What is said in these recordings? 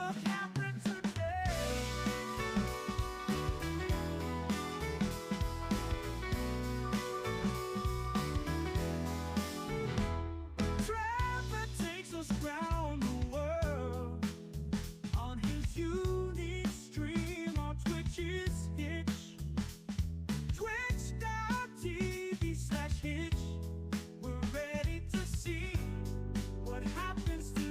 what happened today. Trevor takes us round the world on his unique stream on Twitch's Hitch. Twitch.tv/Hitch. We're ready to see what happens today.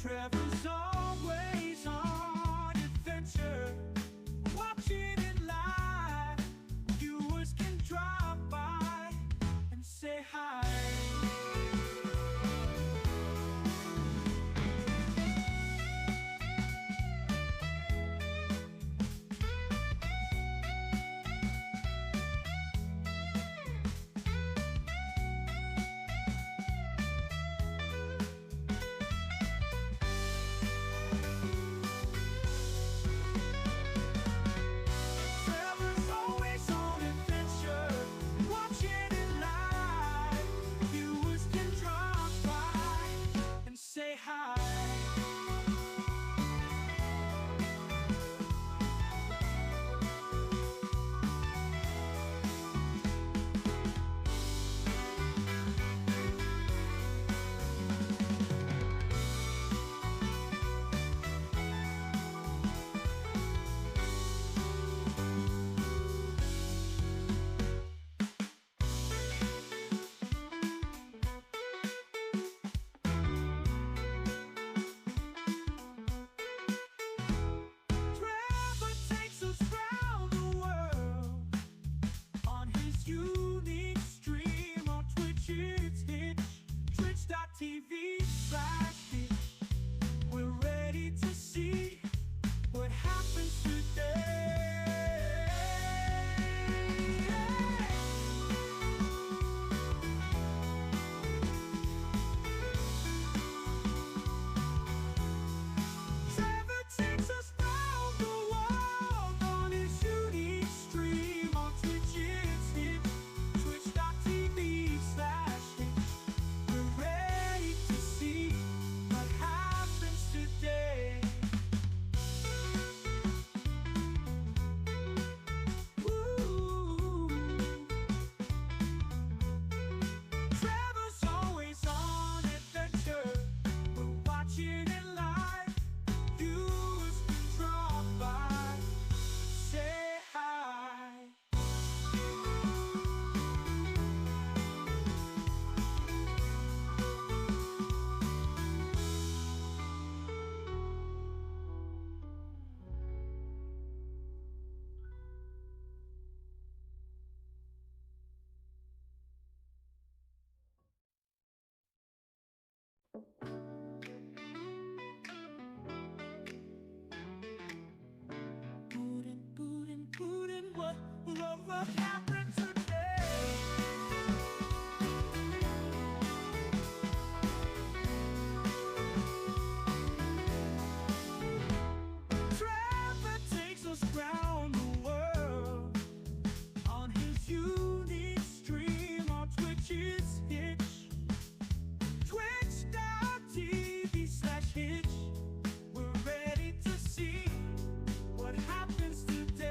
Trevor's always on adventure, watching it live. Viewers can drop by and say hi. Trevor's always on adventure, watching it live. Viewers can drop by and say hi. Trevor takes us round the world on his unique stream on Twitch's Hitch. Twitch.tv/Hitch. We're ready to see what happens today. Trevor takes us round the world on his unique stream on Twitch's Hitch. Twitch.tv/Hitch. We're ready to see what happens today. Woo. Trevor's always on adventure, we're watching it live. Viewers can drop by, say hi. Bootin', what happened today? Trevor takes us round the world on his unique stream on Twitch's Hitch. Twitch.tv/Hitch. We're ready to see what happens today.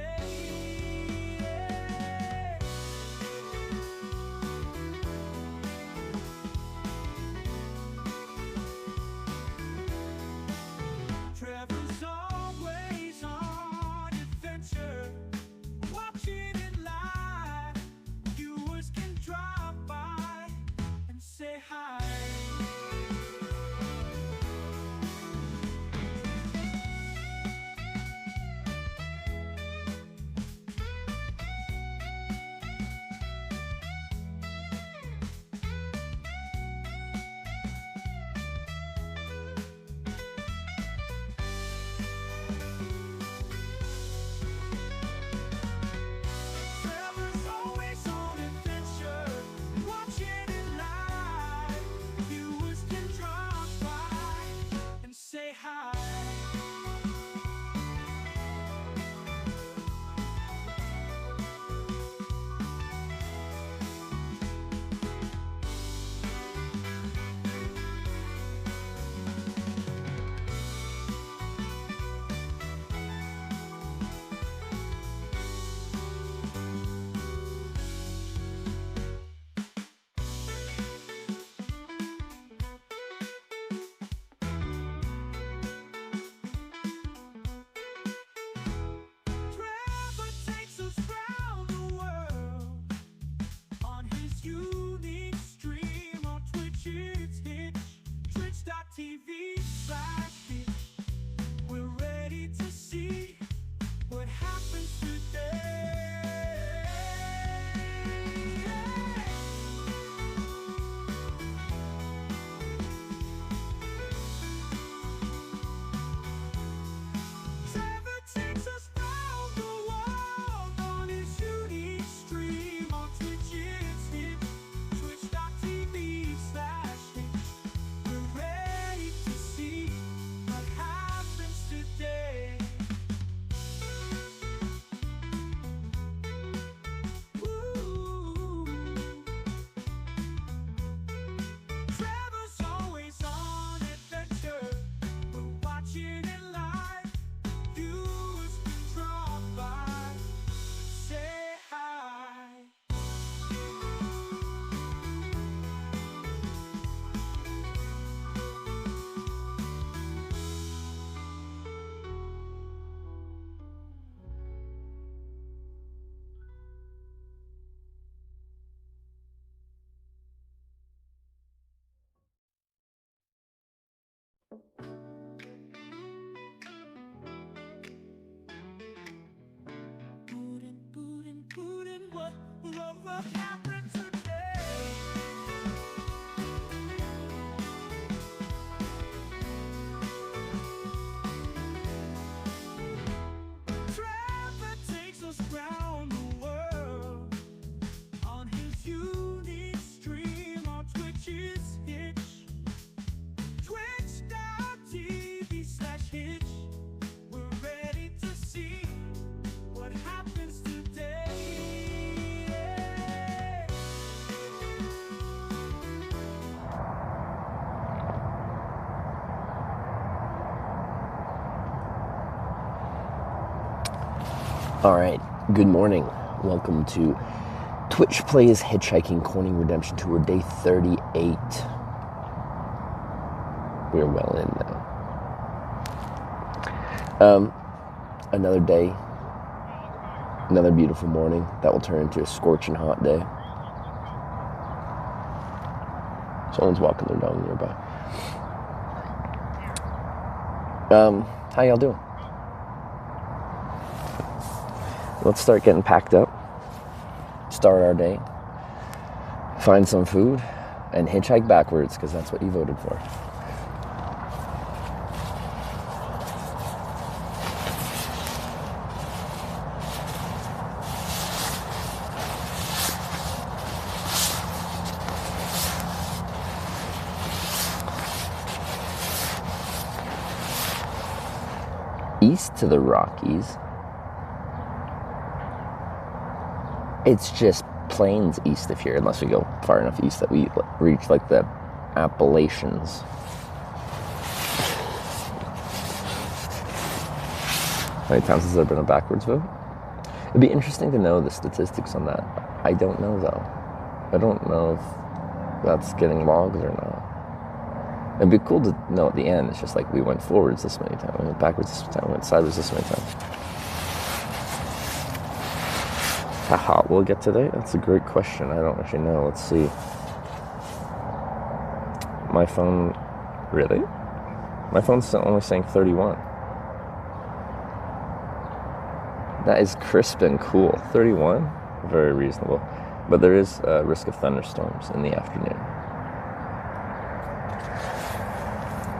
Alright, good morning. Welcome to Twitch Plays Hitchhiking Corning Redemption Tour Day 38. We're well in now. Another day, another beautiful morning that will turn into a scorching hot day. Someone's walking their dog nearby. How y'all doing? Let's start getting packed up, start our day, find some food, and hitchhike backwards, because that's what you voted for. East to the Rockies. It's just plains east of here, unless we go far enough east that we reach like the Appalachians. How many times has there been a backwards vote? It'd be interesting to know the statistics on that. I don't know though. I don't know if that's getting logged or not. It'd be cool to know at the end. It's just like we went forwards this many times, we went backwards this many times, we went sideways this many times. How hot will it get today? That's a great question. I don't actually know. Let's see. My phone, really? My phone's only saying 31. That is crisp and cool. 31? Very reasonable. But there is a risk of thunderstorms in the afternoon.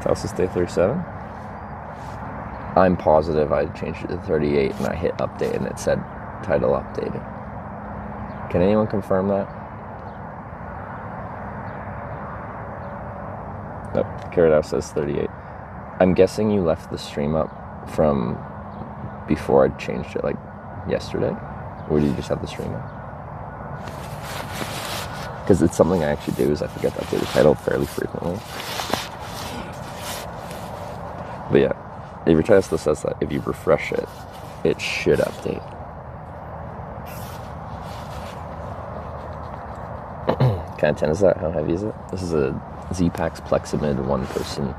Tells day 37. I'm positive I changed it to 38 and I hit update and it said title updated. Can anyone confirm that? Nope. Carrot says 38. I'm guessing you left the stream up from before I changed it, like yesterday? Or did you just have the stream up? Because it's something I actually do, is I forget to update the title fairly frequently. But yeah, every time it still says that if you refresh it, it should update. What kind of tent is that? How heavy is it? This is a Z-Pax Plexamid one-person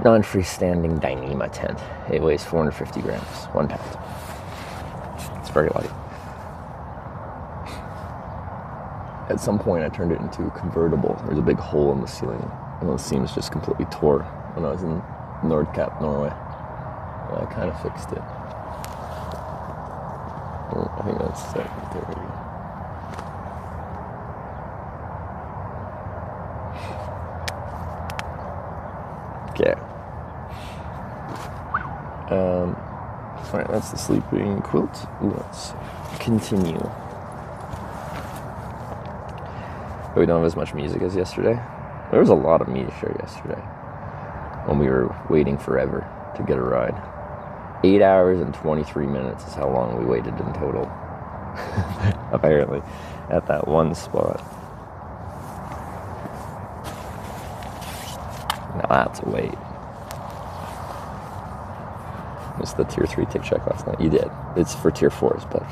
non-freestanding Dyneema tent. It weighs 450 grams, 1 pound. It's very light. At some point I turned it into a convertible. There's a big hole in the ceiling and the seams just completely tore when I was in Nordkapp, Norway. And I kind of fixed it. I think that's it. There we go. Okay. Alright, that's the sleeping quilt. Let's continue. But we don't have as much music as yesterday. There was a lot of music yesterday when we were waiting forever to get a ride. 8 hours and 23 minutes is how long we waited in total. Apparently, at that one spot. Now that's a wait. Missed the tier 3 tick check last night. You did. It's for tier 4s, but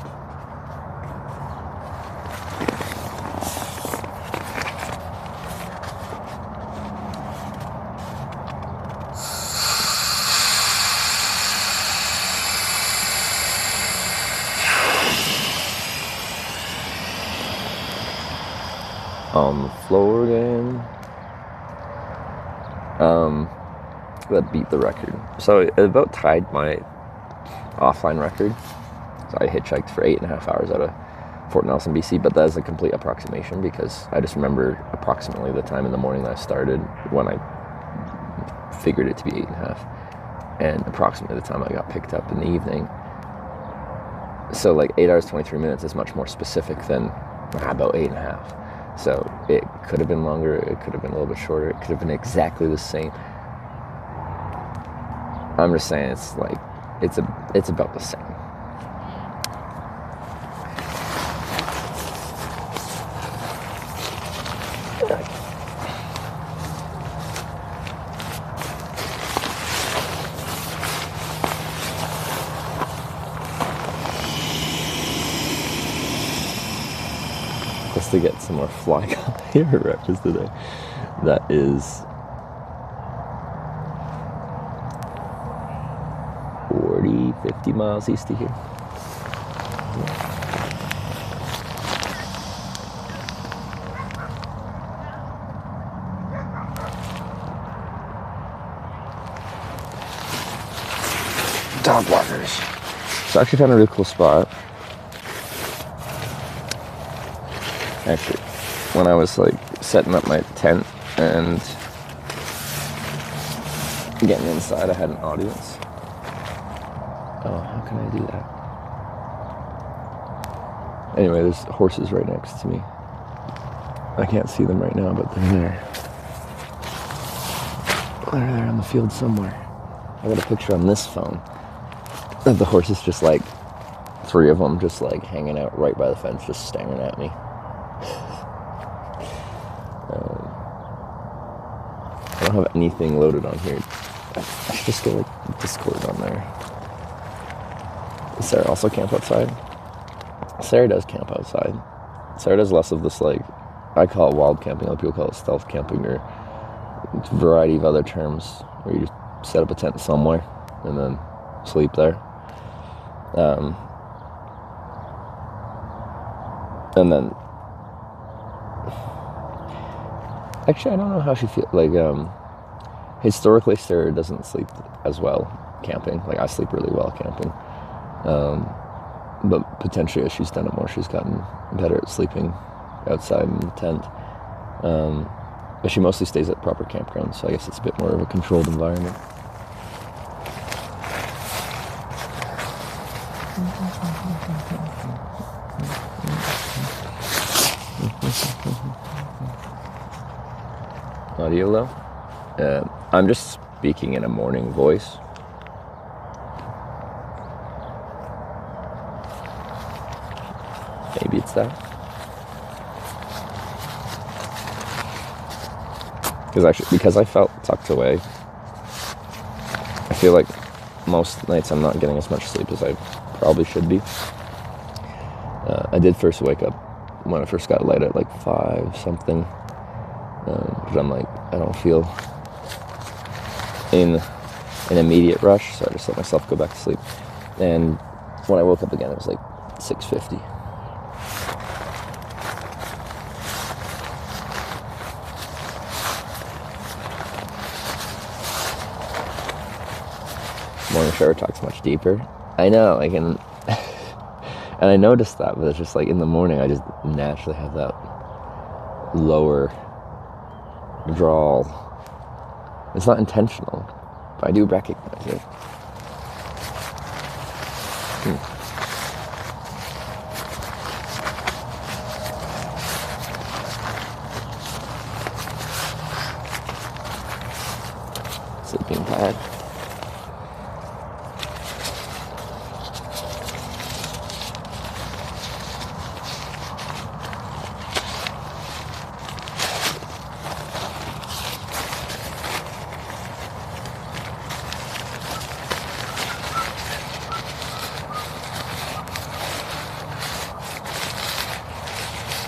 on the floor again. That beat the record. So it about tied my offline record. So I hitchhiked for 8.5 hours out of Fort Nelson, BC, but that is a complete approximation because I just remember approximately the time in the morning that I started when I figured it to be 8.5, and approximately the time I got picked up in the evening. So like 8 hours, 23 minutes is much more specific than about 8.5. So it could have been longer, it could have been a little bit shorter, it could have been exactly the same. I'm just saying it's like, it's about the same. to get some more fly here for breakfast today. That is 40, 50 miles east of here. Dog walkers. So I actually found a really cool spot. Actually, when I was like setting up my tent and getting inside, I had an audience. Oh, how can I do that? Anyway, there's horses right next to me. I can't see them right now, but they're there. They're there on the field somewhere. I got a picture on this phone of the horses, just like 3 of them just like hanging out right by the fence, just staring at me. I don't have anything loaded on here. I should just get like Discord on there. Does Sarah also camp outside? Sarah does camp outside. Sarah does less of this, like, I call it wild camping, other people call it stealth camping, or a variety of other terms, where you just set up a tent somewhere and then sleep there. And then, actually, I don't know how she feels. Like, historically, Sarah doesn't sleep as well camping. Like, I sleep really well camping. But potentially, as she's done it more, she's gotten better at sleeping outside in the tent. But she mostly stays at proper campgrounds, so I guess it's a bit more of a controlled environment. Audio low? I'm just speaking in a morning voice. Maybe it's that. Because I felt tucked away, I feel like most nights I'm not getting as much sleep as I probably should be. I did first wake up when I first got light at like 5 something. Because I'm like, I don't feel in an immediate rush, so I just let myself go back to sleep. And when I woke up again, it was like 6:50. Morning shower talks much deeper. I know, like, and I noticed that, but it's just like in the morning, I just naturally have that lower drawl. It's not intentional, but I do recognize it. Sleeping pad.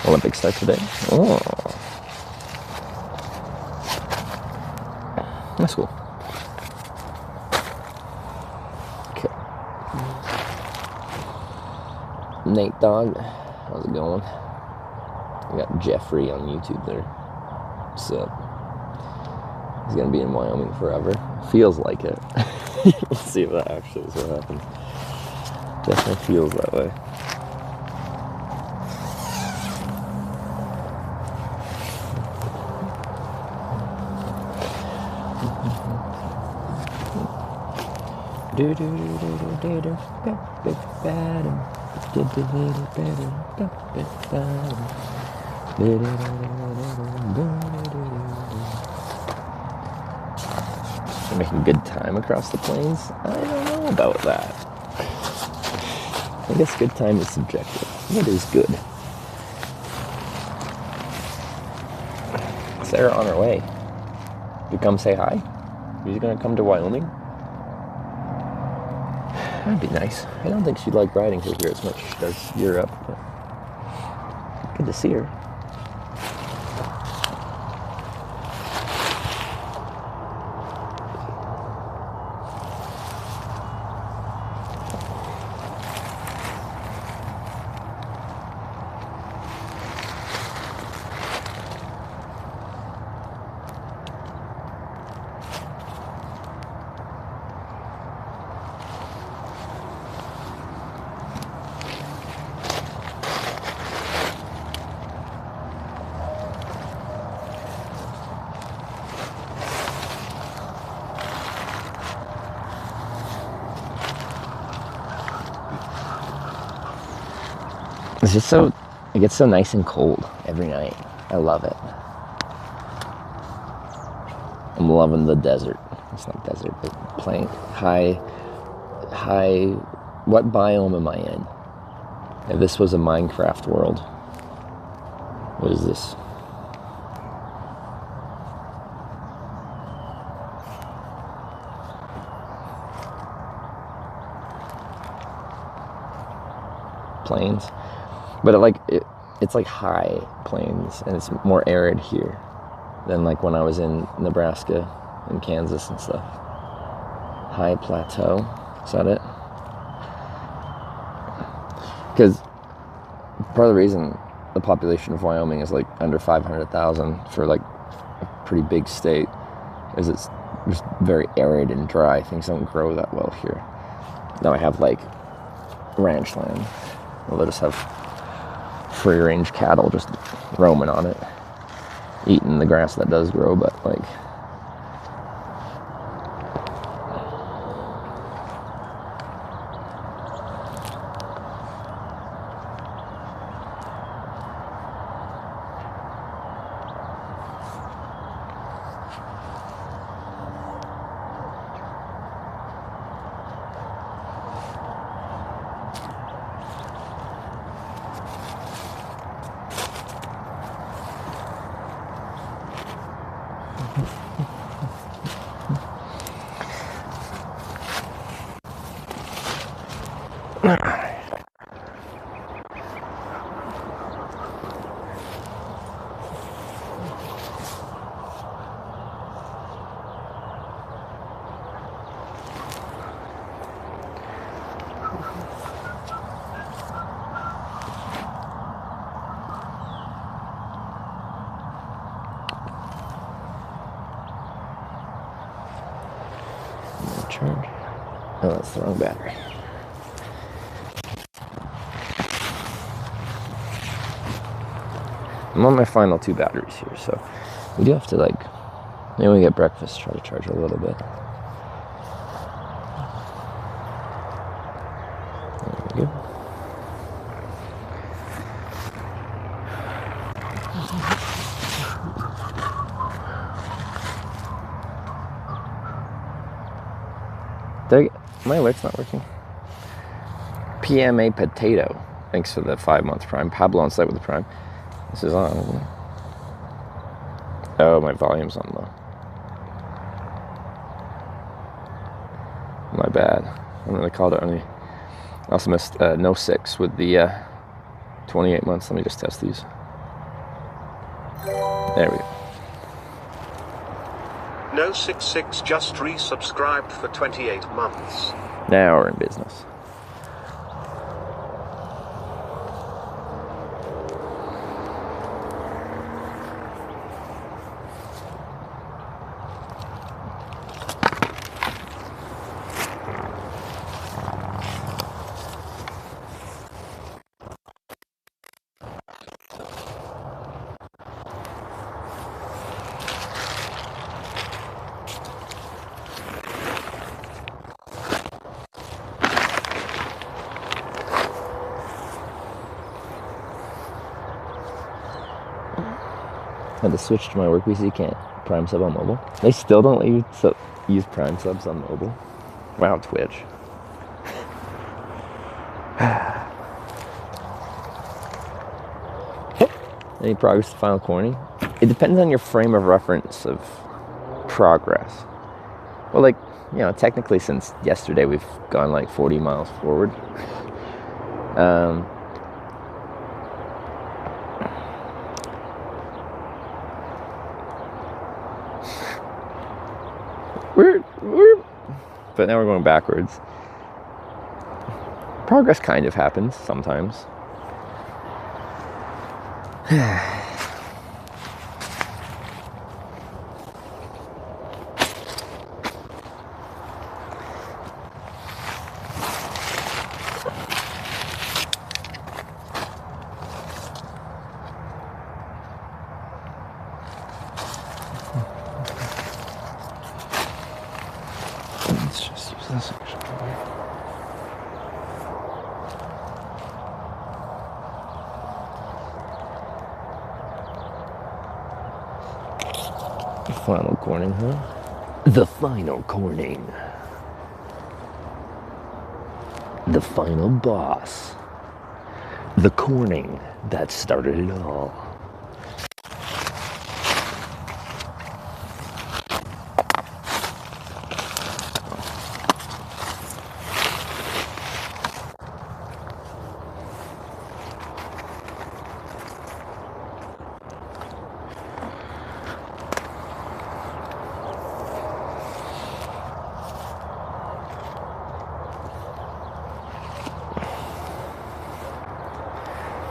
Olympics start today. Oh, that's cool. Okay. Nate Dog, how's it going? We got Jeffrey on YouTube there. So he's gonna be in Wyoming forever. Feels like it. Let's see if that actually is what happened. Definitely feels that way. Making good time across the plains? I don't know about that. I guess good time is subjective. What is good? Sarah on her way. You come say hi? She's gonna come to Wyoming? That'd be nice. I don't think she'd like riding through here as much as she does Europe, but good to see her. just so, it gets so nice and cold every night. I love it. I'm loving the desert. It's not desert, but plain, high, what biome am I in? If this was a Minecraft world, what is this? Plains, but it's like high plains, and it's more arid here than like when I was in Nebraska and Kansas and stuff. High plateau, is that it? Because part of the reason the population of Wyoming is like under 500,000 for like a pretty big state is it's just very arid and dry. Things don't grow that well here. Now I have like ranch land. Well, they'll just have free range cattle just roaming on it, eating the grass that does grow, but like charge. Oh, that's the wrong battery. I'm on my final 2 batteries here, so we do have to like, maybe when we get breakfast, try to charge a little bit. There we go. My alert's not working. PMA Potato. Thanks for the 5-month Prime. Pablo on site with the Prime. This is on, isn't it? Oh, my volume's on low. My bad. I don't really call it only. I also missed no 6 with the 28 months. Let me just test these. There we go. No 66 just resubscribed for 28 months. Now we're in business. Had to switch to my work PC. You can't Prime sub on mobile. They still don't let you use Prime subs on mobile. Wow, Twitch. Any progress to Final Corny? It depends on your frame of reference of progress. Well, like, you know, technically since yesterday we've gone like 40 miles forward. But now we're going backwards. Progress kind of happens sometimes. Let's just use this actually. final corning, huh? The final corning. The final boss. The corning that started it all.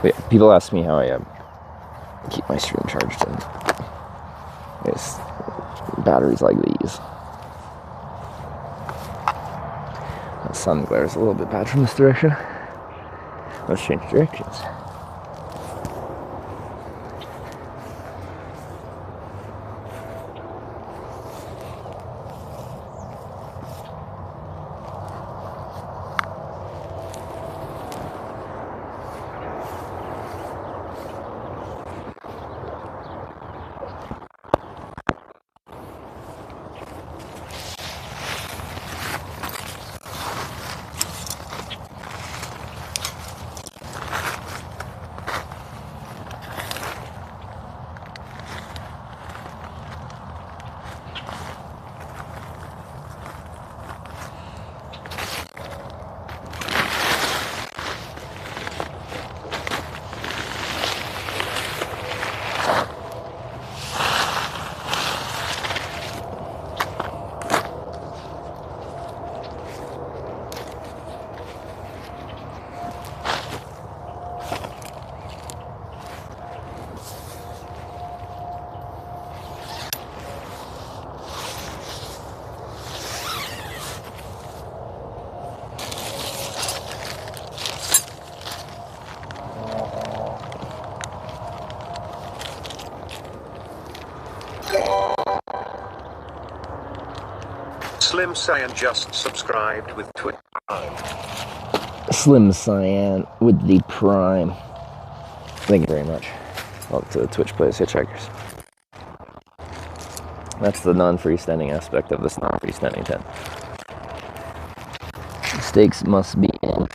But yeah, people ask me how I keep my stream charged, and it's batteries like these. The sun glare is a little bit bad from this direction. Let's change directions. Slim Cyan just subscribed with Twitch Prime. Slim Cyan with the Prime. Thank you very much. Welcome to the Twitch Plays Hitchhikers. That's the non-freestanding aspect of this non-freestanding tent. Stakes must be in.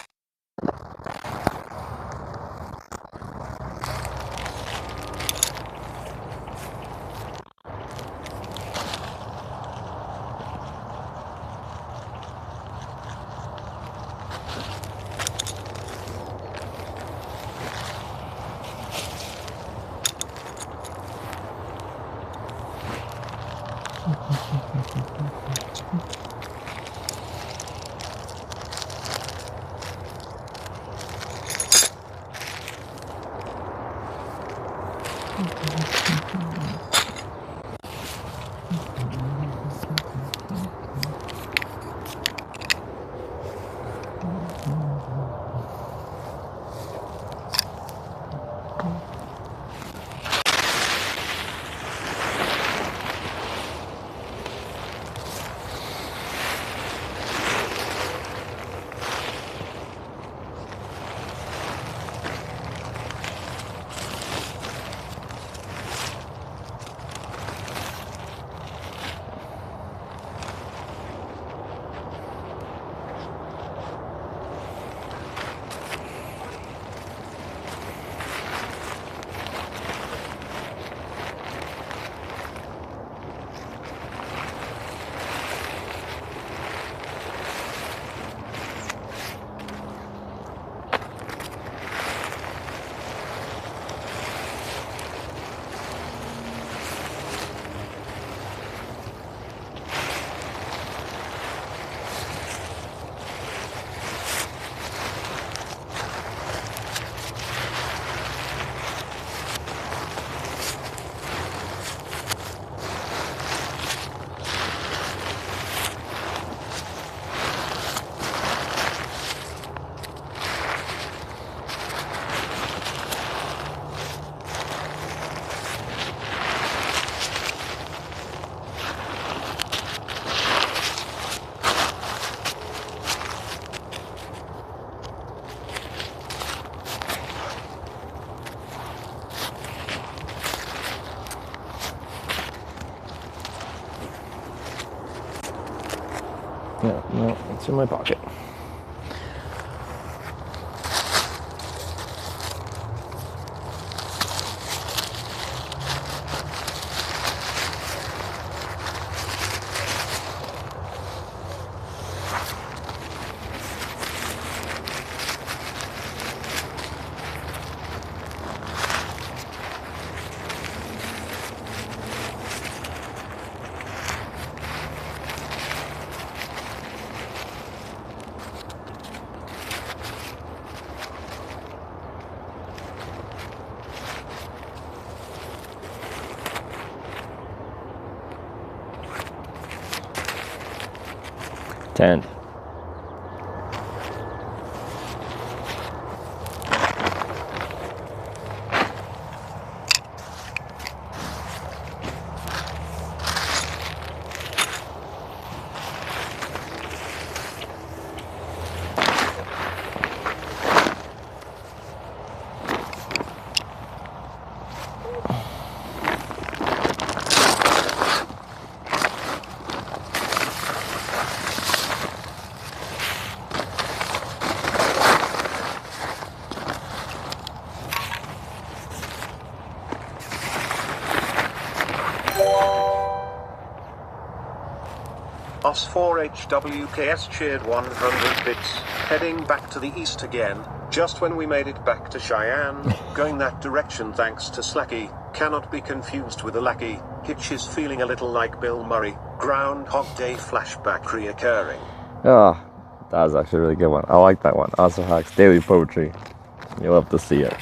No, it's in my pocket. Tent. OS4HWKS cheered 100 bits, heading back to the east again, just when we made it back to Cheyenne, going that direction thanks to Slacky, cannot be confused with a lackey. Hitch is feeling a little like Bill Murray, Groundhog Day flashback reoccurring. Oh, that was actually a really good one. I like that one. Also Hawks Daily Poetry. You'll have to see it.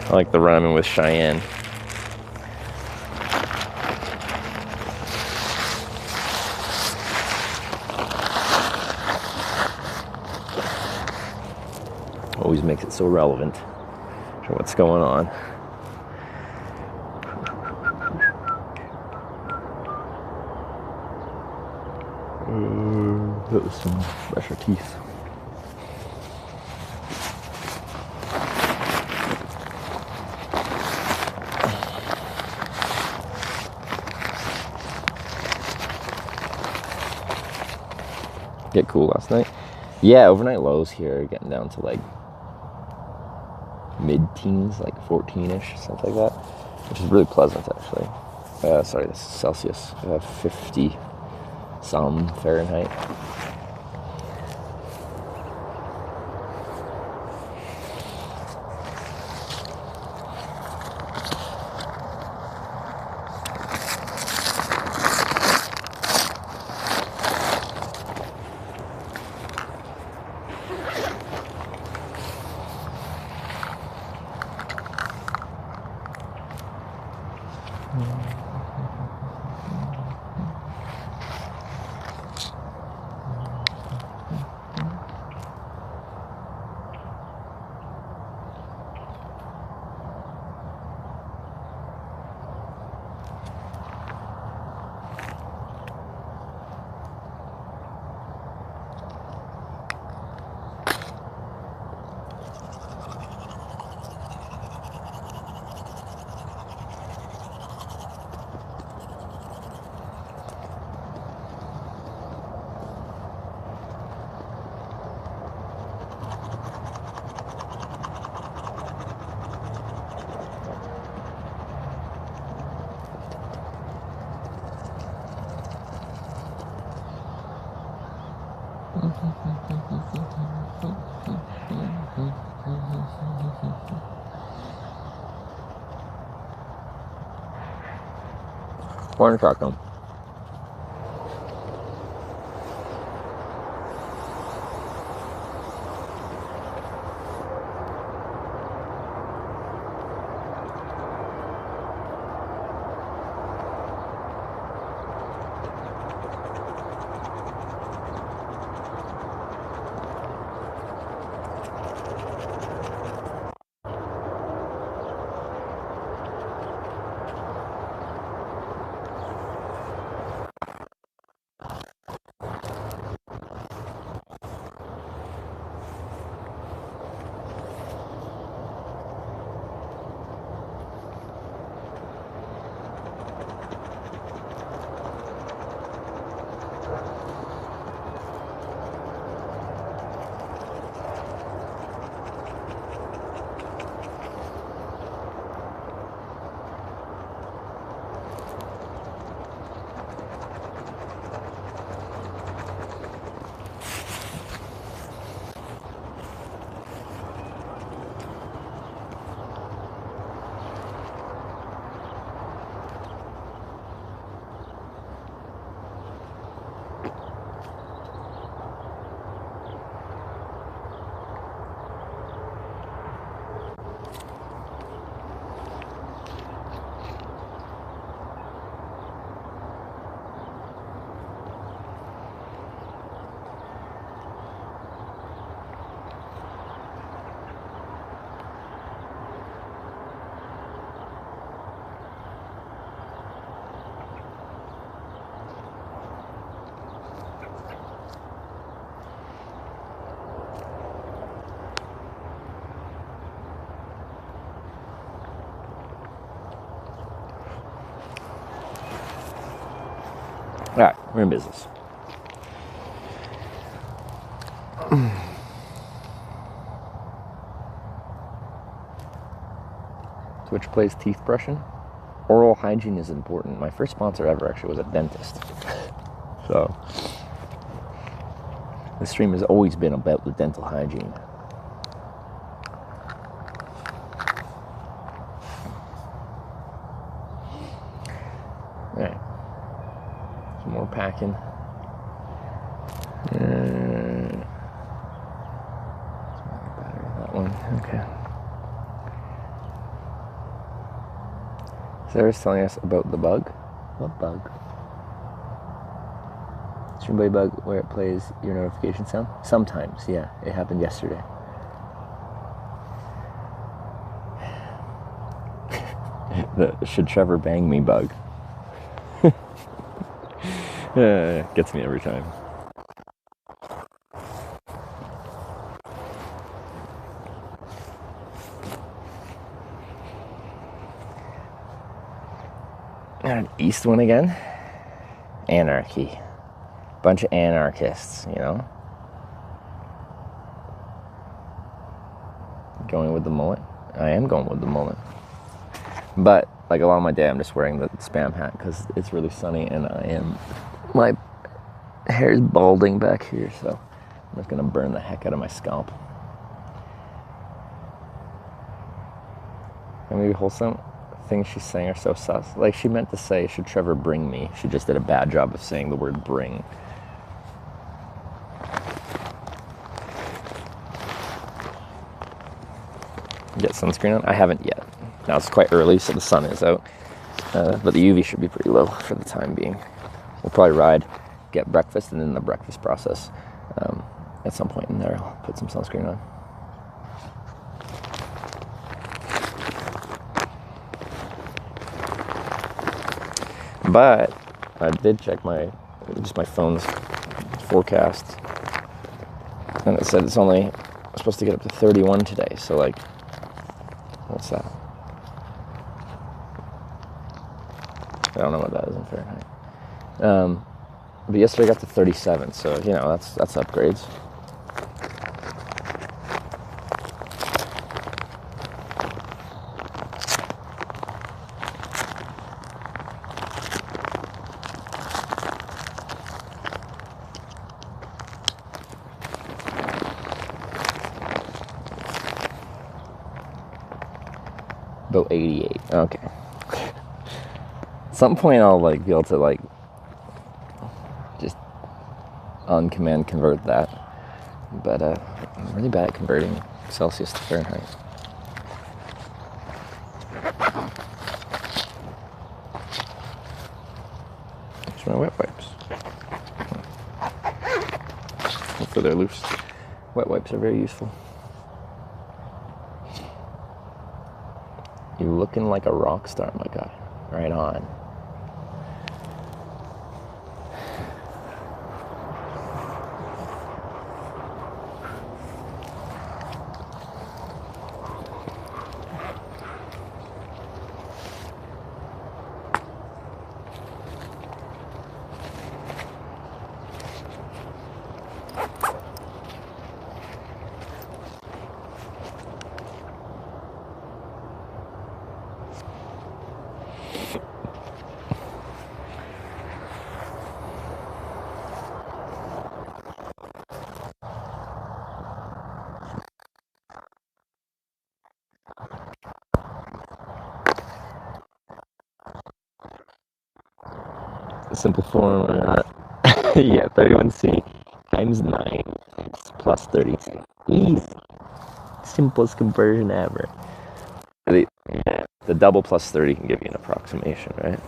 I like the rhyming with Cheyenne. Always makes it so relevant to what's going on. That was some fresher teeth. Get cool last night. Yeah, overnight lows here getting down to like mid-teens, like 14-ish, something like that, which is really pleasant actually. Sorry, this is Celsius. 50 some Fahrenheit. Corn taco. All right, we're in business. Switch plays teeth brushing. Oral hygiene is important. My first sponsor ever actually was a dentist. So the stream has always been about the dental hygiene. All right, some more packing. Battery, that one, okay. Sarah's telling us about the bug. What bug? Stream Play bug where it plays your notification sound? Sometimes, yeah. It happened yesterday. The should Trevor bang me bug. Gets me every time. An east one again. Anarchy. Bunch of anarchists, you know. Going with the mullet. I am going with the mullet. But like a lot of my day, I'm just wearing the spam hat because it's really sunny and my hair is balding back here, so I'm just gonna burn the heck out of my scalp. And maybe wholesome things she's saying are so sus. Like she meant to say, should Trevor bring me? She just did a bad job of saying the word bring. Get sunscreen on? I haven't yet. Now it's quite early, so the sun is out. But the UV should be pretty low for the time being. We'll probably ride, get breakfast, and in the breakfast process, at some point in there, I'll put some sunscreen on. But I did check my phone's forecast, and it said it's only supposed to get up to 31 today. So like, what's that? I don't know what that is in Fahrenheit. But yesterday I got to 37, so you know that's upgrades. About 88. Okay. At some point I'll like be able to like just on command convert that. But I'm really bad at converting Celsius to Fahrenheit. Here's my wet wipes. Hopefully they're loose. Wet wipes are very useful. You're looking like a rock star, my guy. Right on. Simple form, yeah, 31C times 9 plus 32. Easy. Simplest conversion ever. The double plus 30 can give you an approximation, right?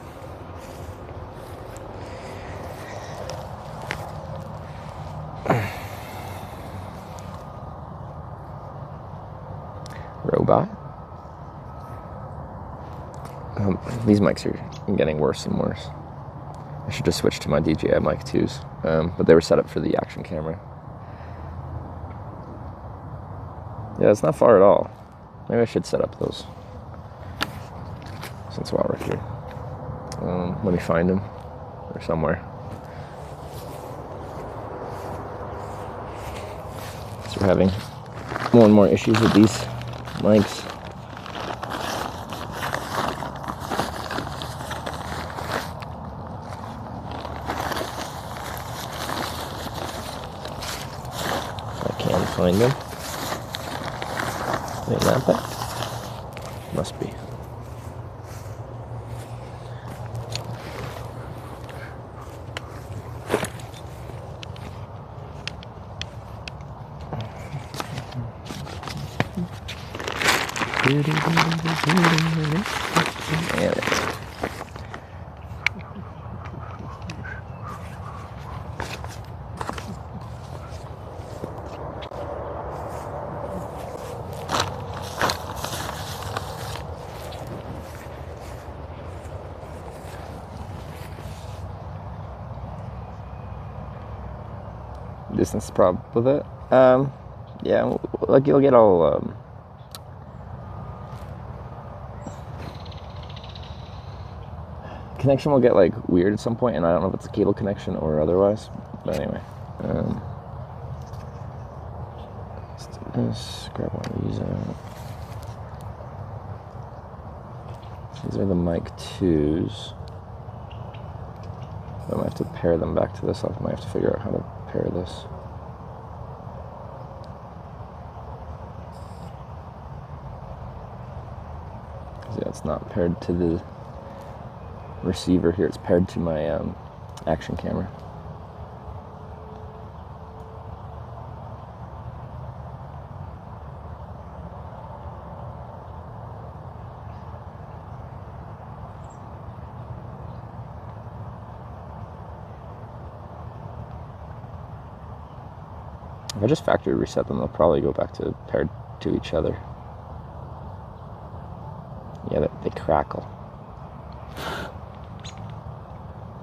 Robot. These mics are getting worse and worse. I should just switch to my DJI mic 2s, but they were set up for the action camera. Yeah, it's not far at all. Maybe I should set up those, since while we're here. Let me find them, or somewhere. We're having more and more issues with these mics. I can't find them. In that back? Must be. Distance problem with it. Yeah, like you'll get all connection will get like weird at some point, and I don't know if it's a cable connection or otherwise. But anyway, let's do this. Grab one of these out. These are the mic 2s. I might have to pair them back to this. I might have to figure out how to pair this. Yeah, it's not paired to the receiver here. It's paired to my action camera. If I just factory reset them, they'll probably go back to paired to each other. Yeah, they crackle.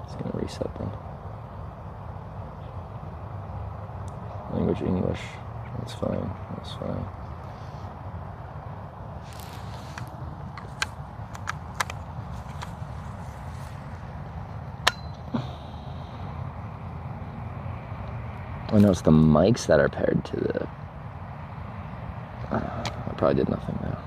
It's gonna reset them. Language English. That's fine. That's fine. I know it's the mics that are paired to the. I probably did nothing now.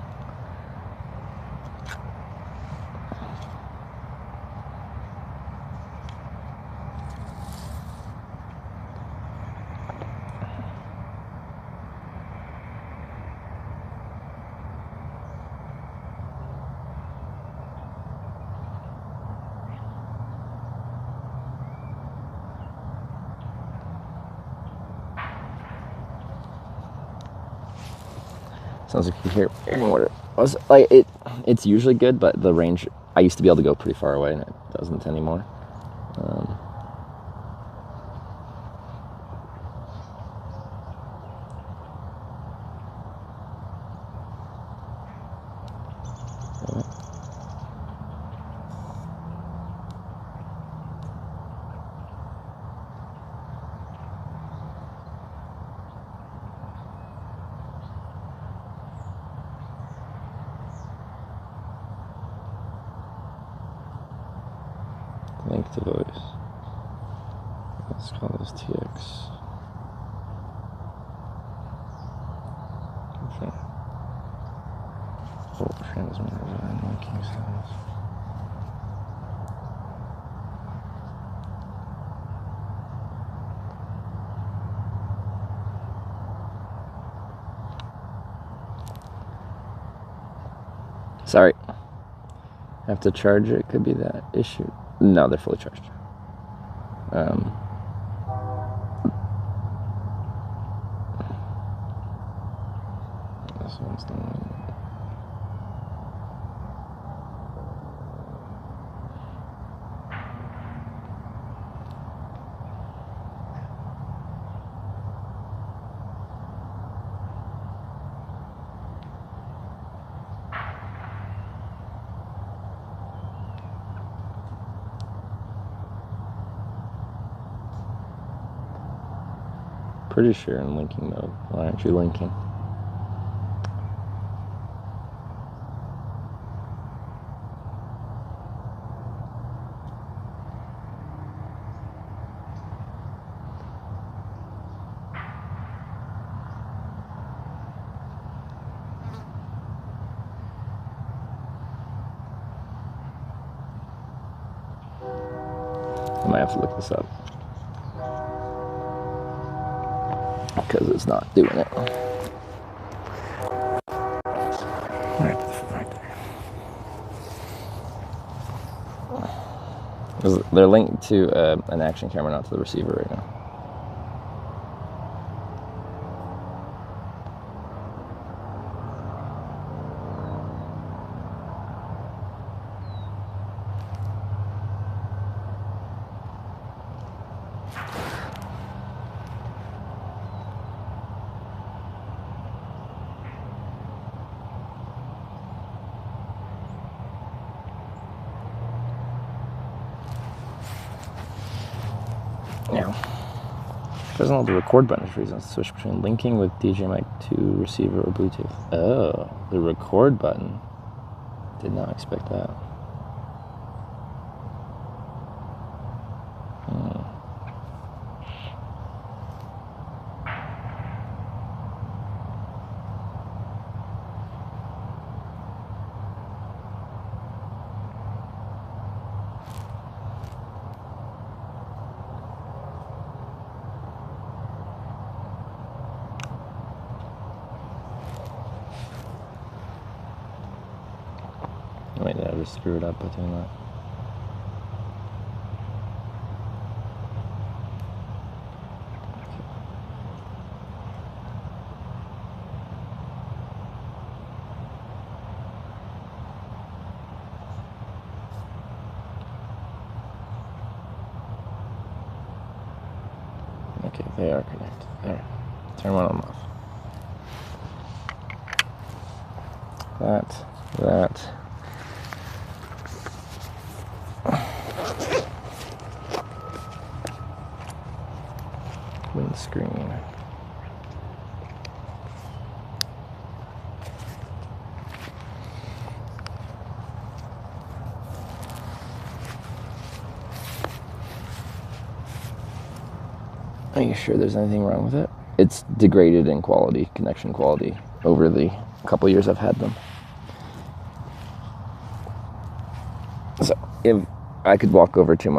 Sounds like you hear what it was. Like it's usually good, but the range, I used to be able to go pretty far away, and it doesn't anymore. Link to voice. Let's call this TX. Okay. Oh, transmitter design linking sounds. Sorry. Have to charge it. Could be that issue. No, they're fully charged. This one's the one. Pretty sure in linking mode. Why aren't you linking? I might have to look this up because it's not doing it. Right there. They're linked to an action camera, not to the receiver right now. Now, doesn't hold the record button for reasons. Switch between linking with DJ mic to receiver or Bluetooth. Oh, the record button. Did not expect that. Wait, did I just screw it up by doing that? Okay, they are connected. There. Turn one of them off. That. Windscreen. Are you sure there's anything wrong with it? It's degraded in quality, connection quality, over the couple years I've had them. So if I could walk over to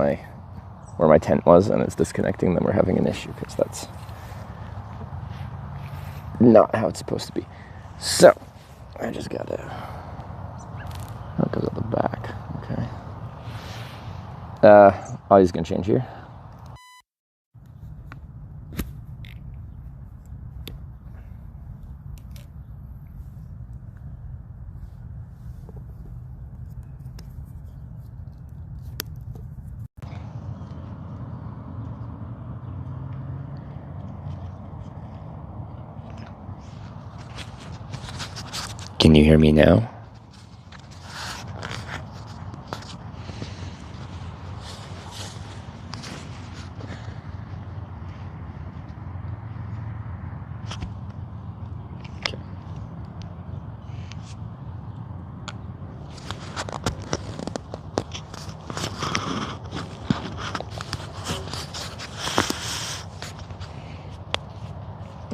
where my tent was and it's disconnecting, then we're having an issue, because that's not how it's supposed to be. So I just gotta, that goes at the back. Okay. Audio's gonna change here. Can you hear me now? Okay.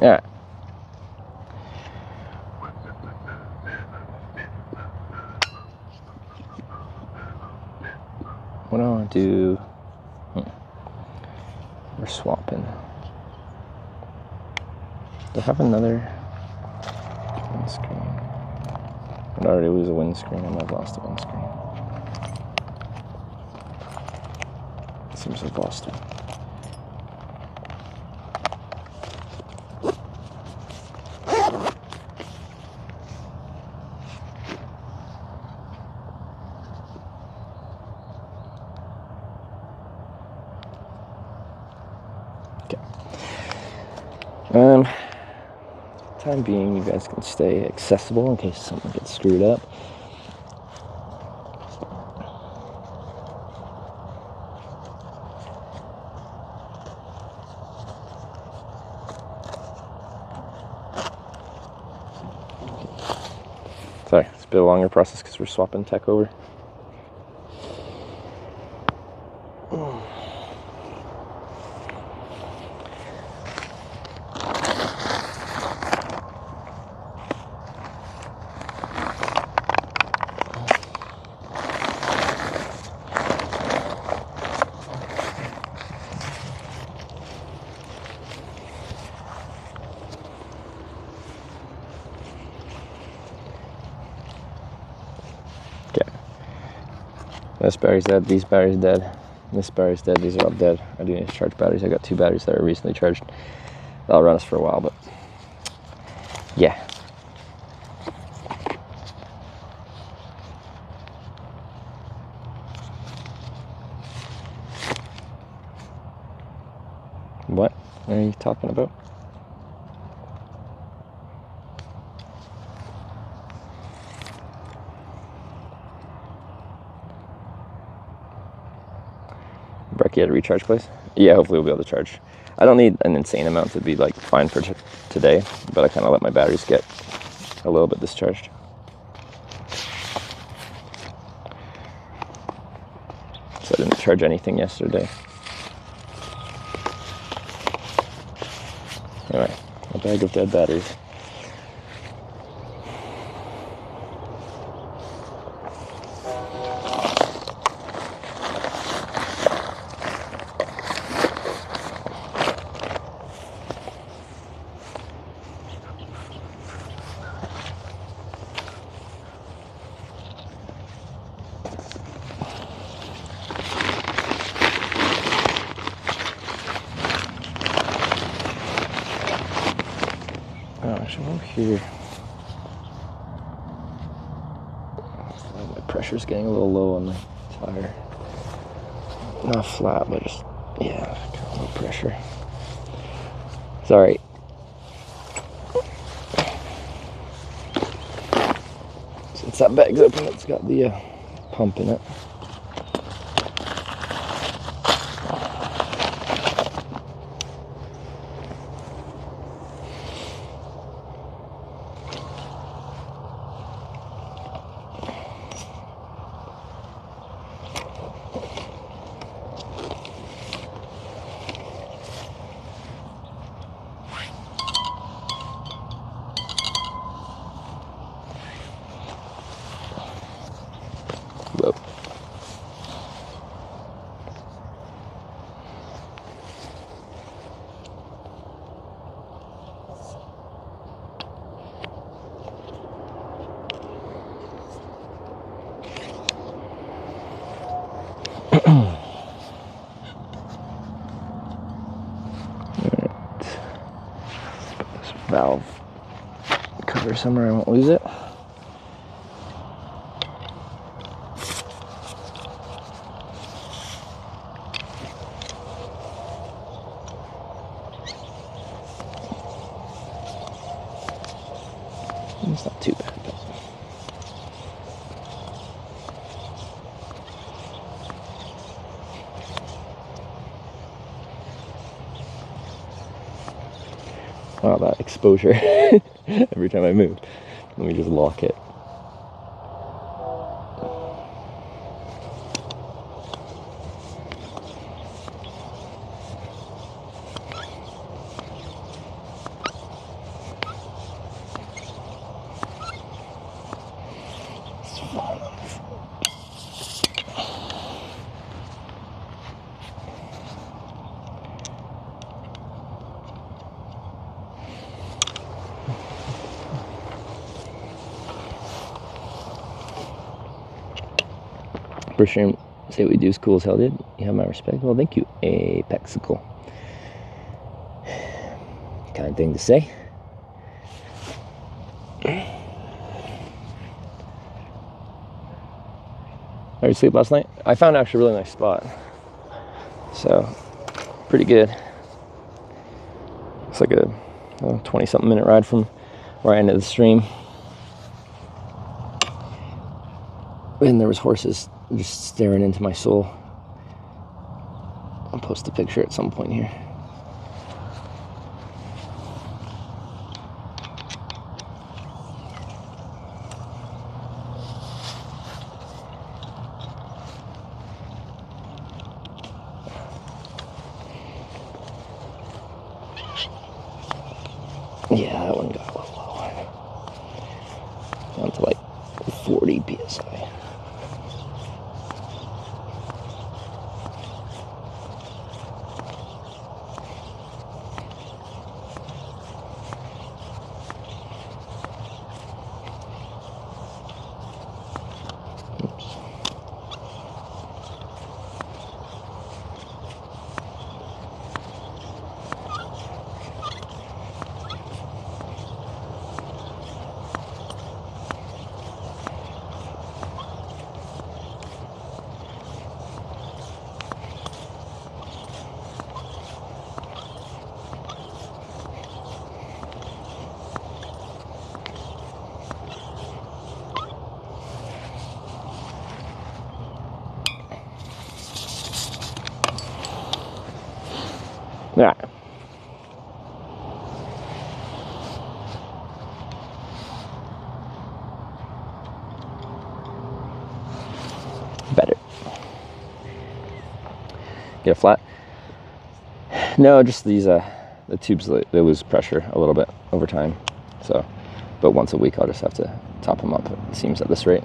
All right. What do I want to do? We're swapping. Do I have another windscreen? I'd already lose a windscreen and I've lost a windscreen. It seems I've lost one. Time being, you guys can stay accessible in case something gets screwed up. Sorry, it's a bit of a longer process because we're swapping tech over. This battery's dead, these batteries dead, this battery's dead, these are all dead. I do need to charge batteries. I got 2 batteries that are recently charged. That'll run us for a while, but yeah. What are you talking about? Brecky at a recharge place? Yeah, hopefully we'll be able to charge. I don't need an insane amount to be like fine for today, but I kind of let my batteries get a little bit discharged. So I didn't charge anything yesterday. Anyway, a bag of dead batteries. Over here. My pressure's getting a little low on the tire. Not flat, but just, yeah, kind of low pressure. It's alright. Since that bag's open, it's got the pump in it. Whoa. This valve cover somewhere, I won't lose it. It's not too bad, but wow, that exposure every time I move. Let me just lock it. For sure, say what we do is cool as hell, dude. You have my respect. Well, thank you, Apexical. Kind thing to say. How did you sleep last night? I found actually a really nice spot. So, pretty good. It's like a 20-something minute ride from where I ended the stream. And there was horses just staring into my soul. I'll post a picture at some point here. Yeah, that one got a little low. Down to like 40 psi. Yeah. Better. Get a flat? No, just these the tubes, they lose pressure a little bit over time. So, but once a week I'll just have to top them up, it seems, at this rate.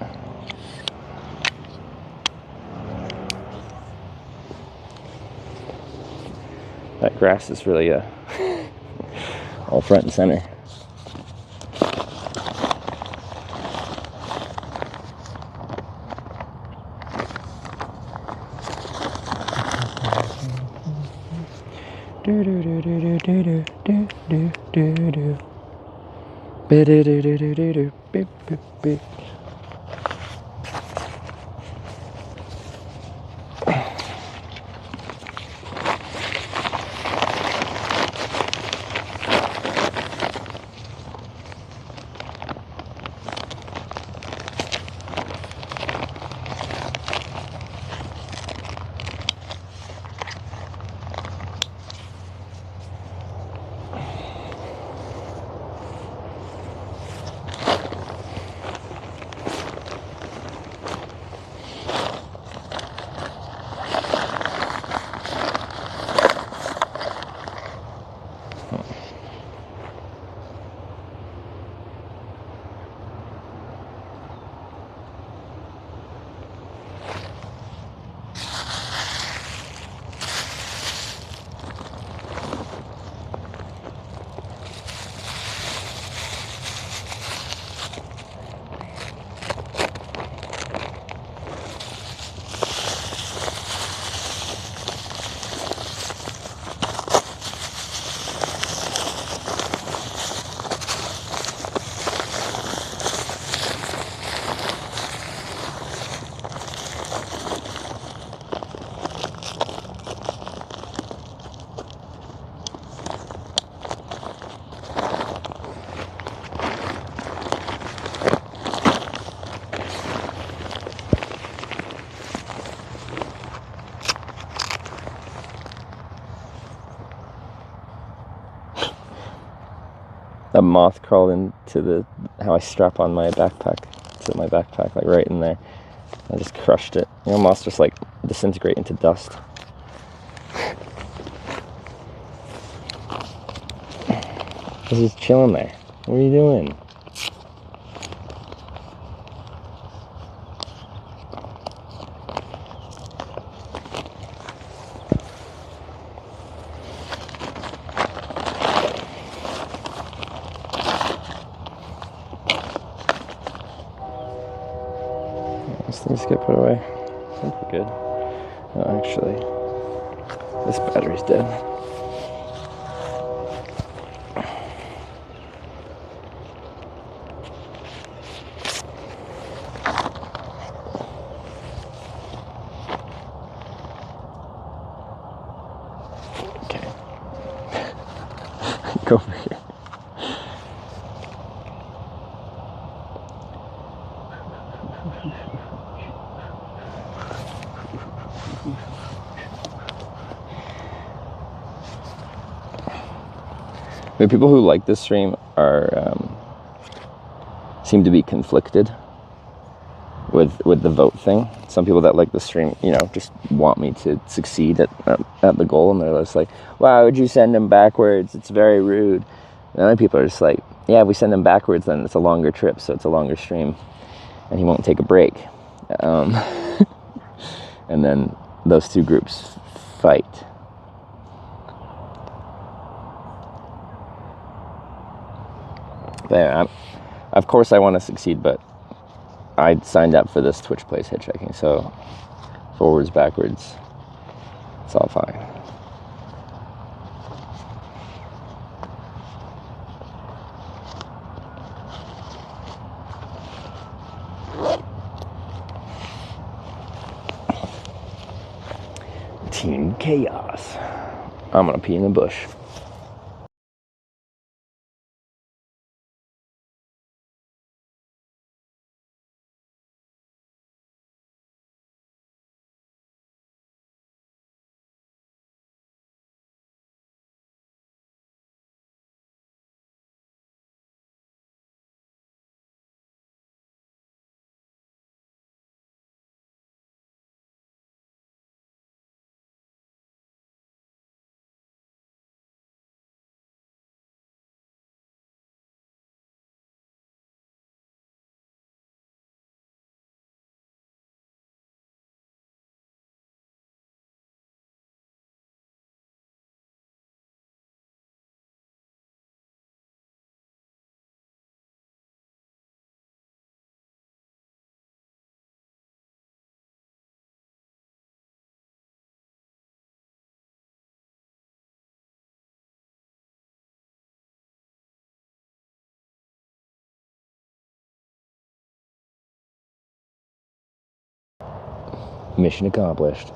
That grass is really all front and center. Do do do do do do do do do do. Do do do do do do do. Beep beep beep. A moth crawled into how I strap on my backpack. To my backpack, like right in there. I just crushed it. You know, moths just like disintegrate into dust. This is chilling there. What are you doing? These things get put away. I think we're good. Oh, actually, this battery's dead. Okay. Go over here. The people who like this stream seem to be conflicted with the vote thing. Some people that like the stream, you know, just want me to succeed at the goal, and they're just like, "Why would you send him backwards? It's very rude." And other people are just like, "Yeah, if we send him backwards, then it's a longer trip, so it's a longer stream, and he won't take a break." And then those two groups fight. But yeah, of course I want to succeed, but I signed up for this Twitch Plays Hitchhiking, so forwards, backwards, it's all fine. Team Chaos. I'm gonna pee in the bush. Mission accomplished.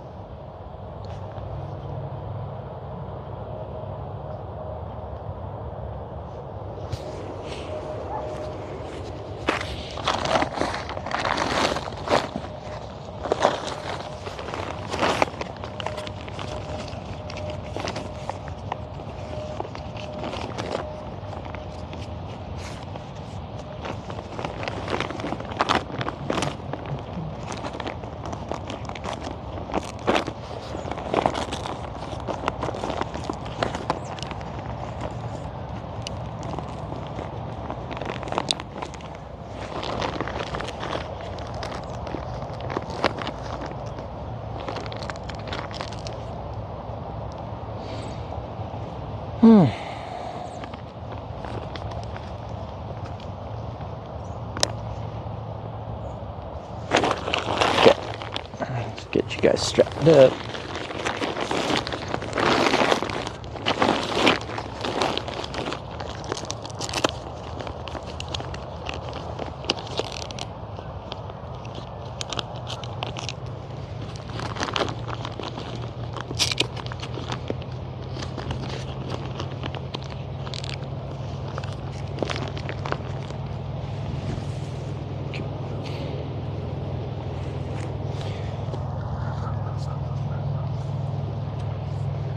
Let's get you guys strapped up.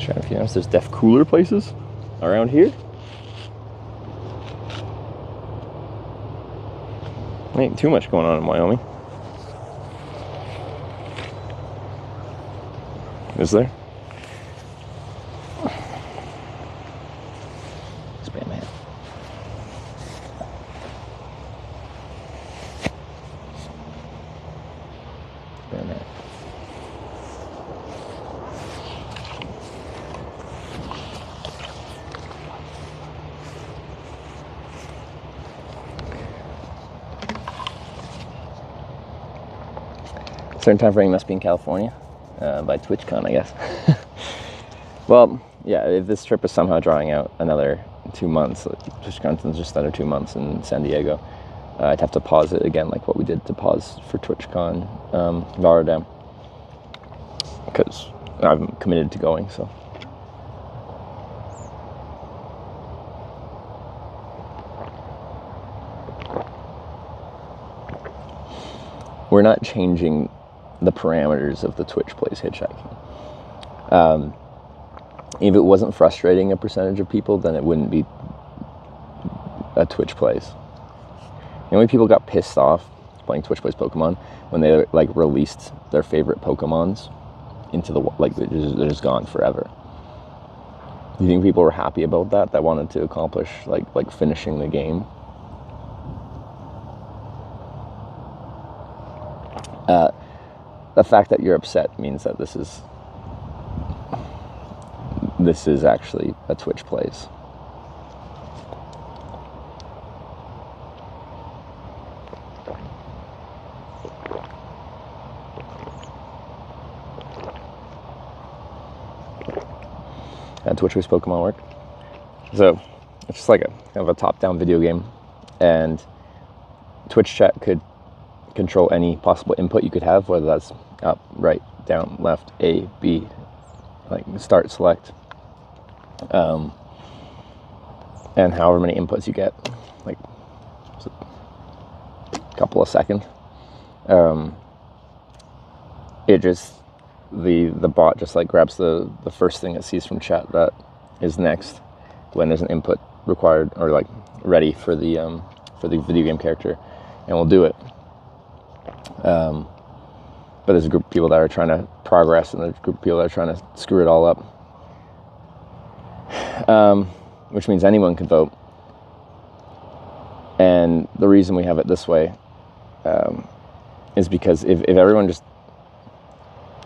Trying to figure out if there's deaf cooler places around here. Ain't too much going on in Wyoming. Is there? Spam man. Spam man. Certain time frame must be in California by TwitchCon, I guess. Well, yeah, if this trip is somehow drawing out another 2 months, TwitchCon's just under 2 months in San Diego, I'd have to pause it again, like what we did to pause for TwitchCon Varadam, because I'm committed to going. So we're not changing the parameters of the Twitch Plays Hitchhiking. If it wasn't frustrating a percentage of people, then it wouldn't be a Twitch Plays. You know, when people got pissed off playing Twitch Plays Pokemon when they like released their favorite Pokemons into the like they're just gone forever. Do you think people were happy about that? That wanted to accomplish like finishing the game? The fact that you're upset means that this is actually a Twitch Plays. And Twitch Plays Pokemon work. So it's just like a kind of a top-down video game, and Twitch chat could control any possible input you could have, whether that's up, right, down, left, A, B, like start, select, and however many inputs you get, like a couple of seconds. It just the bot just like grabs the first thing it sees from chat that is next when there's an input required or like ready for the video game character, and we'll do it. But there's a group of people that are trying to progress, and there's a group of people that are trying to screw it all up. Which means anyone can vote. And the reason we have it this way is because if everyone just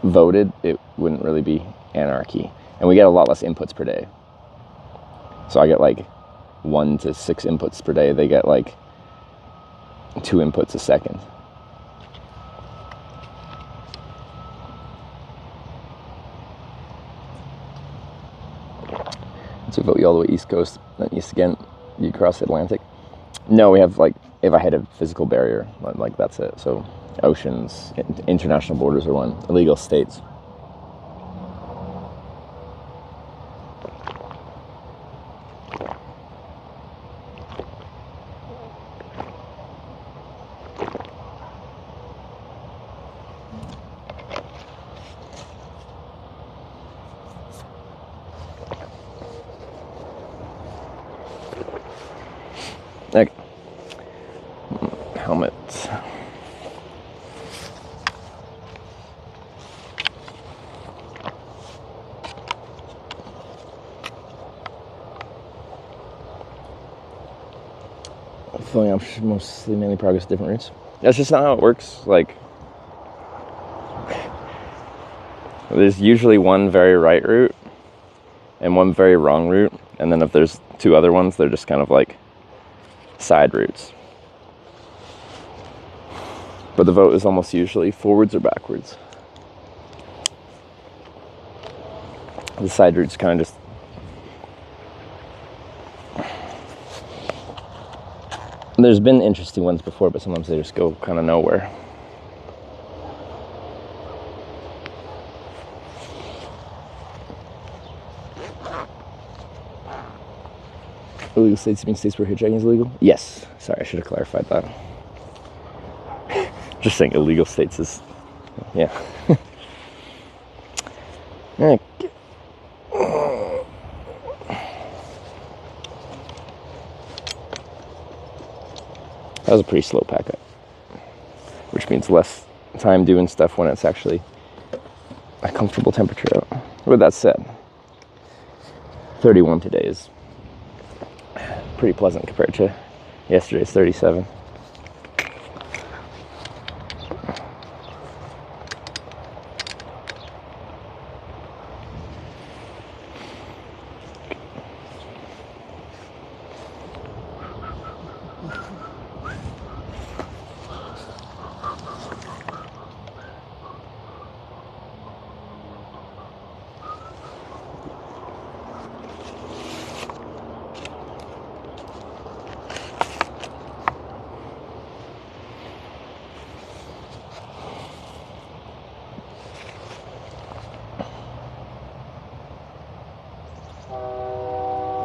voted, it wouldn't really be anarchy. And we get a lot less inputs per day. So I get like 1 to 6 inputs per day. They get like 2 inputs a second. So vote you all the way east coast, then east again, you cross the Atlantic. No, we have like, if I hit a physical barrier, like that's it. So oceans, international borders are one. Illegal states. Okay. Helmet. Filling up mostly mainly progress at different routes. That's just not how it works. Like, there's usually one very right route and one very wrong route, and then if there's two other ones, they're just kind of like side routes. But the vote is almost usually forwards or backwards. The side routes kind of just there's been interesting ones before, but sometimes they just go kind of nowhere. Illegal states mean states where hitchhiking is illegal? Yes. Sorry, I should have clarified that. Just saying illegal states is, yeah. Okay. That was a pretty slow pack up, which means less time doing stuff when it's actually a comfortable temperature out. With that said, 31 today is pretty pleasant compared to yesterday's 37.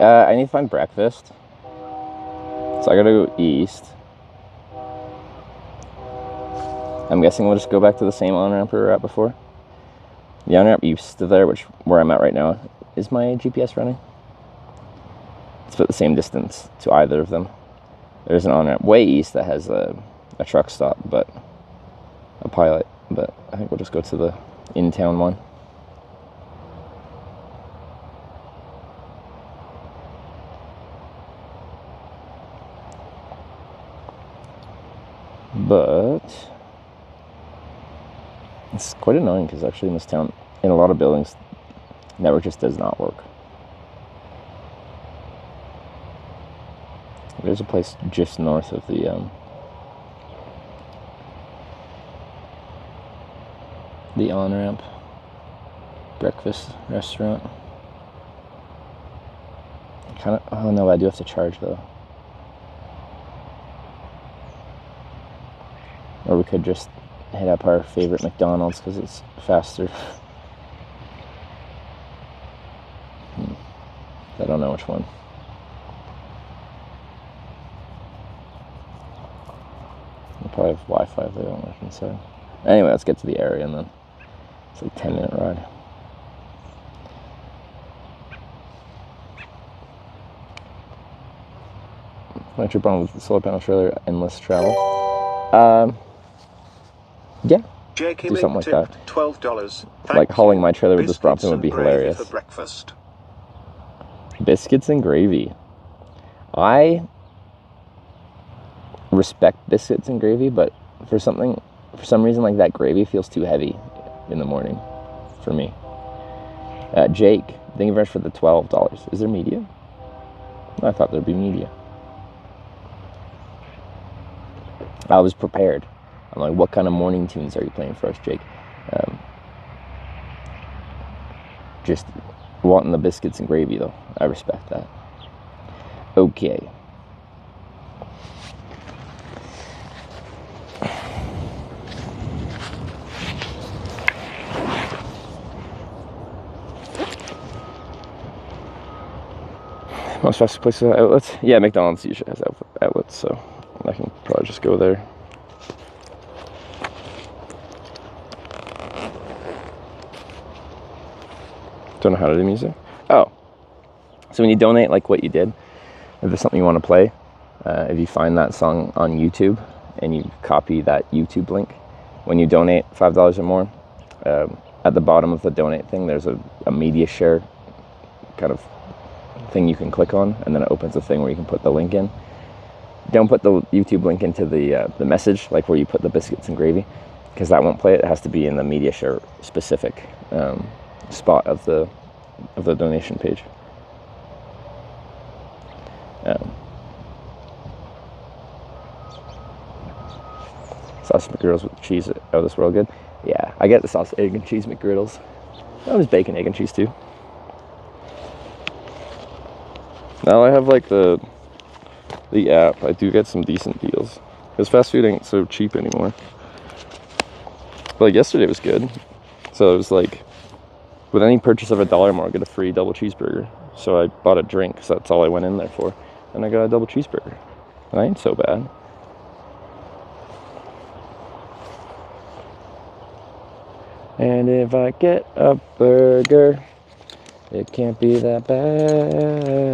I need to find breakfast, so I gotta go east. I'm guessing we'll just go back to the same on-ramp we were at before. The on-ramp east of there, where I'm at right now, is my GPS running? It's about the same distance to either of them. There's an on-ramp way east that has a truck stop, but a pilot, but I think we'll just go to the in-town one. But it's quite annoying because actually in this town, in a lot of buildings, network just does not work. There's a place just north of the on-ramp breakfast restaurant. Oh no, I do have to charge though. Or we could just hit up our favorite McDonald's because it's faster. I don't know which one. They probably have Wi-Fi if they don't work inside. Anyway, let's get to the area and then it's like a 10-minute ride. Electric bomb with the solar panel trailer, endless travel. Yeah, do something like that. $12. Like hauling my trailer with this Brompton would be hilarious. For breakfast. Biscuits and gravy. I respect biscuits and gravy, but for some reason, like that gravy feels too heavy in the morning for me. Jake, thank you very much for the $12. Is there media? I thought there'd be media. I was prepared. I'm like, what kind of morning tunes are you playing for us, Jake? Just wanting the biscuits and gravy, though. I respect that. Okay. Most fast places have outlets. Yeah, McDonald's usually has outlets, so I can probably just go there. Don't know how to do music. Oh, so when you donate, like what you did, if there's something you want to play, if you find that song on YouTube and you copy that YouTube link, when you donate $5 or more, at the bottom of the donate thing, there's a media share kind of thing you can click on, and then it opens a thing where you can put the link in. Don't put the YouTube link into the message, like where you put the biscuits and gravy, because that won't play it. It has to be in the media share specific spot of the donation page. Sausage McGriddles with cheese. Oh, this real good. Yeah, I get the sausage, egg, and cheese McGriddles. Oh, there's bacon, egg, and cheese too. Now I have like the app. I do get some decent deals because fast food ain't so cheap anymore. Like yesterday was good, so it was like with any purchase of $1 more, I get a free double cheeseburger. So I bought a drink, so that's all I went in there for, and I got a double cheeseburger, and I ain't so bad. And if I get a burger, it can't be that bad.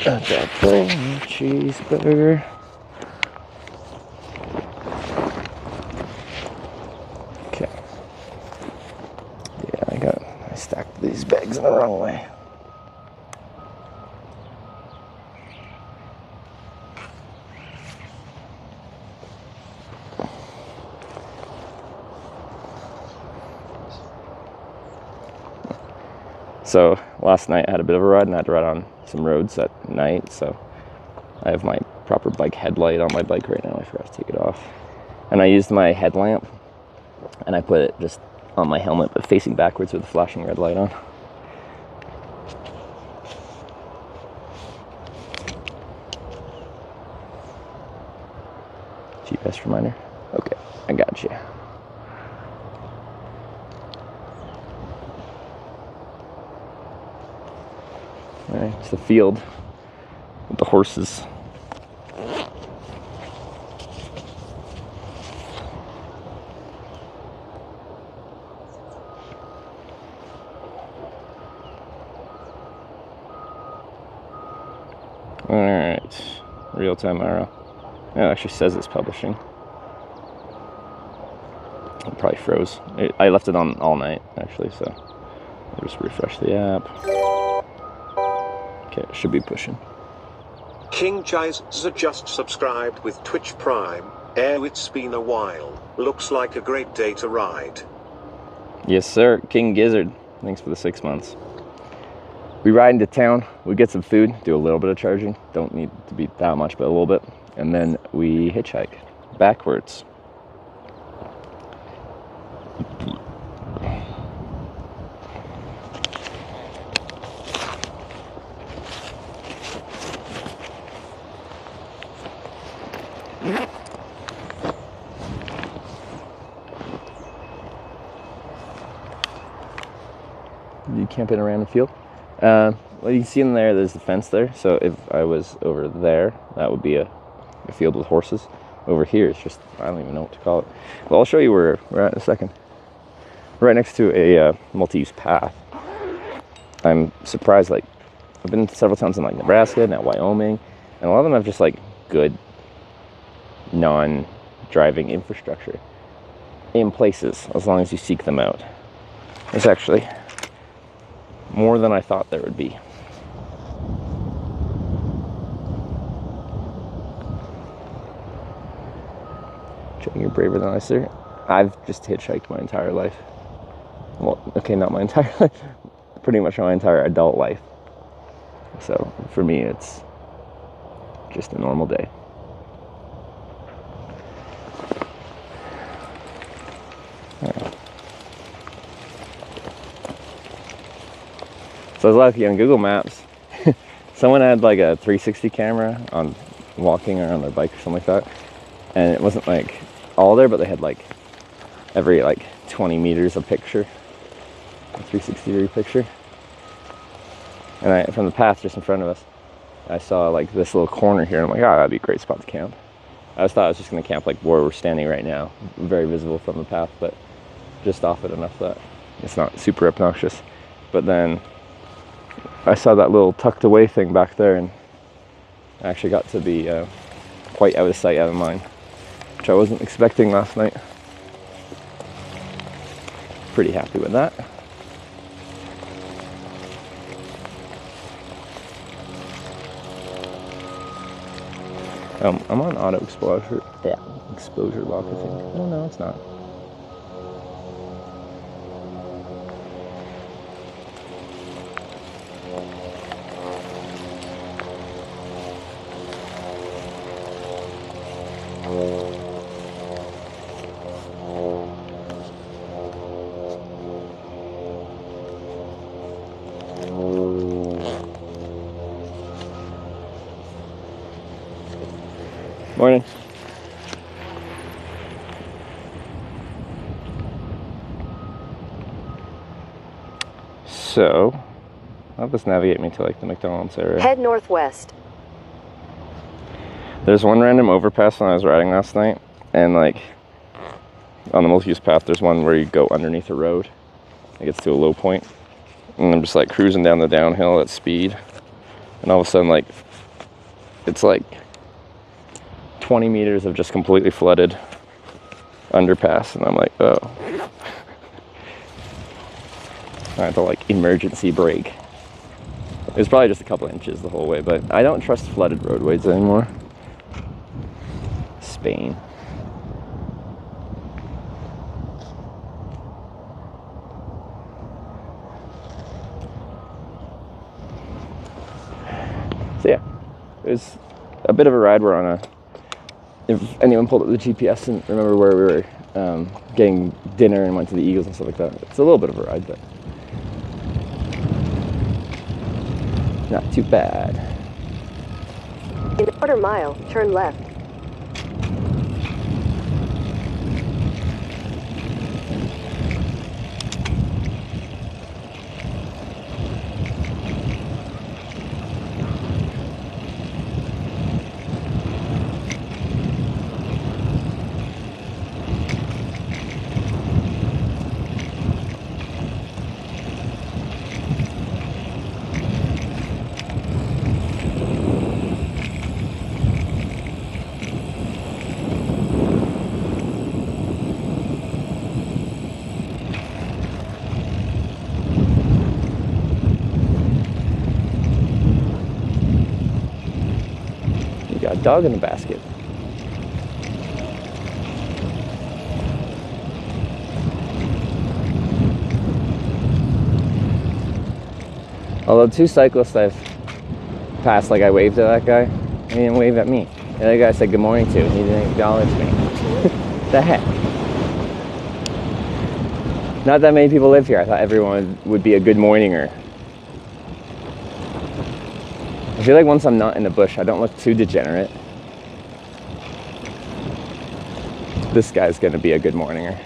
A double cheeseburger. Okay. Yeah, I stacked these bags in the wrong way. So last night I had a bit of a ride and I had to ride on some roads at night, so I have my proper bike headlight on my bike right now. I forgot to take it off. And I used my headlamp and I put it just on my helmet but facing backwards with the flashing red light on. GPS reminder. Okay, I got you. Alright, it's the field with the horses. Alright, real-time arrow. It actually says it's publishing. It probably froze. I left it on all night, actually, so I'll just refresh the app. Okay, it should be pushing. King Jai's just subscribed with Twitch Prime. It's been a while. Looks like a great day to ride. Yes, sir. King Gizzard. Thanks for the 6 months. We ride into town. We get some food. Do a little bit of charging. Don't need to be that much, but a little bit. And then we hitchhike backwards. You camp in a random field. Well, you can see in there, there's the fence there. So if I was over there, that would be a field with horses. Over here, it's just, I don't even know what to call it. Well, I'll show you where we're at in a second. We're right next to a multi-use path. I'm surprised, like, I've been to several towns in like Nebraska and at Wyoming, and a lot of them have just like good non-driving infrastructure in places, as long as you seek them out. It's actually more than I thought there would be. Checking you're braver than I, sir. I've just hitchhiked my entire life. Well, okay, not my entire life. Pretty much my entire adult life. So for me, it's just a normal day. Yeah. So I was lucky on Google Maps. Someone had like a 360 camera on walking or on their bike or something like that. And it wasn't like all there, but they had like every like 20 meters a picture. A 360 degree picture. And from the path just in front of us, I saw like this little corner here. And I'm like, oh, that'd be a great spot to camp. I just thought I was just going to camp like where we're standing right now, very visible from the path, but just off it enough that it's not super obnoxious. But then I saw that little tucked away thing back there, and I actually got to be quite out of sight, out of mind, which I wasn't expecting last night. Pretty happy with that. I'm on auto exposure. Yeah, exposure lock, I think. Oh no, it's not. Morning. So, I'll just navigate me to like the McDonald's area. Head northwest. There's one random overpass when I was riding last night, and like on the multi-use path, there's one where you go underneath a road. It gets to a low point, and I'm just like cruising down the downhill at speed, and all of a sudden, like it's like 20 meters of just completely flooded underpass, and I'm like, oh. I had to like emergency brake. It was probably just a couple inches the whole way, but I don't trust flooded roadways anymore. Spain. So yeah, it was a bit of a ride. We're on a, if anyone pulled up the GPS and remember where we were getting dinner and went to the Eagles and stuff like that, it's a little bit of a ride, but not too bad. In a quarter mile, turn left. Got a dog in the basket. Although two cyclists I've passed, like I waved at that guy, and he didn't wave at me. The other guy said good morning to, and he didn't acknowledge me. The heck? Not that many people live here. I thought everyone would be a good morninger. I feel like once I'm not in the bush, I don't look too degenerate. This guy's gonna be a good morninger.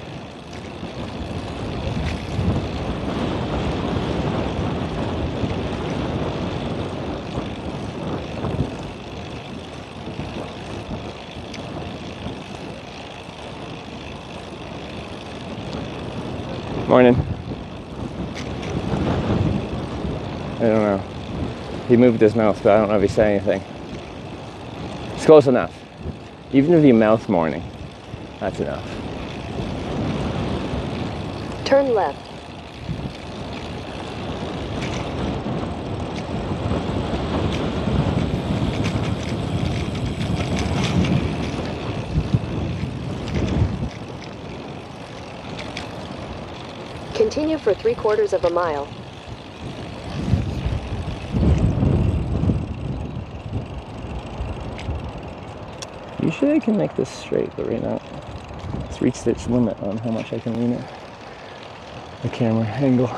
Morning. I don't know. He moved his mouth, but I don't know if he said anything. It's close enough. Even if you mouth morning, that's enough. Turn left. Continue for 3/4 of a mile. Usually I can make this straight, but right now it's reached its limit on how much I can lean it. The camera angle.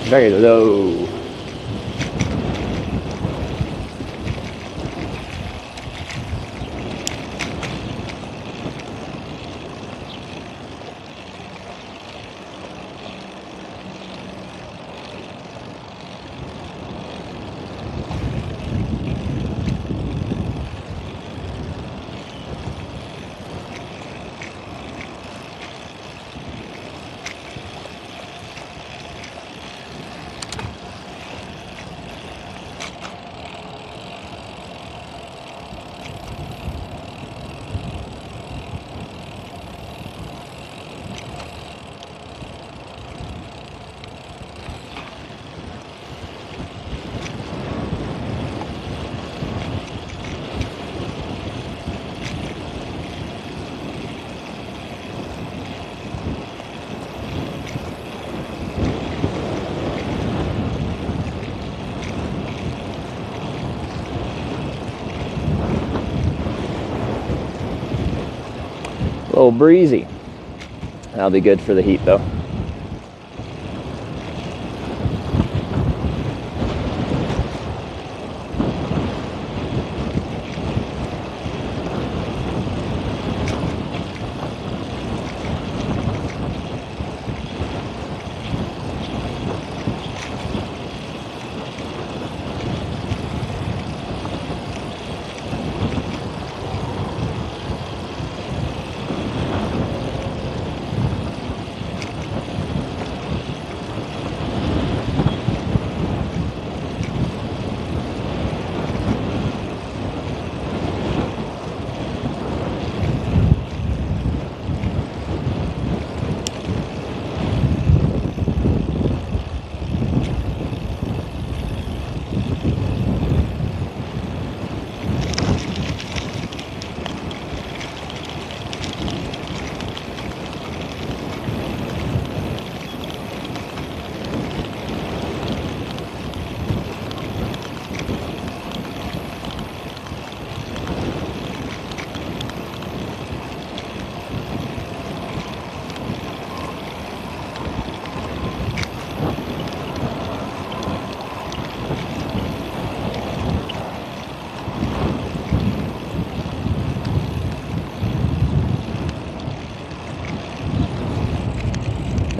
Very low. A little breezy. That'll be good for the heat though.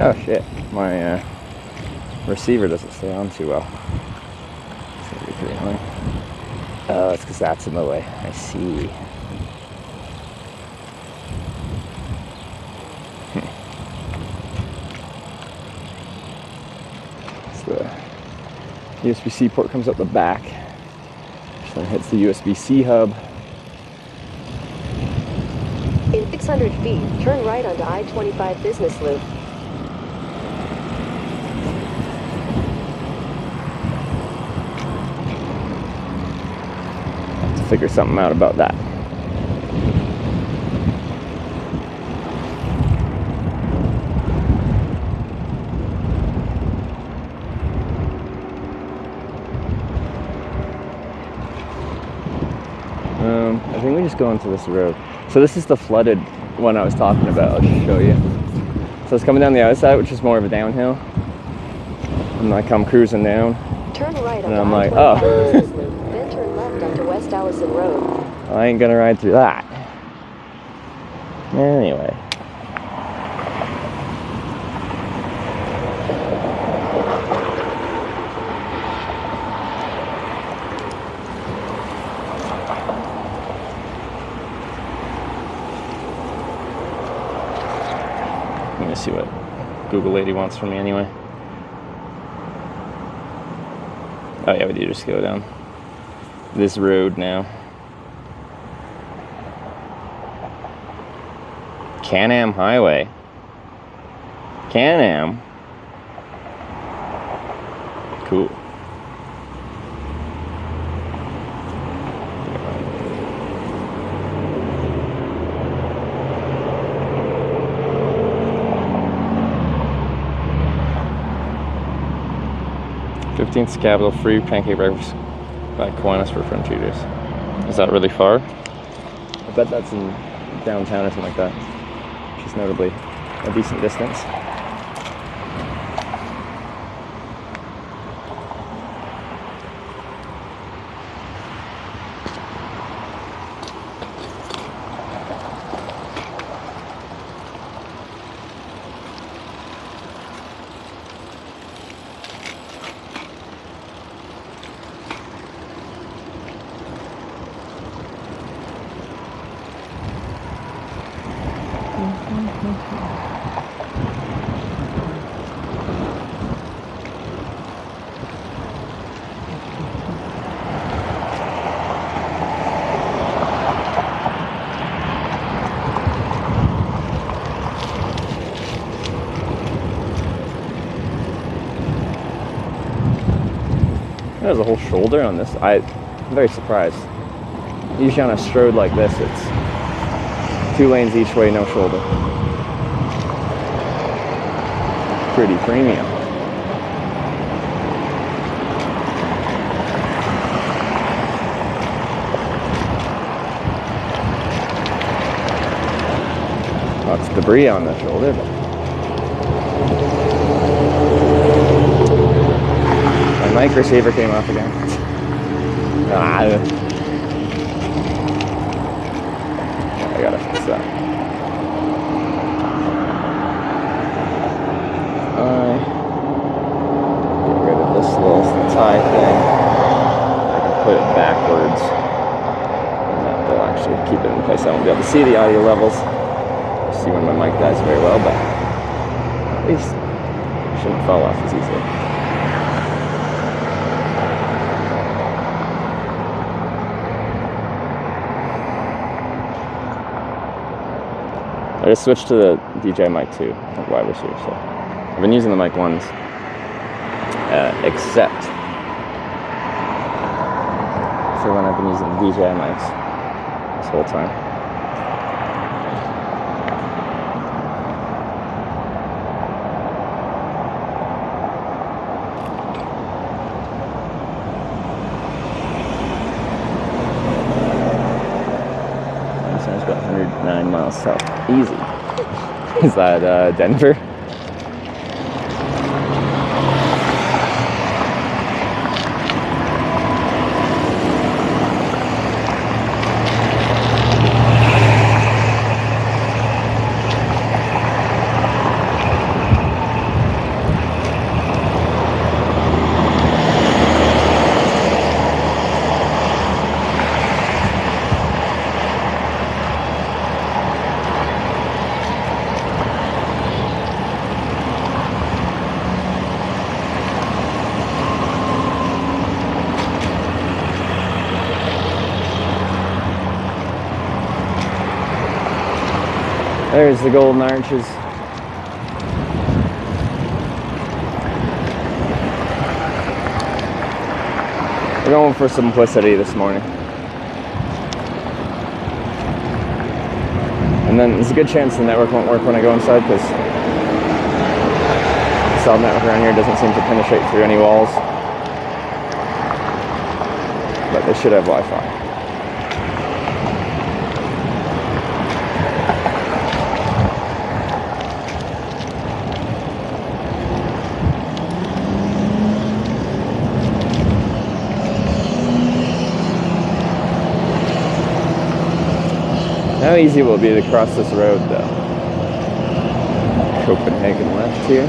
Oh shit, my receiver doesn't stay on too well. It's gonna be pretty annoying. Oh, it's because that's in the way. I see. So the USB-C port comes up the back, which then hits the USB-C hub. In 600 feet, turn right onto I-25 Business Loop. Figure something out about that. I think we just go into this road. So this is the flooded one I was talking about. I'll just show you. So it's coming down the outside, which is more of a downhill. And I come cruising down. Turn right And onto I'm like, I-25 oh. Business Loop, then turn left onto West Allison Road. I ain't gonna ride through that. Anyway. Let me see what Google lady wants from me anyway. Oh yeah, we do just go down this road now. Can-Am Highway. Can-Am. Cool. $15th Capital free pancake breakfast by Kiwanis for 2 days. Is that really far? I bet that's in downtown or something like that. Which is notably a decent distance. There's a whole shoulder on this. I'm very surprised. Usually on a stroad like this, it's 2 lanes each way, no shoulder. Pretty premium. Lots of debris on the shoulder, but my mic receiver came off again. I gotta fix that. Get rid of this little tie thing. I can put it backwards, and that will actually keep it in place. I won't be able to see the audio levels. See when my mic dies very well, but at least it shouldn't fall off as easily. I just switched to the DJ mic too, like why we're here. So I've been using the mic ones, except for when I've been using the DJ mics this whole time. It's about 109 miles south. Easy. Is that Denver? There's the Golden Arches. We're going for simplicity this morning. And then there's a good chance the network won't work when I go inside because the cell network around here doesn't seem to penetrate through any walls. But they should have Wi-Fi. How easy will it be to cross this road, though? Copenhagen left here.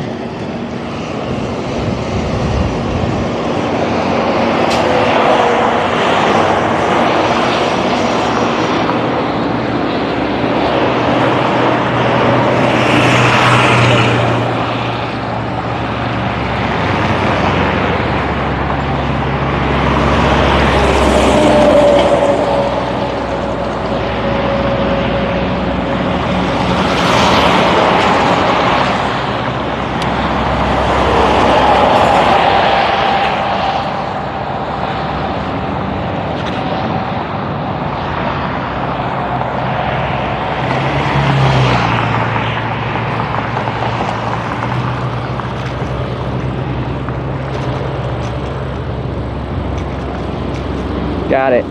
Got it.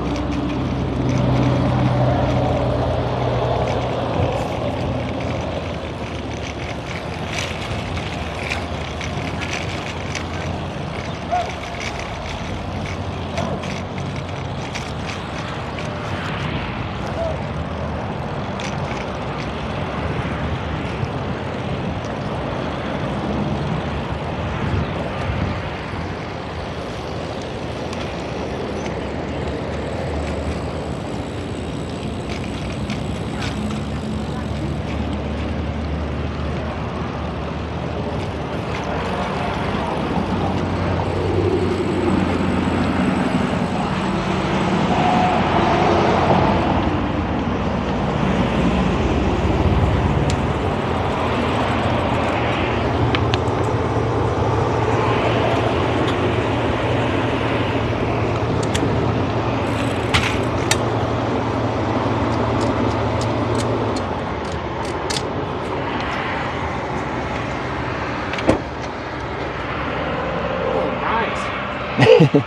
Yeah,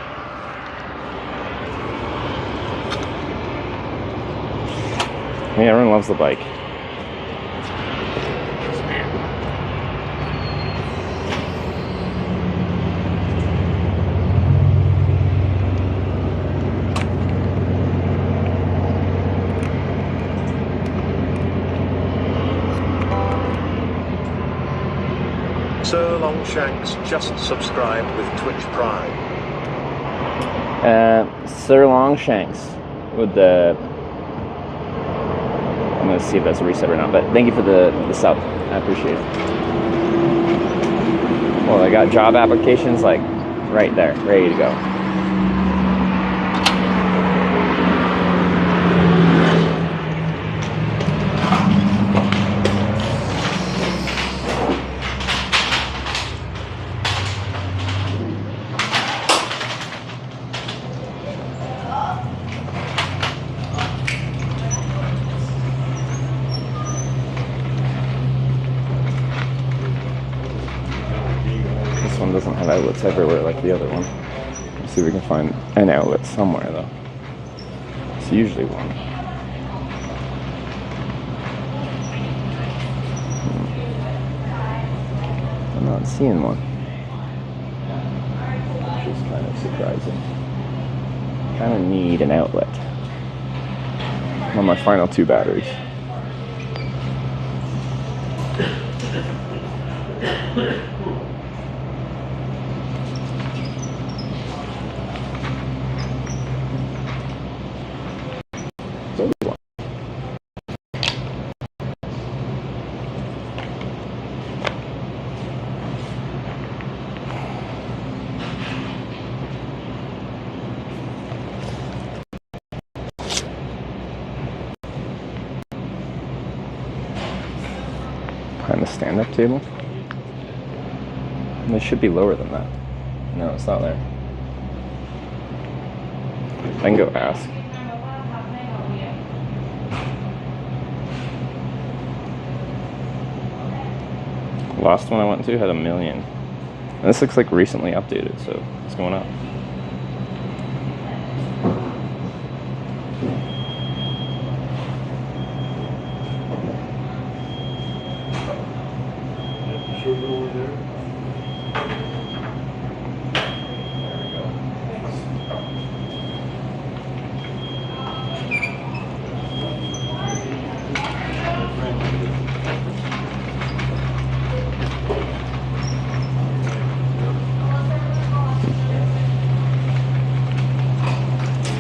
everyone loves the bike. Sir Longshanks just subscribed with Twitch Prime. Sir Longshanks with the. I'm gonna see if that's a reset or not, but thank you for the sub. I appreciate it. Well, I got job applications like right there, ready to go. One doesn't have outlets everywhere like the other one. Let's see if we can find an outlet somewhere though. It's usually one. I'm not seeing one. Which is kind of surprising. Kind of need an outlet. On my final 2 batteries. Behind the stand-up table? They should be lower than that. No, it's not there. I can go ask. Last one I went to had 1 million. And this looks like recently updated, so what's going on?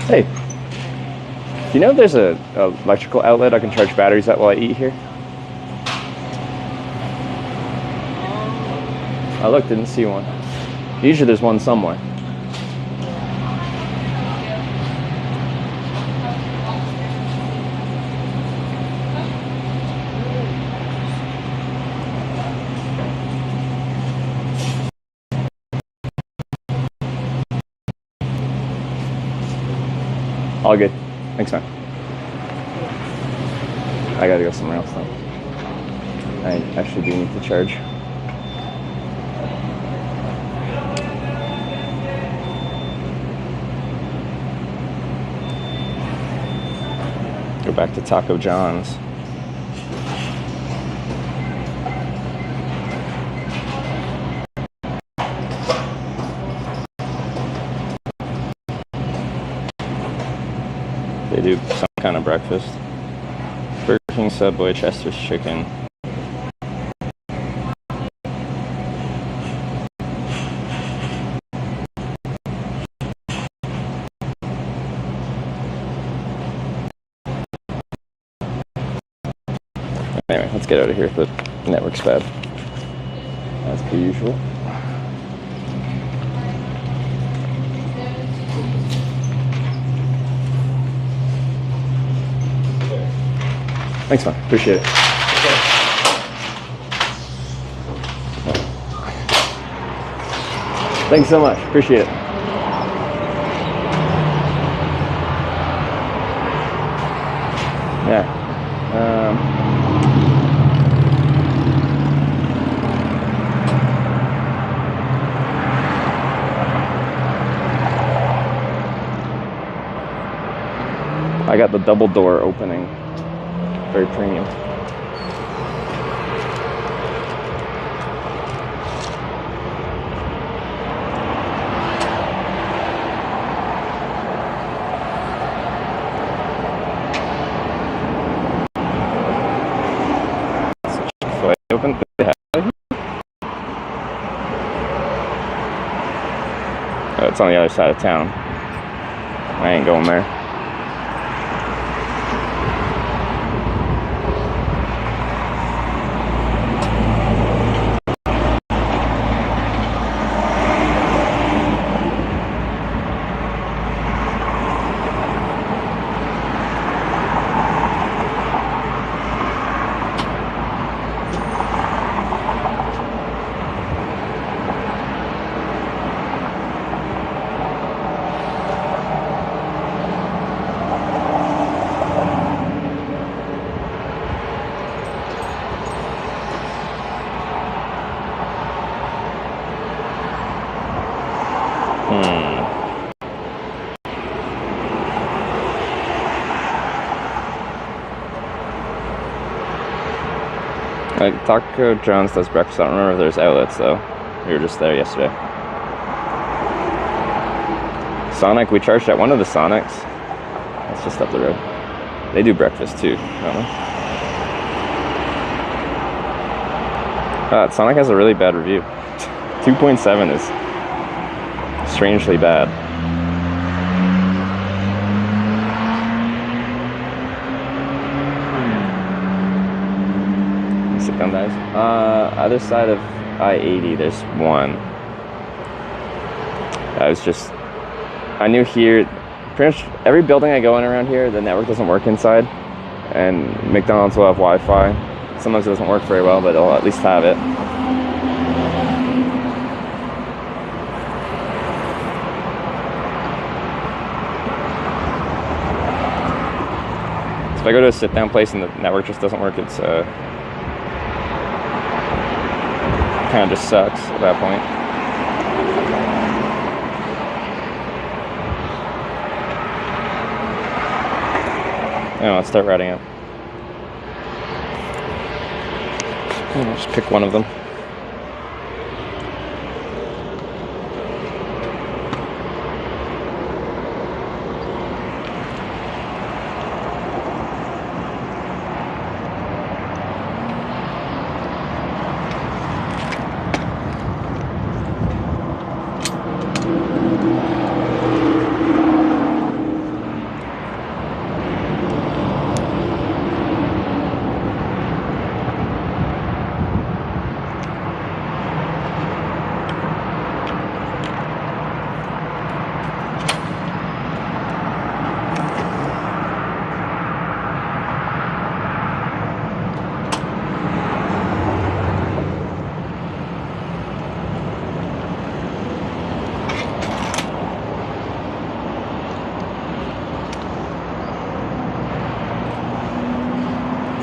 Hey, do you know if there's a electrical outlet I can charge batteries at while I eat here? I looked, didn't see one. Usually there's one somewhere. All good. Thanks, man. I gotta go somewhere else though. I actually do need to charge. Go back to Taco John's. They do some kind of breakfast. Burger King, Subway, Chester's Chicken. Anyway, let's get out of here. The network's bad, as per usual. Thanks, man. Appreciate it. Thanks so much. Appreciate it. Yeah. I got the double door opening. Very premium. So I opened the Oh, it's on the other side of town. I ain't going there. Taco John's does breakfast. I don't remember if there's outlets though. We were just there yesterday. Sonic, we charged at one of the Sonics. That's just up the road. They do breakfast too, don't they? Sonic has a really bad review. 2.7 is strangely bad. Sit down, guys. Other side of I-80, there's one. I knew here, pretty much every building I go in around here, the network doesn't work inside. And McDonald's will have Wi-Fi. Sometimes it doesn't work very well, but it'll at least have it. So if I go to a sit-down place and the network just doesn't work, it's kind of just sucks at that point. Anyway, let's start routing up. I'll just pick one of them.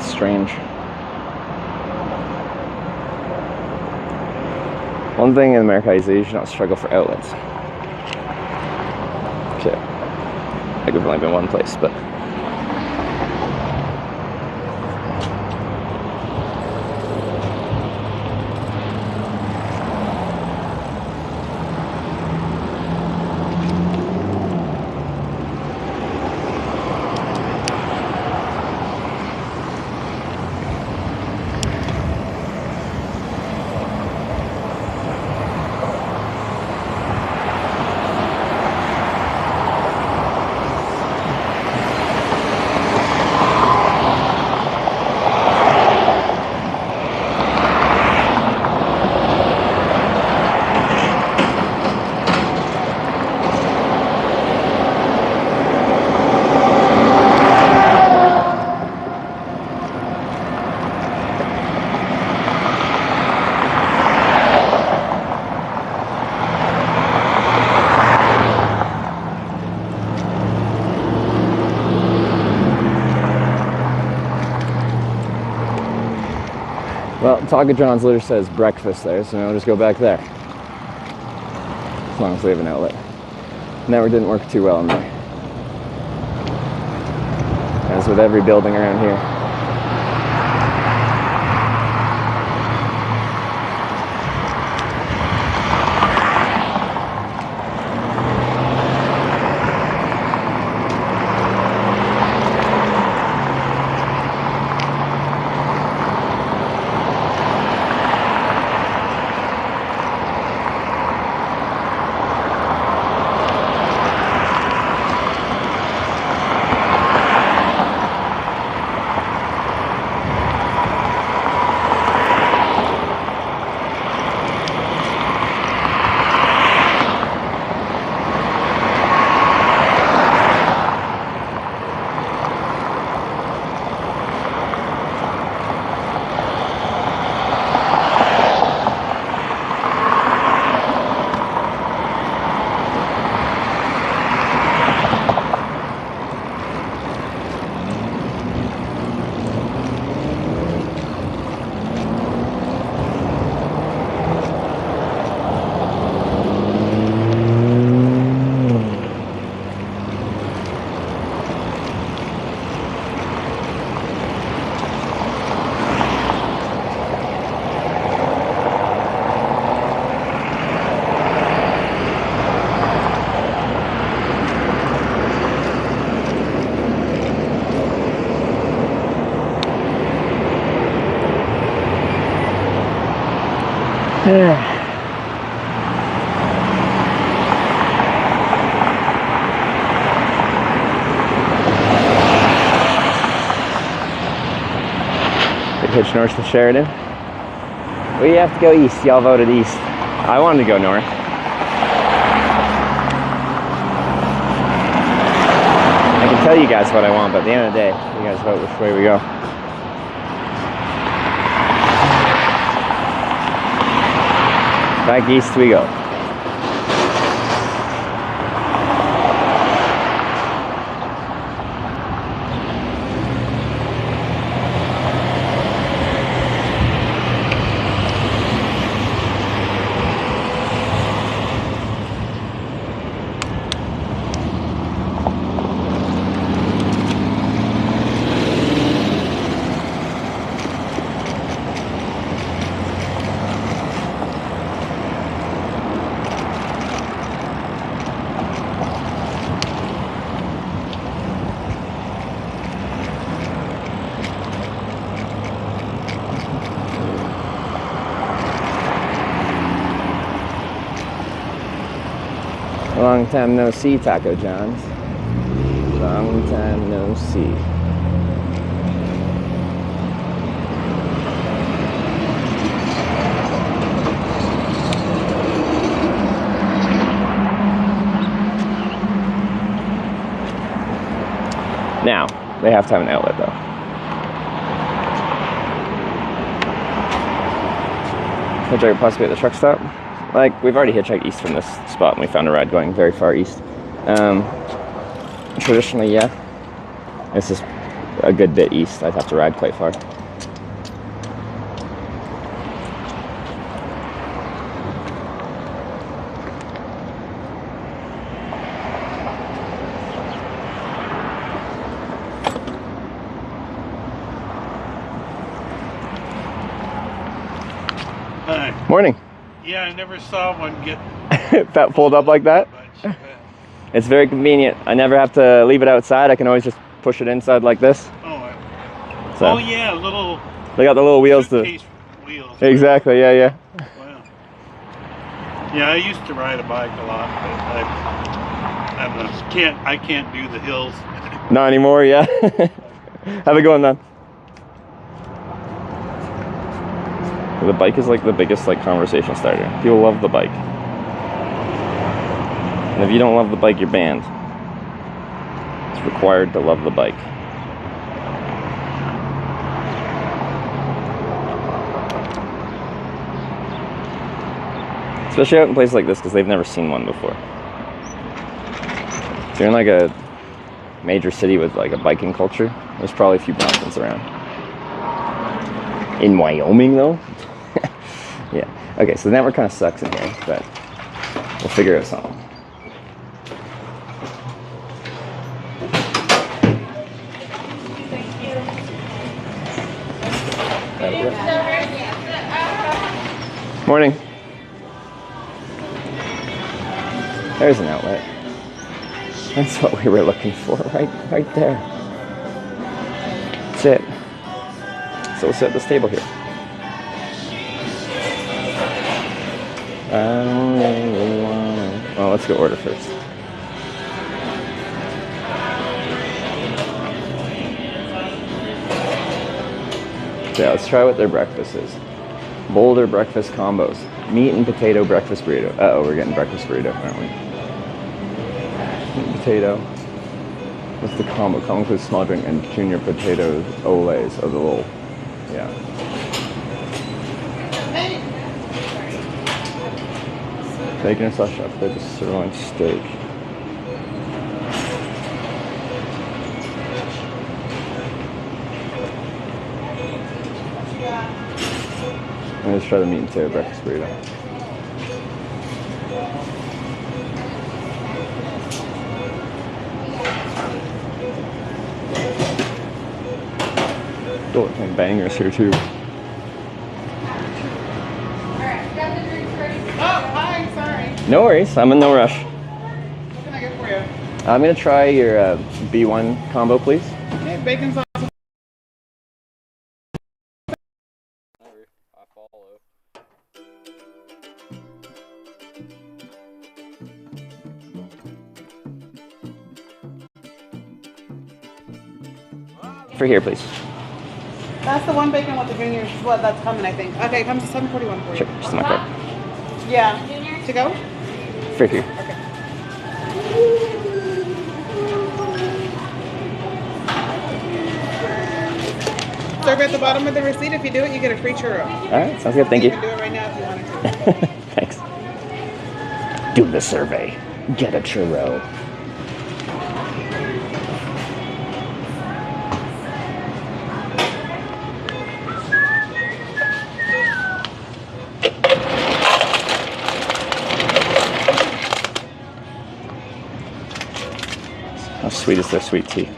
Strange. One thing in America is they usually don't struggle for outlets. Okay. I think we've only been one place, but well, Taco John's literally says breakfast there, so I'll just go back there. As long as we have an outlet. Network didn't work too well in there. with every building around here. Big hitch north to Sheridan. We have to go east. Y'all voted east. I wanted to go north. I can tell you guys what I want, but at the end of the day, you guys vote which way we go. Back east we go. Long time no see, Taco John's. Long time no see. Now, they have to have an outlet though. Hitchhike possibly at the truck stop. Like, we've already hitchhiked east from this spot and we found a ride going very far east. Traditionally, yeah. This is a good bit east. I'd have to ride quite far. Hi. Morning. Yeah, I never saw one get That fold up like that? much. It's very convenient. I never have to leave it outside. I can always just push it inside like this. So, Oh yeah, little they got the little wheels to... suitcase wheels. Exactly, yeah, yeah. Wow. Yeah, I used to ride a bike a lot, but I can't do the hills. Not anymore, yeah. Have a good one, then. The bike is like the biggest conversation starter. People love the bike. And if you don't love the bike, you're banned. It's required to love the bike. Especially out in places like this, because they've never seen one before. If you're in like a major city with like a biking culture, there's probably a few mountains around. In Wyoming though? Yeah. Okay, so the network kind of sucks in here, but we'll figure out something. Morning. There's an outlet. That's what we were looking for, right there. That's it. So we'll sit at this table here. Well, let's go order first. Yeah, let's try what their breakfast is. Boulder breakfast combos. Meat and potato breakfast burrito. Uh-oh, we're getting breakfast burrito, aren't we? Meat and potato. What's the combo? Combo includes small drink and junior potato olays of the little. Yeah. Bacon or slash up there, just sirloin steak. Let's try the meat and potato breakfast burrito. Oh, and bangers here too. Alright, got the drinks ready. Oh, hi, sorry. No worries, I'm in no rush. What can I get for you? I'm gonna try your B1 combo, please. Okay, bacon sauce. I follow. For here, please. That's the one bacon with the junior. Well, that's coming, I think. Okay, it comes to 741 for you. Sure, just in my cart. Yeah. To go? For here. Okay. Serve at the bottom of the receipt. If you do it, you get a free churro. All right, sounds good. Thank you. You can do it right now if you wanted to. Thanks. Do the survey. Get a churro. How sweet is their sweet tea?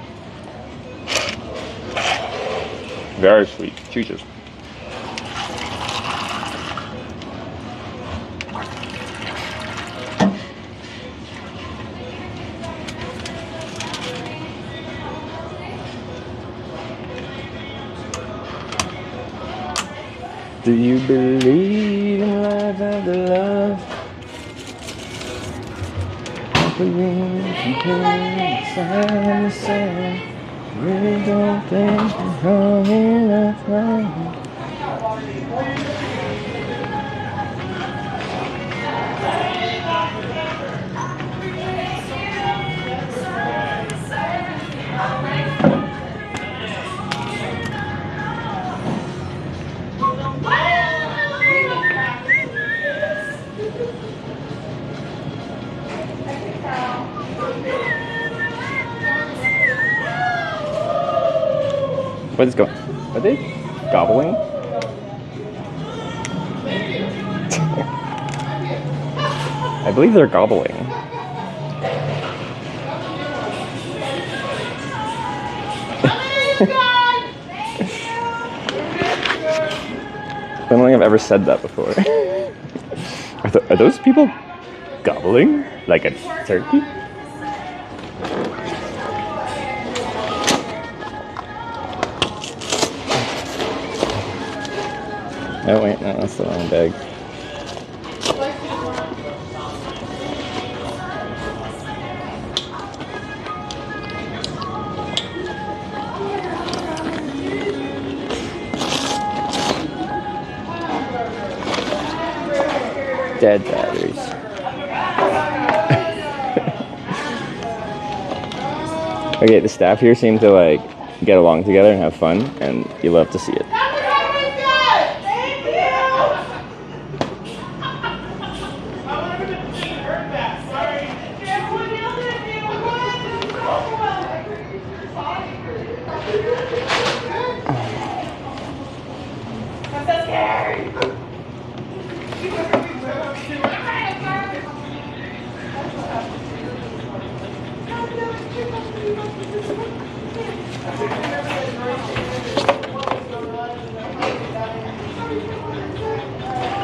Very sweet. Jesus. Do you believe in life after love? Really don't think I'm wrong enough right. What is going? Are they gobbling? I believe they're gobbling. I don't think I've ever said that before. Are those people gobbling like a turkey? Oh wait, no, that's the wrong bag. Dead batteries. Okay, the staff here seem to like get along together and have fun, and you love to see it.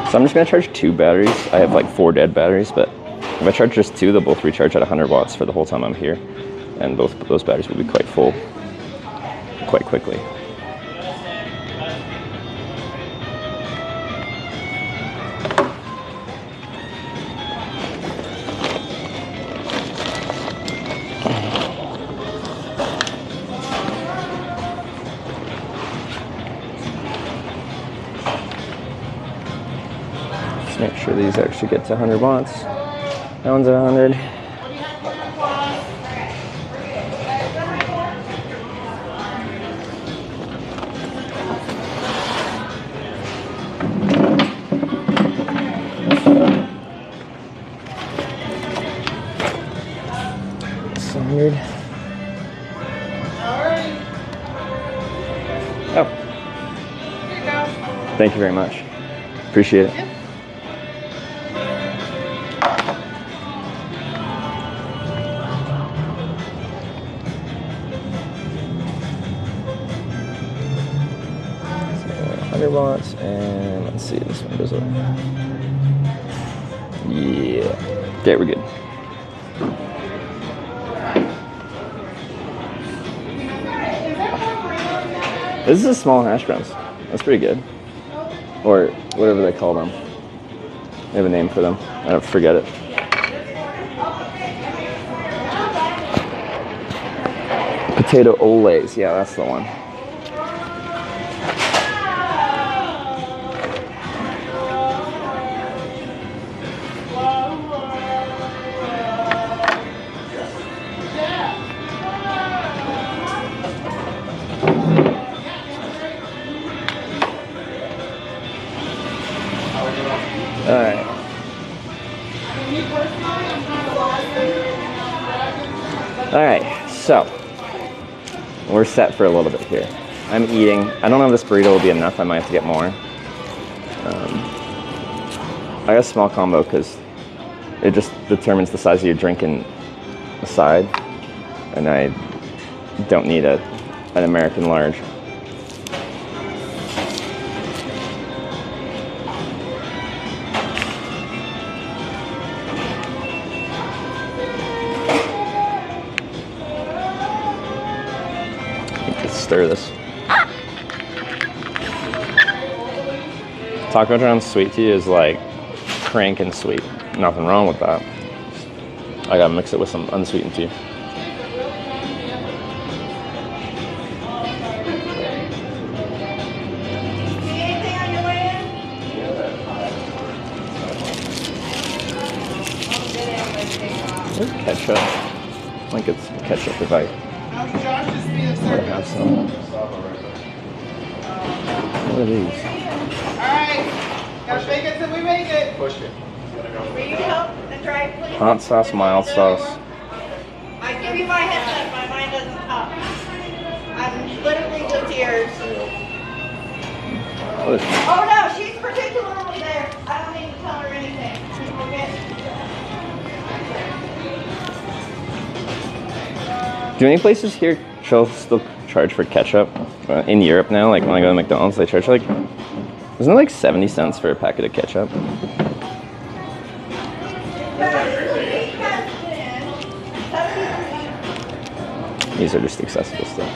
So I'm just gonna charge 2 batteries. I have like 4 dead batteries, but if I charge just 2, they'll both recharge at 100 watts for the whole time I'm here. And both those batteries will be quite full quite quickly. Let's make sure these actually get to 100 watts. That one's at 100. Oh. Here you go. Thank you very much. Appreciate it. Yep. So 100 watts, and let's see, this one goes up. Yeah. Okay, we're good. This is a small hash browns. That's pretty good. Or whatever they call them. They have a name for them. I don't forget it. Potato olays. Yeah, that's the one. Alright. Alright, so we're set for a little bit here. I'm eating. I don't know if this burrito will be enough. I might have to get more. I got a small combo because it just determines the size of your drink and the side. And I don't need an American large. Stir this. Taco John's sweet tea is like cranking sweet. Nothing wrong with that. I gotta mix it with some unsweetened tea. There's ketchup. I think it's ketchup if I have some. What are these? Alright. Gotta shake it till we make it. Push it. Will you help and drive, please? Hot sauce, mild sauce. I give you my headset, my mind doesn't talk. I'm literally just ears. What is Oh no, she's particularly there. I don't need to tell her anything. Okay? Do any places here still charge for ketchup? In Europe now, like when I go to McDonald's, they charge like, isn't it like 70 cents for a packet of ketchup? These are just accessible still.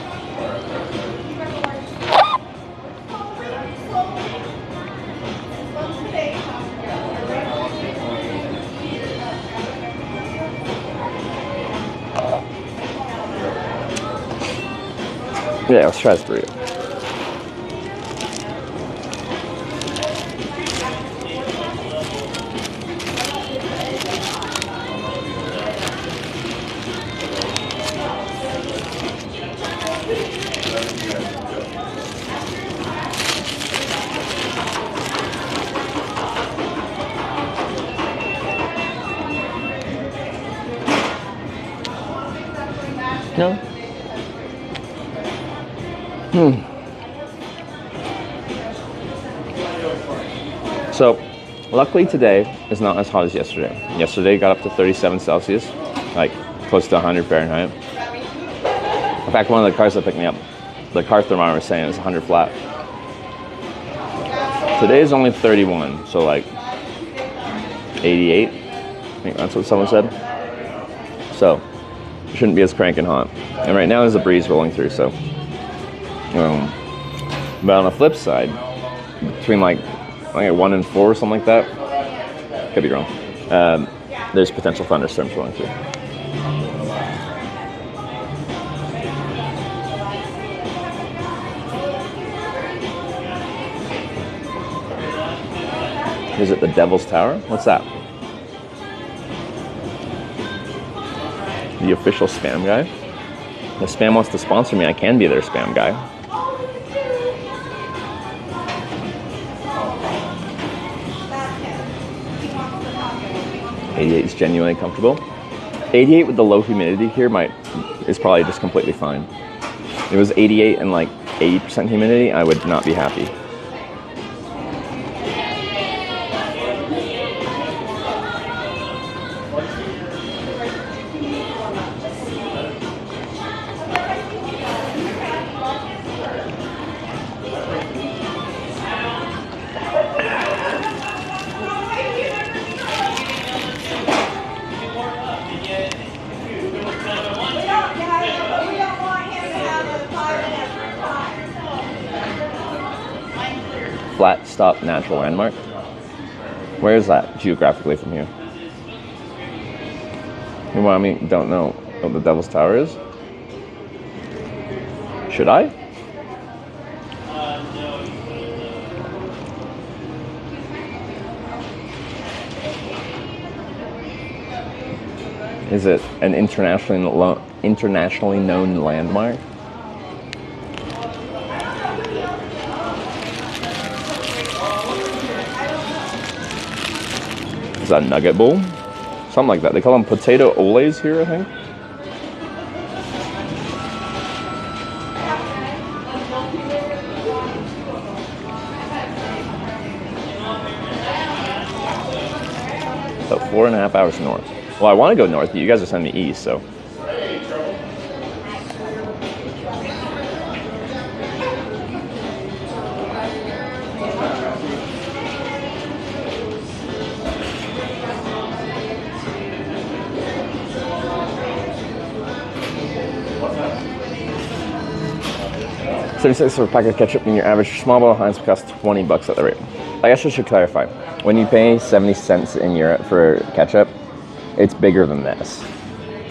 Yeah, let's try this burrito. No? So, luckily today is not as hot as yesterday. Yesterday got up to 37 Celsius, like close to 100 Fahrenheit. In fact, one of the cars that picked me up, the car thermometer was saying it was 100 flat. Today's only 31, so like 88. I think that's what someone said. So it shouldn't be as cranking hot. And right now there's a breeze rolling through, so. But on the flip side, between like 1 and 4 or something like that, could be wrong. There's potential thunderstorms rolling through. Is it the Devil's Tower? What's that? The official spam guy? If spam wants to sponsor me, I can be their spam guy. '88 is genuinely comfortable. 88 with the low humidity here is probably just completely fine. If it was 88 and like 80% humidity, I would not be happy. Flat Stop Natural Landmark. Where is that geographically from here? You want me don't know what the Devil's Tower is? Should I? Is it an internationally known landmark? Is that Nugget Bowl? Something like that. They call them potato oles here, I think. So 4.5 hours north. Well, I want to go north, but you guys are sending me east, so. $76 for a pack of ketchup, and your average small bottle of Heinz costs $20 at the rate. I guess I should clarify. When you pay 70 cents in Europe for ketchup, it's bigger than this.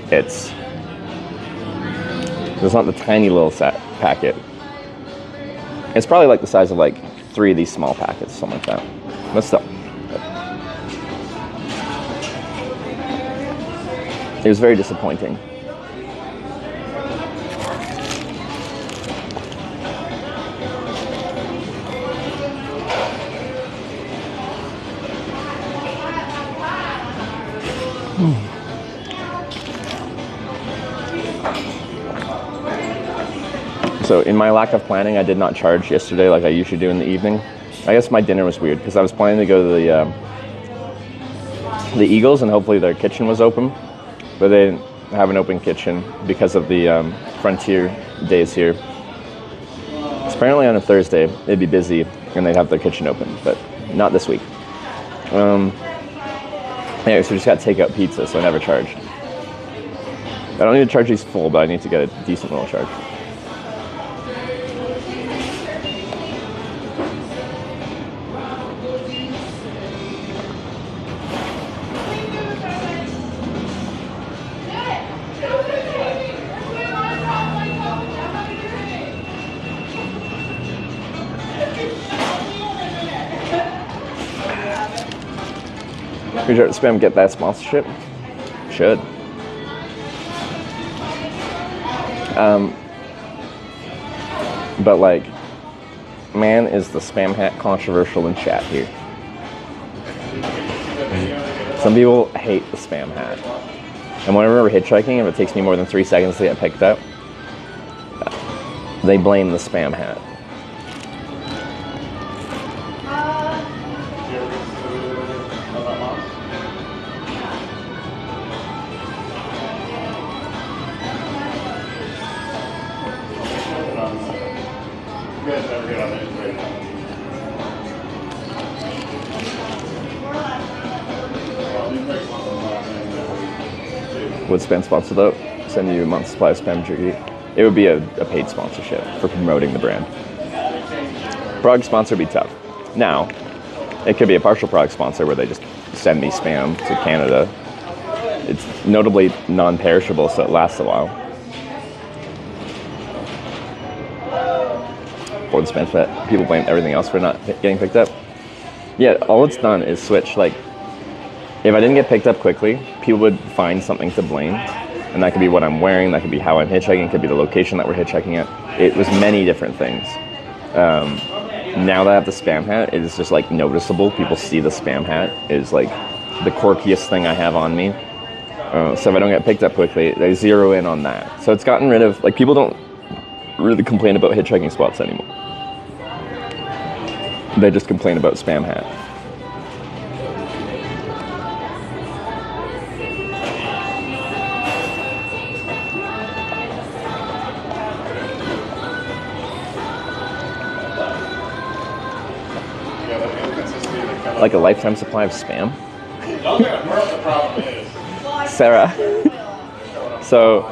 It's not the tiny little packet. It's probably like the size of like 3 of these small packets, something like that. But still. It was very disappointing. So in my lack of planning, I did not charge yesterday like I usually do in the evening. I guess my dinner was weird because I was planning to go to the Eagles and hopefully their kitchen was open, but they didn't have an open kitchen because of the Frontier days here. So apparently on a Thursday it'd be busy and they'd have their kitchen open, but not this week. Anyway, so we just got takeout pizza, so I never charged. I don't need to charge these full, but I need to get a decent little charge. Should Spam get that sponsorship? Should. But like, man, is the spam hat controversial in chat here? Some people hate the spam hat. And whenever we're hitchhiking, if it takes me more than 3 seconds to get picked up, they blame the spam hat. Would spam sponsor though? Send you a month's supply of spam jerky. It would be a paid sponsorship for promoting the brand. Product sponsor would be tough. Now, it could be a partial product sponsor where they just send me spam to Canada. It's notably non-perishable, so it lasts a while. For the spam fit, people blame everything else for not getting picked up. Yeah, all it's done is switch. Like, if I didn't get picked up quickly, people would find something to blame. And that could be what I'm wearing, that could be how I'm hitchhiking, it could be the location that we're hitchhiking at. It was many different things. Now that I have the spam hat, it is just like noticeable. People see the spam hat. It is like the quirkiest thing I have on me. So if I don't get picked up quickly, they zero in on that. So it's gotten rid of, like, people don't really complain about hitchhiking spots anymore. They just complain about spam hat. Like a lifetime supply of spam? Sarah. So,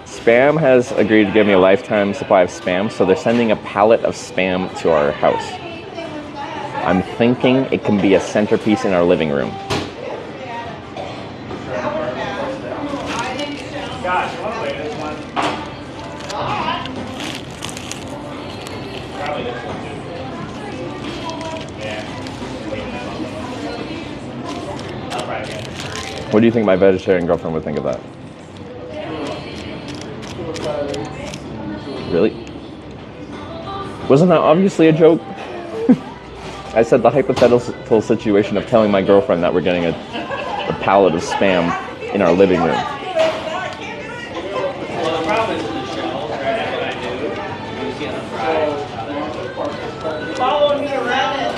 spam has agreed to give me a lifetime supply of spam, so they're sending a pallet of spam to our house. I'm thinking it can be a centerpiece in our living room. What do you think my vegetarian girlfriend would think of that? Really? Wasn't that obviously a joke? I said the hypothetical situation of telling my girlfriend that we're getting a pallet of spam in our living room. Follow me around it.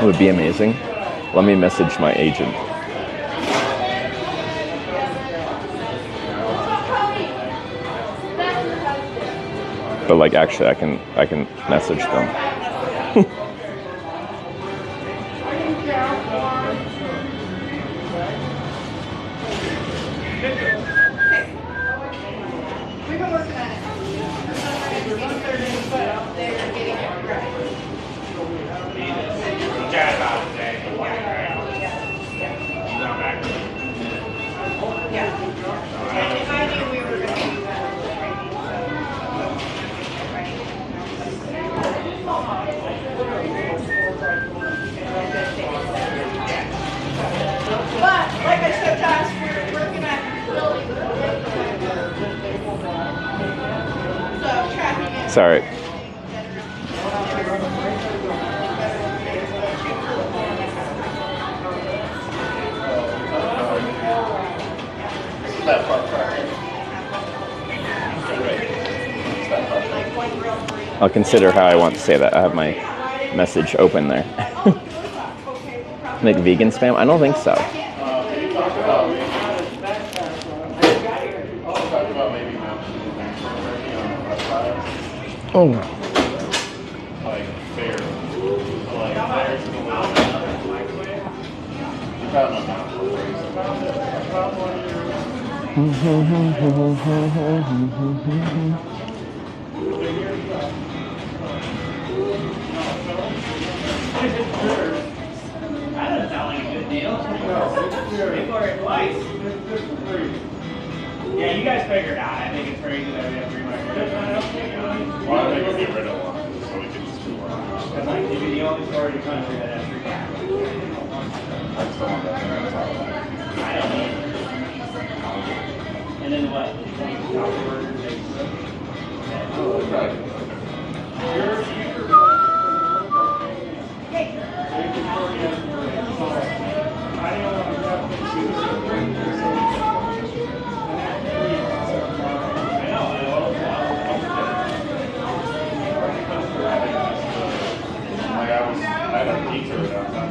It would be amazing. Let me message my agent. But like, actually, I can message them. We've been working on it. They're getting it right. Yeah. If I knew we were going to do that. But, like I said, Josh, we're working on building. So, tracking it. Sorry. I'll consider how I want to say that. I have my message open there. Make vegan spam? I don't think so. Oh. That doesn't sound like a good deal. Pay for it twice. Yeah, you guys figured out. I think it's crazy that we have 3 microphones. Why don't we get rid of one so we can just do one? Because like, you'd be the only store in the country that has 3 microphones. I just don't want that thing on top of that. I don't know. And then what? Oh, right. I had a pizza downtown.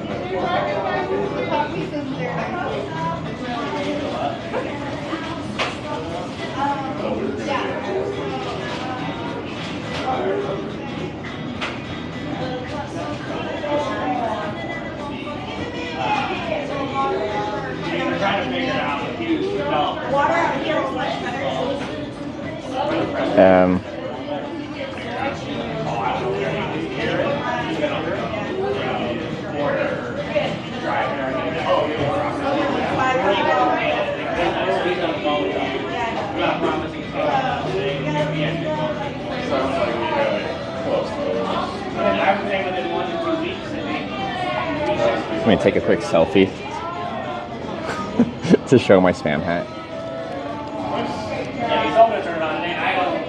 Yeah. trying to figure out if you develop. Water out here is much better. Sounds like we got close. Everything within 1 to 2 weeks, I think. Let me take a quick selfie to show my spam hat. Yeah, he's hoping to turn it on today. I don't.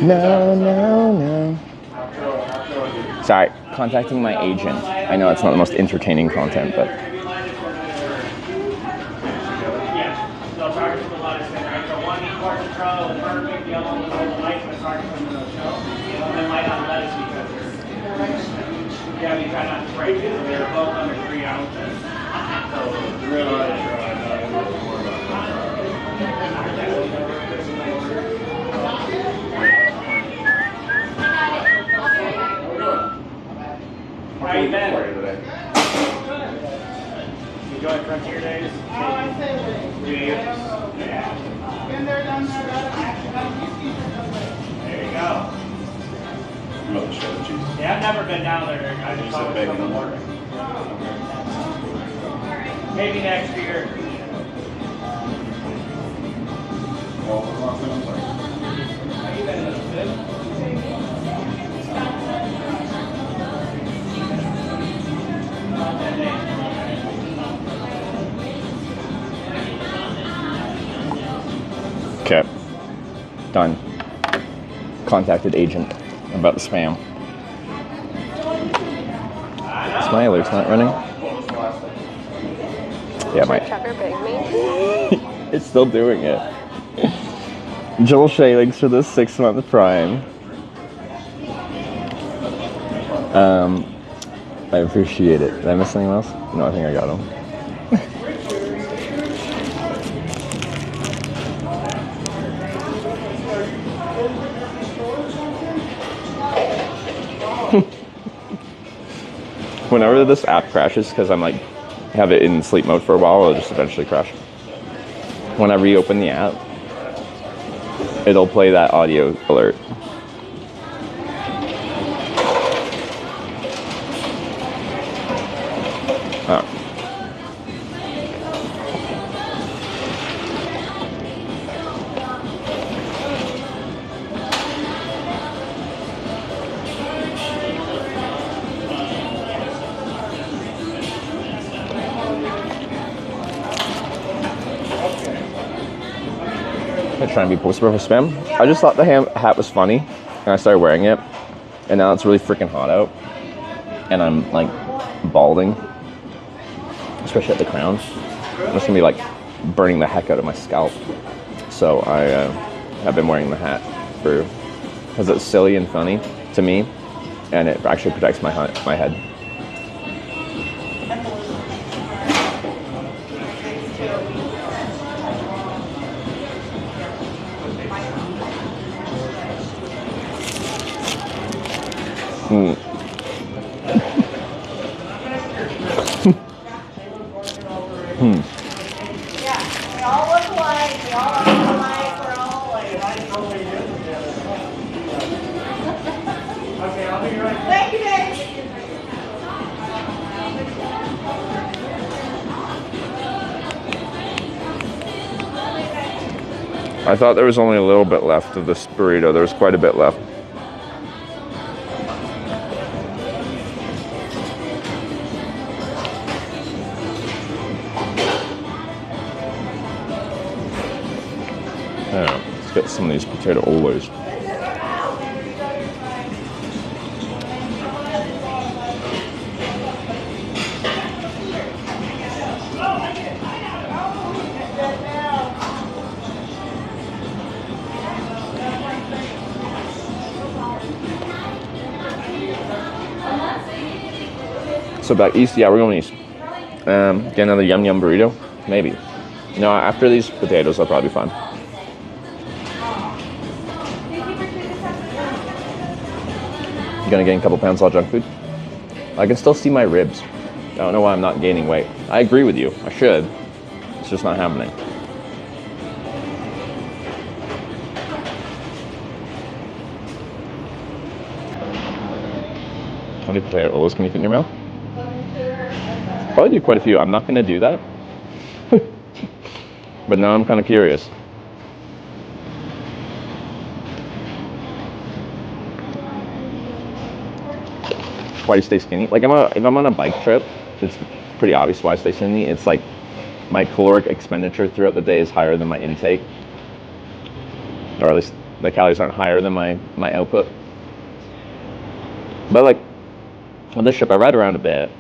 No, no, no. Sorry, contacting my agent. I know it's not the most entertaining content, but Yeah, they'll charge us a lot of things, right? So one portion pro is perfect, the other one was a little light, but charge from the show. They might not let us because yeah, we try not to break it. They're both under 3 ounces. So how you been? Enjoy Frontier Days? Oh, I say Do you? Yeah. been there, done that. There you go. You love the cheddar cheese. Yeah, I've never been down there. I You just said always bacon come to on work. Maybe next year. Well, what's the last thing I'm sorry? How you been? Good? okay. Done. Contacted agent about the spam. Is my alert's not running? Yeah, my. Trucker big me. It's still doing it. Joel Shea, thanks for the 6-month Prime. I appreciate it. Did I miss anything else? No, I think I got them. Whenever this app crashes, because I'm like, have it in sleep mode for a while, it'll just eventually crash. When I reopen the app, it'll play that audio alert. Oh. I'm trying to be poster for spam. I just thought the hat was funny, and I started wearing it, and now it's really freaking hot out, and I'm like balding, especially at the crown. I'm just gonna be like burning the heck out of my scalp. So I have been wearing the hat for because it's silly and funny to me, and it actually protects my head. Hmm. Yeah, we all look alike, we all look alike, we're all like. Okay, I'll be right back. Thank you, Dave. I thought there was only a little bit left of this burrito. There was quite a bit left. Yeah, let's get some of these potato olos. So back east, yeah, we're going east. Get another yum yum burrito. Maybe. No, after these potatoes, I'll probably be fine. Gonna gain a couple pounds all junk food. I can still see my ribs. I don't know why I'm not gaining weight. I agree with you. I should. It's just not happening. How many potato rolls can you fit in your mouth? Probably do quite a few. I'm not gonna do that. But now I'm kind of curious. Why do you stay skinny? Like if I'm on a bike trip, it's pretty obvious why I stay skinny. It's like my caloric expenditure throughout the day is higher than my intake, or at least the calories aren't higher than my output. But like on this trip, I ride around a bit,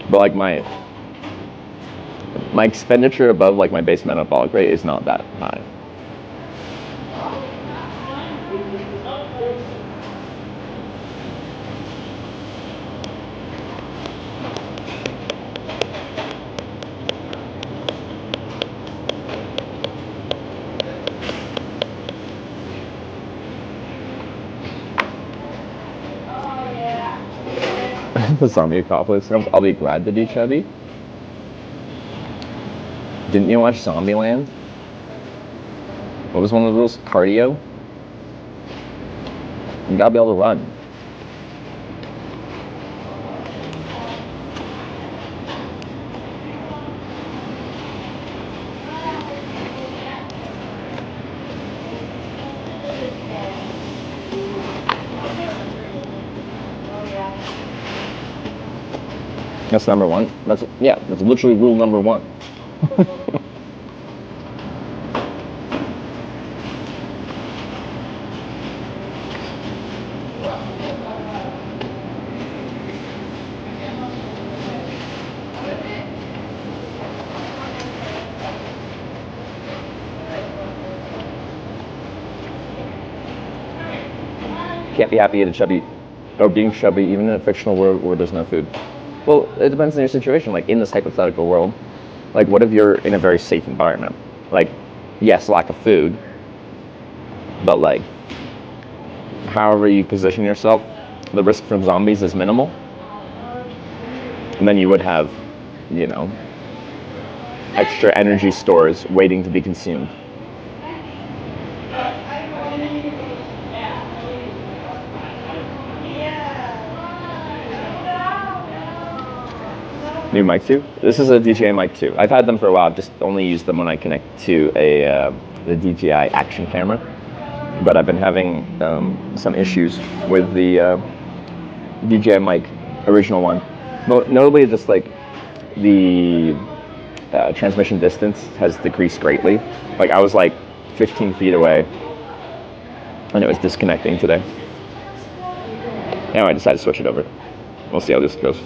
but like my expenditure above like my base metabolic rate is not that high. The zombie apocalypse comes, I'll be glad to do chubby. Didn't you watch Zombieland? What was one of those? Cardio? You gotta be able to run. That's number one. That's literally rule number one. Can't be happy at a chubby, or being chubby even in a fictional world where there's no food. Well, it depends on your situation. Like in this hypothetical world, like what if you're in a very safe environment? Like, yes, lack of food, but like, however you position yourself, the risk from zombies is minimal. And then you would have, you know, extra energy stores waiting to be consumed. New mic 2? This is a DJI mic 2. I've had them for a while. I've just only used them when I connect to the DJI action camera. But I've been having some issues with the DJI mic original one. Notably, just like the transmission distance has decreased greatly. Like I was like 15 feet away, and it was disconnecting today. Now I decided to switch it over. We'll see how this goes.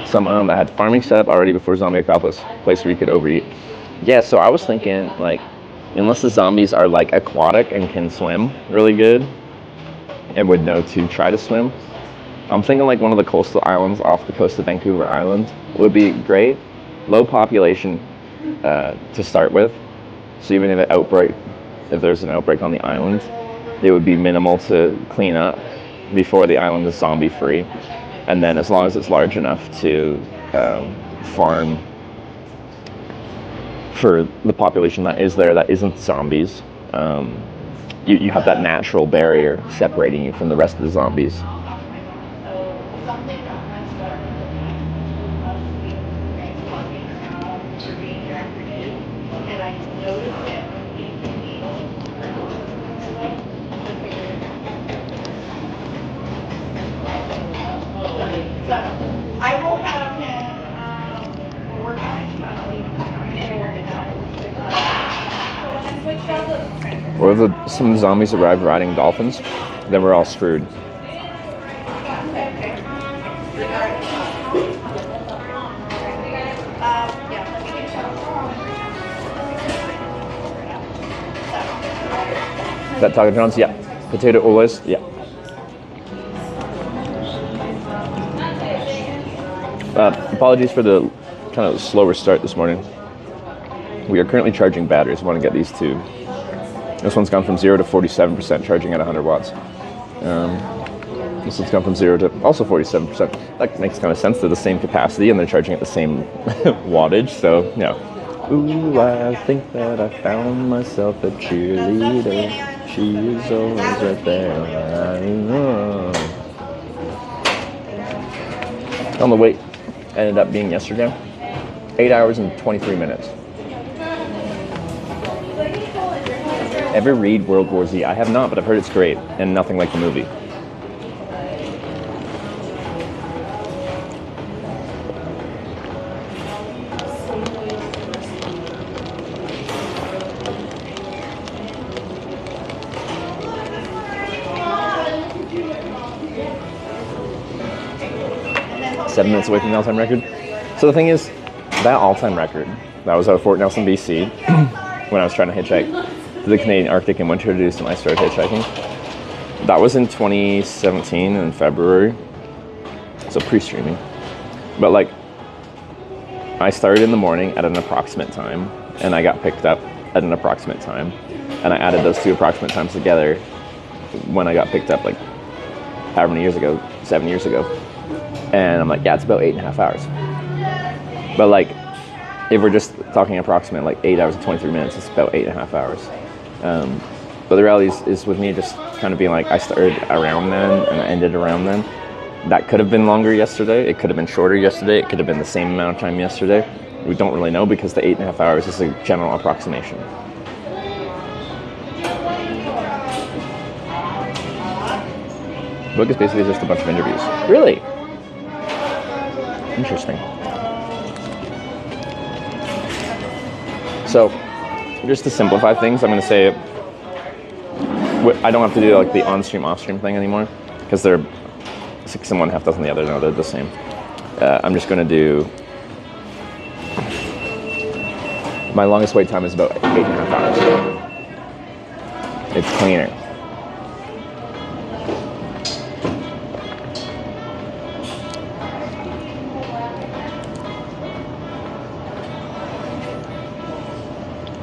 Some that had farming set up already before zombie apocalypse, place where you could overeat. Yeah, so I was thinking like, unless the zombies are like aquatic and can swim really good, and would know to try to swim, I'm thinking like one of the coastal islands off the coast of Vancouver Island would be great. Low population to start with, so even if there's an outbreak on the island, it would be minimal to clean up before the island is zombie free. And then as long as it's large enough to farm for the population that is there that isn't zombies, you have that natural barrier separating you from the rest of the zombies. I will have him work on it. Or if some zombies arrive riding dolphins, then we're all screwed. Is that Taco John's? Yeah. Potato olas? Yeah. Apologies for the kind of slower start this morning. We are currently charging batteries. I want to get these two. This one's gone from 0 to 47% charging at 100 watts. This one's gone from 0 to also 47%. That makes kind of sense. They're the same capacity and they're charging at the same wattage. So, yeah. Ooh, I think that I found myself a cheerleader. She is always right there. I know. On the wait ended up being yesterday, 8 hours and 23 minutes. Ever read World War Z? I have not, but I've heard it's great and nothing like the movie. Seven minutes away from the all-time record. So the thing is, that all-time record, that was out of Fort Nelson, BC, when I was trying to hitchhike to the Canadian Arctic in winter to do some ice road hitchhiking. That was in 2017 in February, so pre-streaming. But like, I started in the morning at an approximate time, and I got picked up at an approximate time, and I added those two approximate times together when I got picked up, like, however many years ago, 7 years ago. And I'm like, yeah, it's about 8.5 hours. But like, if we're just talking approximate, like 8 hours and 23 minutes, it's about 8.5 hours. But the reality is with me just kind of being like, I started around then and I ended around then. That could have been longer yesterday. It could have been shorter yesterday. It could have been the same amount of time yesterday. We don't really know because the 8.5 hours is a general approximation. The book is basically just a bunch of interviews. Really? Interesting. So, just to simplify things, I'm going to say I don't have to do like the on-stream, off-stream thing anymore because they're 6 in one, half dozen the other. No, they're the same. I'm just going to do. My longest wait time is about 8.5 hours. It's cleaner.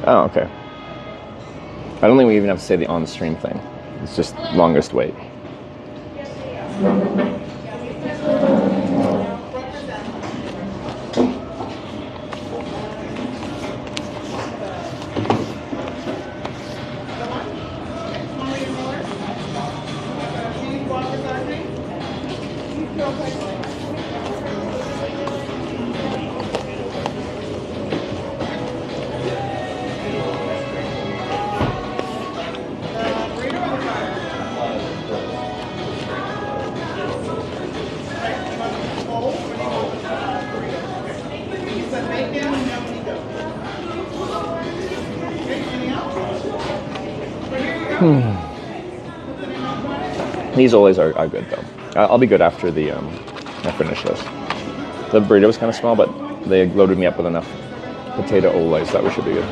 Oh, okay. I don't think we even have to say the on-stream thing. It's just longest wait. These always are good though. I'll be good after the I finish this. The burrito was kind of small, but they loaded me up with enough potato olas that we should be good.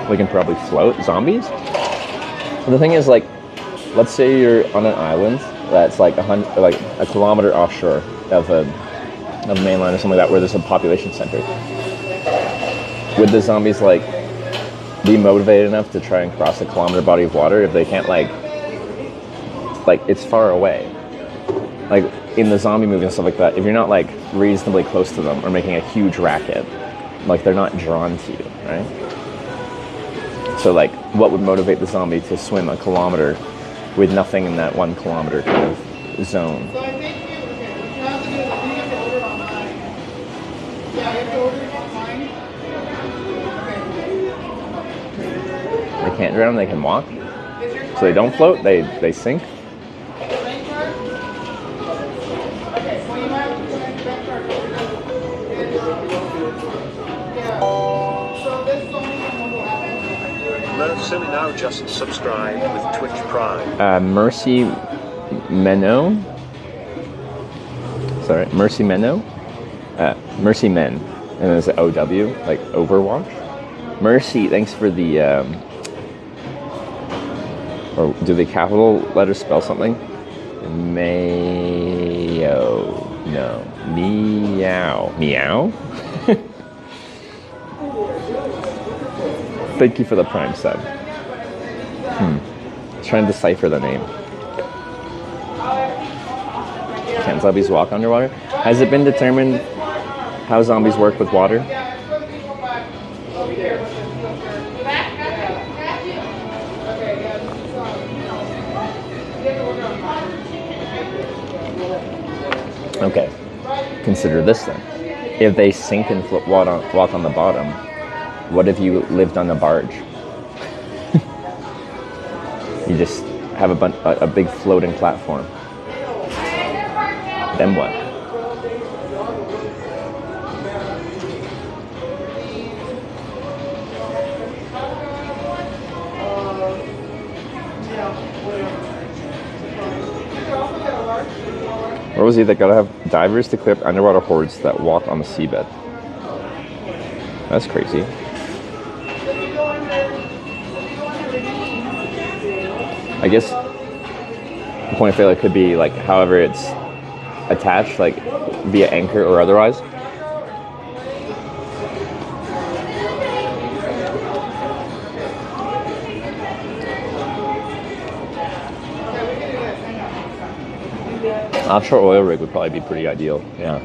We can probably float zombies. And the thing is, like, let's say you're on an island that's like a kilometer offshore of mainland or something like that, where there's a population center. Would the zombies like be motivated enough to try and cross a kilometer body of water if they can't like it's far away? Like in the zombie movie and stuff like that, if you're not like reasonably close to them or making a huge racket, like they're not drawn to you, right? So like, what would motivate the zombie to swim a kilometer with nothing in that 1 kilometer kind of zone? So I think what you have to do is you have to order it online. Yeah, you have to order it online. They can't drown, they can walk. So they don't float, they sink. Mercy now just subscribed with Twitch Prime. Mercy Menno. Sorry, Mercy Menno. Mercy Men. And then it's OW, like Overwatch. Mercy, thanks for the, or do the capital letters spell something? Mayo. No. Meow. Meow? Thank you for the Prime sub. Trying to decipher the name. Can zombies walk underwater? Has it been determined how zombies work with water? Okay, consider this then. If they sink and walk on the bottom, what if you lived on a barge? You just have a big floating platform. Then what? Or was he that gotta have divers to clear up underwater hordes that walk on the seabed? That's crazy. I guess the point of failure could be like however it's attached, like via anchor or otherwise. Offshore oil rig would probably be pretty ideal, yeah.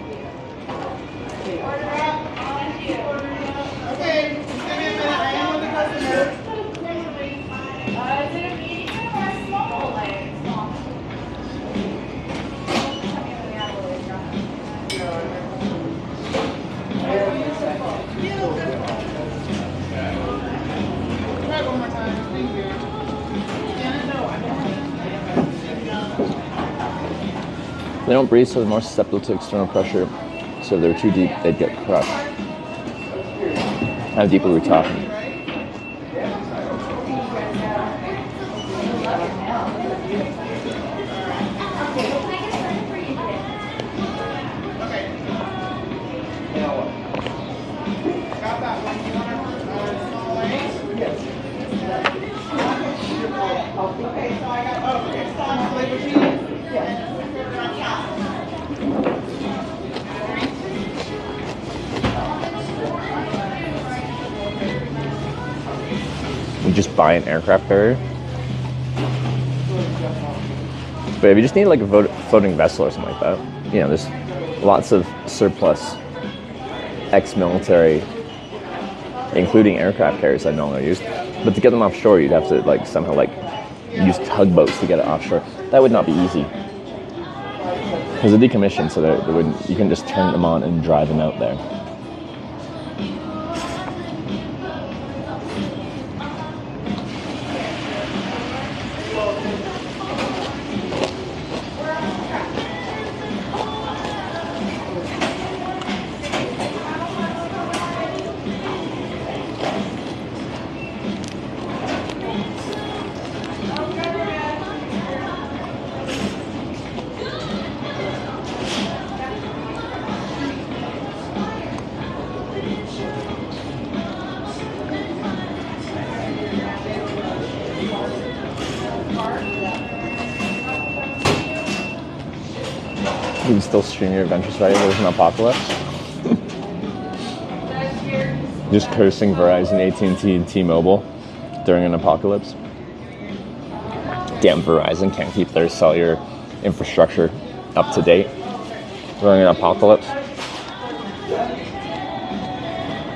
They don't breathe, so they're more susceptible to external pressure. So if they're too deep, they'd get crushed. How deep are we talking? You just buy an aircraft carrier. But if you just need like a floating vessel or something like that, you know, there's lots of surplus ex-military, including aircraft carriers I no longer use. But to get them offshore, you'd have to like somehow like use tugboats to get it offshore. That would not be easy. Because they're decommissioned, so they wouldn't, you can just turn them on and drive them out there. You can still stream your Adventures right? There's an apocalypse. Just cursing Verizon, AT&T, and T-Mobile during an apocalypse. Damn, Verizon can't keep their cellular infrastructure up to date during an apocalypse.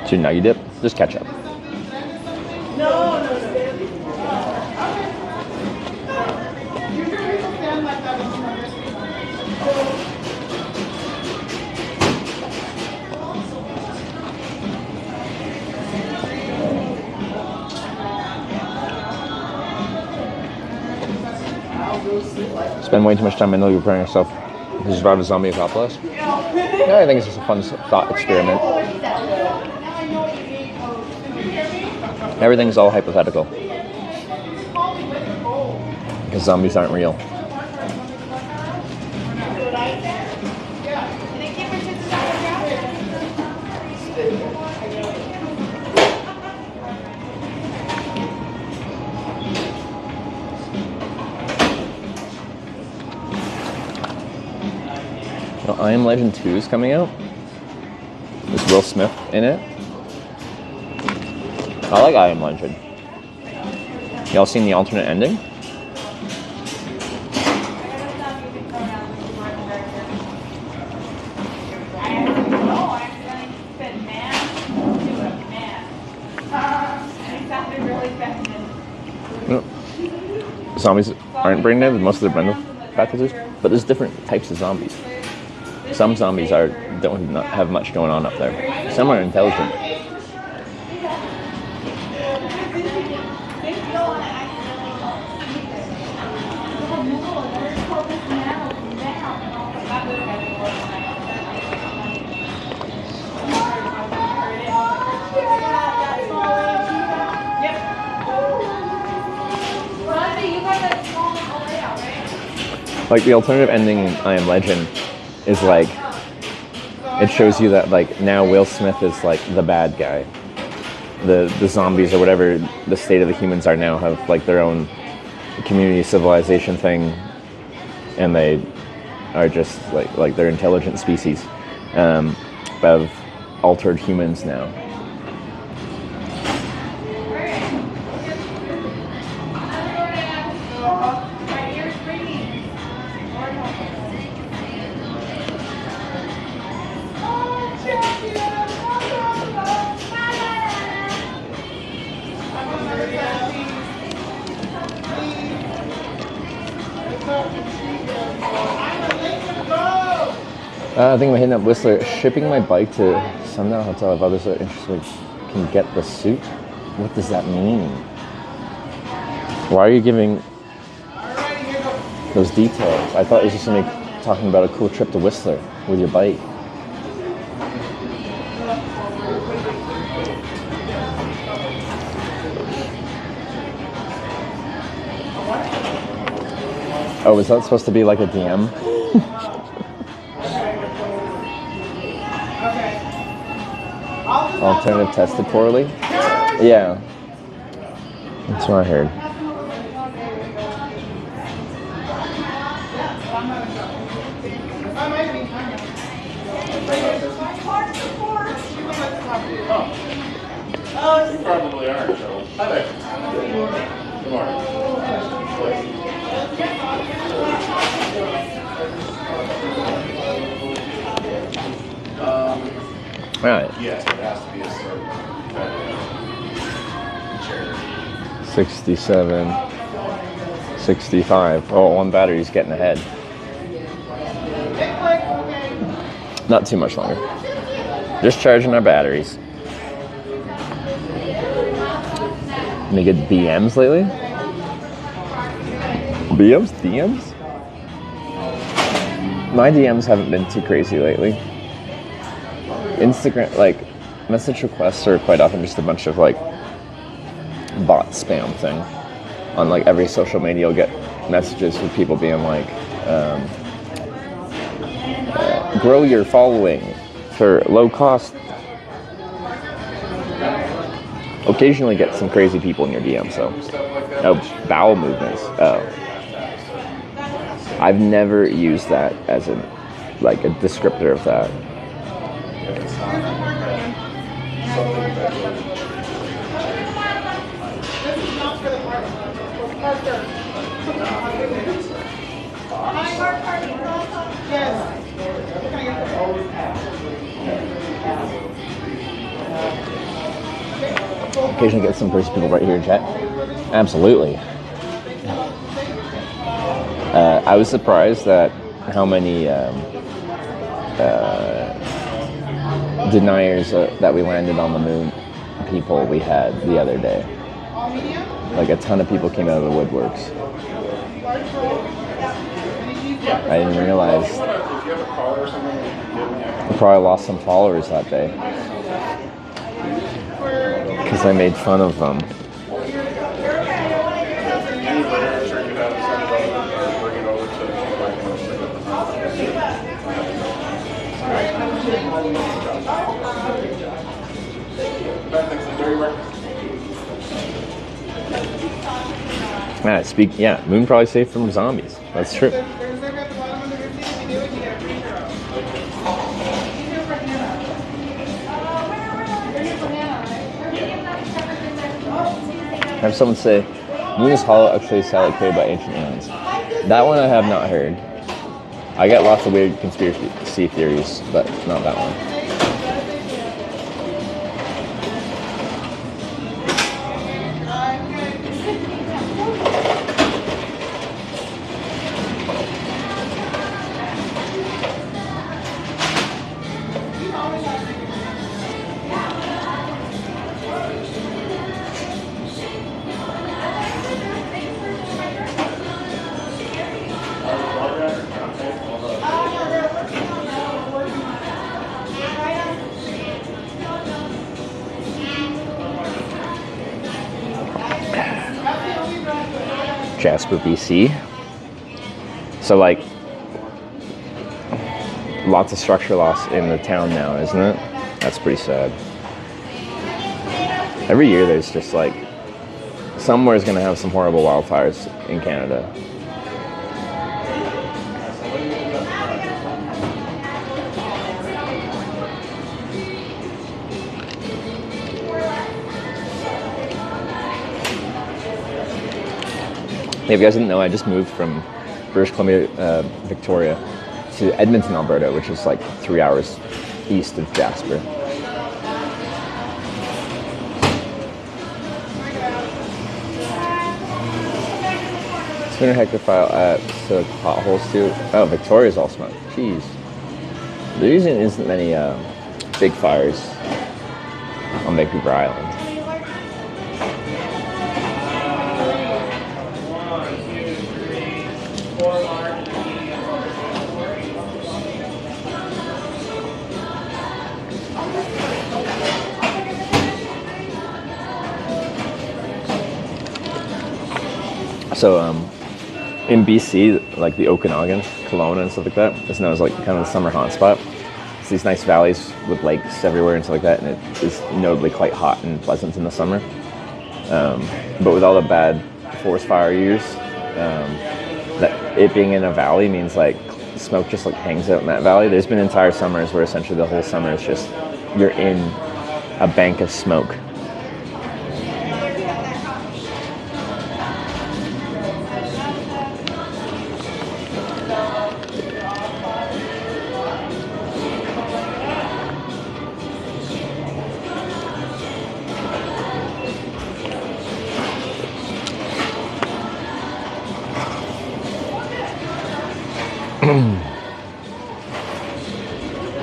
It's your nugget dip. Just catch up. Spend way too much time mentally preparing yourself to survive a zombie apocalypse. Yeah, I think it's just a fun thought experiment. Everything's all hypothetical. Because zombies aren't real. Well, I Am Legend 2 is coming out. There's Will Smith in it. I like I Am Legend. Y'all seen the alternate ending? No. Zombies aren't brain dead, most of their mental faculties, but there's different types of zombies. Some zombies don't have much going on up there. Some are intelligent. Like the alternative ending in I Am Legend is like, it shows you that like now Will Smith is like the bad guy. The zombies or whatever the state of the humans are now have like their own community civilization thing, and they are just like they're intelligent species of altered humans now. I think I'm hitting up Whistler. Shipping my bike to Sundown Hotel if others are interested can get the suit. What does that mean? Why are you giving those details? I thought it was just somebody talking about a cool trip to Whistler with your bike. Oh, is that supposed to be like a DM? Alternative tested poorly? Yeah. That's what I heard. You probably aren't, so. Hi there. Good morning. Right. Yes, it has to be a certain charity. 67, 65. Oh, one battery's getting ahead. Not too much longer. Just charging our batteries. Any good BMs lately? BMs? DMs? My DMs haven't been too crazy lately. Instagram, like, message requests are quite often just a bunch of, like, bot spam thing. On, like, every social media, you'll get messages with people being like, grow your following for low cost. Occasionally get some crazy people in your DM, so. Oh, bowel movements. Oh. I've never used that as a descriptor of that. Occasionally get some crazy people right here in chat. Absolutely. I was surprised at how many deniers that we landed on the moon people we had the other day. Like a ton of people came out of the woodworks. I didn't realize. We probably lost some followers that day. because I made fun of them. Any literature you have, send it over or bring it over to the Yeah, Moon probably safe from zombies. That's true. Have someone say, Moon is hollow, actually satellite created by ancient aliens. That one I have not heard. I get lots of weird conspiracy theories, but not that one. Jasper, BC. So like lots of structure loss in the town now, isn't it? That's pretty sad. Every year there's just like somewhere's gonna have some horrible wildfires in Canada. Yeah, if you guys didn't know, I just moved from British Columbia, Victoria, to Edmonton, Alberta, which is like 3 hours east of Jasper. 200 hectare fire at so potholes too. Oh, Victoria's all smoked. Jeez. There isn't many big fires on Vancouver Island. So in BC, like the Okanagan, Kelowna and stuff like that, is known as like kind of the summer hotspot. It's these nice valleys with lakes everywhere and stuff like that, and it is notably quite hot and pleasant in the summer. But with all the bad forest fire years, that it being in a valley means like smoke just like hangs out in that valley. There's been entire summers where essentially the whole summer is just you're in a bank of smoke.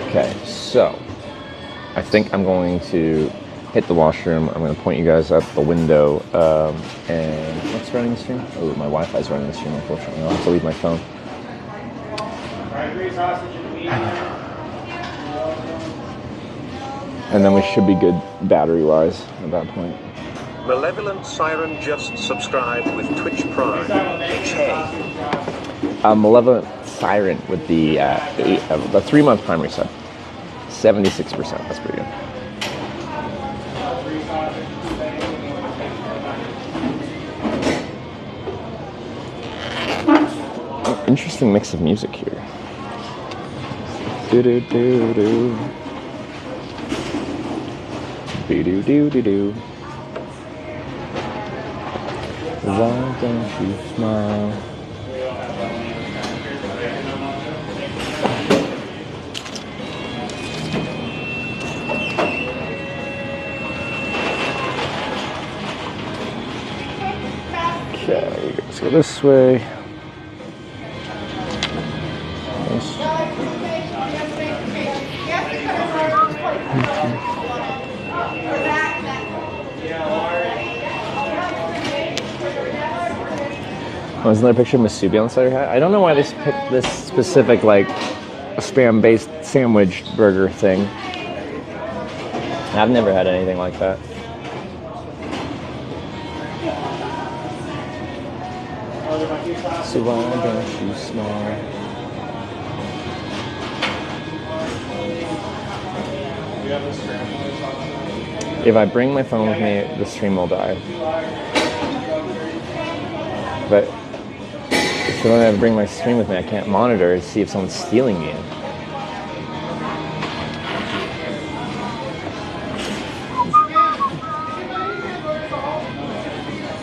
Okay, so I think I'm going to hit the washroom. I'm going to point you guys out the window. And what's running the stream? Oh, my Wi-Fi's running the stream, unfortunately. I'll have to leave my phone. And then we should be good battery-wise at that point. Malevolent Siren just subscribed with Twitch Prime. Hey. Malevolent Siren with the 3-month primary sub. 76%, that's pretty good. Interesting mix of music here. Do-do-do-do. Do-do-do-do-do. Why don't you smile? Okay, let's go this way. Oh, isn't there a picture of Masubi on the side of your hat? I don't know why they picked this specific, like, spam-based sandwich burger thing. I've never had anything like that. So why don't you smile? If I bring my phone with me, the stream will die. But if I don't have to bring my stream with me, I can't monitor to see if someone's stealing me.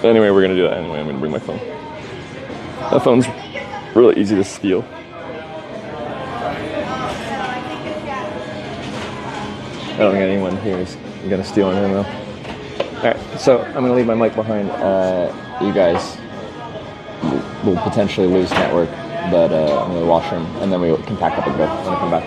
Anyway, we're gonna do that anyway. I'm gonna bring my phone. That phone's really easy to steal. I don't think anyone here is gonna steal anything though. Alright, so I'm gonna leave my mic behind. You guys will potentially lose network, but I'm gonna go to the washroom and then we can pack up and go when I come back.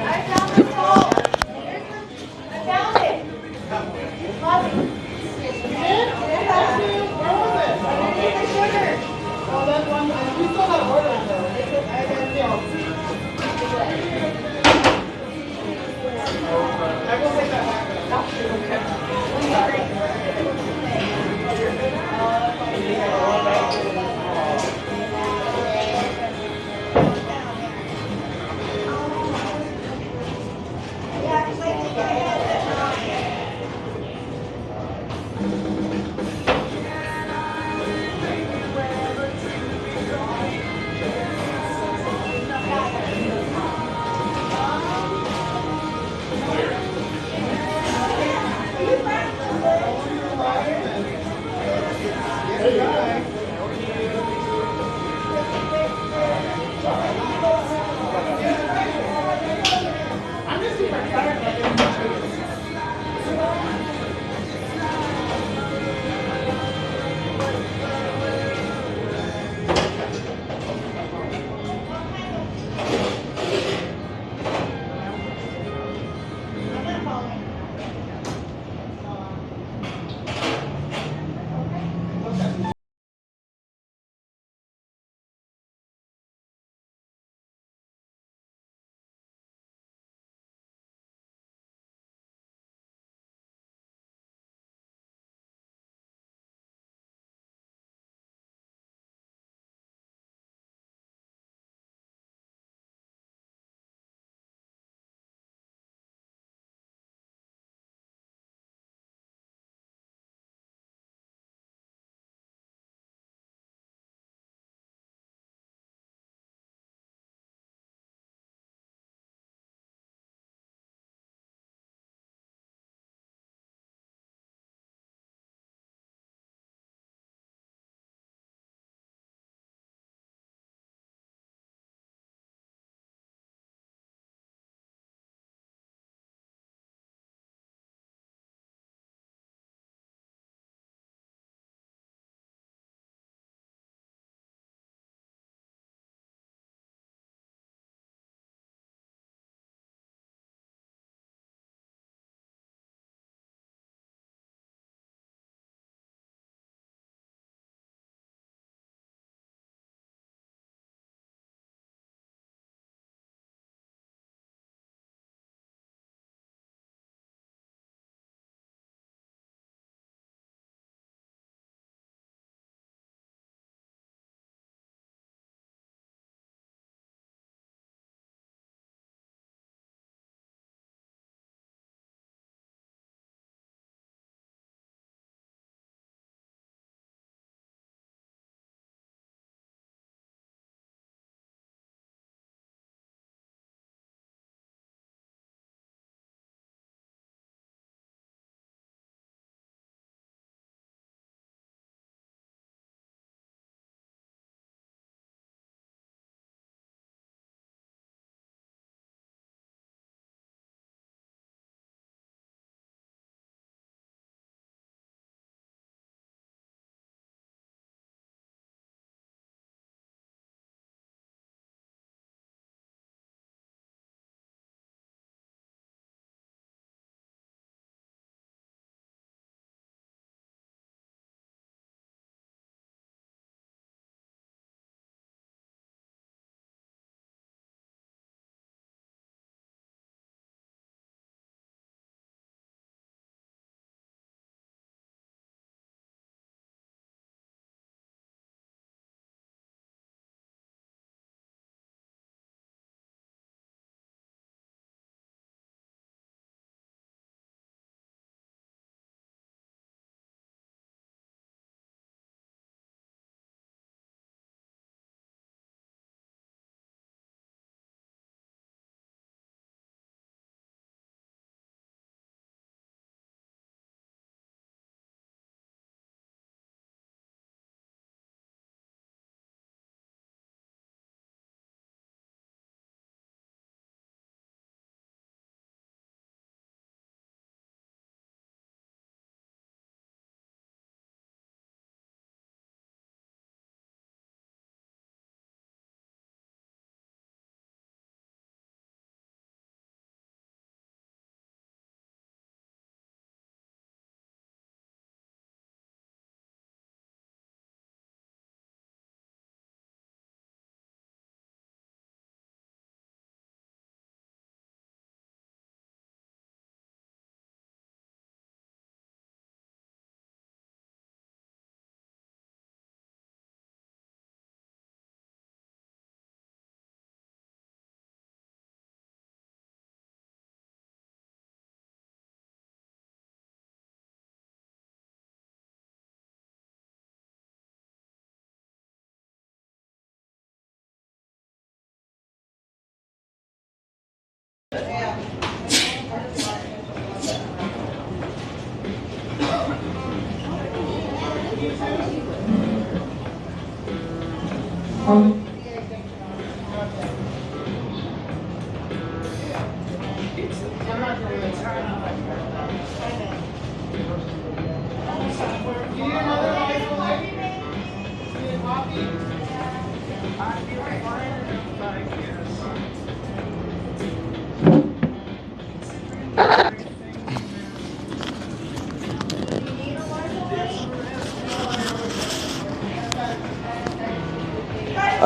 All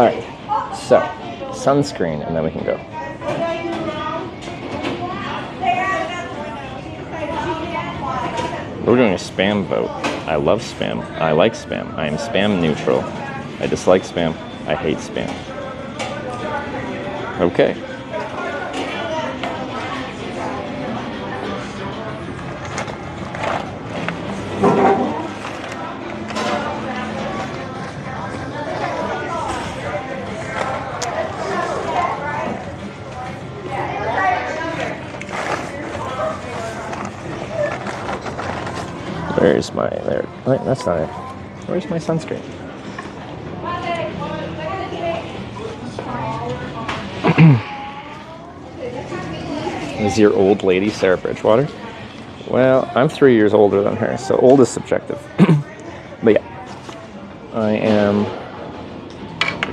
right, so sunscreen, and then we can go. We're doing a spam vote. I love spam. I like spam. I am spam neutral. I dislike spam. I hate spam. Okay. Where's my, there, wait, that's not it. Where's my sunscreen? Is your old lady Sarah Bridgewater? Well, I'm 3 years older than her, so old is subjective. But yeah, I am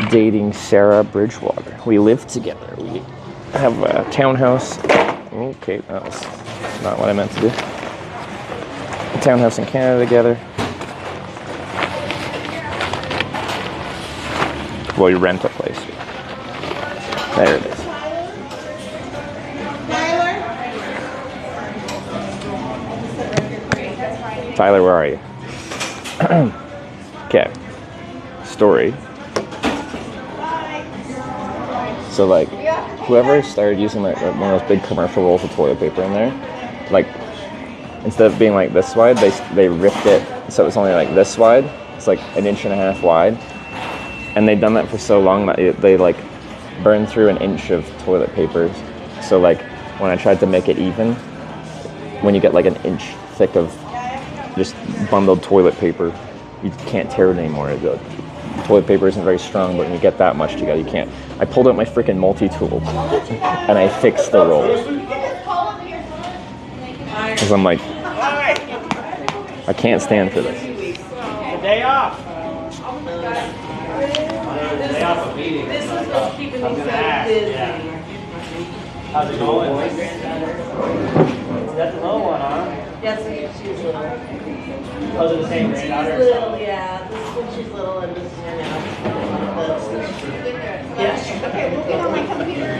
dating Sarah Bridgewater. We live together. We have a townhouse. Okay, that was not what I meant to do. A townhouse in Canada together. Well, you rent a place. There it is. Tyler, where are you? Okay. Story. So, like, whoever started using like one of those big commercial rolls of toilet paper in there, like, instead of being like this wide, they ripped it so it's only like this wide. It's like 1.5 inches wide, and they've done that for so long that they like burned through 1 inch of toilet paper. So like when I tried to make it even, when you get like 1 inch thick of just bundled toilet paper, you can't tear it anymore. The toilet paper isn't very strong, but when you get that much together, you can't. I pulled out my freaking multi-tool and I fixed the roll. Because I'm like, I can't stand for this. The day off. Day off of meeting. This is what's keeping me so busy. How's it going? Is that the little one, huh? Yes, she's little. Those are the same She's granddaughter? little, yeah. This is when she's little and this is her now. Yes. Okay, we'll get on my computer.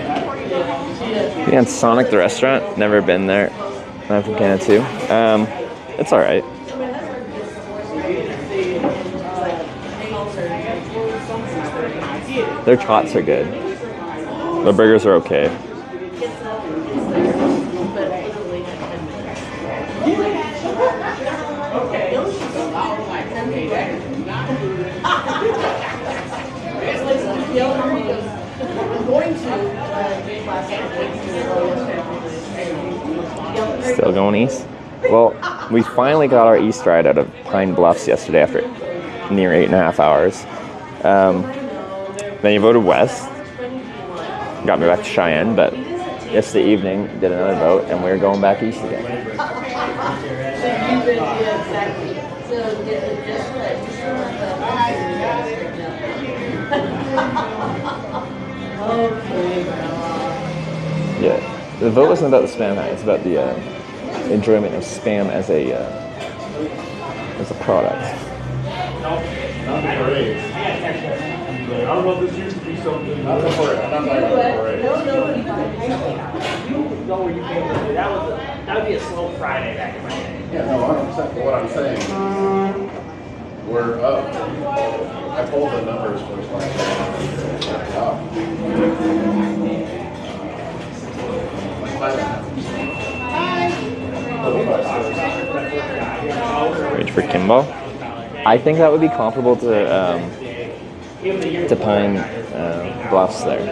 Yeah, and Sonic the restaurant, never been there. I'm from Canada too. It's all right. Their tots are good. The burgers are okay. Still going east? Well, we finally got our east ride out of Pine Bluffs yesterday after near 8.5 hours. Then you voted west. Got me back to Cheyenne, but yesterday evening did another vote and we're going back east again. Yeah, the vote wasn't about the spam hack, it's about the enjoyment of spam as a product. I don't know if this used to be something. I'm not for it. I'm not for it. You go where you came from. That would be a slow Friday back in my day. Yeah, no, 100%. But what I'm saying, we're up. I pulled the numbers for this one. Wait for Kimball. I think that would be comparable to Pine Bluffs there.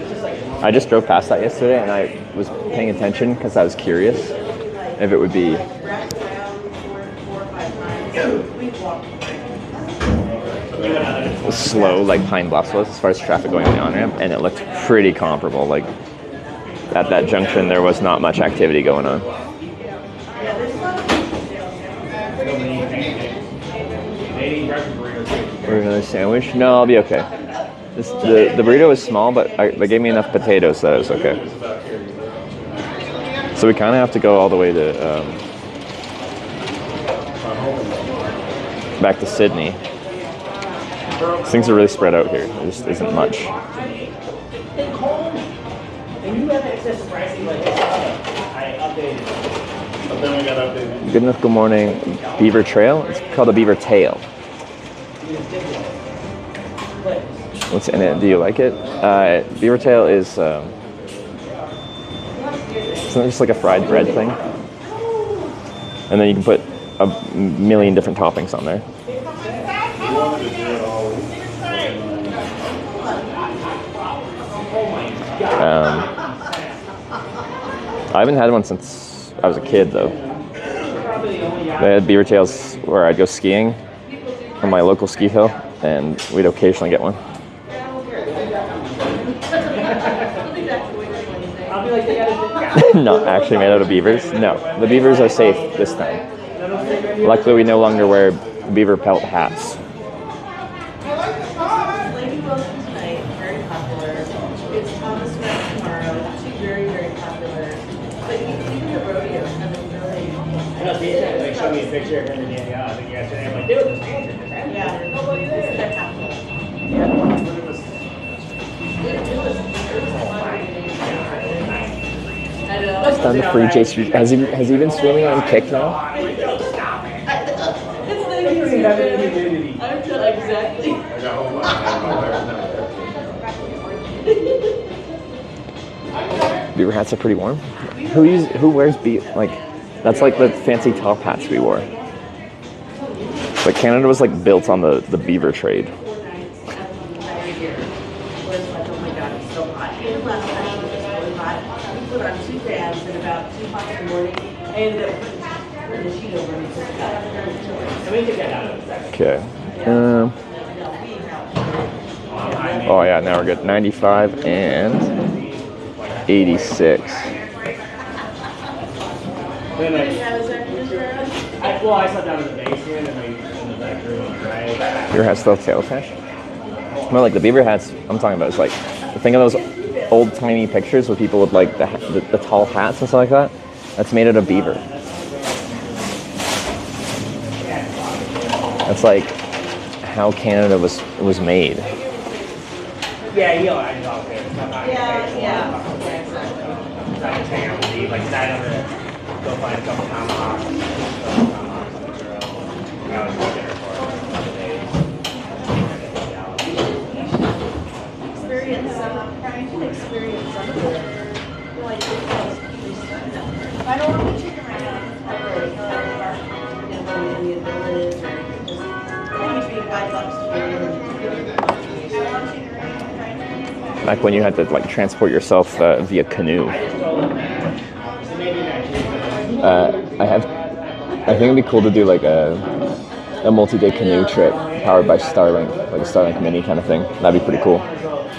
I just drove past that yesterday and I was paying attention because I was curious if it would be. slow like Pine Bluffs was as far as traffic going on the on-ramp, and it looked pretty comparable. Like at that junction, there was not much activity going on. Or another sandwich? No, I'll be okay. The burrito is small, but they gave me enough potatoes that it was okay. So we kind of have to go all the way to back to Sydney. Things are really spread out here. There just isn't much. Good enough. Good morning. Beaver Trail. It's called the Beaver Tail. What's in it? Do you like it? Beaver Tail is it's just like a fried bread thing, and then you can put a million different toppings on there. I haven't had one since I was a kid, though. They had beaver tails where I'd go skiing on my local ski hill, and we'd occasionally get one. Not actually made out of beavers. No, the beavers are safe this time. Luckily, we no longer wear beaver pelt hats. Like, show me a picture of him and Danielle. I think yesterday, I'm like, dude, this stranger just had It's done the free J Street. Has he been streaming on Kick now? Exactly. Beaver hats are pretty warm. Who wears that's like the fancy top hats we wore. But Canada was like built on the beaver trade. Okay. Oh yeah, now we're good. 95 and 86. Well, I slept down in the basement and in the back room, right? Beaver hats still tail fish? No, like the beaver hats I'm talking about is like, think of those old tiny pictures with people with like the tall hats and stuff like that. That's made out of beaver. That's like how Canada was made. Yeah, you know, I know. Yeah. Like tonight I'm gonna go find a couple tomahawks. Experience some of it. I don't want to chicken right now. Back when you had to like transport yourself via canoe. I think it'd be cool to do like a multi-day canoe trip powered by Starlink, like a Starlink mini kind of thing. That'd be pretty cool.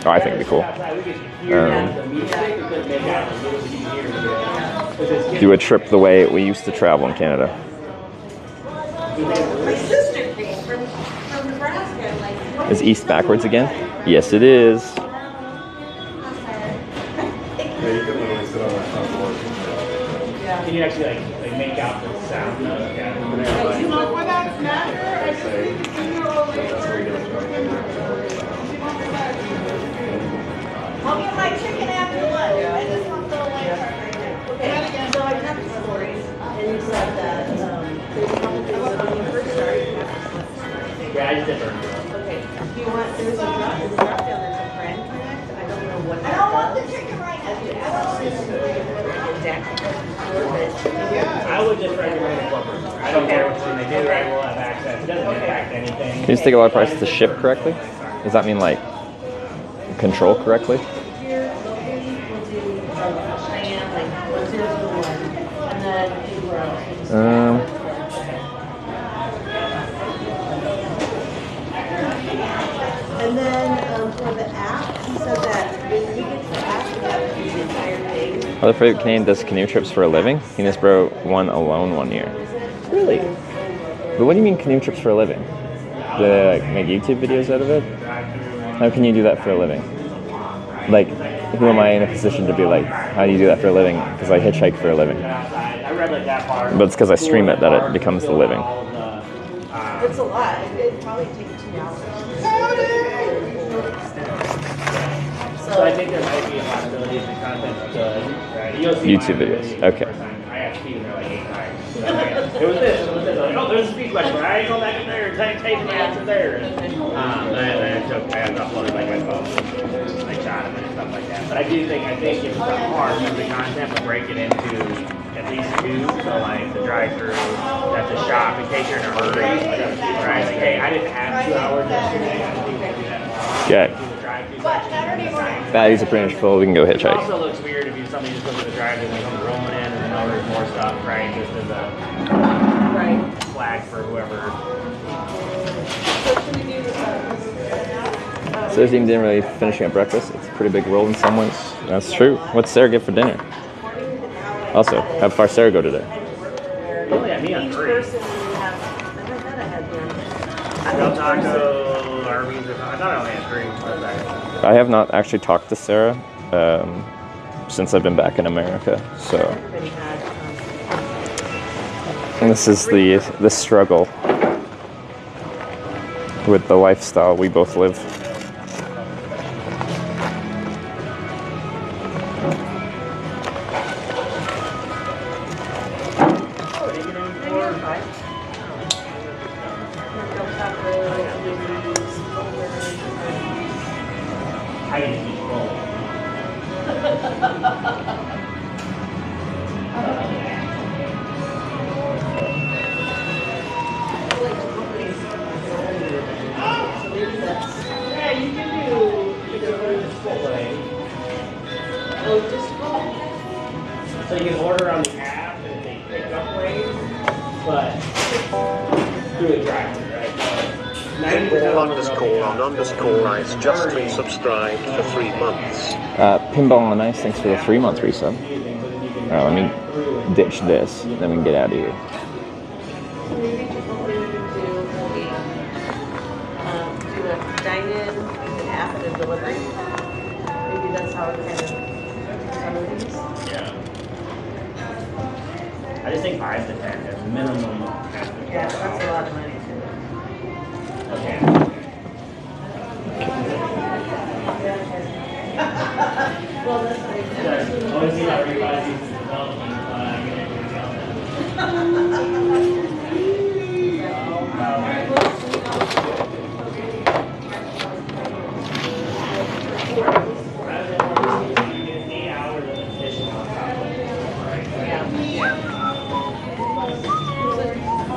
Oh, I think it'd be cool. Do a trip the way we used to travel in Canada. My sister came from Nebraska. Is east backwards again? Yes, it is. Can you actually like make out the sound? You want for that snack? I'll get my chicken after lunch. I just want the light part right here. Okay, so I have the stories, and you said that there's a couple things that when you first started, you have to slip. Yeah, I just did burn. Okay, do you want, there's a drop down, there's a friend connect, I don't know what. I don't want the chicken right now. I would just recommend a corporate. I don't care which one they do, I will have access. It doesn't impact anything. Can you just take a lot of price to ship correctly? Does that mean like control correctly? Here, locally, we'll do Cheyenne, like 1001, and then anywhere else. Other favorite Canadian does canoe trips for a living. Enos bro won alone 1 year. Really? But what do you mean canoe trips for a living? Do they like make YouTube videos out of it? How can you do that for a living? Like, who am I in a position to be like, how do you do that for a living? Because I hitchhike for a living. But it's because I stream it that it becomes the living. It's a lot. It'd probably take 2 hours. So I think there might be a possibility if the content's good. Right? You'll see YouTube videos. Okay. I got speed in there like 8 times. It was this. Like, oh, there's a speed question. I ain't go back in there and take my answer there. I had uploaded like my phone. I shot him and stuff like that. But I think if it's a hard, use the content, but break it into at least 2. So like the drive-through, that's a shop in case you're in a hurry. Right? Like, hey, I didn't have 2 hours yesterday. I think I do that. Okay. Batteries are pretty much full. We can go hitchhike. It also looks weird if somebody just goes to the drive-thru and they come rolling in and then there's more stuff, right? Just as a flag for whoever. Sarah's eating dinner, really finishing up breakfast. It's a pretty big world in some ways. That's true. What's Sarah get for dinner? Also, how far Sarah go today? You only got me on 3. Del Taco, Arby's, I thought I only had 3. What is that? I have not actually talked to Sarah since I've been back in America. So, and this is the struggle with the lifestyle we both live. So you can order on the app and they pick up ways, but through a drive-thru, right? Pinball_on_ice just resubscribed for 3 months. Pinball on Ice, thanks for the 3-month resub. Alright, let me ditch this, then we can get out of here. Do a dine-in, an app, and a delivery. Maybe that's how it kind of some of these. Yeah. I just think 5 to 10 is minimum. Yeah, that's a lot of money too. Okay. Well, that's like Always see how everybody uses development.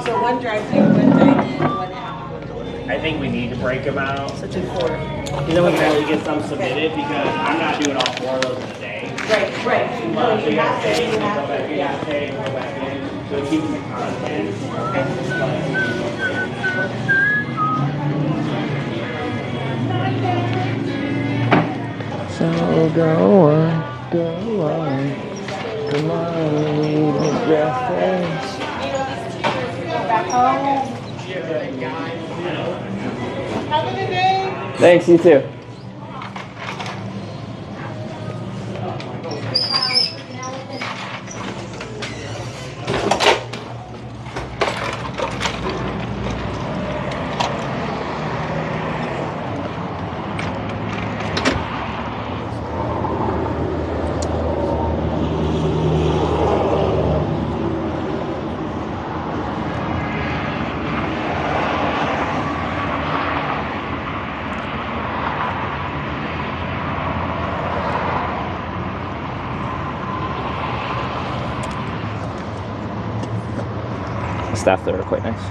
So one drive-through, one dine-in, one app, one delivery. I think we need to break them out. Such a quarter. And then we can actually get some submitted because I'm not doing all 4 of those in a day. Right. Well, so you have gotta to, stay, you and then go have back to, in, yeah. stay, and go back in. So it keeps the content. So go on, come on, we need breakfast. Have a good day. Thanks, you too. Staff there are quite nice.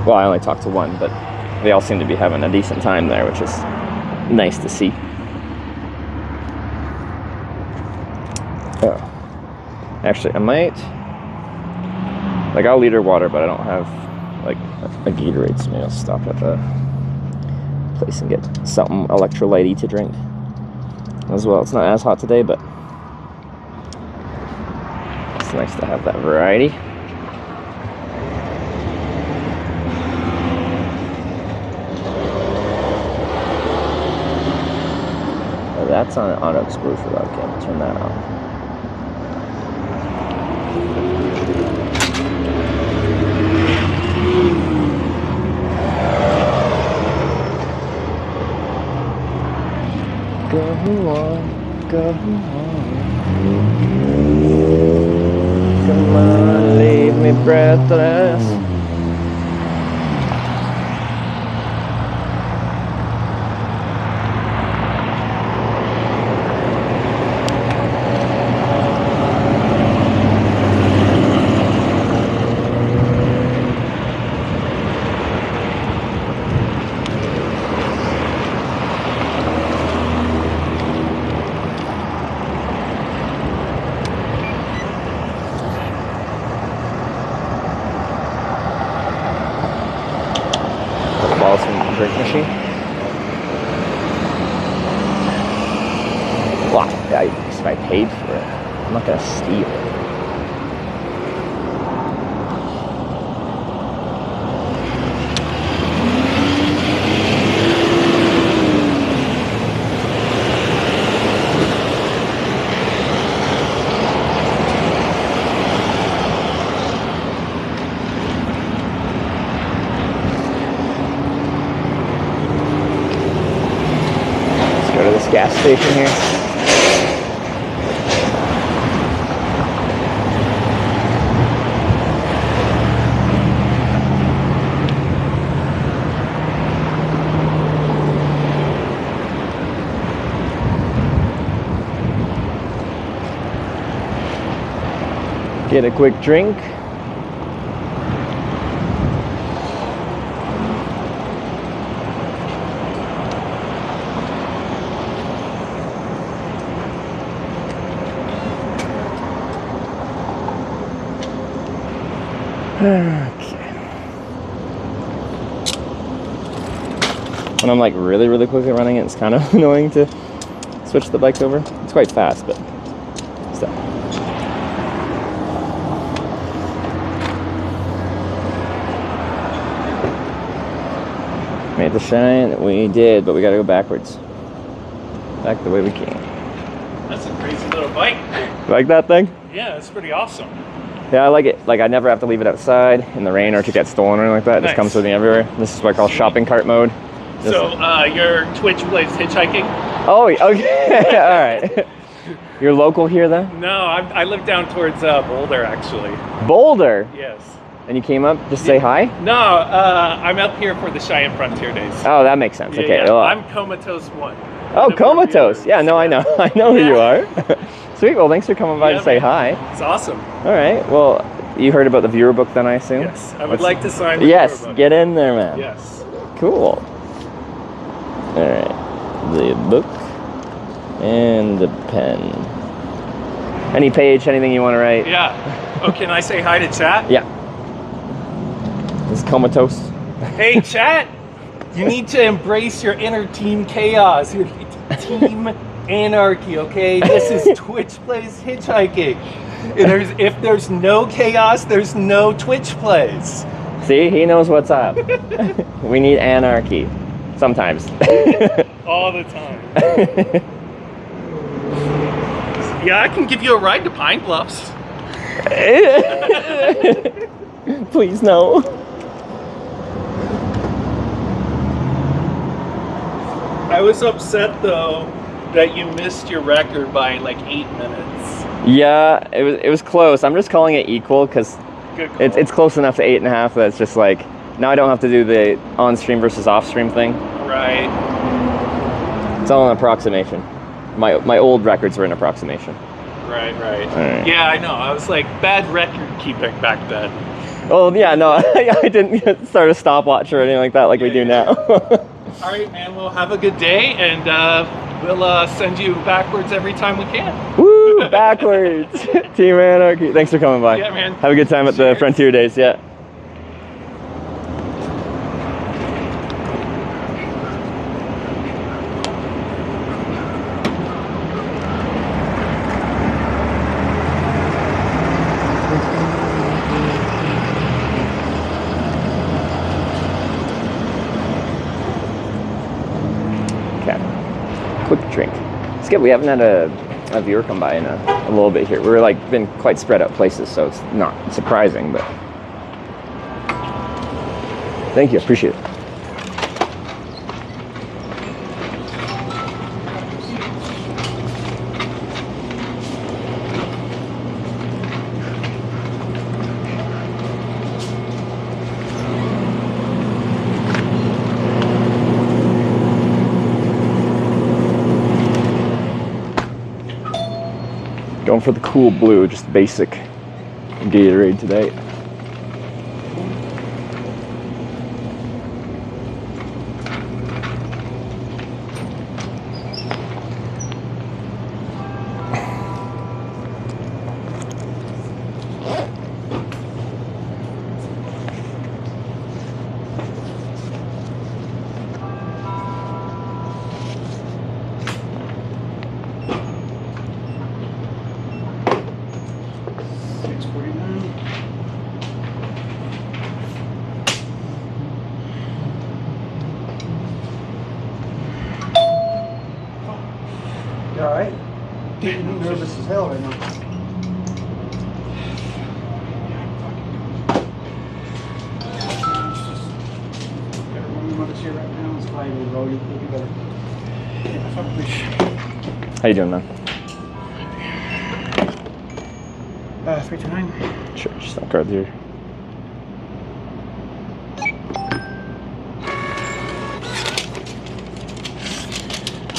Well, I only talked to one, but they all seem to be having a decent time there, which is nice to see. Oh. Actually, I might... Like, I'll liter water, but I don't have, like, a Gatorade, so maybe I'll stop at the place and get something electrolyte-y to drink. as well. It's not as hot today, but it's nice to have that variety. Oh, that's on auto exposure. Okay, I'll turn that off. Go on, go on. Come on, leave me breathless. Balls from the drink machine. Well, if I paid for it, I'm not gonna steal it. Go to this gas station here. Get a quick drink. Okay. When I'm like really quickly running it, it's kind of annoying to switch the bike over. It's quite fast, but still. Made the Cheyenne. We did, but we gotta go backwards. Back the way we came. That's a crazy little bike. You like that thing? Yeah, it's pretty awesome. Yeah, I like it. Like, I never have to leave it outside in the rain or to get stolen or anything like that. It just comes with me everywhere. This is what I call shopping cart mode. Just... So, your Twitch plays hitchhiking? Oh, okay. All right. You're local here then? No, I live down towards Boulder, actually. Boulder? Yes. And you came up just say hi? No, I'm up here for the Cheyenne Frontier Days. Oh, that makes sense. Yeah, Okay. yeah. Well, I'm Comatose 1. oh, Comatose. Yeah, no, I know. I know who you are. Sweet. Well, thanks for coming by to say hi. It's awesome. All right. Well, you heard about the viewer book then, I assume? Yes. I would like to sign the Yes. viewer book. Get in there, man. Yes. Cool. All right. The book and the pen. Any page, anything you want to write? Yeah. Oh, can I say hi to chat? Yeah. This is Comatose. Hey, chat. You need to embrace your inner team chaos, your team anarchy, okay? This is Twitch Plays Hitchhiking. If there's no chaos, there's no Twitch Plays. See, he knows what's up. We need anarchy. Sometimes. All the time. Yeah, I can give you a ride to Pine Bluffs. Please, no. I was upset though that you missed your record by like 8 minutes. Yeah, it was close. I'm just calling it equal because it's close enough to 8.5 that it's just like now I don't have to do the on-stream versus off-stream thing. Right. It's all an approximation. My old records were an approximation. Right. Right. Yeah, I know. I was like bad record keeping back then. Oh yeah, no, I didn't start a stopwatch or anything like that like we do now. All right, man. Well, have a good day, and we'll send you backwards every time we can. Woo, backwards. Team Anarchy. Thanks for coming by. Yeah, man. Have a good time at the Frontier Days. Yeah. It's good. We haven't had a viewer come by in a little bit here. We're like been quite spread out places, so it's not surprising, but thank you. Appreciate it. Going for the cool blue, just basic Gatorade today. You all right? I'm nervous as hell right now. Everyone who's here right now is fine. You'll be better. Yeah, fuck me. How you doing, man? 329. Sure, just that card here.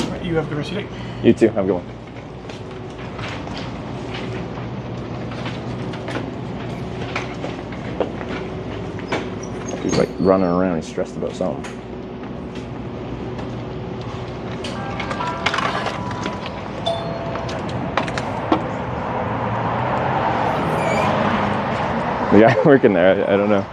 Right, you have a good rest of your day. You too. Have a good one. He's like running around. He's stressed about something. The guy working there, I don't know.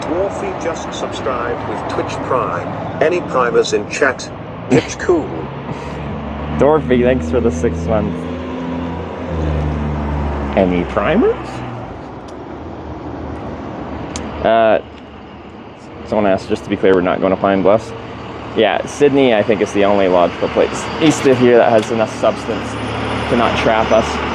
Dwarfy just subscribed with Twitch Prime. Any primers in chat? It's cool. Dorothy, thanks for the 6 months. Any primers? Someone asked, just to be clear, we're not going to Pine Bluffs. Yeah, Sydney, I think, is the only logical place east of here that has enough substance to not trap us.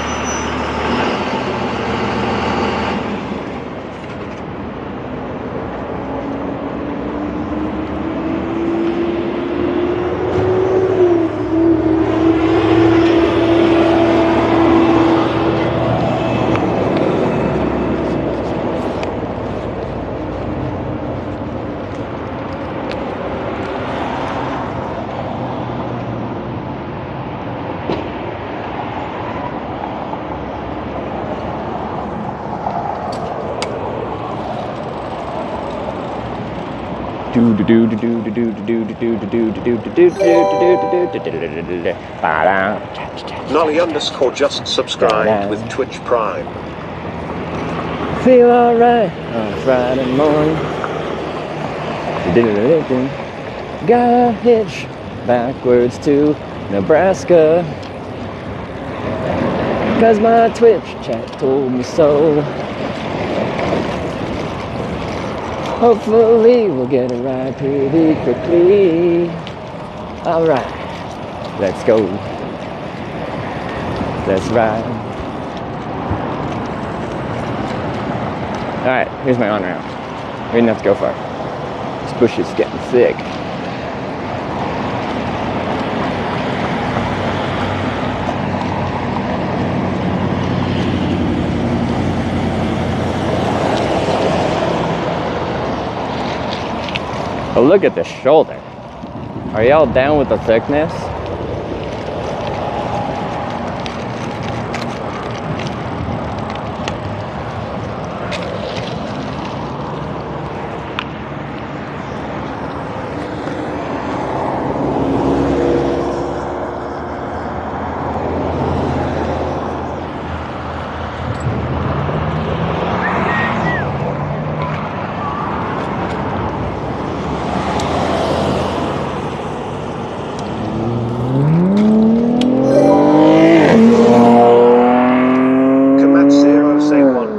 Nolly _ just subscribed with Twitch Prime. Feel alright on Friday morning. Got a hitch backwards to Nebraska. 'Cause my Twitch chat told me so. Hopefully we'll get a ride pretty quickly. Alright, let's go. Let's ride. Alright, here's my on-ramp. We didn't have to go far. This bush is getting thick. Oh, look at the shoulder. Are y'all down with the thickness?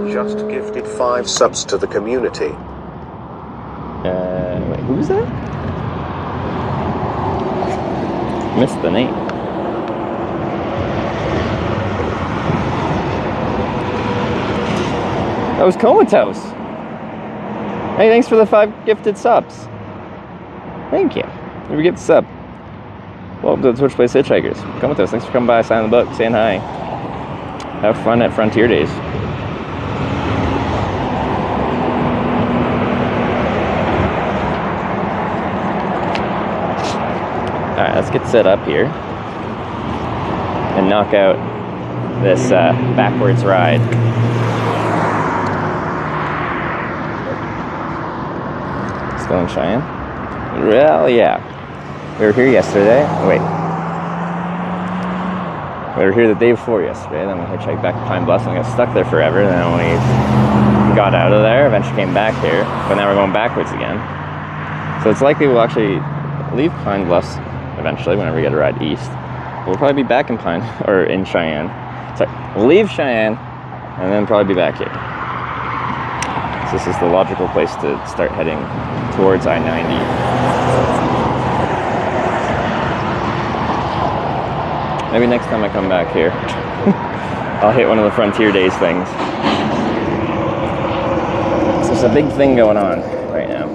Just gifted 5 subs to the community. Wait, who's that? Missed the name. That was Comatose. Hey, thanks for the 5 gifted subs. Thank you. Here we get the sub. Welcome to the Twitch Plays Hitchhikers. Comatose, thanks for coming by, signing the book, saying hi. Have fun at Frontier Days. Alright, let's get set up here and knock out this backwards ride. Still in Cheyenne? Well, yeah. We were here yesterday. Wait. We were here the day before yesterday, then we hitchhiked back to Pine Bluffs and got stuck there forever. Then we got out of there, eventually came back here, but now we're going backwards again. So it's likely we'll actually leave Pine Bluffs eventually whenever we get a ride east. We'll probably be back in in Cheyenne. Sorry, we'll leave Cheyenne and then probably be back here. So this is the logical place to start heading towards I-90. Maybe next time I come back here, I'll hit one of the Frontier Days things. So there's a big thing going on right now.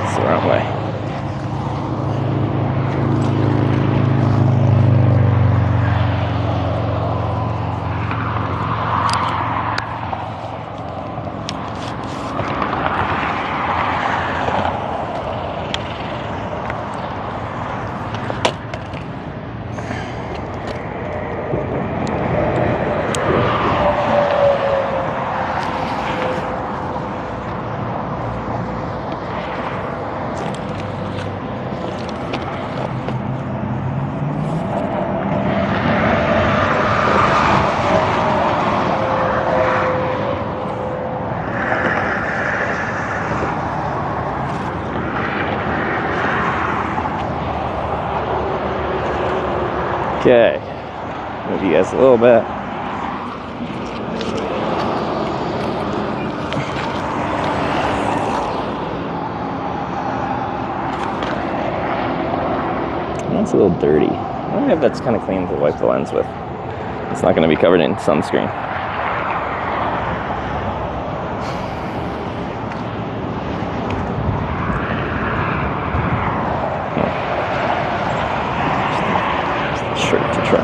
It's the wrong way. Okay, move you guys a little bit. That's a little dirty. I wonder if that's kind of clean to wipe the lens with. It's not going to be covered in sunscreen. Shirt to try.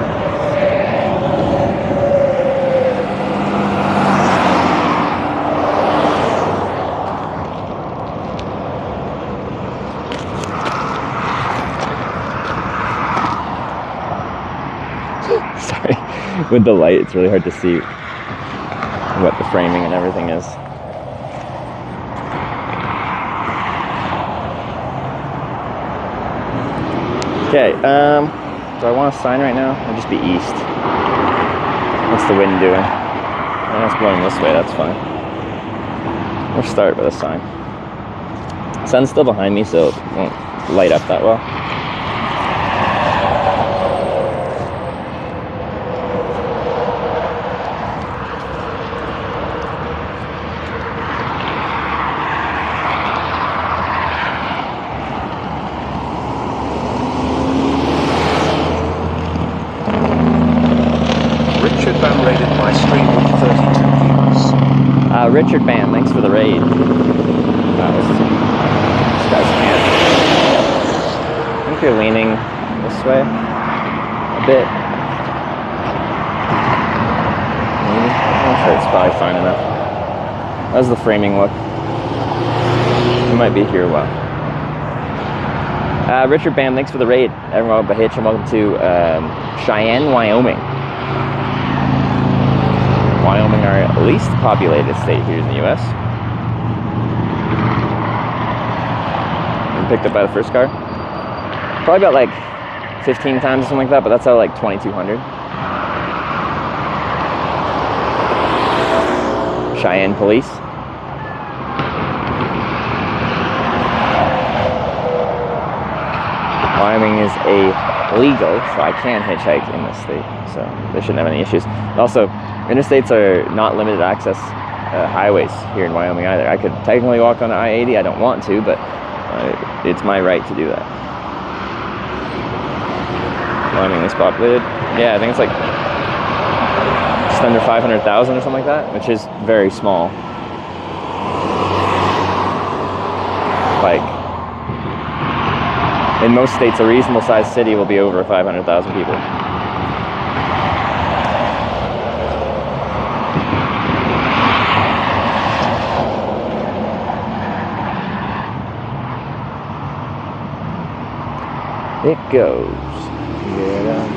With the light, it's really hard to see what the framing and everything is. Okay, do I want a sign right now? I'll just be east. What's the wind doing? Oh, it's blowing this way, that's fine. We'll start with a sign. Sun's still behind me, so it won't light up that well. Richard Van raided my stream with 32 views. Richard Bam, thanks for the raid. This guy's man. I think you're leaning this way a bit. Maybe. I'm sure it's probably fine enough. How's the framing look? You might be here a while. Richard Bam, thanks for the raid. Everyone but Hitch, and welcome to Cheyenne, Wyoming. Wyoming, our least populated state here in the U.S. Picked up by the first car. Probably about like 15 times or something like that, but that's out of like 2,200. Cheyenne police. Wyoming is illegal, so I can hitchhike in this state, so they shouldn't have any issues. Also, interstates are not limited access highways here in Wyoming either. I could technically walk on I-80, I don't want to, but it's my right to do that. Wyoming is populated. Yeah, I think it's like just under 500,000 or something like that, which is very small. Like, in most states, a reasonable sized city will be over 500,000 people. It goes. Get up.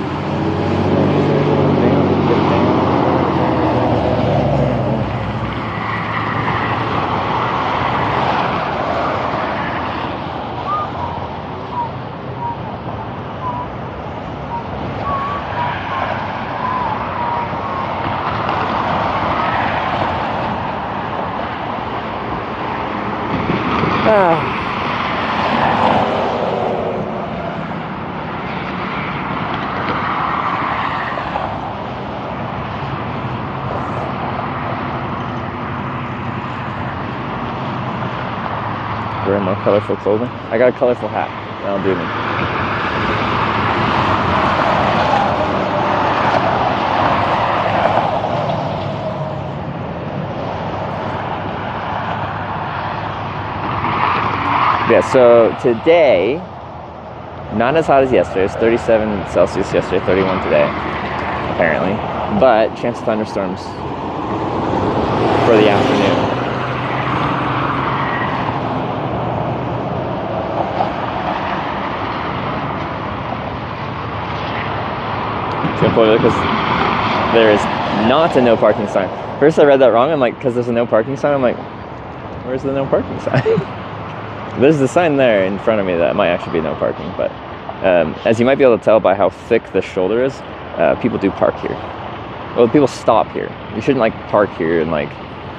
Wearing more colorful clothing. I got a colorful hat. That'll do me. Yeah, so today, not as hot as yesterday. It's 37 Celsius yesterday, 31 today, apparently. But chance of thunderstorms for the afternoon. Because there is not a no parking sign. First I read that wrong. I'm like, because there's a no parking sign. I'm like, where's the no parking sign? There's the sign there in front of me that might actually be no parking. But as you might be able to tell by how thick the shoulder is, people do park here. Well, people stop here. You shouldn't like park here and like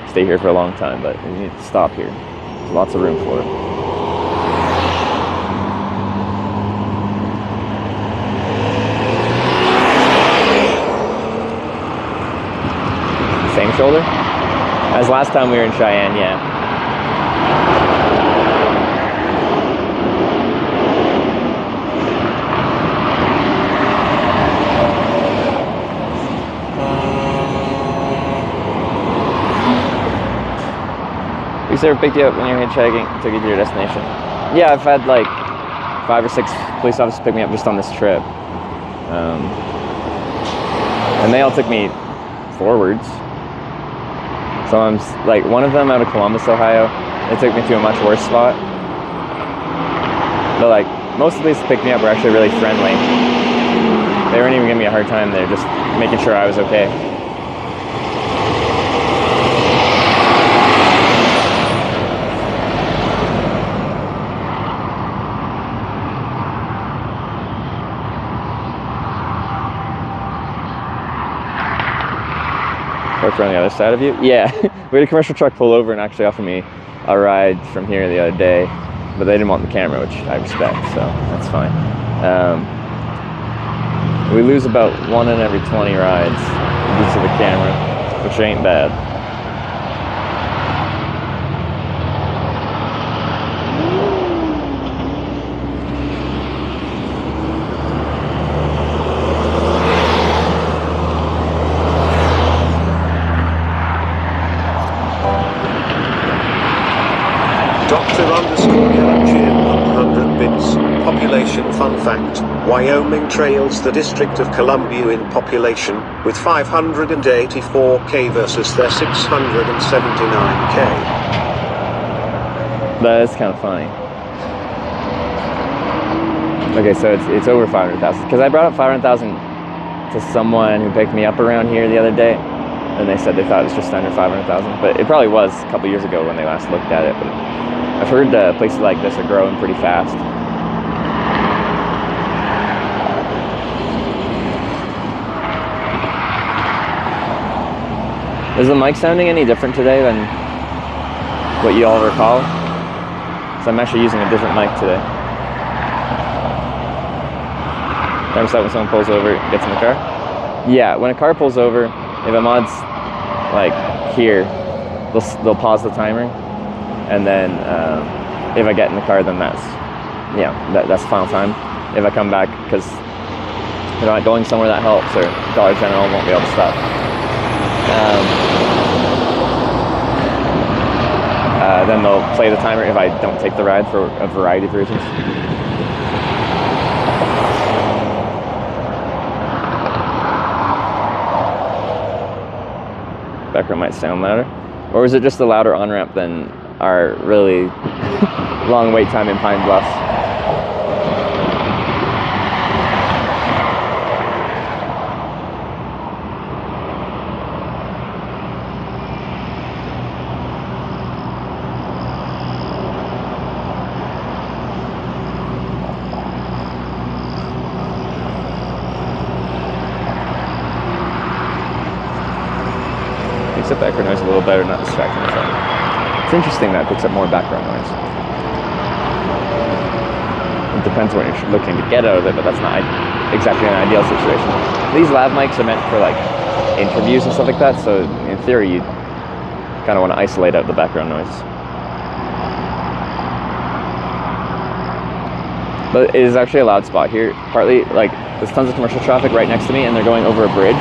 stay here for a long time, but you need to stop here. There's lots of room for it. Same shoulder as last time we were in Cheyenne, yeah. Who's ever picked you up when you're hitchhiking, took you to your destination? Yeah, I've had like 5 or 6 police officers pick me up just on this trip. And they all took me forwards. So like one of them out of Columbus, Ohio, they took me to a much worse spot. But like most of the police that picked me up were actually really friendly. They weren't even giving me a hard time. They were just making sure I was okay. Parked on the other side of you? Yeah. We had a commercial truck pull over and actually offer me a ride from here the other day, but they didn't want the camera, which I respect, so that's fine. We lose about 1 in every 20 rides due to the camera, which ain't bad. Dr_Chin 100 bits. Population fun fact. Wyoming trails the District of Columbia in population, with 584k versus their 679k. That is kind of funny. Okay, so it's over 500,000. Because I brought up 500,000 to someone who picked me up around here the other day, and they said they thought it was just under 500,000. But it probably was a couple years ago when they last looked at it. But I've heard places like this are growing pretty fast. Is the mic sounding any different today than what you all recall? So I'm actually using a different mic today. Times that when someone pulls over, gets in the car? Yeah, when a car pulls over, if a mod's like here, they'll pause the timer, and then if I get in the car, then that's final time. If I come back, because they're not going somewhere that helps, or Dollar General won't be able to stop. Then they'll play the timer if I don't take the ride for a variety of reasons. Background might sound louder. Or is it just a louder on-ramp than our really long wait time in Pine Bluff? Makes the background noise a little better, not distracting the phone. It's interesting that it picks up more background noise. It depends what you're looking to get out of it, but that's not exactly an ideal situation. These lav mics are meant for like interviews and stuff like that, so in theory you kind of want to isolate out the background noise. But it is actually a loud spot here. Partly, like, there's tons of commercial traffic right next to me and they're going over a bridge.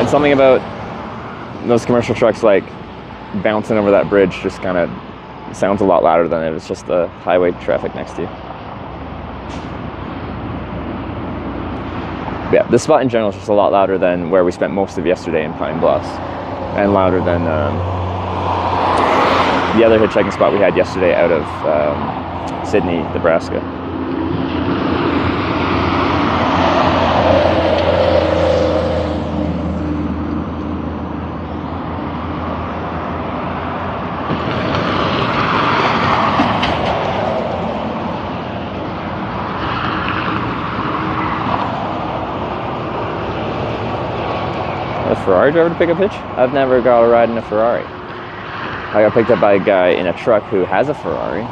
And something about those commercial trucks like bouncing over that bridge just kind of sounds a lot louder than if it's just the highway traffic next to you. But yeah, this spot in general is just a lot louder than where we spent most of yesterday in Pine Bluffs, and louder than the other hitchhiking spot we had yesterday out of Sydney, Nebraska. A Ferrari driver to pick up hitch? I've never got a ride in a Ferrari. I got picked up by a guy in a truck who has a Ferrari.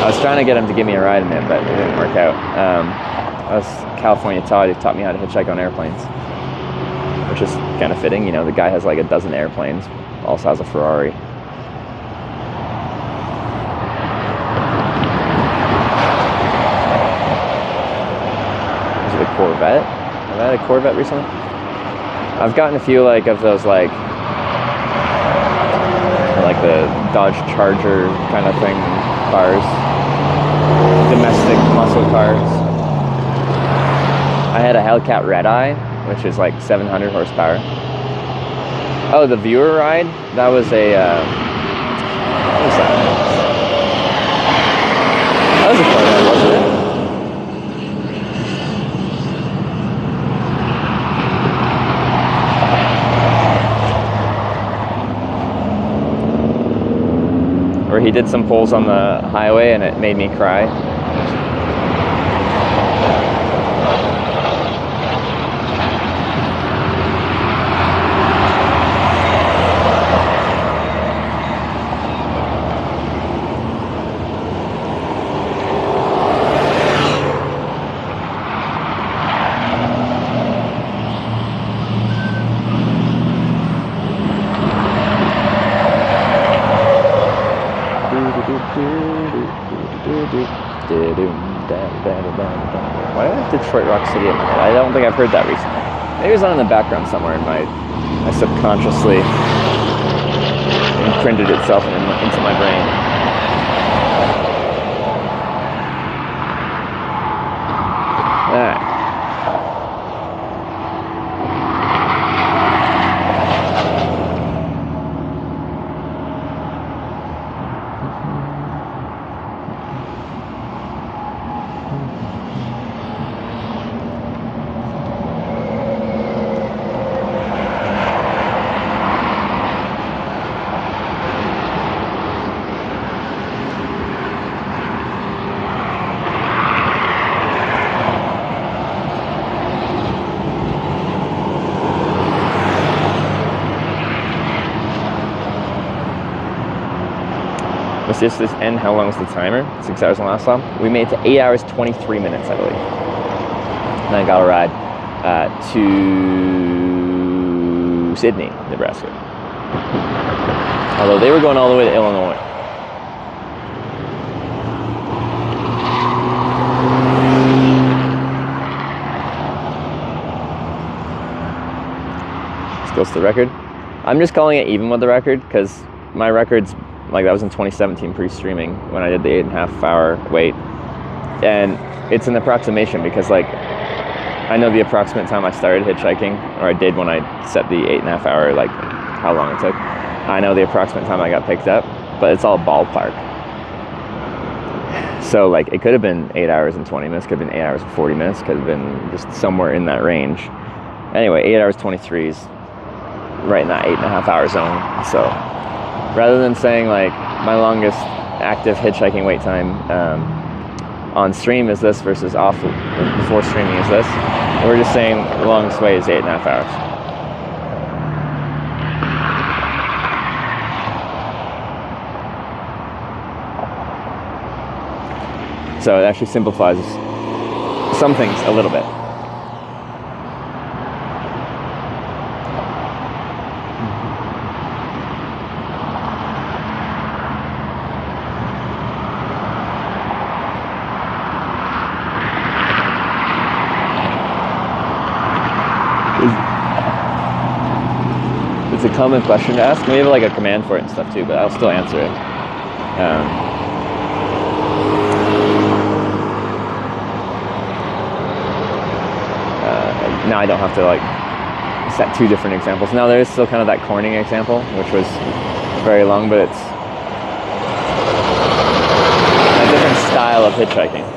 I was trying to get him to give me a ride in it, but it didn't work out. I was California Todd who taught me how to hitchhike on airplanes, which is kind of fitting. You know, the guy has like a dozen airplanes, also has a Ferrari. Is it a Corvette? Have I had a Corvette recently? I've gotten a few like of those like the Dodge Charger kind of thing cars, domestic muscle cars. I had a Hellcat Red Eye, which is like 700 horsepower. Oh, the viewer ride? That was a what was that? That was a where he did some pulls on the highway and it made me cry. Why do I have Detroit Rock City in my head? I don't think I've heard that recently. Maybe it's on in the background somewhere and my subconsciously imprinted itself into my brain. Alright. Was this end? How long was the timer? 6 hours on the last stop. We made it to 8 hours 23 minutes, I believe. And I got a ride to Sydney, Nebraska. Although they were going all the way to Illinois. This goes to the record. I'm just calling it even with the record because my record's like that was in 2017 pre-streaming when I did the 8.5 hour wait, and it's an approximation because like I know the approximate time I started hitchhiking, or I did when I set the 8.5 hour, like how long it took. I know the approximate time I got picked up, but it's all ballpark. So like it could have been 8 hours and 20 minutes, could have been 8 hours and 40 minutes, could have been just somewhere in that range. Anyway, 8 hours 23 is right in that 8.5 hour zone. So rather than saying like my longest active hitchhiking wait time on stream is this versus off before streaming is this, we're just saying the longest wait is 8.5 hours. So it actually simplifies some things a little bit. It's a common question to ask. We have like a command for it and stuff too, but I'll still answer it. Now I don't have to like set two different examples. Now there is still kind of that Corning example, which was very long, but it's a different style of hitchhiking.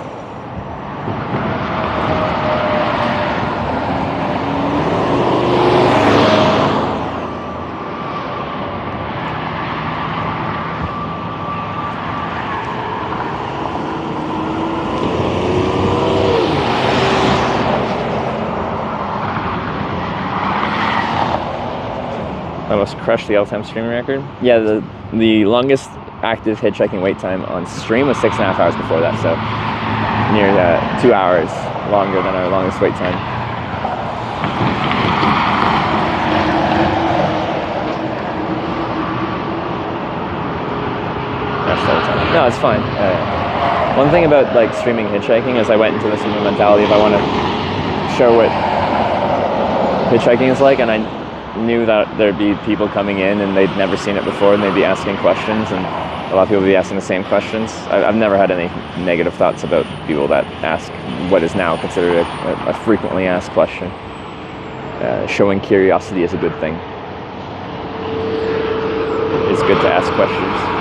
Almost crushed the all-time streaming record. Yeah, the longest active hitchhiking wait time on stream was 6.5 hours before that, so near 2 hours longer than our longest wait time. No, it's fine. One thing about like streaming hitchhiking is I went into this with the mentality of I want to show what hitchhiking is like, and I knew that there'd be people coming in and they'd never seen it before and they'd be asking questions, and a lot of people would be asking the same questions. I've never had any negative thoughts about people that ask what is now considered a frequently asked question. Showing curiosity is a good thing. It's good to ask questions.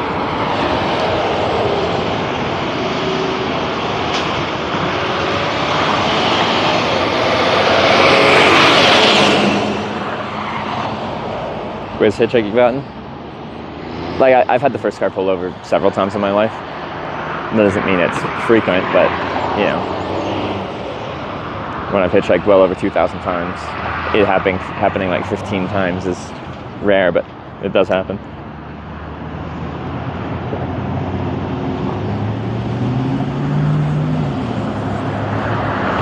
Where's hitchhiking gotten? like I've had the first car pulled over several times in my life. That doesn't mean it's frequent, but you know, when I've hitchhiked well over 2,000 times, it happening like 15 times is rare, but it does happen.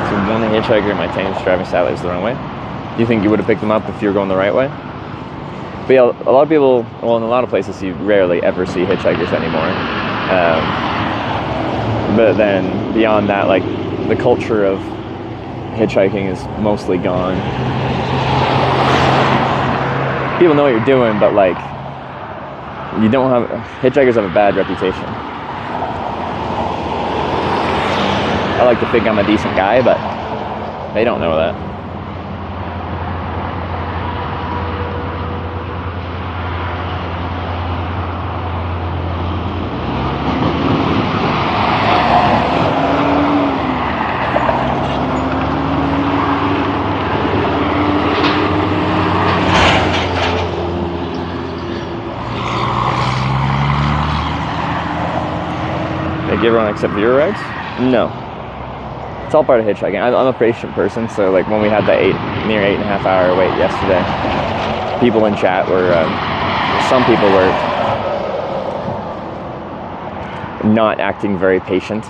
So one hitchhiker in my tank was driving sideways the wrong way. Do you think you would have picked them up if you were going the right way? But yeah, a lot of people, well, in a lot of places, you rarely ever see hitchhikers anymore. But then beyond that, like the culture of hitchhiking is mostly gone. People know what you're doing, but like you don't have, hitchhikers have a bad reputation. I like to think I'm a decent guy, but they don't know that. Everyone except for your rides? No. It's all part of hitchhiking. I'm a patient person, so like when we had the near 8.5 hour wait yesterday, people in chat were, some people were not acting very patient,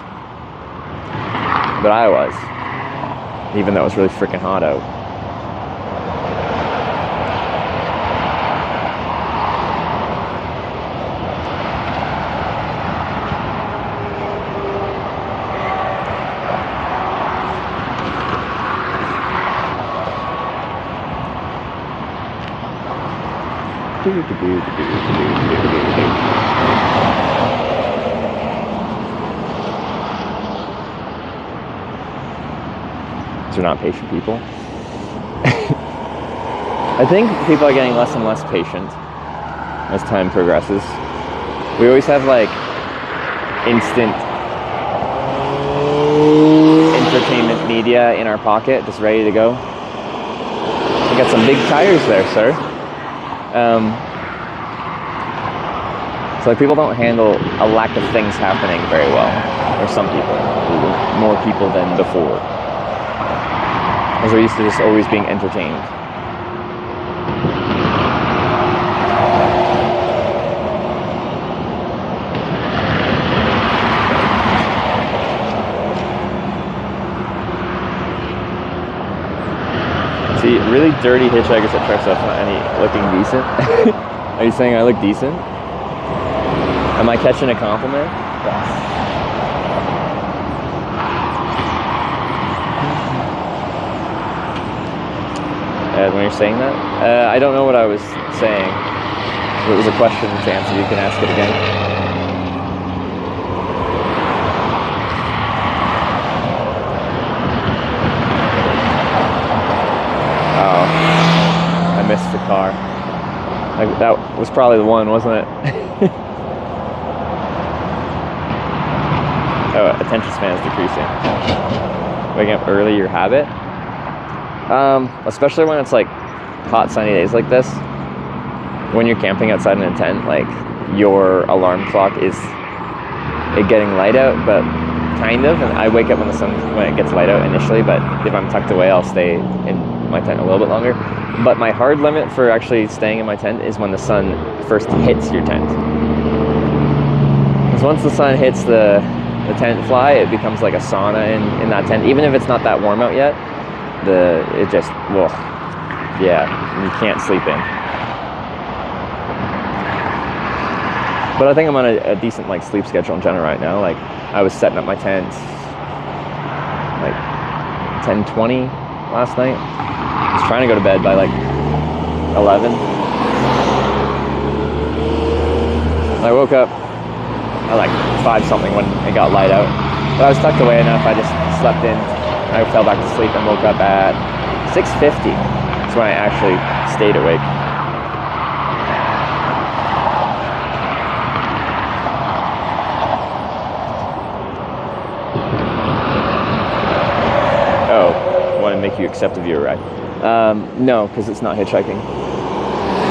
but I was, even though it was really freaking hot out. These are not patient people. I think people are getting less and less patient as time progresses. We always have like instant entertainment media in our pocket, just ready to go. You got some big tires there, sir. So like people don't handle a lack of things happening very well, or some people, more people than before, as we're used to just always being entertained. See, really dirty hitchhikers at truck stops not any looking decent. Are you saying I look decent? Am I catching a compliment? When you're saying that? I don't know what I was saying. If it was a question to answer, you can ask it again. Oh, I missed the car. Like, that was probably the one, wasn't it? Oh, attention span is decreasing. Waking up early, your habit? Especially when it's like hot sunny days like this. When you're camping outside in a tent, like your alarm clock is getting light out, but kind of. And I wake up when it gets light out initially, but if I'm tucked away, I'll stay in my tent a little bit longer. But my hard limit for actually staying in my tent is when the sun first hits your tent. Because once the sun hits the tent fly, it becomes like a sauna in that tent. Even if it's not that warm out yet, it just, whoa, yeah, you can't sleep in. But I think I'm on a decent like sleep schedule in general right now. Like I was setting up my tent like 10:20 last night. I was trying to go to bed by like 11. I woke up at like 5 something when it got light out. But I was tucked away enough, I just slept in. I fell back to sleep and woke up at 6:50. That's when I actually stayed awake. Oh, want to make you accept a viewer ride? No, because it's not hitchhiking.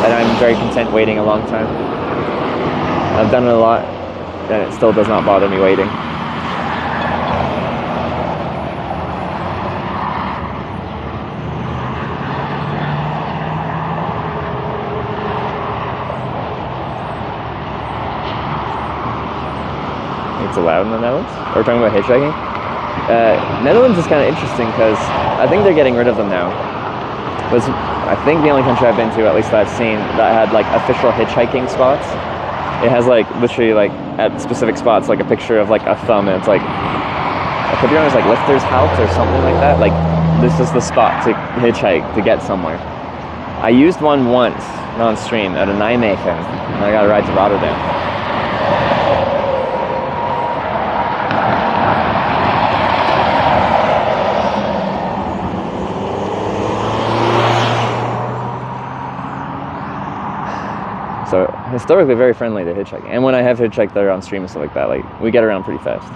And I'm very content waiting a long time. I've done it a lot, and it still does not bother me waiting. It's allowed in the Netherlands? We're talking about hitchhiking? Netherlands is kind of interesting because I think they're getting rid of them now. It was, I think, the only country I've been to, at least that I've seen, that had like official hitchhiking spots. It has like literally like at specific spots like a picture of like a thumb, and it's like, I could be honest, like Lifter's House or something like that. Like, this is the spot to hitchhike to get somewhere. I used one once on stream at a Nijmegen, and I got a ride to Rotterdam. So historically very friendly to hitchhiking. And when I have hitchhiked there on stream and stuff like that, like we get around pretty fast.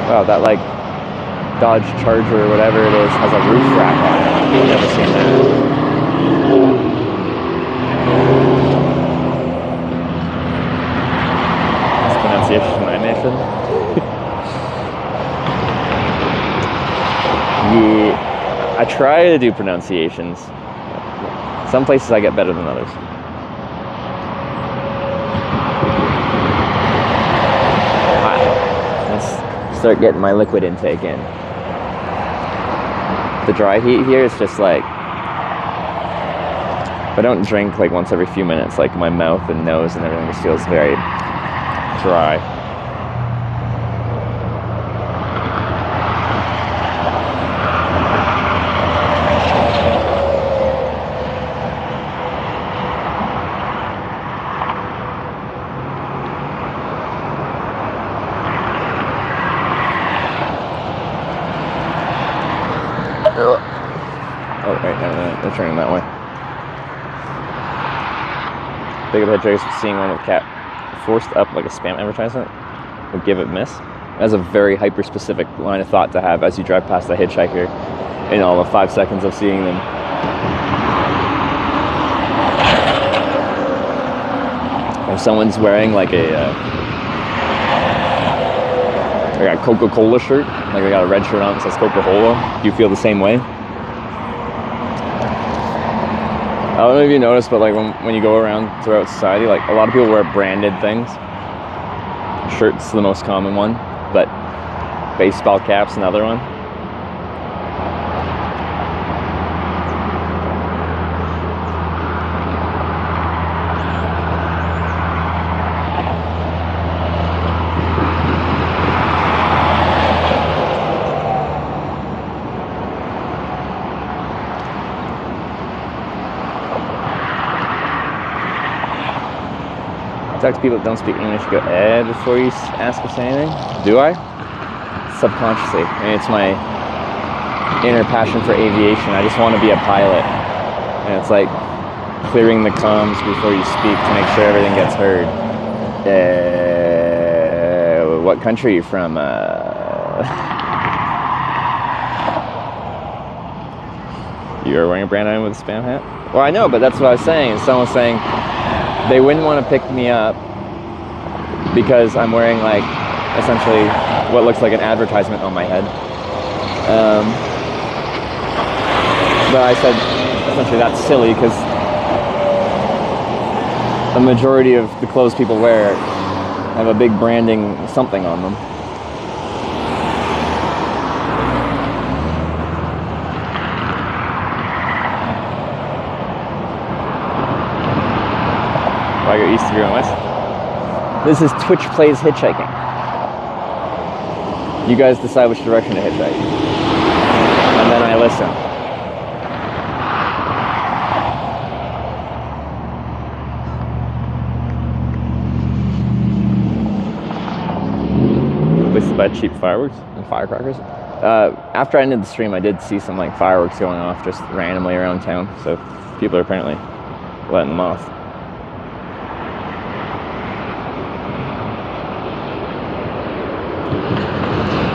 Wow, that like Dodge Charger or whatever it is has a roof rack on it. I've never seen that. Pronunciation I mentioned. Yeah, I try to do pronunciations. Some places I get better than others. Let's start getting my liquid intake in. The dry heat here is just like, if I don't drink like once every few minutes, like my mouth and nose and everything just feels very dry. Oh, right, no, they're turning that way. Big up hitchhikers seeing one with cat forced up like a spam advertisement would give it miss. That's a very hyper-specific line of thought to have as you drive past a hitchhiker in all the 5 seconds of seeing them. If someone's wearing like a Coca-Cola shirt, like they got a red shirt on that says Coca-Cola, do you feel the same way? I don't know if you noticed, but like when you go around throughout society, like a lot of people wear branded things. Shirt's the most common one, but baseball cap's another one. Talk to people that don't speak English, you go, before you ask us anything? Do I? Subconsciously. I mean, it's my inner passion for aviation. I just want to be a pilot. And it's like clearing the comms before you speak to make sure everything gets heard. What country are you from? You are wearing a brand item with a spam hat? Well, I know, but that's what I was saying. Someone was saying, they wouldn't want to pick me up because I'm wearing like essentially what looks like an advertisement on my head. But I said essentially that's silly because the majority of the clothes people wear have a big branding something on them. I go east to go west. This is Twitch Plays Hitchhiking. You guys decide which direction to hitchhike. And then I listen. Places to buy cheap fireworks and firecrackers. After I ended the stream, I did see some like fireworks going off just randomly around town. So people are apparently letting them off.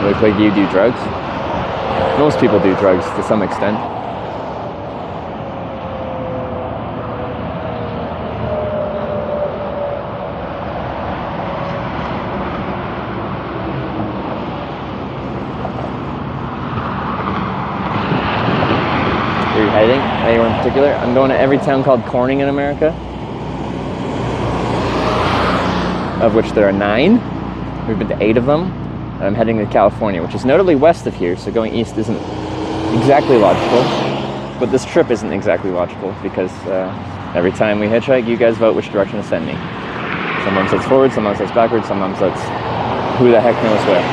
Really quick, do you do drugs? Most people do drugs to some extent. Where are you heading? Anywhere in particular? I'm going to every town called Corning in America, of which there are 9. We've been to 8 of them. And I'm heading to California, which is notably west of here, so going east isn't exactly logical. But this trip isn't exactly logical because every time we hitchhike, you guys vote which direction to send me. Sometimes that's forward, sometimes that's backwards, sometimes that's who the heck knows where.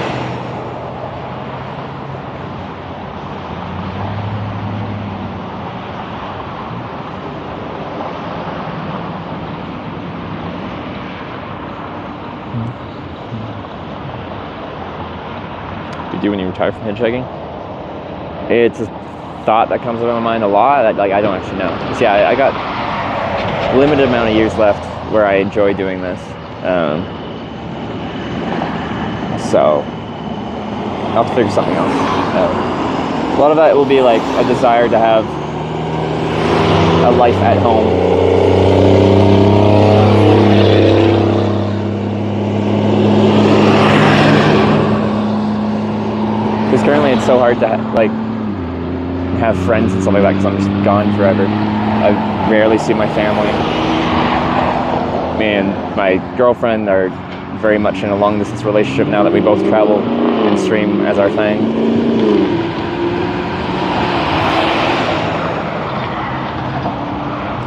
Do when you retire from hitchhiking? It's a thought that comes into my mind a lot. I don't actually know. See, I got a limited amount of years left where I enjoy doing this. So I'll have to figure something else out. A lot of that will be like a desire to have a life at home. Because currently it's so hard to have friends and stuff like that because I'm just gone forever. I rarely see my family. Me and my girlfriend are very much in a long distance relationship now that we both travel and stream as our thing.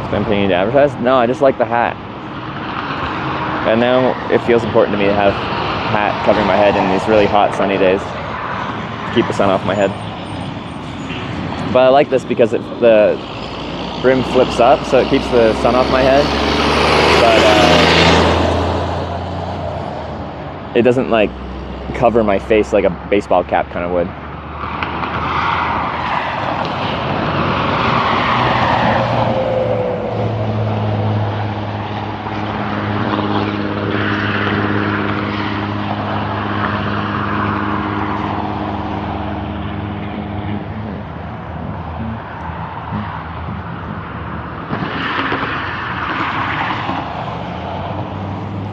Spend paying to advertise? No, I just like the hat. And now it feels important to me to have a hat covering my head in these really hot sunny days. Keep the sun off my head. But I like this because the brim flips up, so it keeps the sun off my head. But it doesn't like cover my face like a baseball cap kind of would.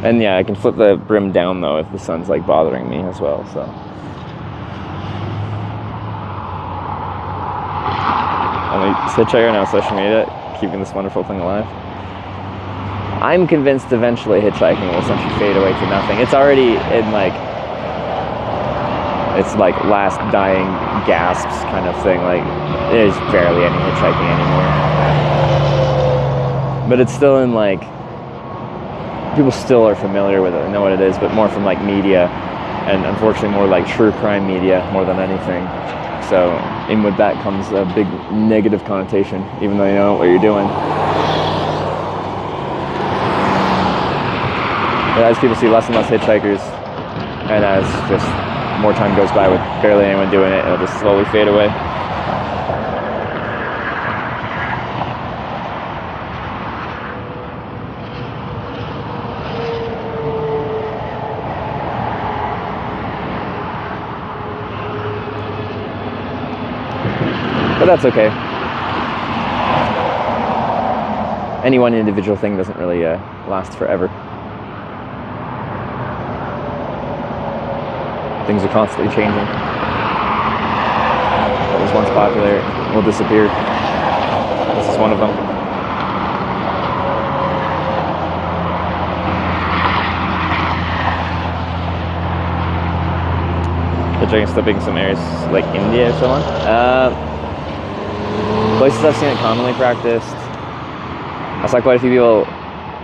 And yeah, I can flip the brim down though if the sun's like bothering me as well, so. Only hitchhiker now, social media, keeping this wonderful thing alive. I'm convinced eventually hitchhiking will essentially fade away to nothing. It's already in like, it's like last dying gasps kind of thing. Like, there's barely any hitchhiking anymore. But it's still in like, people still are familiar with it and know what it is, but more from like media, and unfortunately more like true crime media more than anything. So in with that comes a big negative connotation, even though you know what you're doing. But as people see less and less hitchhikers, and as just more time goes by with barely anyone doing it, it'll just slowly fade away. But that's okay. Any one individual thing doesn't really last forever. Things are constantly changing. What was once popular will disappear. This is one of them. Hitchhiking still being some areas like India or so on. Places I've seen it commonly practiced. I saw quite a few people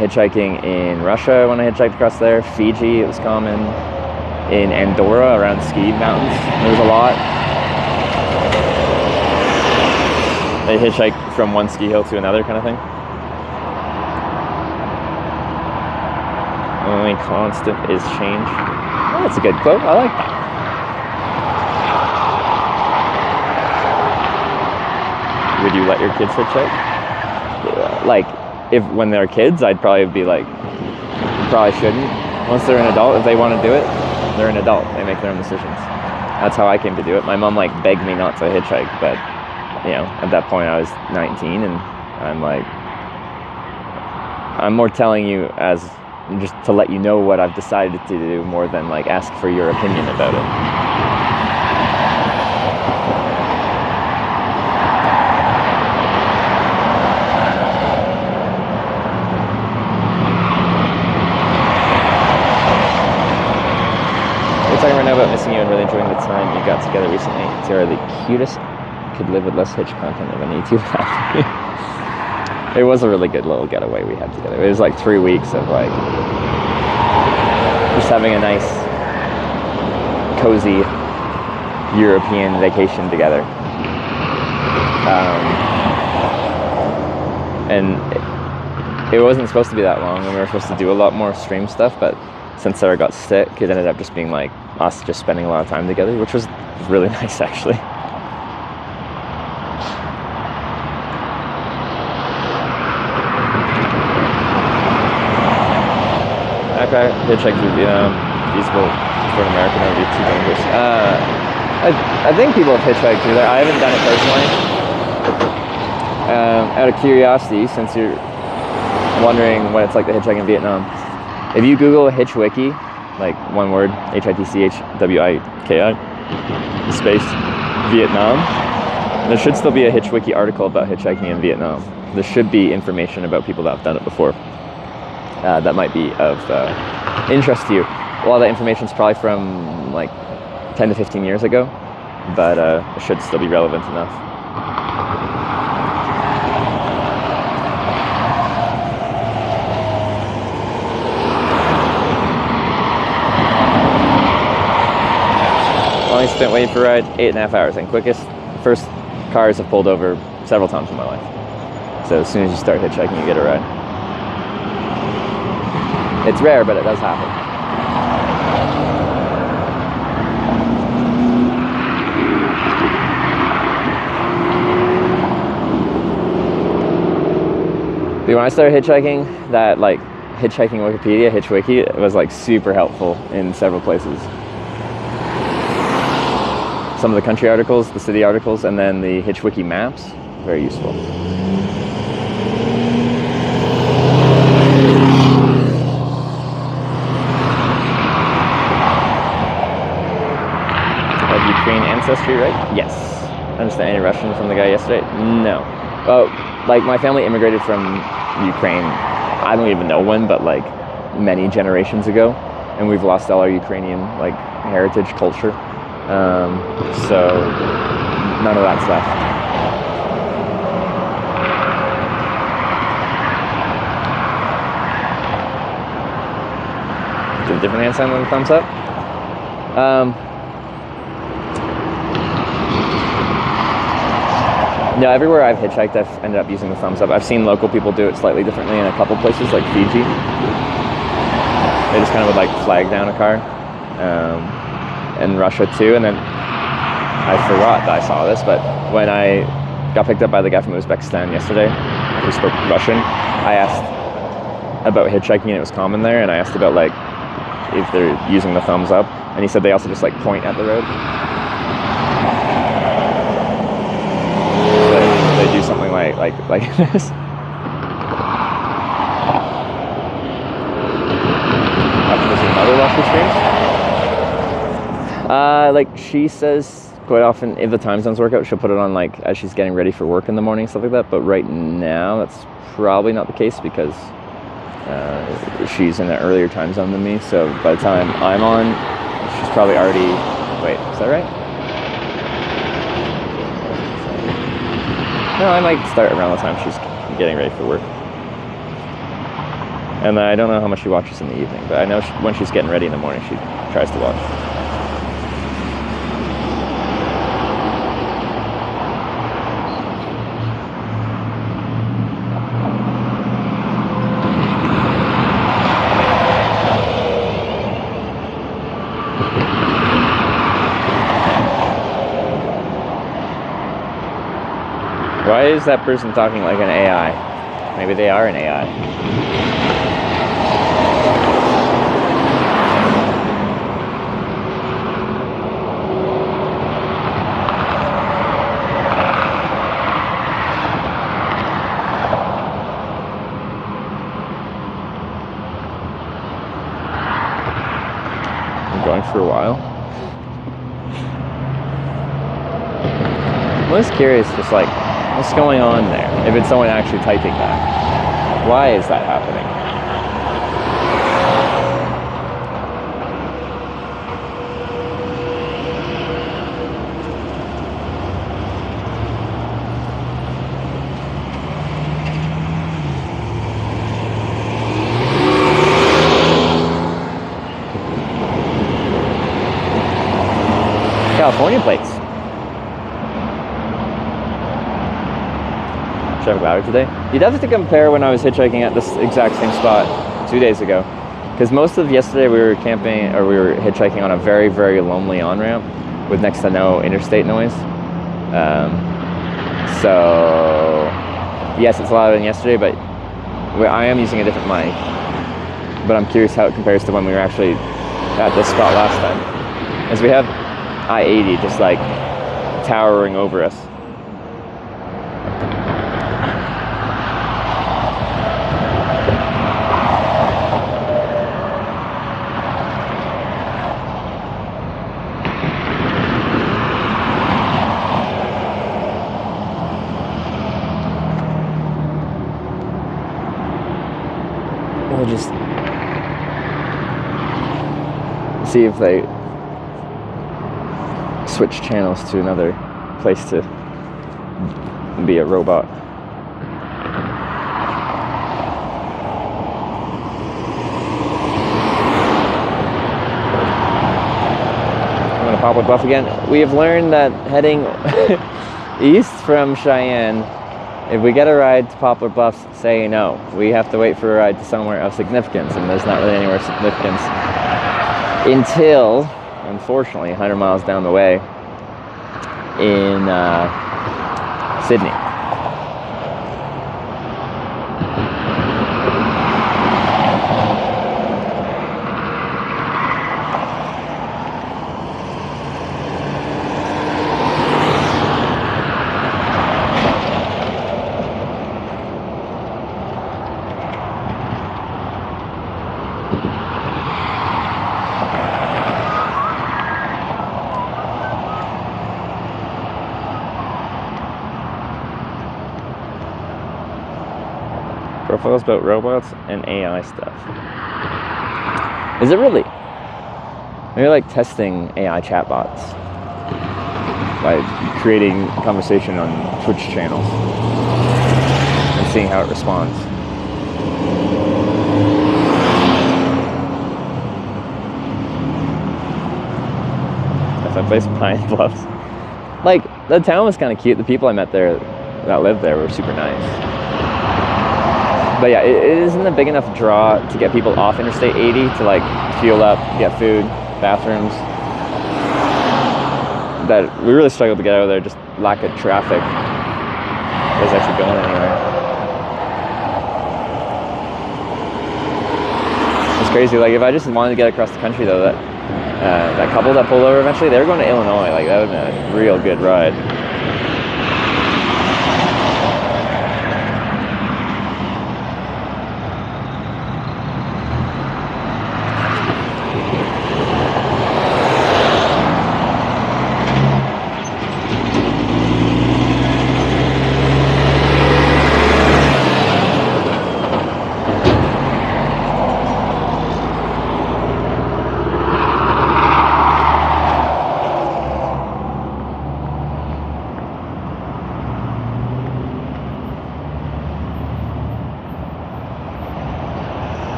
hitchhiking in Russia when I hitchhiked across there. Fiji, it was common. In Andorra, around ski mountains, there was a lot. They hitchhike from one ski hill to another kind of thing. Only constant is change. Oh, that's a good quote. I like that. Would you let your kids hitchhike? Like, when they're kids, I'd probably be like, probably shouldn't. Once they're an adult, if they want to do it, they're an adult. They make their own decisions. That's how I came to do it. My mom like begged me not to hitchhike, but you know, at that point I was 19, and I'm like, I'm more telling you as just to let you know what I've decided to do more than like ask for your opinion about it. Talking right now about missing you and really enjoying the time you got together recently. Tara, the cutest, could live with less hitch content of any two happy. It was a really good little getaway we had together. It was like 3 weeks of like just having a nice, cozy European vacation together. And it wasn't supposed to be that long, and we were supposed to do a lot more stream stuff, but since Sarah got sick, it ended up just being like us just spending a lot of time together, which was really nice actually. Okay, hitchhike through Vietnam, feasible for an American, or be too dangerous. I think people have hitchhiked through there. I haven't done it personally. Out of curiosity, since you're wondering what it's like to hitchhike in Vietnam, if you Google Hitchwiki, like one word, HITCHWIKI, space, Vietnam, there should still be a Hitchwiki article about hitchhiking in Vietnam. There should be information about people that have done it before. That might be of interest to you. A lot of that information is probably from like 10 to 15 years ago, but it should still be relevant enough. Longest spent waiting for a ride, 8.5 hours, and quickest, first cars have pulled over several times in my life. So as soon as you start hitchhiking, you get a ride. It's rare, but it does happen. But when I started hitchhiking, that like hitchhiking Wikipedia, Hitchwiki, it was like super helpful in several places. Some of the country articles, the city articles, and then the Hitchwiki maps, very useful. Have Ukraine ancestry, right? Yes. I understand. Any Russian from the guy yesterday? No. Oh, like my family immigrated from Ukraine, I don't even know when, but like many generations ago, and we've lost all our Ukrainian like heritage, culture. So none of that's left. Do a different hand sign than the thumbs up. No, everywhere I've hitchhiked, I've ended up using the thumbs up. I've seen local people do it slightly differently in a couple places, like Fiji. They just kind of would like flag down a car. In Russia too, and then I forgot that I saw this, but when I got picked up by the guy from Uzbekistan yesterday who spoke Russian, I asked about hitchhiking, and it was common there, and I asked about like if they're using the thumbs up, and he said they also just like point at the road. So they do something like this. After this, another watch your streams. Like she says quite often, if the time zones work out, she'll put it on like as she's getting ready for work in the morning, stuff like that. But right now, that's probably not the case because she's in an earlier time zone than me. So by the time I'm on, she's probably already. Wait, is that right? No, I might start around the time she's getting ready for work. And I don't know how much she watches in the evening, but I know when she's getting ready in the morning, she tries to watch. Why is that person talking like an AI? Maybe they are an AI. for a while. I'm just curious, just like, what's going on there? If it's someone actually typing that, why is that happening? California plates. Should I have louder today? You'd have to compare when I was hitchhiking at this exact same spot 2 days ago. Because most of yesterday we were camping, or we were hitchhiking on a very, very lonely on-ramp with next to no interstate noise. So, yes, it's louder than yesterday, but I am using a different mic. But I'm curious how it compares to when we were actually at this spot last time. As we have I-80 just like towering over us. We'll just see if they switch channels to another place to be a robot. I'm going to Poplar Bluff again. We have learned that heading east from Cheyenne, if we get a ride to Poplar Bluffs, say no. We have to wait for a ride to somewhere of significance, and there's not really anywhere of significance until, unfortunately, 100 miles down the way in Sydney. Profiles about robots and AI stuff. Is it really? Maybe like testing AI chatbots by creating conversation on Twitch channels and seeing how it responds. If I place Pine Bluffs, like the town was kind of cute. The people I met there that lived there were super nice. But yeah, it isn't a big enough draw to get people off Interstate 80 to like fuel up, get food, bathrooms. That we really struggled to get out of there, just lack of traffic. It was actually going anywhere. It's crazy. Like if I just wanted to get across the country though, that couple that pulled over eventually, they were going to Illinois. Like that would have been a real good ride.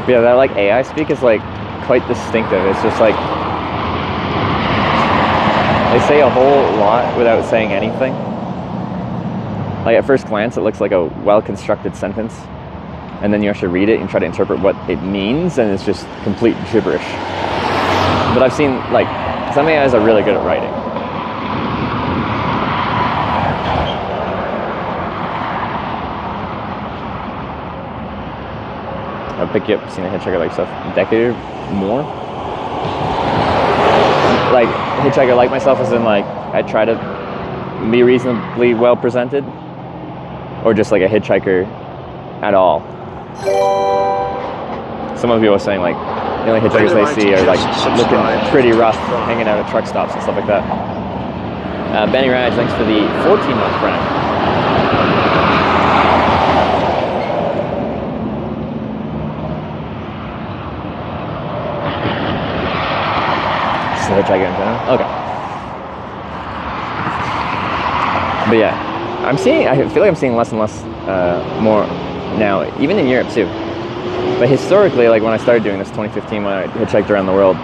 Yeah, that like AI speak is like quite distinctive. It's just like they say a whole lot without saying anything. Like at first glance, it looks like a well-constructed sentence, and then you actually read it and try to interpret what it means, and it's just complete gibberish. But I've seen like some AIs are really good at writing. I'll pick you up, seen a hitchhiker like stuff a decade or more. Like hitchhiker like myself as in like I try to be reasonably well presented. or just like a hitchhiker at all. Some of people are saying like the only hitchhikers they see are like looking pretty rough, hanging out at truck stops and stuff like that. Benny Raj, thanks for the 14-month prime. Just a hitchhiker in general? Okay. But yeah, I feel like I'm seeing less and less more now, even in Europe too. But historically, like when I started doing this 2015, when I hitchhiked around the world,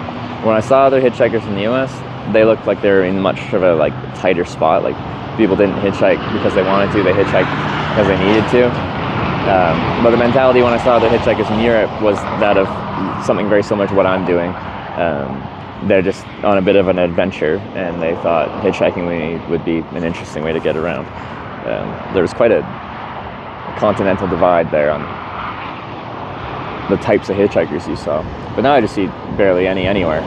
when I saw other hitchhikers in the US, they looked like they were in much of a like tighter spot. Like people didn't hitchhike because they wanted to, they hitchhiked because they needed to. But the mentality when I saw other hitchhikers in Europe was that of something very similar to what I'm doing. They're just on a bit of an adventure, and they thought hitchhiking would be an interesting way to get around. There was quite a continental divide there on the types of hitchhikers you saw. But now I just see barely any anywhere.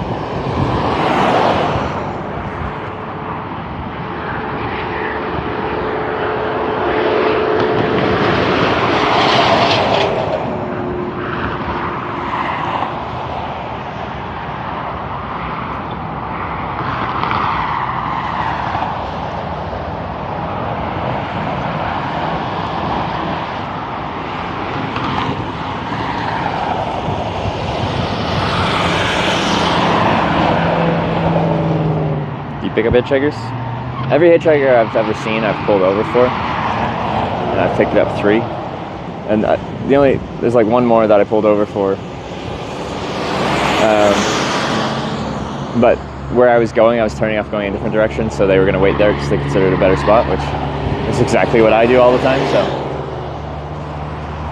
Pick up hitchhikers. Every hitchhiker I've ever seen, I've pulled over for, and I've picked up 3. And there's like one more that I pulled over for. But where I was going, I was turning off going in a different direction, so they were going to wait there because they considered it a better spot, which is exactly what I do all the time. So,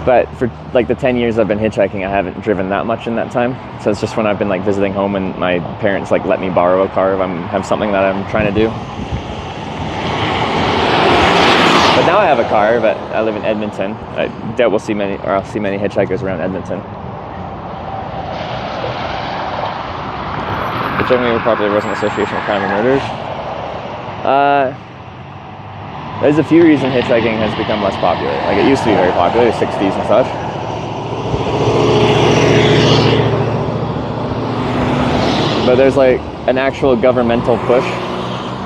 but for like the 10 years I've been hitchhiking, I haven't driven that much in that time. So it's just when I've been like visiting home and my parents like let me borrow a car if I have something that I'm trying to do. But now I have a car, but I live in Edmonton. I doubt I'll see many hitchhikers around Edmonton. Hitchhiking more popular wasn't association with crime and murders. There's a few reasons hitchhiking has become less popular. Like it used to be very popular, the 60s and such. But there's like an actual governmental push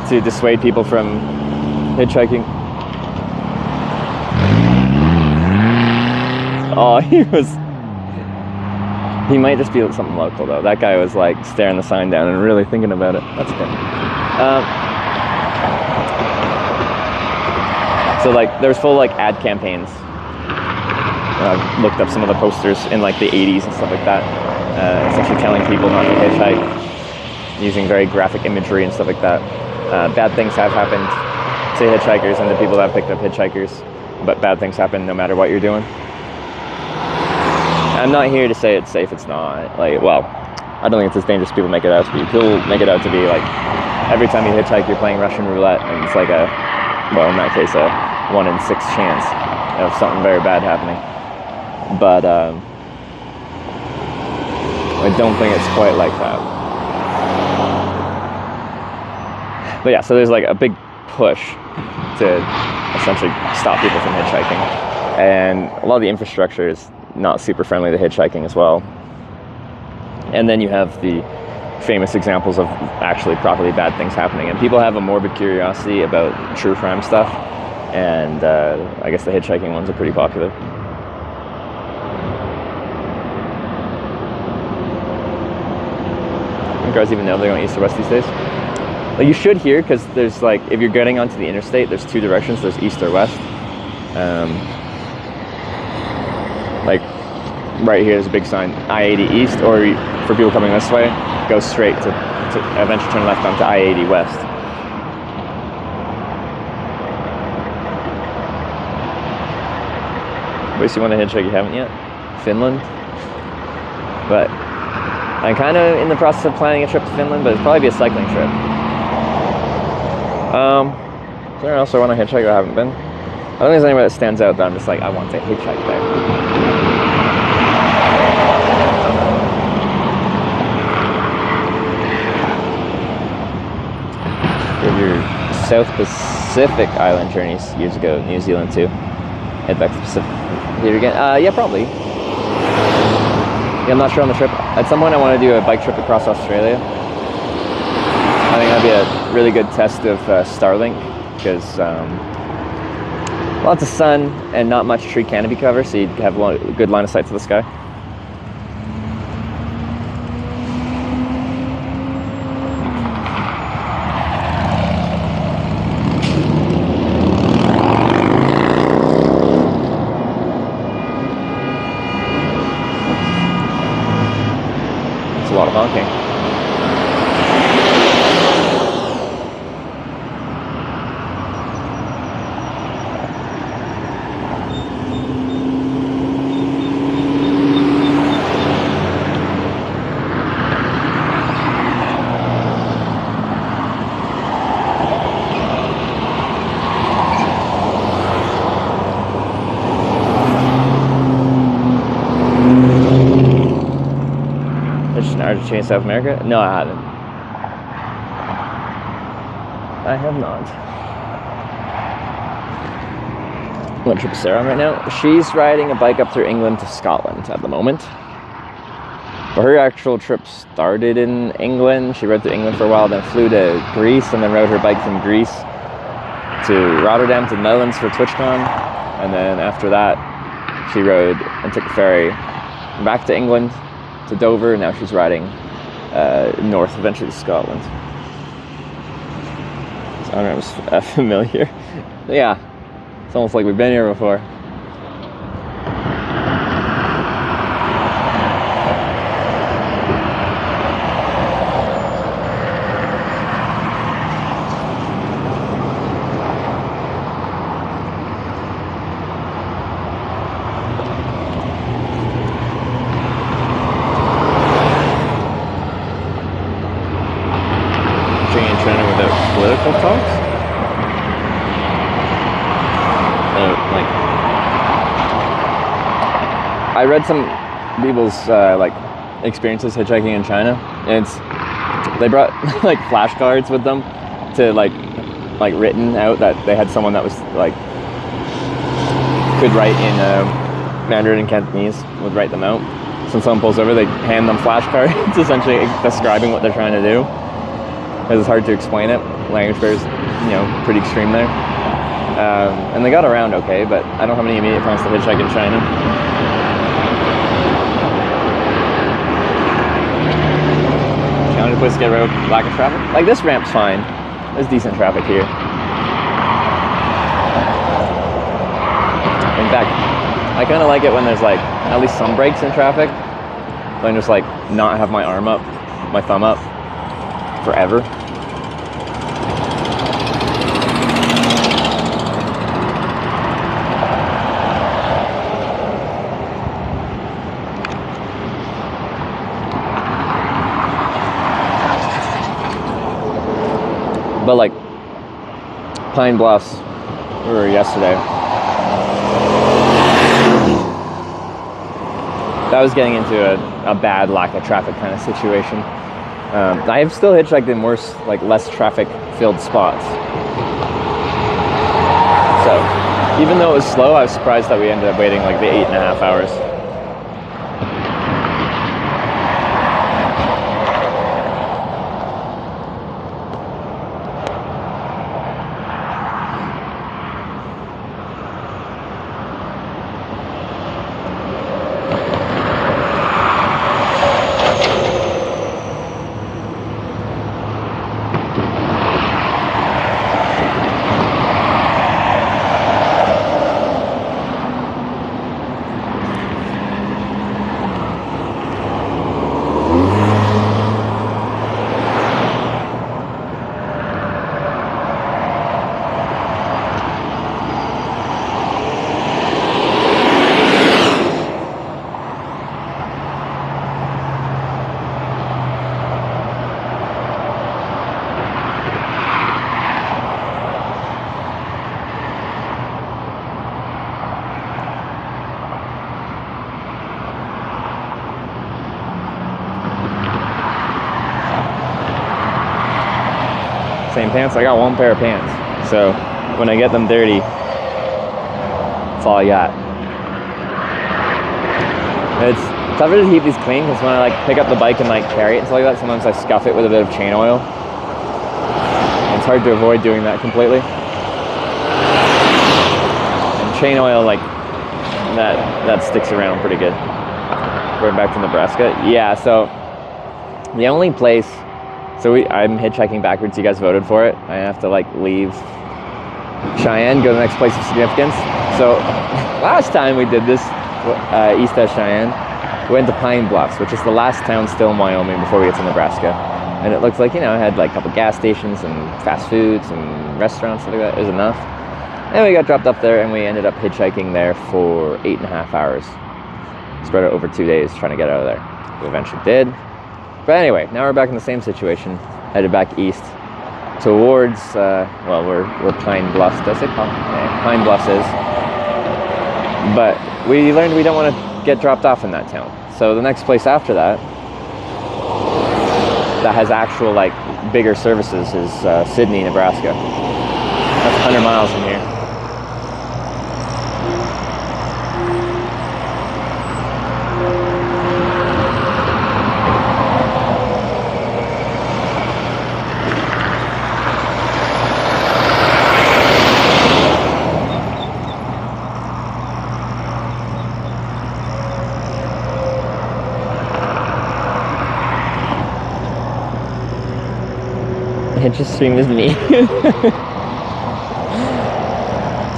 to dissuade people from hitchhiking. Oh, he might just be something local though. That guy was like staring the sign down and really thinking about it. That's good. So like there's full like ad campaigns. I've looked up some of the posters in like the 80s and stuff like that. Essentially telling people not to hitchhike, using very graphic imagery and stuff like that. Bad things have happened to hitchhikers and to people that have picked up hitchhikers, but bad things happen no matter what you're doing. I'm not here to say it's safe, it's not. Like, well, I don't think it's as dangerous as people make it out to be. People make it out to be like, every time you hitchhike, you're playing Russian roulette, and it's like in that case, a 1 in 6 chance of something very bad happening. But I don't think it's quite like that. But yeah, so there's like a big push to essentially stop people from hitchhiking. And a lot of the infrastructure is not super friendly to hitchhiking as well. And then you have the famous examples of actually properly bad things happening. And people have a morbid curiosity about true crime stuff. And I guess the hitchhiking ones are pretty popular. Cars even know they're going east or west these days. Like you should here, because there's like, if you're getting onto the interstate, there's 2 directions, there's east or west. Like right here there's a big sign, I-80 east, or for people coming this way, go straight to eventually turn left onto I-80 west. But you want to hitchhike, you haven't yet? Finland? But I'm kind of in the process of planning a trip to Finland, but it'll probably be a cycling trip. Somewhere else I want to hitchhike I haven't been. I don't think there's anywhere that stands out that I'm just like, I want to hitchhike there. Did your South Pacific island journeys years ago, New Zealand too. head back to the Pacific here again. Yeah, probably. Yeah, I'm not sure on the trip. At some point, I want to do a bike trip across Australia. I think that'd be a really good test of Starlink, because lots of sun and not much tree canopy cover, so you'd have a good line of sight to the sky. It's a lot of honking. Chain South America? No, I haven't. I have not. What trip is Sarah on right now? She's riding a bike up through England to Scotland at the moment. But her actual trip started in England. She rode through England for a while, then flew to Greece, and then rode her bike from Greece to Rotterdam to the Netherlands for TwitchCon. And then after that, she rode and took a ferry back to England to Dover, and now she's riding north, eventually to Scotland. So I don't know, it was familiar. Yeah, it's almost like we've been here before. Political talks? I read some people's like experiences hitchhiking in China, and they brought like flashcards with them to like written out that they had someone that was like could write in Mandarin and Cantonese, would write them out. So when someone pulls over, they hand them flashcards essentially describing what they're trying to do, because it's hard to explain it. Language barriers, you know, pretty extreme there. And they got around okay, but I don't have any immediate plans to hitchhike in China. Challenging place to get around lack of traffic. Like this ramp's fine. There's decent traffic here. In fact, I kind of like it when there's like at least some breaks in traffic. So I can just like not have my arm up, my thumb up forever. But like Pine Bluffs, we were yesterday. That was getting into a bad lack of traffic kind of situation. I have still hitchhiked in worse, like less traffic filled spots. So even though it was slow, I was surprised that we ended up waiting like the 8.5 hours. Same pants. I got one pair of pants, so when I get them dirty, it's That's all I got. It's tougher to keep these clean because when I like pick up the bike and like carry it and stuff like that, sometimes I scuff it with a bit of chain oil. And it's hard to avoid doing that completely. And chain oil, like that sticks around pretty good. Going back to Nebraska, yeah. So the only place, I'm hitchhiking backwards. You guys voted for it. I have to like leave Cheyenne, go to the next place of significance. So last time we did this, east of Cheyenne, we went to Pine Bluffs, which is the last town still in Wyoming before we get to Nebraska. And it looked like, it had like a couple gas stations and fast foods and restaurants, stuff like that. It was enough. And we got dropped up there and we ended up hitchhiking there for 8.5 hours. Spread it over 2 days trying to get out of there. We eventually did. But anyway, now we're back in the same situation. Headed back east towards, we're Pine Bluffs. Does it call? Yeah, Pine Bluffs is. But we learned we don't want to get dropped off in that town. So the next place after that has actual like bigger services is Sydney, Nebraska. That's 100 miles from here. It just streams me.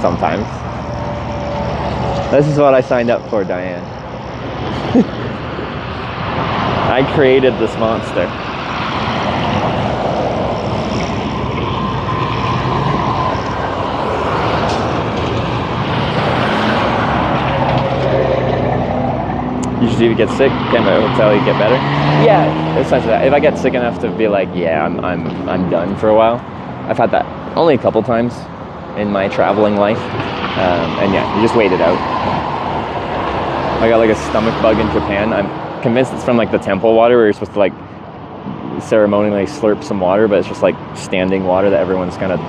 Sometimes. This is what I signed up for, Diane. I created this monster. Usually if you get sick, come to a hotel, you get better. Yeah, essentially that. If I get sick enough to be like, yeah, I'm done for a while. I've had that only a couple times in my traveling life. And yeah, you just wait it out. I got like a stomach bug in Japan. I'm convinced it's from like the temple water where you're supposed to like ceremonially slurp some water, but it's just like standing water that everyone's kind of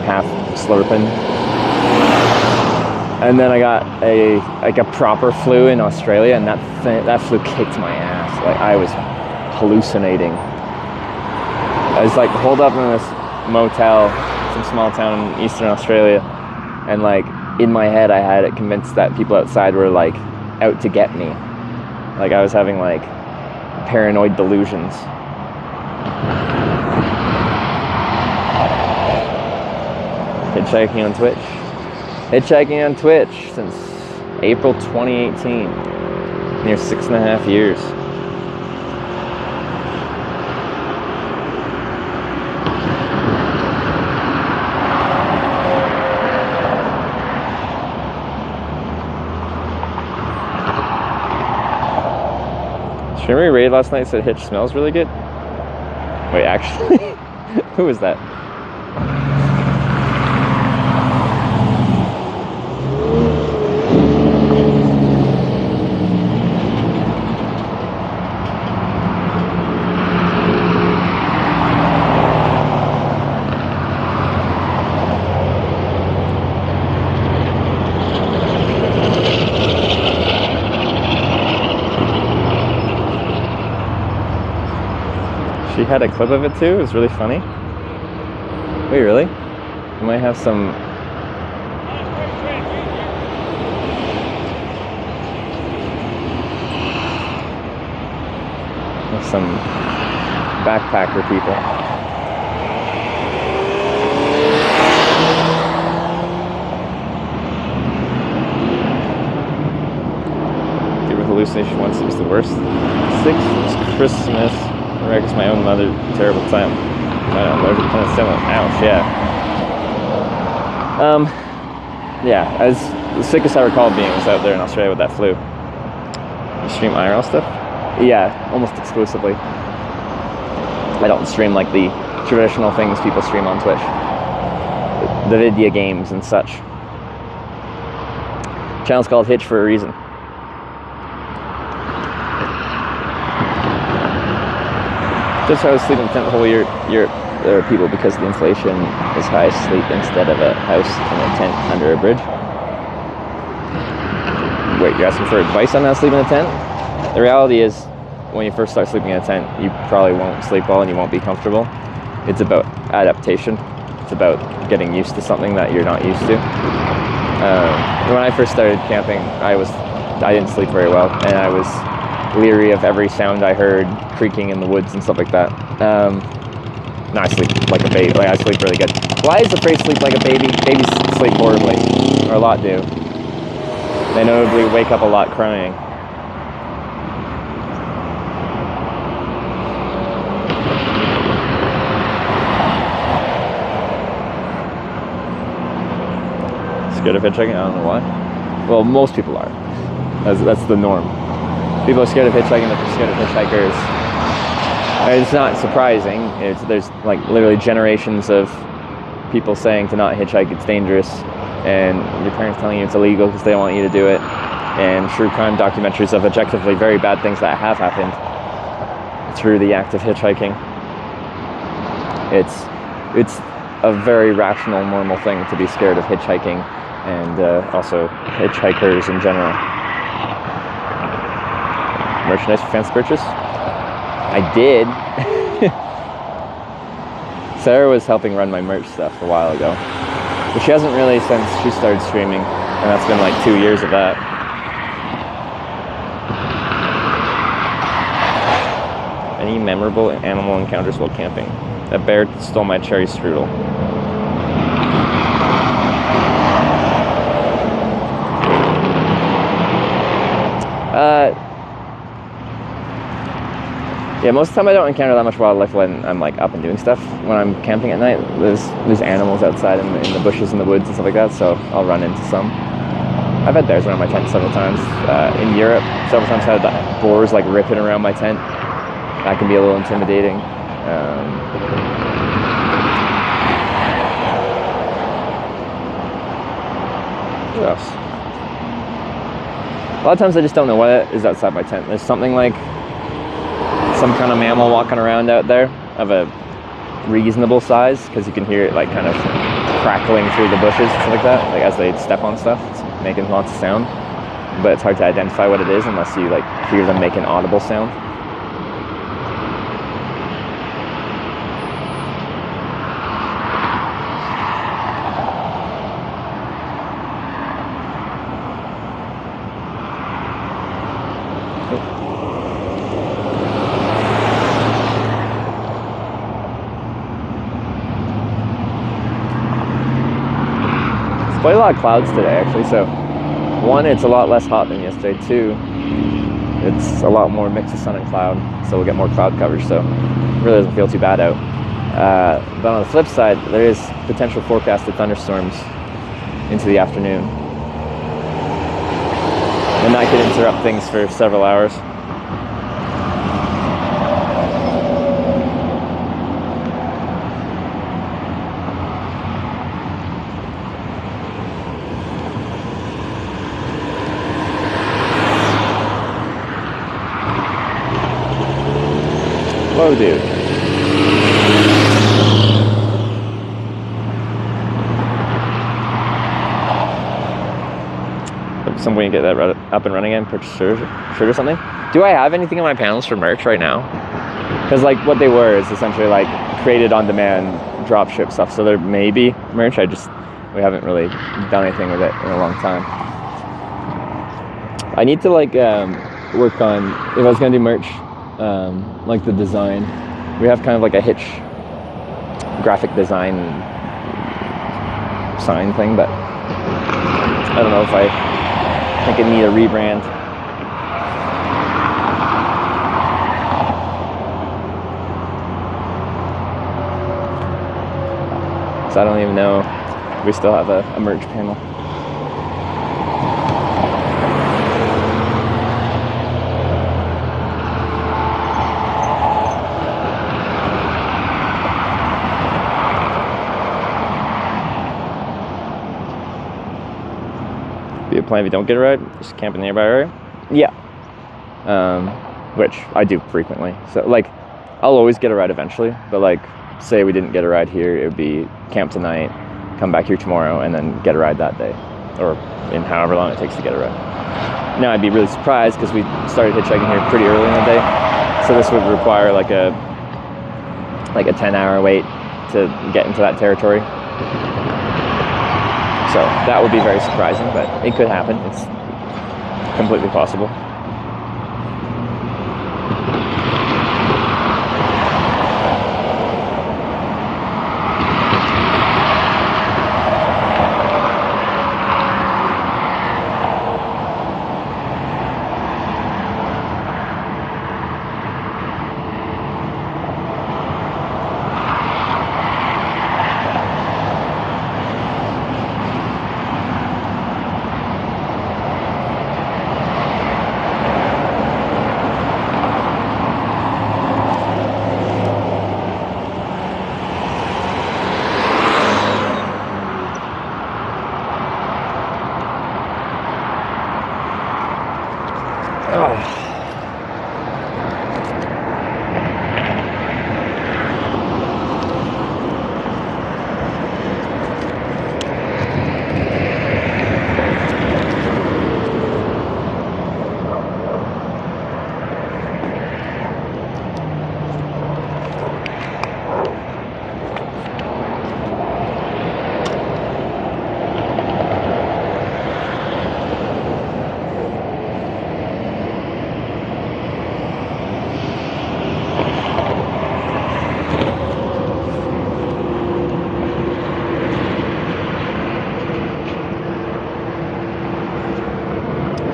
half slurping. And then I got a proper flu in Australia, and that flu kicked my ass. Like I was hallucinating. I was like holed up in this motel, some small town in Eastern Australia, and like in my head I had it convinced that people outside were like out to get me. Like I was having like paranoid delusions. Hitchhiking on Twitch. Hitchhiking on Twitch since April 2018, near 6.5 years. Streamer raid last night said Hitch smells really good. Wait, actually, who was that? She had a clip of it too. It was really funny. Wait, really? You might have some. Some backpacker people. Favorite hallucination once it was the worst. 6 was Christmas. I guess my own mother, terrible time. I don't know, kind of similar. Ouch, yeah. Yeah, as the sickest I recall being was out there in Australia with that flu. You stream IRL stuff? Yeah, almost exclusively. I don't stream like the traditional things people stream on Twitch. The video games and such. Channel's called Hitch for a reason. Just how I was sleeping the whole year, there are people because the inflation is high, sleep instead of a house in a tent under a bridge. wait, you're asking for advice on how to sleep in a tent? The reality is, when you first start sleeping in a tent, you probably won't sleep well and you won't be comfortable. It's about adaptation. It's about getting used to something that you're not used to. When I first started camping, I didn't sleep very well, and I was leery of every sound I heard creaking in the woods and stuff like that. Now I sleep like a baby. Like, I sleep really good. Why is the phrase "sleep like a baby"? Babies sleep horribly, or a lot do. They notably wake up a lot crying. Scared of hitchhiking? I don't know why. Well, most people are. That's the norm. People are scared of hitchhiking, they're scared of hitchhikers. It's not surprising. There's like literally generations of people saying to not hitchhike, it's dangerous, and your parents telling you it's illegal because they don't want you to do it, and true crime documentaries of objectively very bad things that have happened through the act of hitchhiking. It's a very rational, normal thing to be scared of hitchhiking, and also hitchhikers in general. Merchandise for fancy purchase? I did. Sarah was helping run my merch stuff a while ago, but she hasn't really since she started streaming, and that's been like 2 years of that. Any memorable animal encounters while camping? A bear stole my cherry strudel. Yeah, most of the time I don't encounter that much wildlife when I'm like up and doing stuff. When I'm camping at night, there's animals outside in the bushes and the woods and stuff like that, so I'll run into some. I've had bears around my tent several times. In Europe, several times I had boars like ripping around my tent. That can be a little intimidating. What else? A lot of times I just don't know what is outside my tent. There's something like some kind of mammal walking around out there of a reasonable size, because you can hear it like kind of crackling through the bushes and stuff like that, like as they step on stuff. It's making lots of sound, but it's hard to identify what it is unless you like hear them make an audible sound. Quite a lot of clouds today, actually. So, one, it's a lot less hot than yesterday. Two, it's a lot more mix of sun and cloud, so we'll get more cloud coverage. So, it really doesn't feel too bad out. But on the flip side, there is potential forecasted thunderstorms into the afternoon, and that could interrupt things for several hours. Whoa, dude. Some way to get that up and running again, purchase shirt or something. Do I have anything in my panels for merch right now? Because like what they were is essentially like created on demand dropship stuff. So there may be merch. We haven't really done anything with it in a long time. I need to like work on, if I was gonna do merch, like the design. We have kind of like a hitch graphic design sign thing, but I don't know if I think it need a rebrand. So I don't even know if we still have a merch panel. Be a plan if you don't get a ride, just camp in the nearby area. Yeah, which I do frequently. So like, I'll always get a ride eventually. But like, say we didn't get a ride here, it would be camp tonight, come back here tomorrow, and then get a ride that day, or in however long it takes to get a ride. Now I'd be really surprised because we started hitchhiking here pretty early in the day, so this would require like a 10-hour wait to get into that territory. So that would be very surprising, but it could happen. It's completely possible.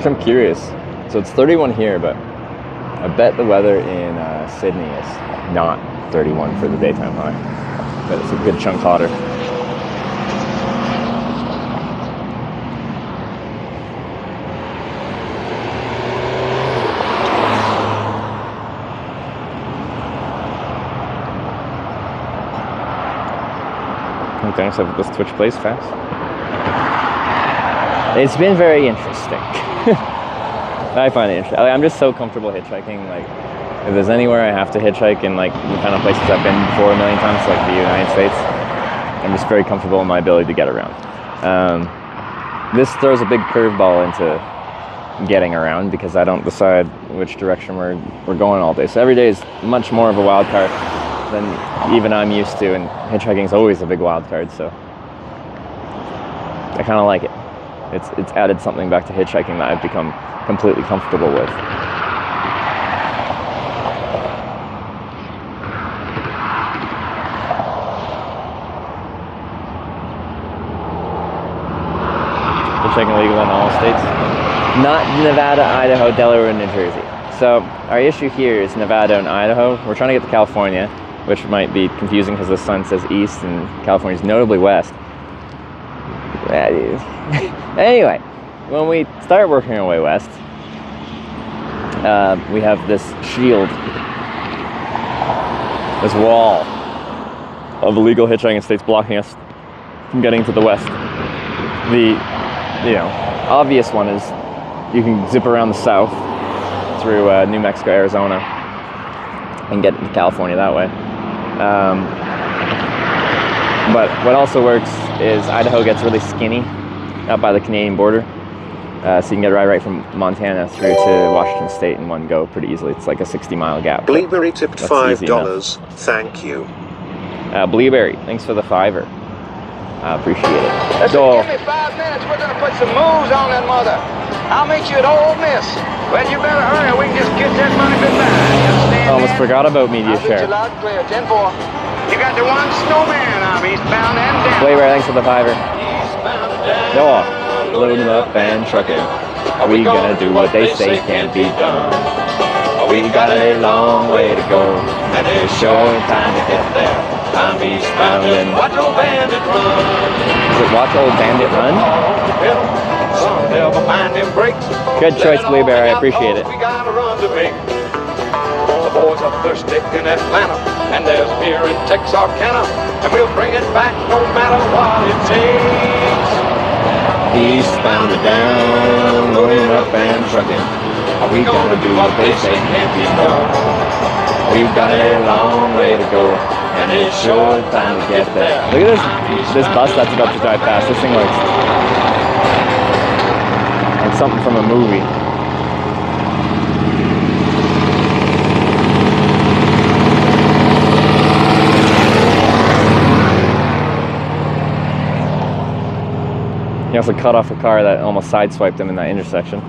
I'm curious. So it's 31 here, but I bet the weather in Sydney is not 31 for the daytime high. But it's a good chunk hotter. Thanks for this Twitch plays fast. It's been very interesting. I find it interesting. I'm just so comfortable hitchhiking. Like, if there's anywhere I have to hitchhike in like the kind of places I've been before a million times, like the United States, I'm just very comfortable in my ability to get around. This throws a big curveball into getting around because I don't decide which direction we're going all day. So every day is much more of a wild card than even I'm used to, and hitchhiking is always a big wild card. So I kind of like it. It's added something back to hitchhiking that I've become completely comfortable with. Hitchhiking legal in all states? Not Nevada, Idaho, Delaware, and New Jersey. So our issue here is Nevada and Idaho. We're trying to get to California, which might be confusing because the sun says east and California's notably west. Anyway, when we start working our way west, we have this shield, this wall of illegal hitchhiking states blocking us from getting to the west. The obvious one is you can zip around the south through New Mexico, Arizona, and get into California that way. But what also works is Idaho gets really skinny out by the Canadian border. So you can get right from Montana through to Washington State in one go pretty easily. It's like a 60-mile gap. Bleaberry tipped $5. Thank you. Bleaberry, thanks for the $5. I appreciate it. Listen, give me 5 minutes. We're going to put some moves on that mother. I'll meet you at Ole Miss. Well, you better hurry. We can just get that money goodbye. You understand? Almost forgot about media share. Loud and clear. 10-4. You got the one snowman. I'm eastbound and down. Bleaberry, thanks for the $5. Go off. Load them up and truck it. Are we gonna do what they say can't be done? We got a long way to go, and it's sure time to get there. I'm eastbound and watch old bandit run. Is it watch old bandit run? Good choice, Bleaberry. I appreciate it. We got a run to make. The boys up there stick in Atlanta, and there's beer in Texarkana, and we'll bring it back no matter what it takes. Eastbound and down, loading up and trucking. Are we gonna do what they say can't be done? We've got a long way to go, and it's sure time to get there. Look at this bus that's about to drive past. This thing looks like something from a movie. He also cut off a car that almost sideswiped him in that intersection.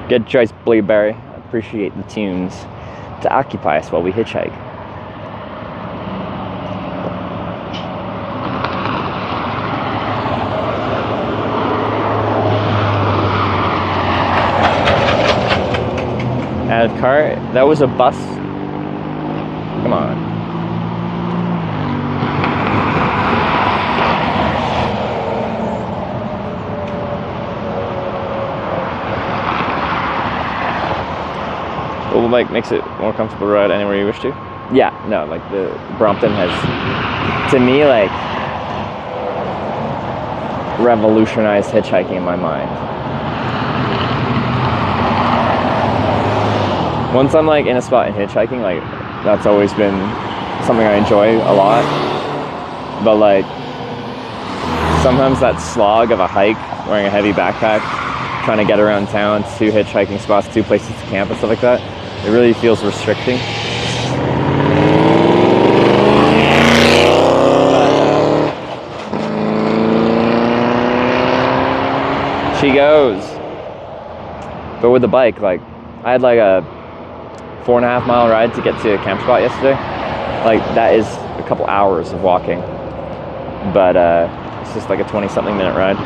Good choice, Blueberry. I appreciate the tunes to occupy us while we hitchhike. Added car. That was a bus. Come on. Oval bike makes it more comfortable to ride anywhere you wish to. Yeah, no, like the Brompton has, to me, like revolutionized hitchhiking in my mind. Once I'm like in a spot in hitchhiking, like that's always been something I enjoy a lot. But like sometimes that slog of a hike, wearing a heavy backpack, trying to get around town, 2 hitchhiking spots, 2 places to camp and stuff like that, it really feels restricting. She goes. But with the bike, like I had like a 4.5 mile ride to get to a camp spot yesterday. Like that is a couple hours of walking, but it's just like a 20-something minute ride.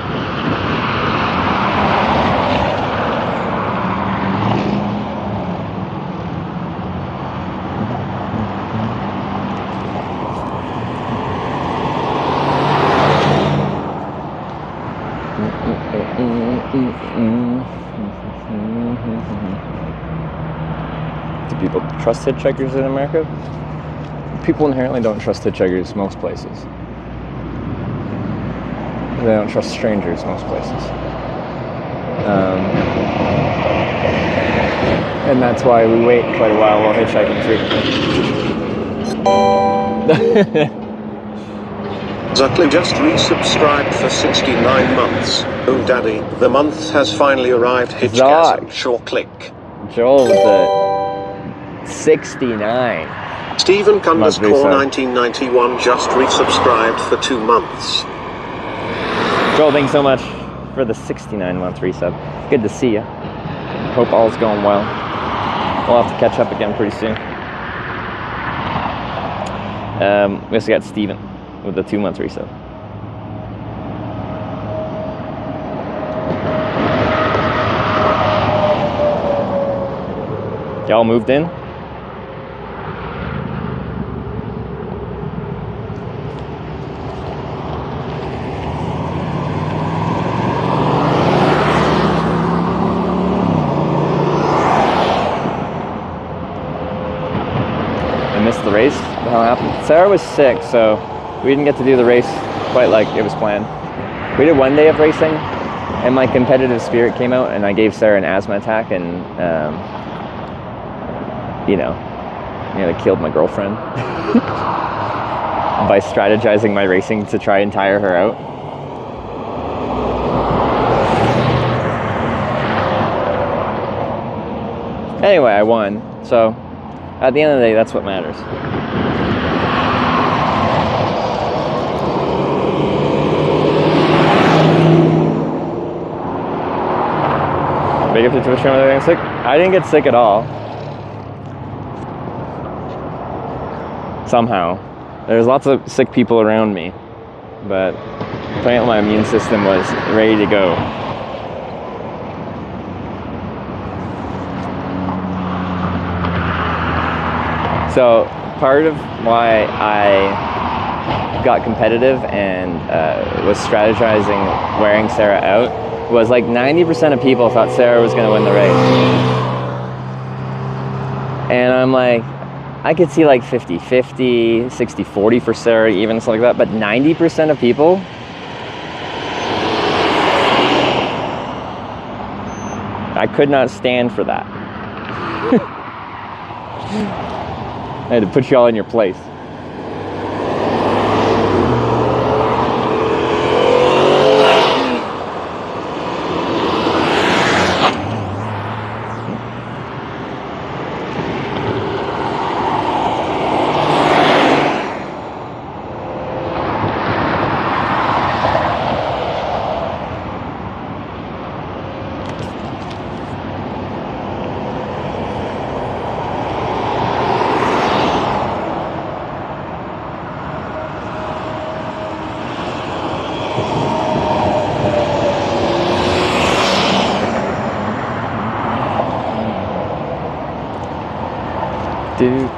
Do people trust hitchhikers in America? People inherently don't trust hitchhikers most places. They don't trust strangers most places. And that's why we wait quite a while hitchhiking frequently. Zuckley just resubscribed for 69 months. Oh daddy, the month has finally arrived. Hitchgasm, sure click. Joel with the 69. Stephen _1991 just resubscribed for 2 months. Joel, thanks so much for the 69-month resub. Good to see you. Hope all's going well. We'll have to catch up again pretty soon. We also got Steven with the 2-month resub. Y'all moved in? I missed the race. What the hell happened? Sarah was sick, so we didn't get to do the race quite like it was planned. We did 1 day of racing, and my competitive spirit came out, and I gave Sarah an asthma attack, and I killed my girlfriend by strategizing my racing to try and tire her out. Anyway, I won, so at the end of the day, that's what matters. Big up to Twitch channel getting sick. I didn't get sick at all. Somehow. There's lots of sick people around me, but apparently my immune system was ready to go. So part of why I got competitive and was strategizing wearing Sarah out was like 90% of people thought Sarah was going to win the race. And I'm like, I could see like 50-50, 60-40 for Sarah, even stuff like that. But 90% of people, I could not stand for that. I had to put you all in your place. Dude's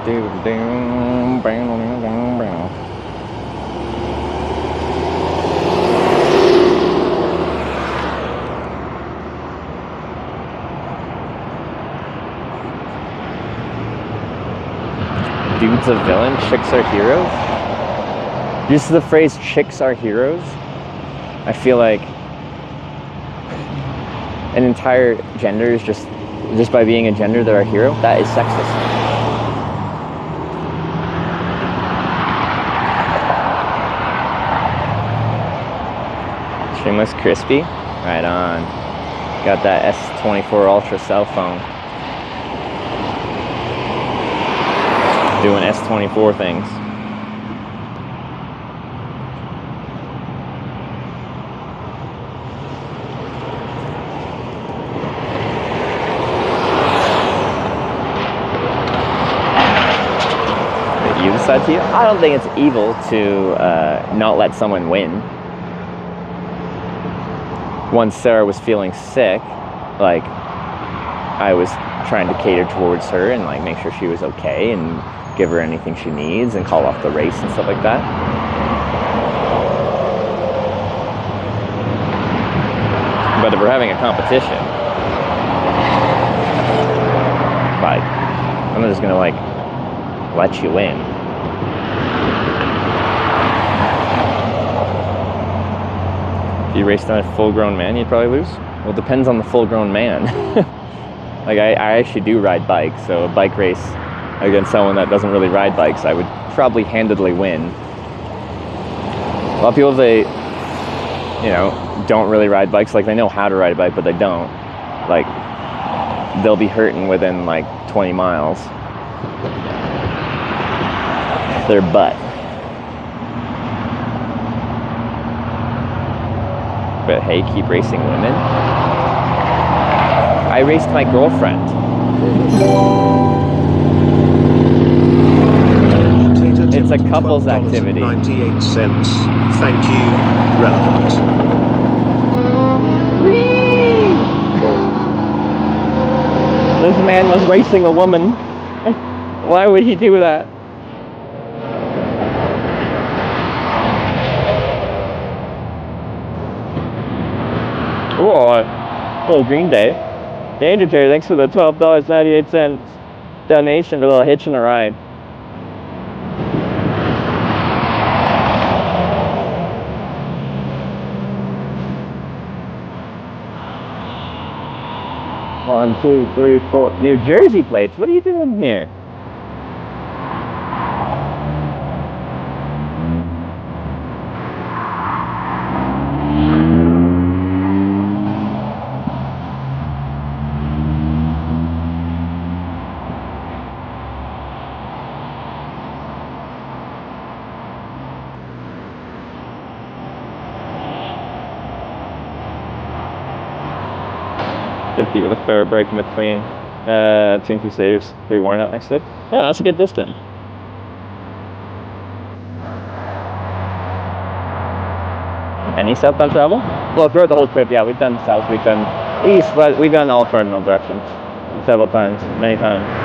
a villain, chicks are heroes. Uses the phrase chicks are heroes. I feel like an entire gender is just by being a gender they're a hero. That is sexist. Shameless crispy. Right on. Got that S24 Ultra cell phone. Doing S24 things. You decide to? I don't think it's evil to not let someone win. Once Sarah was feeling sick, like I was trying to cater towards her and like make sure she was okay and give her anything she needs and call off the race and stuff like that. But if we're having a competition, like, I'm just gonna like let you win. If you raced on a full-grown man, you'd probably lose. Well, it depends on the full-grown man. Like I actually do ride bikes, so a bike race against someone that doesn't really ride bikes, I would probably handedly win. A lot of people, they, you know, don't really ride bikes. Like they know how to ride a bike, but they don't. Like they'll be hurting within like 20 miles. Their butt. But hey, keep racing women. I raced my girlfriend. It's a couples activity. 98 cents. Thank you, relevant. This man was racing a woman. Why would he do that? Oh, Green Day. Danger Terry, thanks for the $12.98 donation for a little hitch and a ride. One, two, three, four. New Jersey plates. What are you doing here? With a fair break in between two saves, 3 worn out next to it. Yeah, that's a good distance. Any southbound travel? Well, throughout the whole trip, yeah, we've done south, we've done east, but we've done all cardinal directions several times, many times.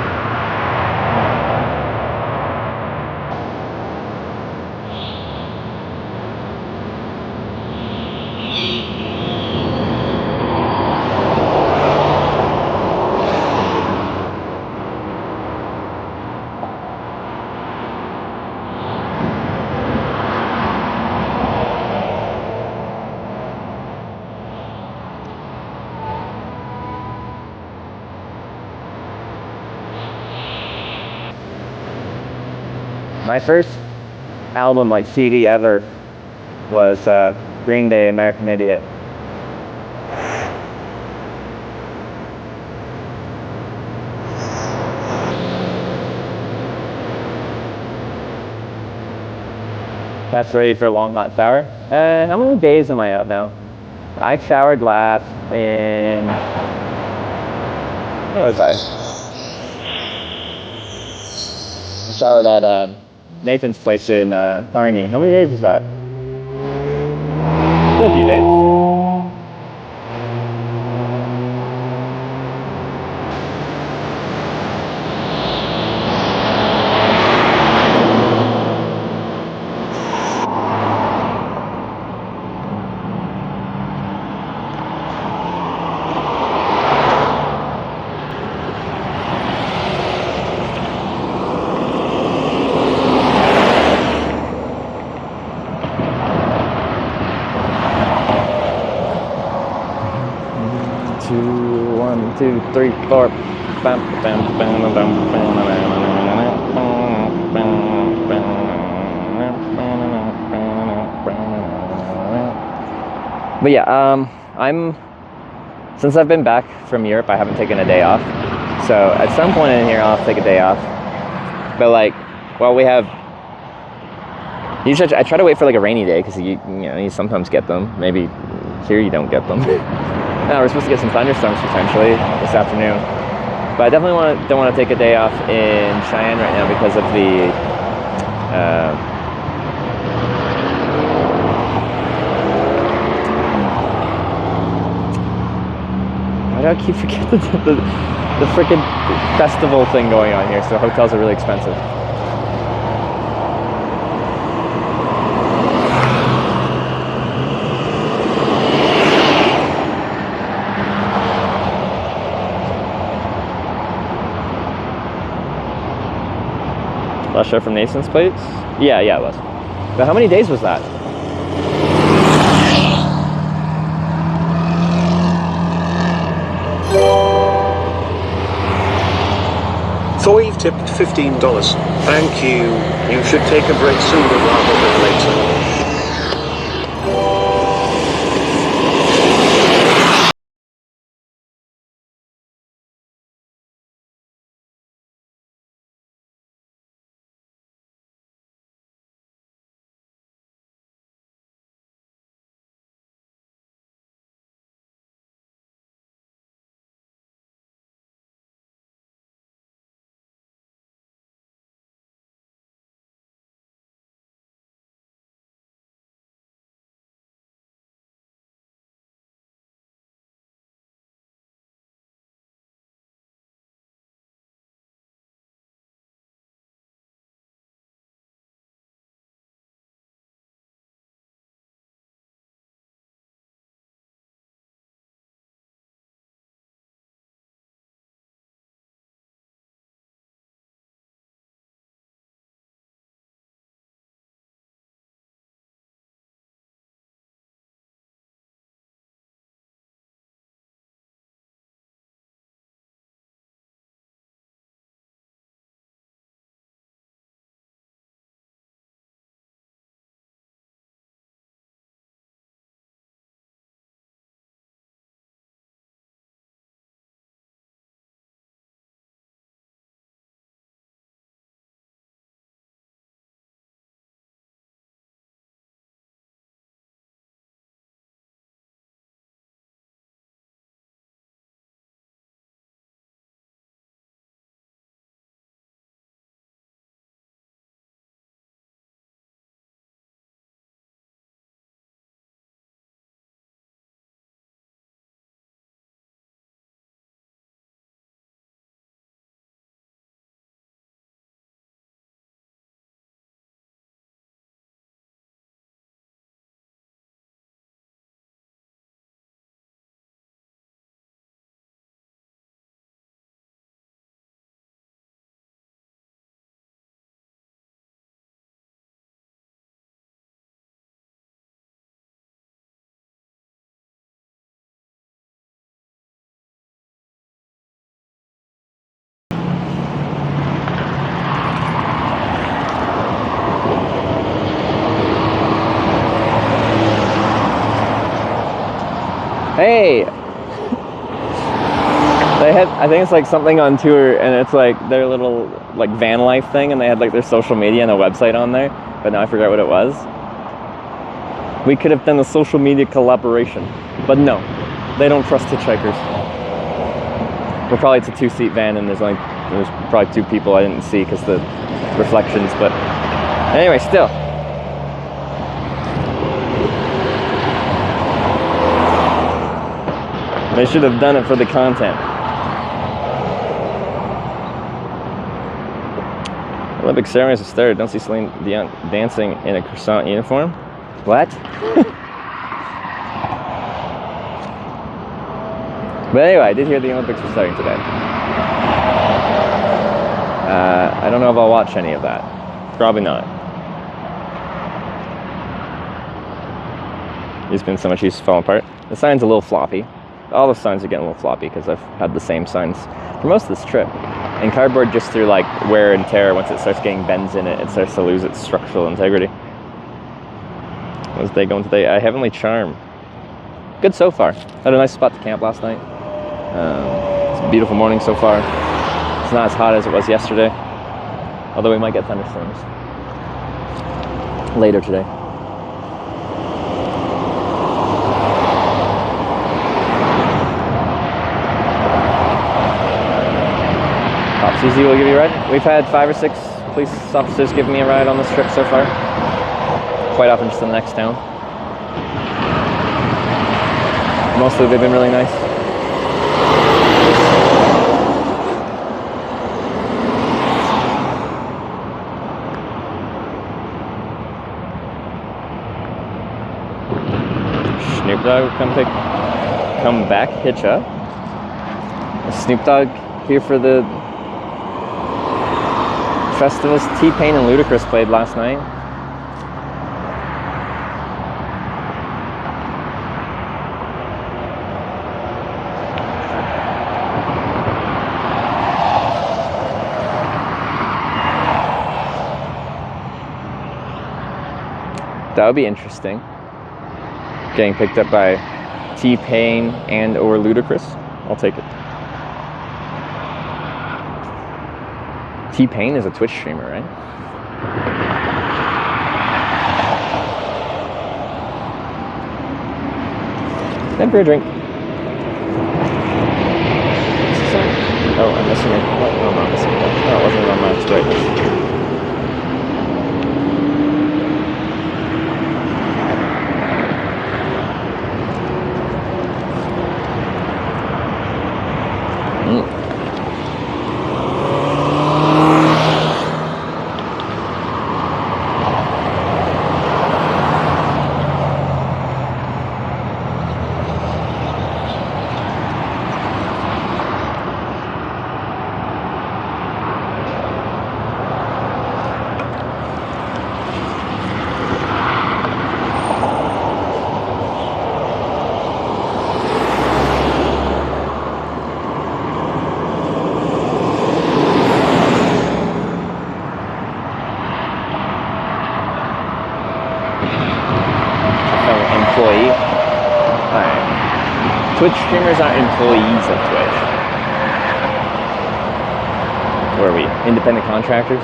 My first album, like CD ever, was Green Day, American Idiot. That's ready for a long hot shower. How many days am I out now? I showered last in... Where was I? I showered at Nathan's place in Kearney. How many days was that? A few days. 2, 1, 2, 3, 4. But yeah, since I've been back from Europe, I haven't taken a day off. So at some point in here, I'll have to take a day off. But like, well, we have. Usually, I try to wait for like a rainy day because you sometimes get them. Maybe here you don't get them. Now we're supposed to get some thunderstorms potentially this afternoon. But I definitely don't want to take a day off in Cheyenne right now because of the. Why do I keep forgetting the freaking festival thing going on here? So hotels are really expensive. Last show from Nathan's place? Yeah, it was. But how many days was that? Thoreve tipped $15. Thank you. You should take a break sooner rather than later. Hey! They had, I think it's like something on tour, and it's like their little like van life thing, and they had like their social media and a website on there, but now I forgot what it was. We could have done a social media collaboration, but no, they don't trust hitchhikers. Well, probably it's a 2-seat van, and there's probably 2 people I didn't see because the reflections, but anyway, still. They should have done it for the content. Olympic ceremonies have started. Don't see Celine Dion dancing in a croissant uniform. What? But anyway, I did hear the Olympics were starting today. I don't know if I'll watch any of that. Probably not. It's been so much use to fall apart. The sign's a little floppy. All the signs are getting a little floppy because I've had the same signs for most of this trip. And cardboard, just through like wear and tear, once it starts getting bends in it, it starts to lose its structural integrity. How's the day going today? Heavenly Charm. Good so far. Had a nice spot to camp last night. It's a beautiful morning so far. It's not as hot as it was yesterday, although we might get thunderstorms later today. Susie will give you a ride. We've had 5 or 6 police officers give me a ride on this trip so far. Quite often just in the next town. Mostly they've been really nice. Snoop Dogg come back, hitch up. Snoop Dogg here for the festivals. T-Pain and Ludacris played last night. That would be interesting. Getting picked up by T-Pain and or Ludacris. I'll take it. T-Pain is a Twitch streamer, right? Time for a drink. Oh, I'm missing it. What? No, I'm not missing it. Oh, it wasn't on max brightness. Twitch streamers aren't employees of Twitch. What are we? Independent contractors?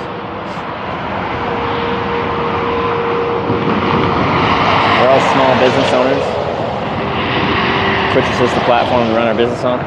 We're all small business owners. Twitch is just the platform to run our business on.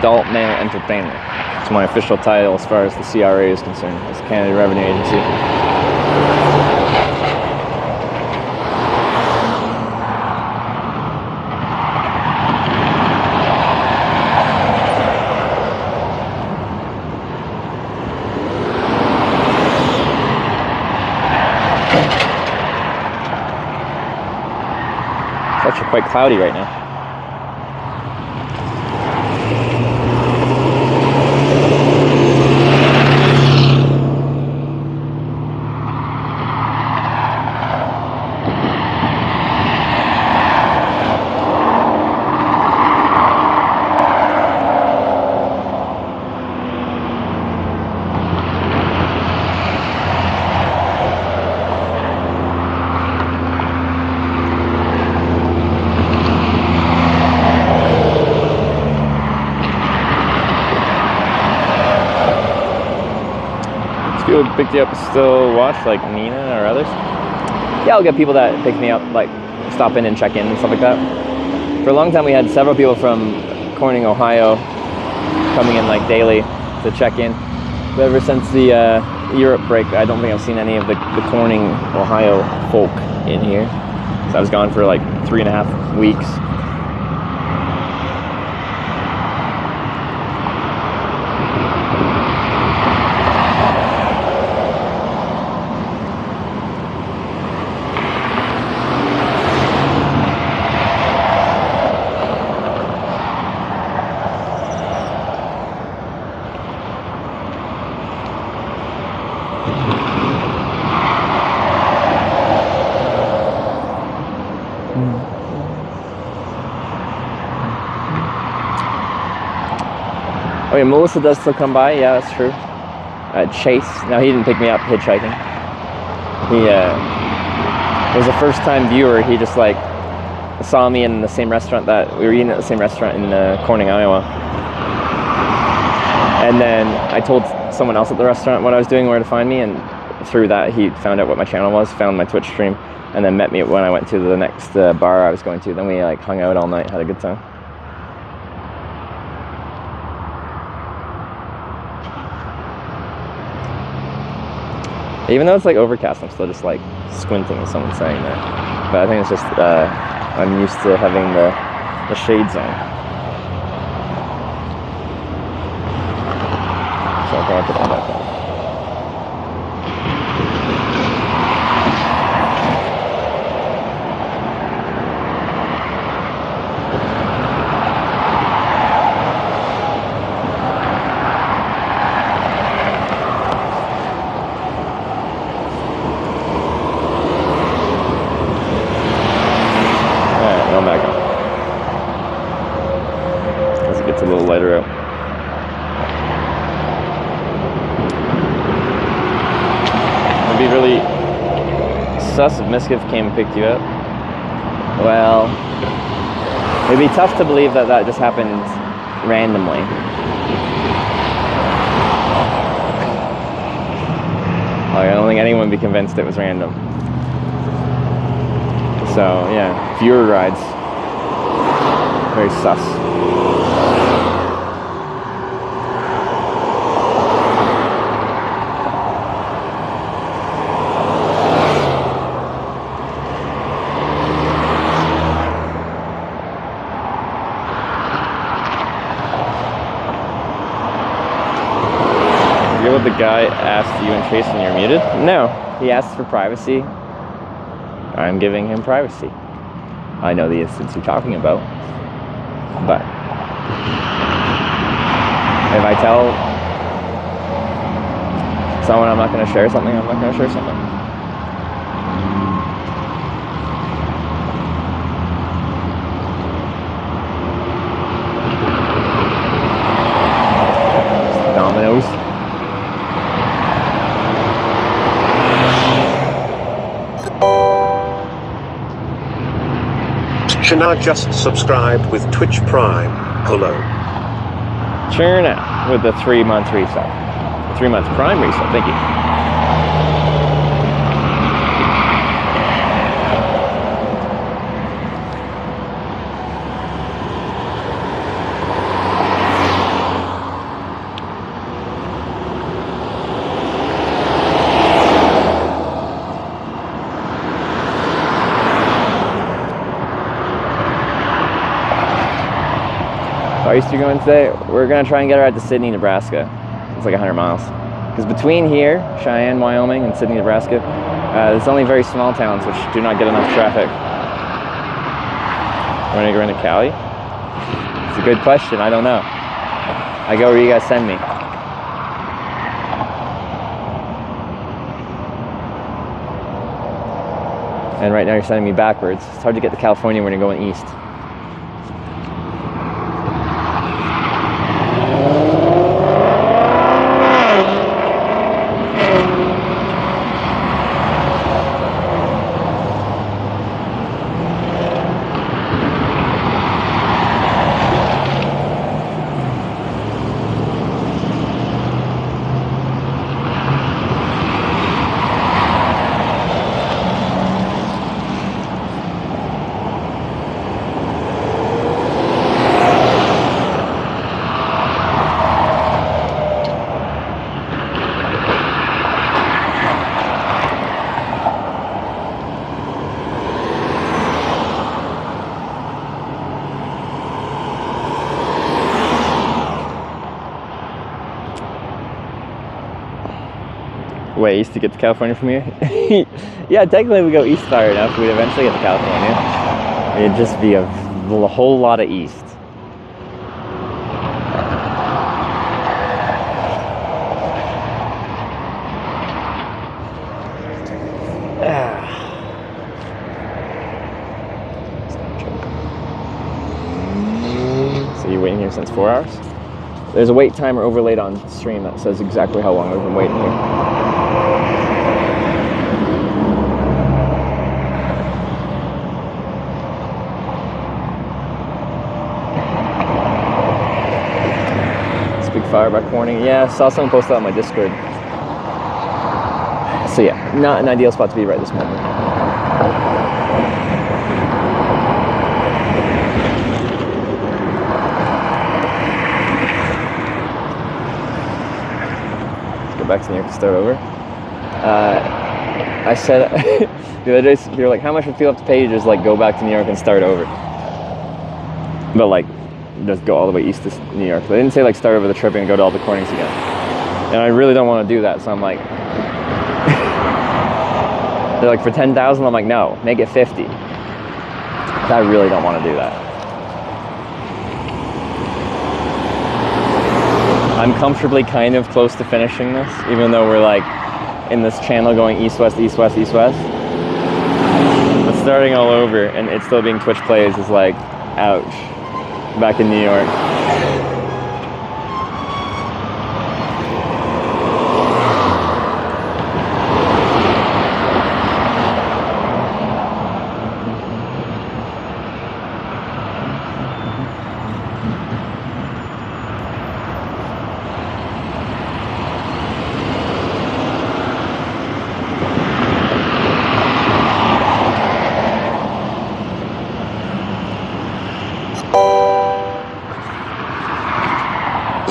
Adult Male Entertainer. It's my official title as far as the CRA is concerned, as the Canada Revenue Agency. It's actually quite cloudy right now. People pick you up and still watch, like Nina or others? Yeah, I'll get people that pick me up, like stop in and check in and stuff like that. For a long time we had several people from Corning, Ohio coming in like daily to check in. But ever since the Europe break, I don't think I've seen any of the Corning, Ohio folk in here. So I was gone for like 3.5 weeks. Oh yeah, Melissa does still come by. Yeah, that's true. Chase. Now he didn't pick me up hitchhiking. He was a first-time viewer. He just like saw me in the same restaurant that we were eating at the same restaurant in Corning, Iowa. And then I told someone else at the restaurant what I was doing, where to find me, and through that he found out what my channel was, found my Twitch stream, and then met me when I went to the next bar I was going to. Then we like hung out all night, had a good time. Even though it's like overcast, I'm still just like squinting as someone's saying that. But I think it's just I'm used to having the shades on. So I'll probably put that back on. Lighter out. It'd be really sus if Miskiff came and picked you up. Well, it'd be tough to believe that that just happened randomly. Like, I don't think anyone would be convinced it was random. So yeah, viewer rides, very sus. The guy asked you and Chase when you're muted? No, he asked for privacy. I'm giving him privacy. I know the instance you're talking about, but if I tell someone I'm not going to share something, I'm not going to share something. Dominoes. Shana just subscribed with Twitch Prime. Hello. Churn out with the 3-month reset. 3-month Prime reset. Thank you. Are you still going today? We're going to try and get her out to Sydney, Nebraska. It's like 100 miles. Because between here, Cheyenne, Wyoming, and Sydney, Nebraska, there's only very small towns which do not get enough traffic. Want to go into Cali? It's a good question. I don't know. I go where you guys send me. And right now you're sending me backwards. It's hard to get to California when you're going east. way east to get to California from here? Yeah, technically we go east far enough. We'd eventually get to California. It'd just be a whole lot of east. So you're waiting here since 4 hours? There's a wait timer overlaid on stream that says exactly how long we've been waiting here. Big fireback warning. Yeah, saw someone post that on my Discord. So yeah, not an ideal spot to be right this moment. Let's go back to New York to start over. I said the other day, you're like, how much would people have to pay to just like go back to New York and start over? But like, just go all the way east to New York. They didn't say like start over the trip and go to all the cornings again. And I really don't want to do that, so I'm like, they're like for 10,000. I'm like, no, make it 50. I really don't want to do that. I'm comfortably kind of close to finishing this, even though we're like in this channel going east west, east west, east west. But starting all over and it still being Twitch plays is like, ouch. Back in New York.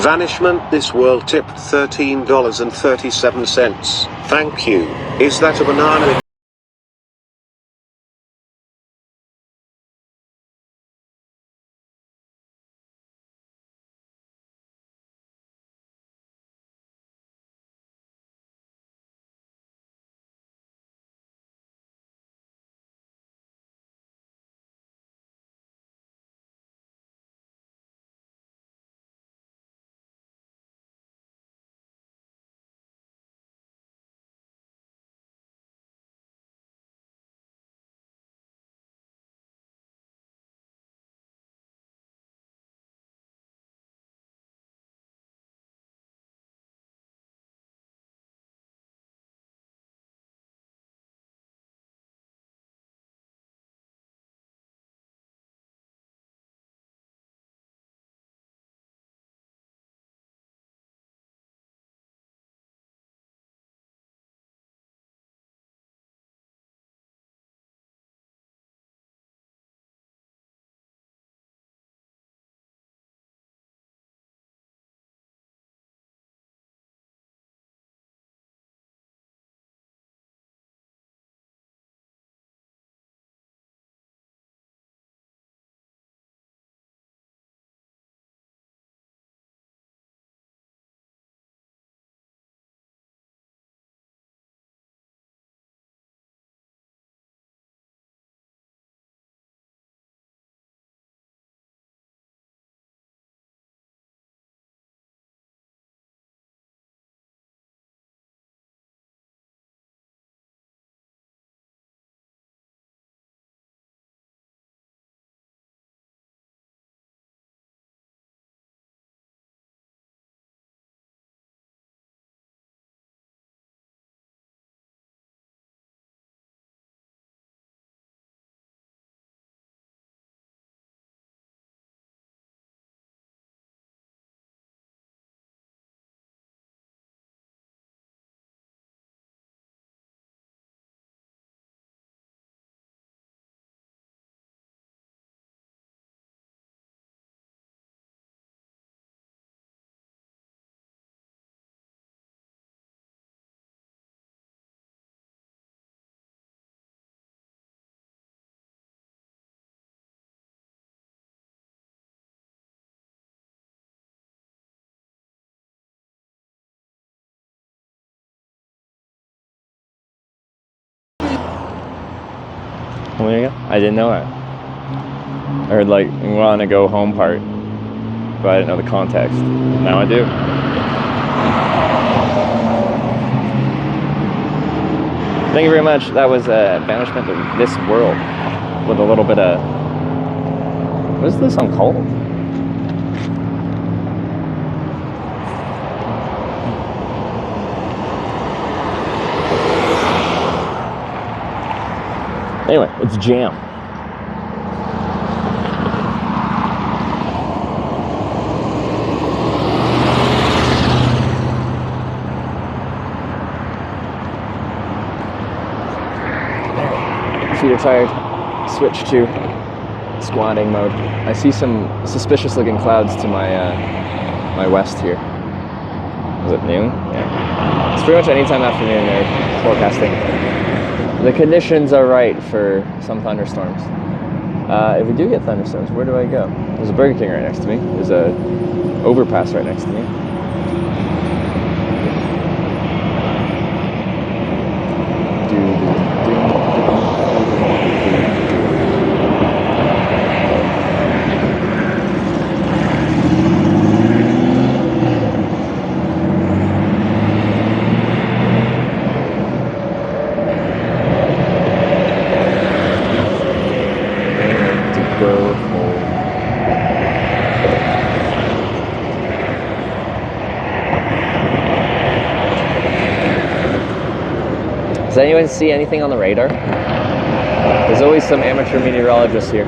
Vanishment this world tipped $13.37. Thank you. Is that a banana? Well, there you go. I didn't know that. I heard like we want to go home part, but I didn't know the context. Now I do. Thank you very much. That was Banishment of This World with a little bit of, what is this song called? Anyway, it's Jam. Feet are tired. Switch to squatting mode. I see some suspicious looking clouds to my my west here. Is it noon? Yeah. It's pretty much any time afternoon they're forecasting. The conditions are right for some thunderstorms. If we do get thunderstorms, where do I go? There's a Burger King right next to me. There's a overpass right next to me. Does anyone see anything on the radar? There's always some amateur meteorologists here.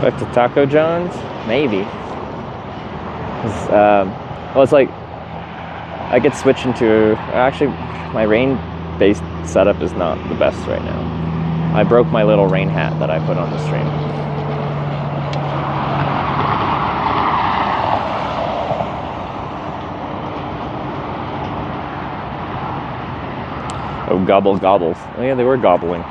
Back to Taco John's? Maybe. Well, it's like I could switch into, actually my rain-based setup is not the best right now. I broke my little rain hat that I put on the stream. Oh, gobble gobbles. Oh yeah, they were gobbling.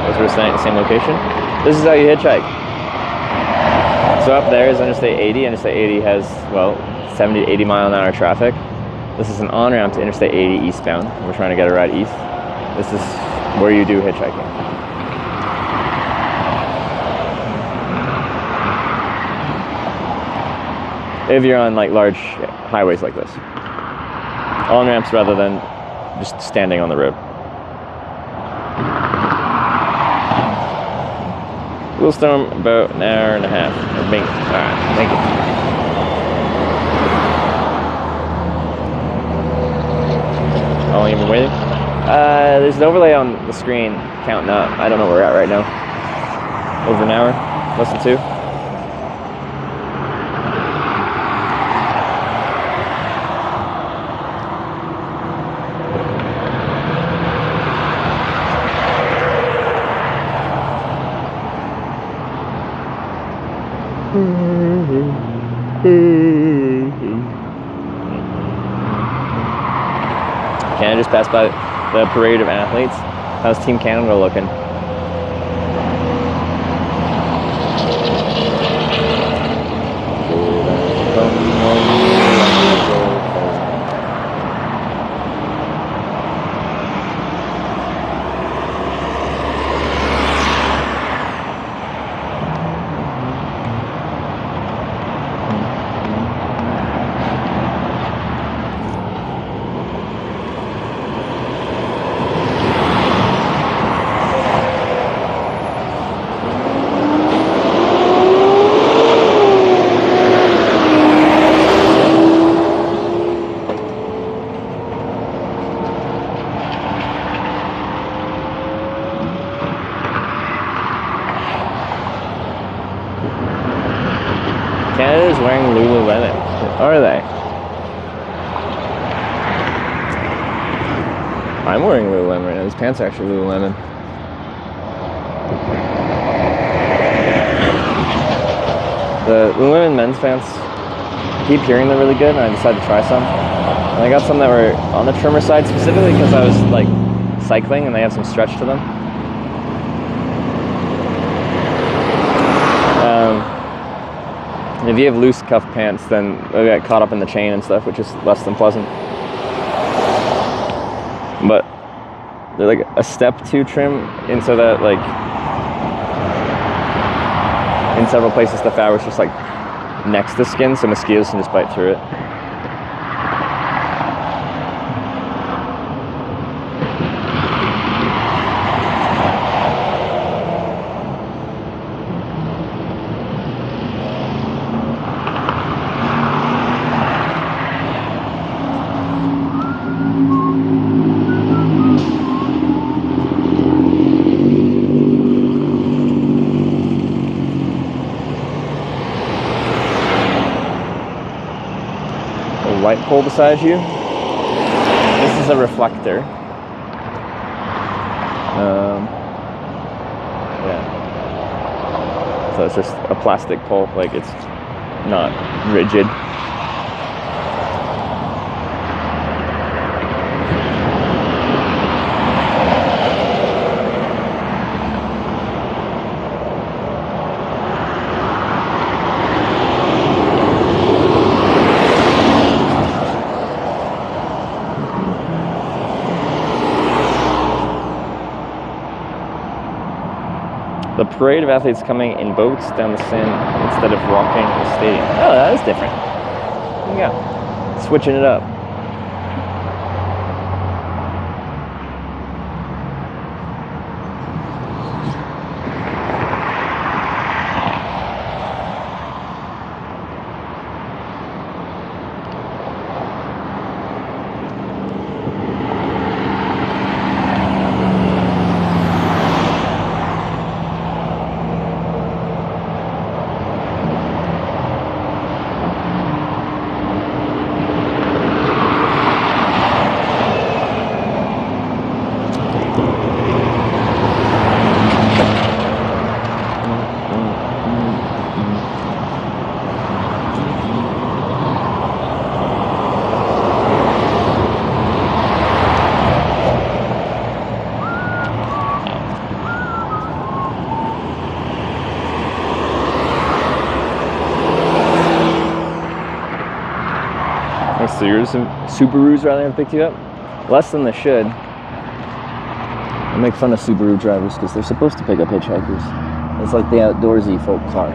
As we're saying, same location. This is how you hitchhike. So up there is Interstate 80. Interstate 80 has, well, 70 to 80 mile an hour traffic. This is an on-ramp to Interstate 80 eastbound. We're trying to get a ride east. This is where you do hitchhiking. If you're on like large highways like this. On-ramps rather than just standing on the road. Wheelstone, about an hour and a half. Alright, thank you. How long have you been waiting? There's an overlay on the screen counting up. I don't know where we're at right now. Over an hour? Less than 2? Canada just passed by the parade of athletes. How's Team Canada looking? I'm wearing Lululemon right now. These pants are actually Lululemon. The Lululemon men's pants, I keep hearing they're really good, and I decided to try some. And I got some that were on the trimmer side, specifically because I was like cycling and they have some stretch to them. And if you have loose cuff pants, then they'll get caught up in the chain and stuff, which is less than pleasant. But they're like a step 2 trim, and so that like in several places the fabric's just like next to skin, so mosquitoes can just bite through it. Light pole beside you. This is a reflector. Yeah. So it's just a plastic pole, like it's not rigid. The parade of athletes coming in boats down the Seine instead of walking the stadium. Oh, that is different. Yeah, switching it up. So yours and Subarus rather than pick you up? Less than they should. I make fun of Subaru drivers because they're supposed to pick up hitchhikers. It's like the outdoorsy folk car.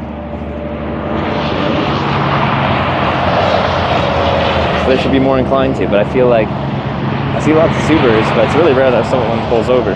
So they should be more inclined to, but I feel like I see lots of Subarus, but it's really rare that someone pulls over.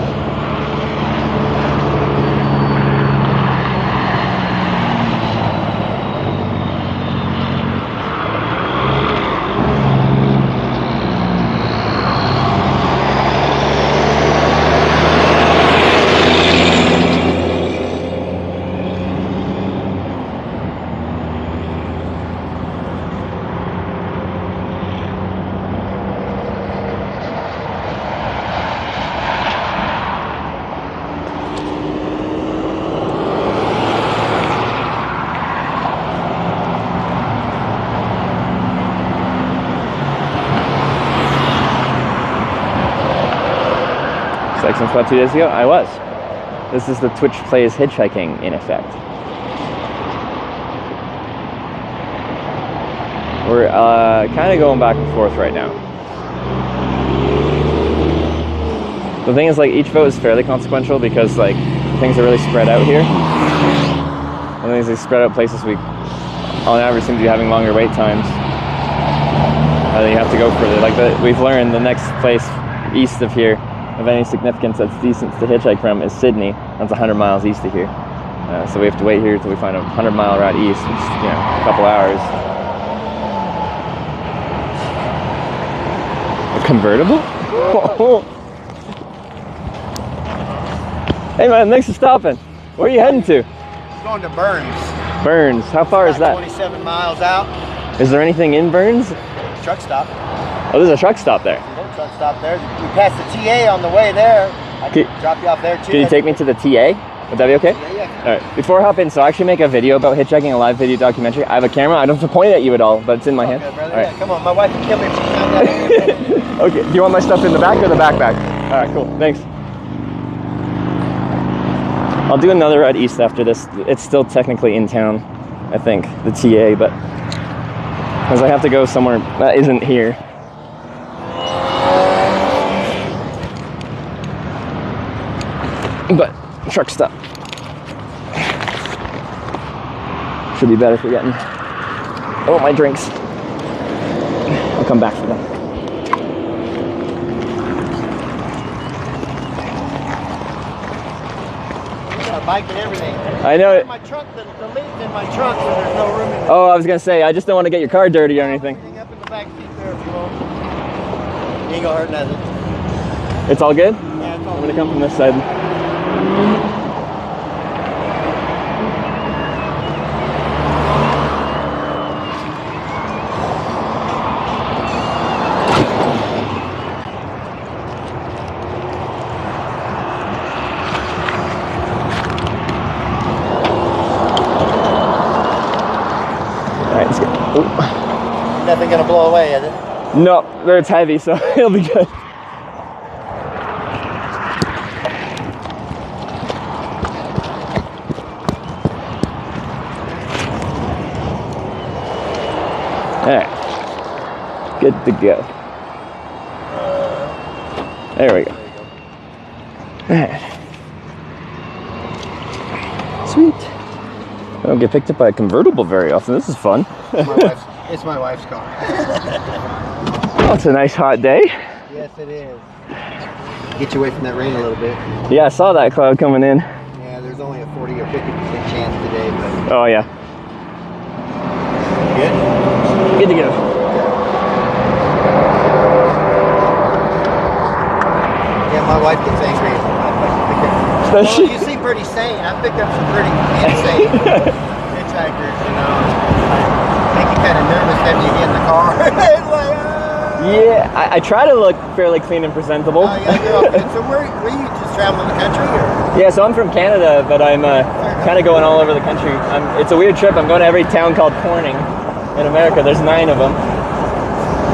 Since about 2 days ago, I was. This is the Twitch Plays Hitchhiking in effect. We're kind of going back and forth right now. The thing is, like, each vote is fairly consequential because, like, things are really spread out here. And these spread out places, we, on average, seem to be having longer wait times. You have to go further. Like, we've learned the next place east of here of any significance that's decent to hitchhike from is Sydney. That's 100 miles east of here. So we have to wait here until we find a 100-mile route east, which is, you know, a couple hours. A convertible? Hey man, thanks for stopping. Where are you heading to? Going to Burns. Burns. How far is that? 27 miles out. Is there anything in Burns? Truck stop. Oh, there's a truck stop there. Boat truck stop there. We passed the TA on the way there. I can drop you off there too. Can you take me to the TA? Would that be okay? Yeah. All right. Before I hop in, so I actually make a video about hitchhiking, a live video documentary. I have a camera. I don't have to point it at you at all, but it's in my hand. Okay, brother. All right. Yeah, come on, my wife can kill me if she found out. Okay. Do you want my stuff in the back or the backpack? All right. Cool. Thanks. I'll do another ride east after this. It's still technically in town, I think, the TA, but because I have to go somewhere that isn't here. But truck stop should be better for getting my drinks. I'll come back for them. Bike and everything. I know it. My trunk, the lid's in my trunk, so there's no room in there. Oh, I was gonna say, I just don't want to get your car dirty or anything. Hang up in the back seat there if you want. You ain't gonna hurt nothing. It's all good? Yeah, it's all I'm gonna come from this side. Nothing gonna blow away, is it? No, it's heavy, so it'll be good. Alright, good to go. There we go. Alright. Sweet. I don't get picked up by a convertible very often. This is fun. It's my wife's car. Oh, it's a nice hot day. Yes, it is. Get you away from that rain a little bit. Yeah, I saw that cloud coming in. Yeah, there's only a 40 or 50% chance today, but... Oh, yeah. Good? Good to go. Yeah, my wife gets angry. Well, you seem pretty sane. I picked up some pretty insane hitchhikers, you know. Make you kind of nervous after you get in the car. Yeah, I try to look fairly clean and presentable. Oh, yeah, you're all good. So were you just traveling the country? Or? Yeah, so I'm from Canada, but I'm kind of going all over the country. It's a weird trip. I'm going to every town called Corning in America. There's 9 of them.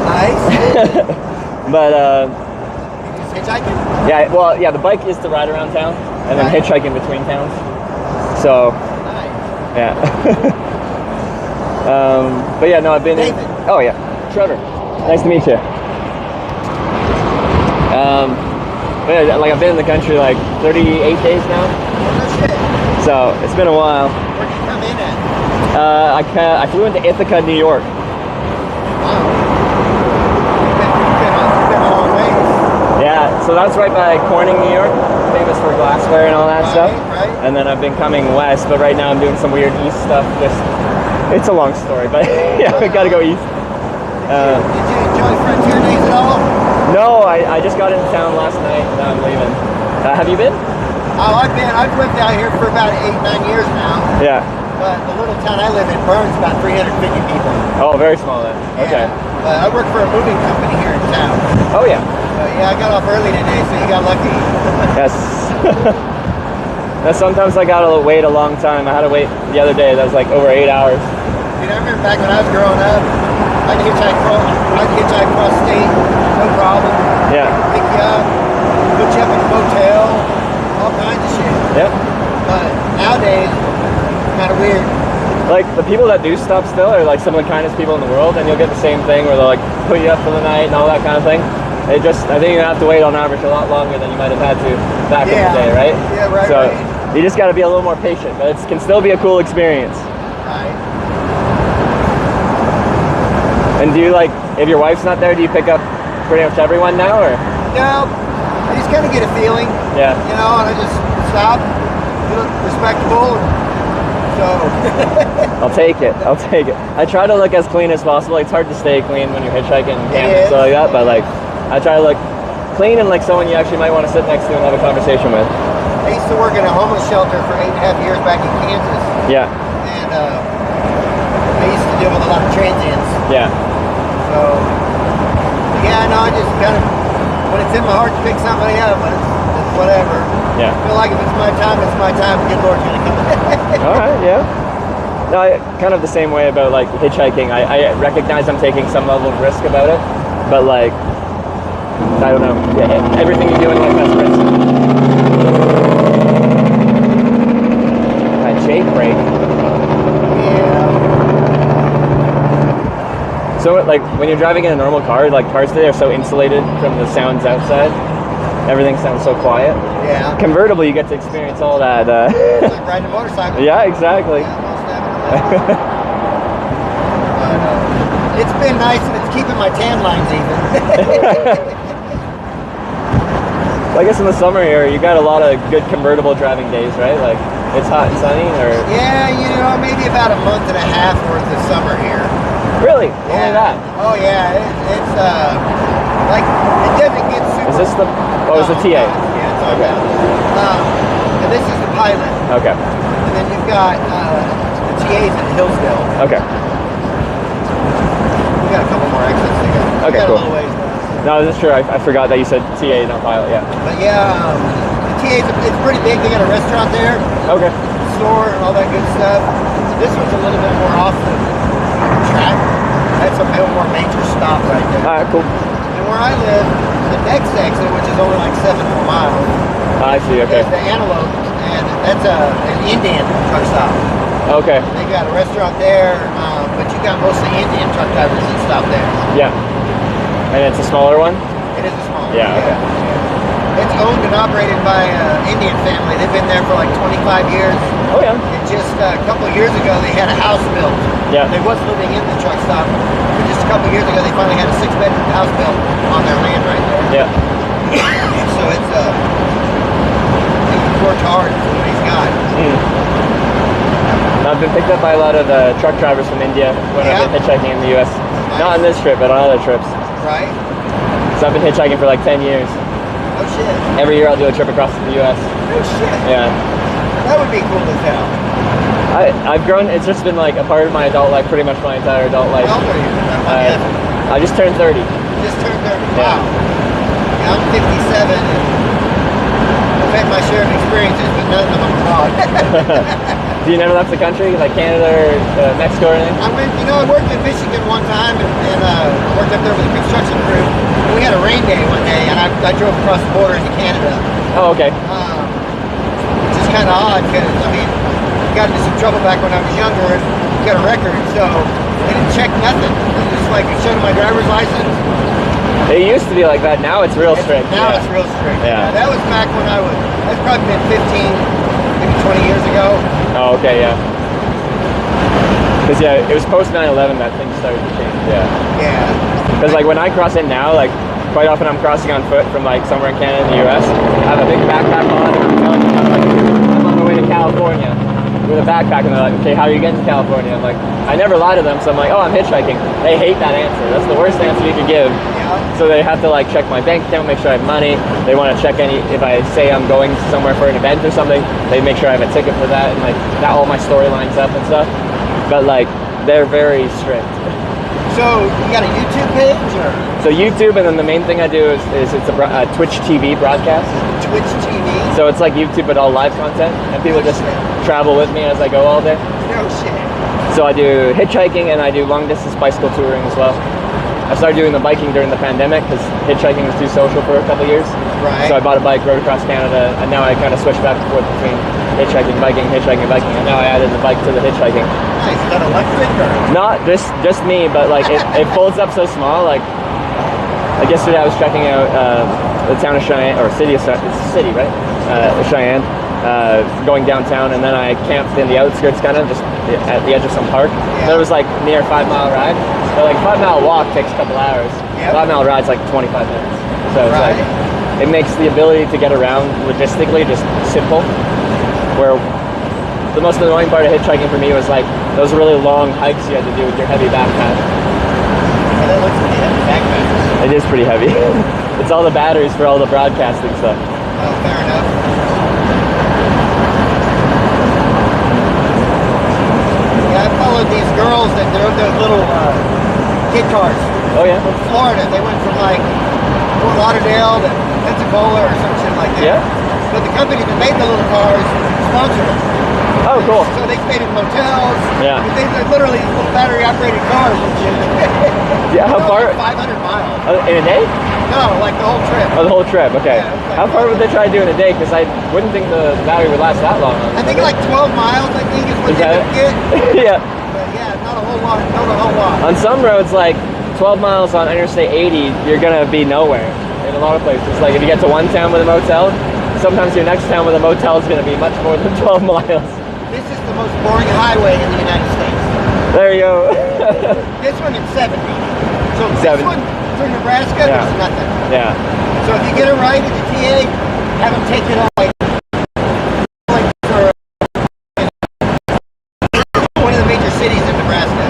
Nice. But just hitchhiking? yeah, well, yeah, the bike is to ride around town, and then hitchhiking between towns. So, nice. Yeah. But yeah, no, I've been. David. Oh yeah, Trevor. Nice to meet you. But yeah, like I've been in the country like 38 days now. No shit. So it's been a while. Where'd you come in at? I flew into Ithaca, New York. Wow. You've been a long ways. Yeah, so that's right by Corning, New York, famous for glassware and all that stuff. Right. And then I've been coming west, but right now I'm doing some weird east stuff. It's a long story, but yeah, we gotta go east. Did you enjoy Frontier Days at all? No, I just got into town last night and now I'm leaving. Have you been? Oh, I've lived out here for about 8-9 years now. Yeah. But the little town I live in, Burns, about 350 people. Oh, very small then. Okay. I work for a moving company here in town. Oh yeah. Yeah, I got off early today, so you got lucky. Yes. Sometimes I gotta wait a long time. I had to wait the other day. That was like over 8 hours. Dude, I remember back when I was growing up, I'd hitchhike across state, no problem. Yeah. Pick you up, put you up in a motel, all kinds of shit. Yep. But nowadays, kind of weird. Like the people that do stop still are like some of the kindest people in the world, and you'll get the same thing where they'll like put you up for the night and all that kind of thing. I think you have to wait on average a lot longer than you might have had to back in the day, right? Yeah, right. So you just got to be a little more patient, but it can still be a cool experience. Right. And do you if your wife's not there, do you pick up pretty much everyone now, or? No, I just kind of get a feeling. Yeah. You know, and I just stop, look respectable, so. I'll take it. I try to look as clean as possible. It's hard to stay clean when you're hitchhiking and camping and stuff like that, but I try to look clean and like someone you actually might want to sit next to and have a conversation with. I used to work in a homeless shelter for 8.5 years back in Kansas. Yeah. And I used to deal with a lot of transients. Yeah. So, yeah, no, I just kind of when it's in my heart to pick somebody up, it's whatever. Yeah. I feel like if it's my time, it's my time. The good Lord's gonna come. All right, yeah. No, kind of the same way about like hitchhiking. I recognize I'm taking some level of risk about it, but like, I don't know. Yeah, everything you do in life has risk. Jake brake. Yeah. So like when you're driving in a normal car, like cars today are so insulated from the sounds outside. Everything sounds so quiet. Yeah. Convertible, you get to experience all that. It's like riding a motorcycle. Yeah, exactly. Yeah, most definitely. But, it's been nice and it's keeping my tan lines even. Well, I guess in the summer here, you got a lot of good convertible driving days, right? Like it's hot and sunny, or Yeah, maybe about a month and a half worth of summer here. really Yeah. only that. Oh yeah, it's like it doesn't get super. Is this the? Oh, it's the TA. Yeah, it's all Okay. and this is the pilot, Okay. and then you've got the TAs in Hillsdale. Okay. We got a couple more exits to go. We Okay, got cool. a little ways left. No, this is true. I forgot that you said TA, not pilot. Yeah. But yeah, the TA's it's pretty big. They got a restaurant there, Okay. store, and all that good stuff. This one's a little bit more off the track. That's a little more major stop right there. All right. Cool. And where I live, the next exit, which is only like 7 more miles, I see. Okay. is the Antelope, and that's an Indian truck stop. Okay. They got a restaurant there, but you got mostly Indian truck drivers that stop there. Yeah. And it's a smaller one. It is a small one. Yeah, okay. It's owned and operated by an Indian family. They've been there for like 25 years. Oh yeah. And just a couple of years ago, they had a house built. Yeah. They was living in the truck stop, but just a couple of years ago, they finally had a 6-bedroom house built on their land right there. Yeah. So it's he's worked hard for what he's got. I've been picked up by a lot of truck drivers from India when I've been hitchhiking in the U.S. Not on this trip, but on other trips. Right? So I've been hitchhiking for like 10 years. Oh shit. Every year I'll do a trip across the U.S. Oh shit. Yeah. That would be cool as hell. I've grown, it's just been like a part of my adult life, pretty much my entire adult life. How old are you? I just turned 30. Just turned 30. Wow. Yeah, I'm 57 and I've had my share of experiences, but none of them are wrong. Do you never left the country, like Canada or Mexico or anything? I went, I worked in Michigan one time and I worked up there with a construction crew. And we had a rain day one day and I drove across the border into Canada. Oh, okay. Which is kind of odd because, I mean, I got into some trouble back when I was younger and got a record, so they didn't check nothing. They just like showed them my driver's license. It used to be like that. Now it's real strict. Now it's real strict. Yeah. That was back when that's probably been 15, maybe 20 years ago. Oh, okay, yeah. Because, yeah, it was post 9/11 that things started to change, yeah. Yeah. Because, like, when I cross in now, like, quite often I'm crossing on foot from, like, somewhere in Canada and the U.S. I have a big backpack on, and I'm telling them, I'm on my way to California with a backpack, and they're like, okay, how are you getting to California? I'm like, I never lie to them, so I'm like, oh, I'm hitchhiking. They hate that answer. That's the worst answer you could give. So they have to like check my bank account, make sure I have money. They want to check if I say I'm going somewhere for an event or something, they make sure I have a ticket for that, and like that all my story lines up and stuff. But like they're very strict. So you got a YouTube page or? So YouTube, and then the main thing I do is it's a Twitch TV broadcast. Twitch TV. So it's like YouTube but all live content, and people just travel with me as I go all day. No shit. So I do hitchhiking and I do long distance bicycle touring as well. I started doing the biking during the pandemic because hitchhiking was too social for a couple years. Right. So I bought a bike, rode across Canada, and now I kind of switch back and forth between hitchhiking, biking, and now I added the bike to the hitchhiking. Nice. Is that electric or? Not just me, but like it folds up so small. Like yesterday I was checking out the town of Cheyenne, or city of city, right? Cheyenne. Going downtown, and then I camped in the outskirts, kind of just at the edge of some park. Yeah. So it was like near 5 mile ride. So like 5 mile walk takes a couple hours. Yep. 5 mile ride's like 25 minutes. So it's like it makes the ability to get around logistically just simple. Where the most annoying part of hitchhiking for me was like those really long hikes you had to do with your heavy backpack. Yeah, that looks like a heavy backpack. It is pretty heavy. It's all the batteries for all the broadcasting stuff. Oh, fair enough. I followed these girls that drove those little kid cars. Oh yeah? From Florida. They went from like 4 Lauderdale to Pensacola or some shit like that. Yeah. But the company that made the little cars sponsored them. Oh, cool. So they stayed in motels. Yeah. But they're literally little battery operated cars and shit. Yeah, how far? 500 miles. In a day? No, like the whole trip. Oh, the whole trip. Okay. Yeah, it was like How far would they try to do in a day? Because I wouldn't think the battery would last that long. I think like 12 miles, I think, is what Is they that would get. Yeah. But yeah, not a whole lot. Not a whole lot. On some roads, like 12 miles on Interstate 80, you're gonna be nowhere. In a lot of places, like if you get to one town with a motel, sometimes your next town with a motel is gonna be much more than 12 miles. This is the most boring highway in the United States. There you go. This one is 70. So this 70. one for Nebraska, Yeah. there's nothing. Yeah. So if you get it right at the TA, have them take it away. One of the major cities in Nebraska.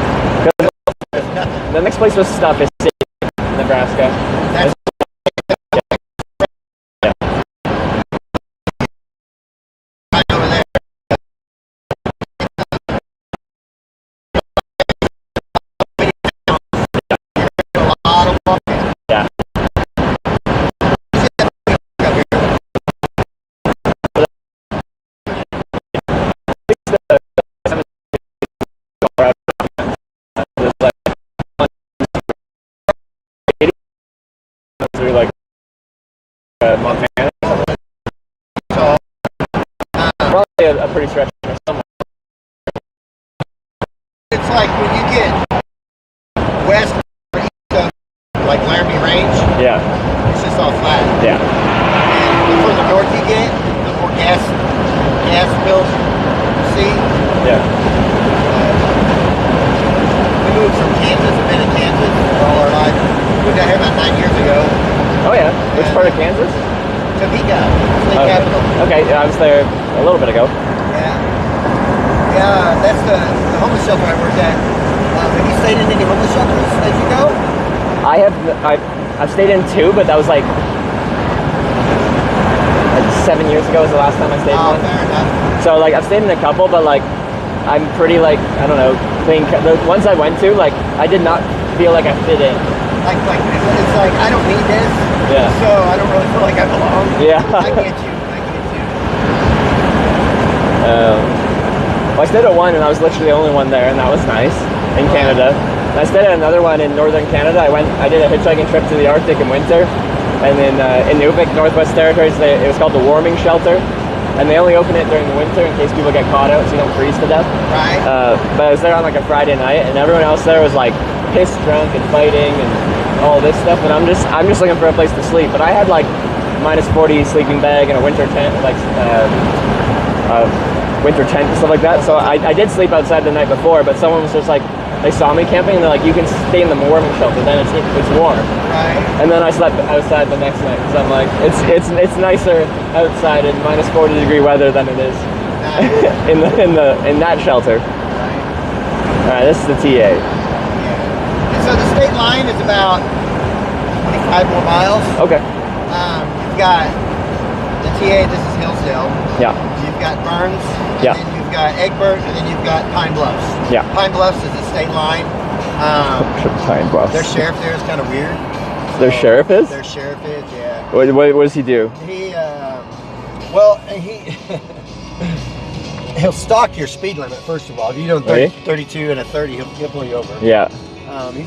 There's nothing. The next place was stuff is Nebraska. That's right over there. A lot of walking. Yeah. Through like Montana. So, Probably a pretty stretch somewhere. it's like when you get west or east of like Laramie Range, Yeah. it's just all flat. Yeah. And the further north you get, the more gas bills you see. Yeah. We moved from Kansas, I've been in Kansas all our life. Moved down here about 9 years ago. Oh yeah. Which part of Kansas? Topeka, state Okay. capital. Okay. I was there a little bit ago. Yeah. Yeah, that's the homeless shelter I worked at. Have you stayed in any homeless shelters as you go? I've stayed in 2, but that was like 7 years ago was the last time I stayed in Oh, one. fair enough. So like I've stayed in a couple, but like I'm pretty like I don't know. The ones I went to, like I did not feel like I fit in. Like it's like I don't need this. Yeah. So I don't really feel like I belong. Yeah. I get you. I get you. Well, I stayed at one, and I was literally the only one there, and that was nice in Canada. And I stayed at another one in northern Canada. I did a hitchhiking trip to the Arctic in winter, and then in Nunavut, Northwest Territories, it was called the warming shelter, and they only open it during the winter in case people get caught out, so you don't freeze to death. Right. But I was there on like a Friday night, and everyone else there was like pissed drunk and fighting and all this stuff, and I'm just looking for a place to sleep. But I had like -40 sleeping bag and a winter tent, like winter tent and stuff like that. So I did sleep outside the night before, but someone was just like, they saw me camping and they're like, you can stay in the warming shelter, then it's warm. Right. And then I slept outside the next night because I'm like, it's nicer outside in -40 degree weather than it is Nice. in that shelter. Right. All right, this is the TA. And so the state line is about 25 more miles. Okay. You've got the TA, this is Hillsdale. Yeah. You've got Burns. And Yeah. then you've got Egbert, and then you've got Pine Bluffs. Yeah. Pine Bluffs is the state line. Pine Bluffs. Their sheriff there is kind of weird. Their sheriff is? Their sheriff is, yeah. What does he do? He, well, he'll stalk your speed limit, first of all. If you're doing 30, Really? 32 and a 30, he'll pull you over. Yeah.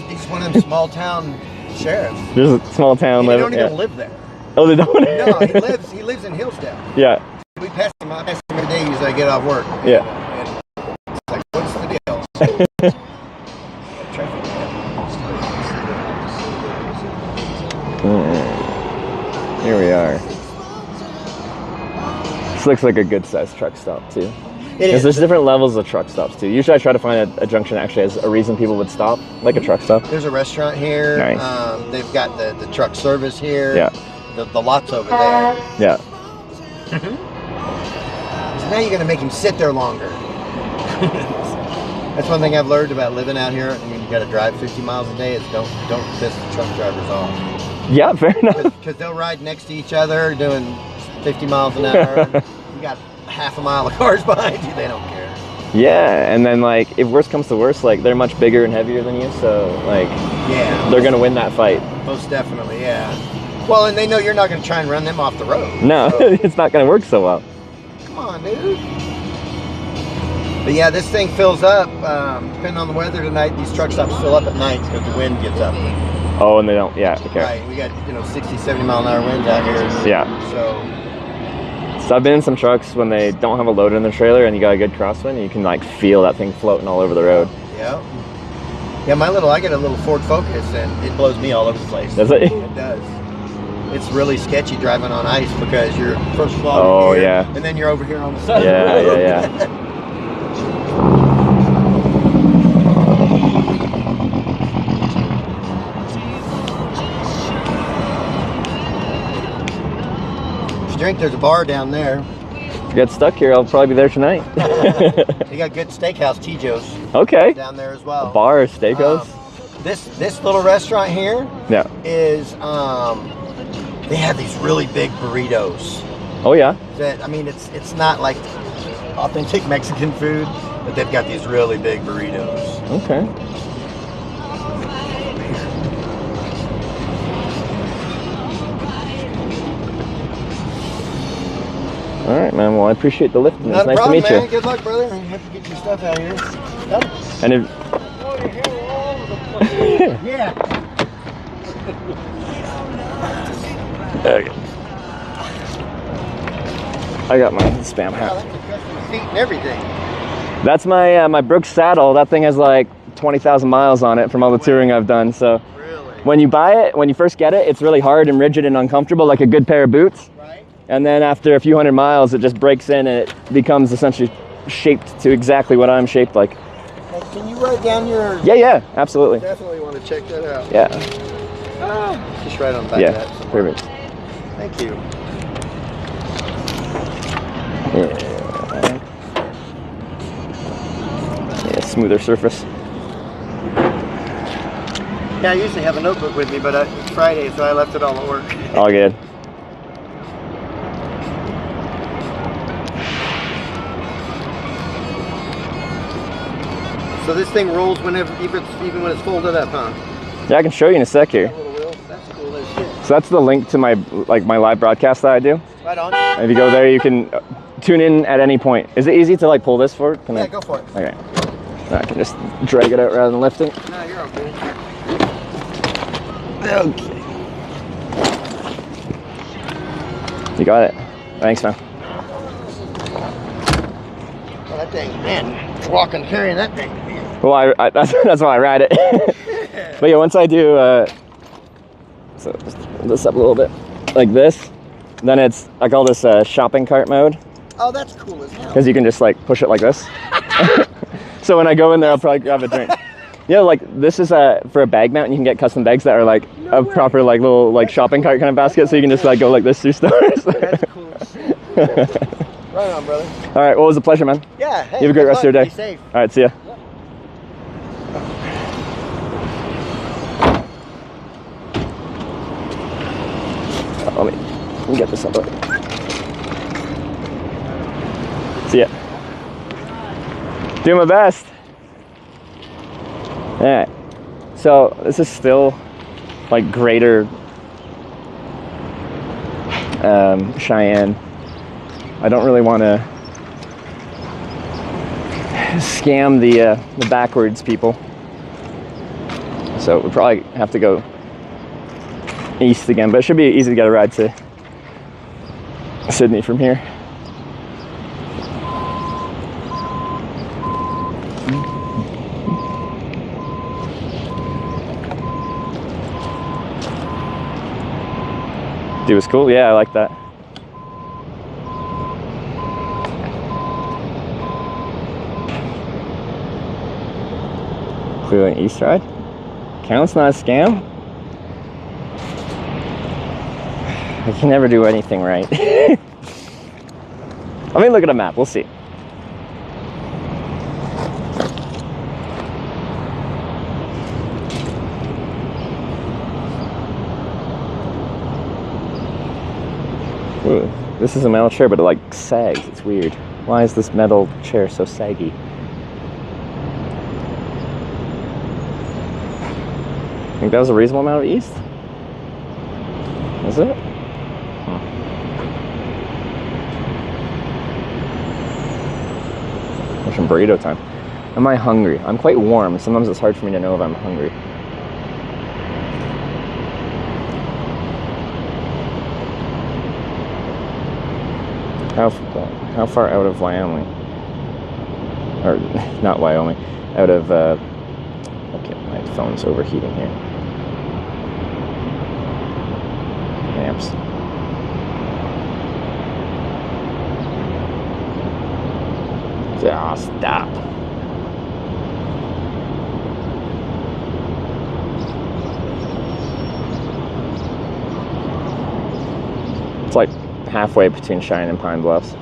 He's one of them small town sheriffs. There's a small town. They don't even live there. Oh, they don't? No, he lives in Hillsdale. Yeah. We pass him every day as I get off work. Yeah. And it's like, what's the deal? Traffic. Here we are. This looks like a good sized truck stop too. Because there's different levels of truck stops too. Usually I try to find a junction actually has a reason people would stop, like a truck stop. There's a restaurant here. Nice. They've got the truck service here. Yeah. The lot's over there. Yeah. So now you're going to make him sit there longer. That's one thing I've learned about living out here. I mean, you got to drive 50 miles a day. Is don't piss the truck drivers off. Yeah, fair enough. Because they'll ride next to each other doing 50 miles an hour. You got half a mile of cars behind you. They don't care. Yeah, and then like if worse comes to worse, like they're much bigger and heavier than you, so like Yeah. they're gonna win that fight. Most definitely, yeah. Well, and they know you're not going to try and run them off the road. No, So, it's not going to work so well. come on, dude. But yeah, this thing fills up. Depending on the weather tonight, these truck stops fill up at night because the wind gets up. Oh, and they don't. Yeah. Okay. Right. We got 60, 70 mile an hour winds out here. Yeah. So I've been in some trucks when they don't have a load in the trailer and you got a good crosswind, and you can like feel that thing floating all over the road. yeah. Yeah, I get a little Ford Focus and it blows me all over the place. Does it? It does. It's really sketchy driving on ice because you're first of all here, yeah. and then you're over here on the side. Yeah, of the road. yeah. Drink, there's a bar down there. If you get stuck here, I'll probably be there tonight. They got good steakhouse, T-Joe's. Okay. Down there as well. A bar or steakhouse? This little restaurant here Yeah. is they have these really big burritos. Oh yeah. That it's not like authentic Mexican food, but they've got these really big burritos. Okay. All right, man. Well, I appreciate the lift. It's Not a nice problem, to meet man. you. Good luck, brother. I have to get your stuff out of here. And if Yeah. okay. I got my spam hat. Seat and everything. That's my my Brooks saddle. That thing has like 20,000 miles on it from all the touring I've done. So when you buy it, when you first get it, it's really hard and rigid and uncomfortable, like a good pair of boots. And then after a few hundred miles, it just breaks in and it becomes essentially shaped to exactly what I'm shaped like. Can you write down your... Yeah, absolutely. Definitely want to check that out. Yeah. Just right on the back Yeah, of that somewhere. perfect. Thank you. Yeah, smoother surface. Yeah, I usually have a notebook with me, but it's Friday, so I left it all at work. All good. So this thing rolls whenever, even when it's folded up, huh? Yeah, I can show you in a sec here. That's cool as shit. So that's the link to my live broadcast that I do. Right on. And if you go there, you can tune in at any point. Is it easy to like pull this forward? Can Yeah, go for it. Okay. I can just drag it out rather than lifting. No, you're all good. Okay. You got it. Thanks, man. Well, that thing, man, walking, carrying that thing. Well, that's why I ride it. But yeah, once I do, so just hold this up a little bit, like this, then it's, I call this shopping cart mode. Oh, that's cool as hell. Because you can just like push it like this. So when I go in there, I'll probably grab a drink. Yeah, like this is for a bag mount, and you can get custom bags that are like a proper like little like shopping cart kind of basket, so you can just like go like this through stores. That's cool as shit. Right on, brother. All right, well, it was a pleasure, man. Yeah, hey, you have a great good rest of your luck. day. Be safe. All right, see ya. Let me get this up. See ya. Doing my best. All right. So this is still like greater Cheyenne. I don't really want to scam the backwards people. So we probably have to go east again, but it should be easy to get a ride to Sydney from here. Dude, was cool. Yeah, I like that. Clearly an east ride. Counts, not a scam. I can never do anything right. Let me look at a map. We'll see. Ooh, this is a metal chair, but it like sags. It's weird. Why is this metal chair so saggy? I think that was a reasonable amount of east. Is it? Mission burrito time. Am I hungry? I'm quite warm. Sometimes it's hard for me to know if I'm hungry. How far out of Wyoming? Or not Wyoming, out of okay, my phone's overheating here. Amps. Ah, stop. It's like halfway between Cheyenne and Pine Bluffs.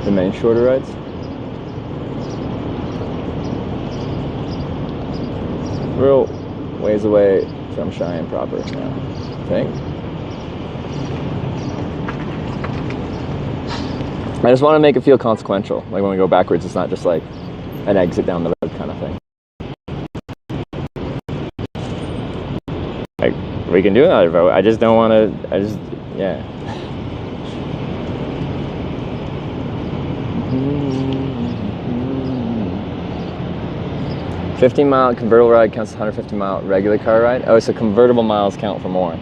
The many shorter rides. Real ways away from Cheyenne proper now, I think. I just want to make it feel consequential. Like when we go backwards, it's not just like an exit down the road kind of thing. Like, we can do another vote. I just don't want to, yeah. 15-mile convertible ride counts as 150-mile regular car ride. Oh, so convertible miles count for more.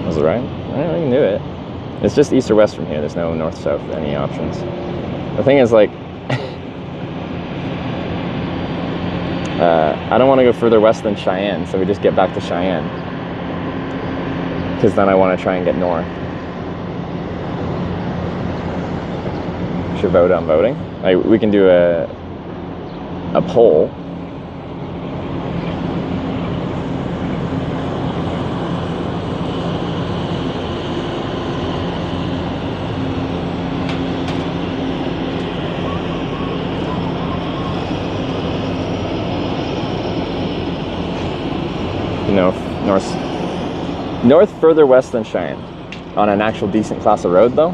Was it right? Alright, we can do it. It's just east or west from here. There's no north-south any options. The thing is, like, I don't want to go further west than Cheyenne, so we just get back to Cheyenne. Because then I want to try and get north. Should vote on voting. Like, we can do a poll. North further west than Cheyenne. On an actual decent class of road, though.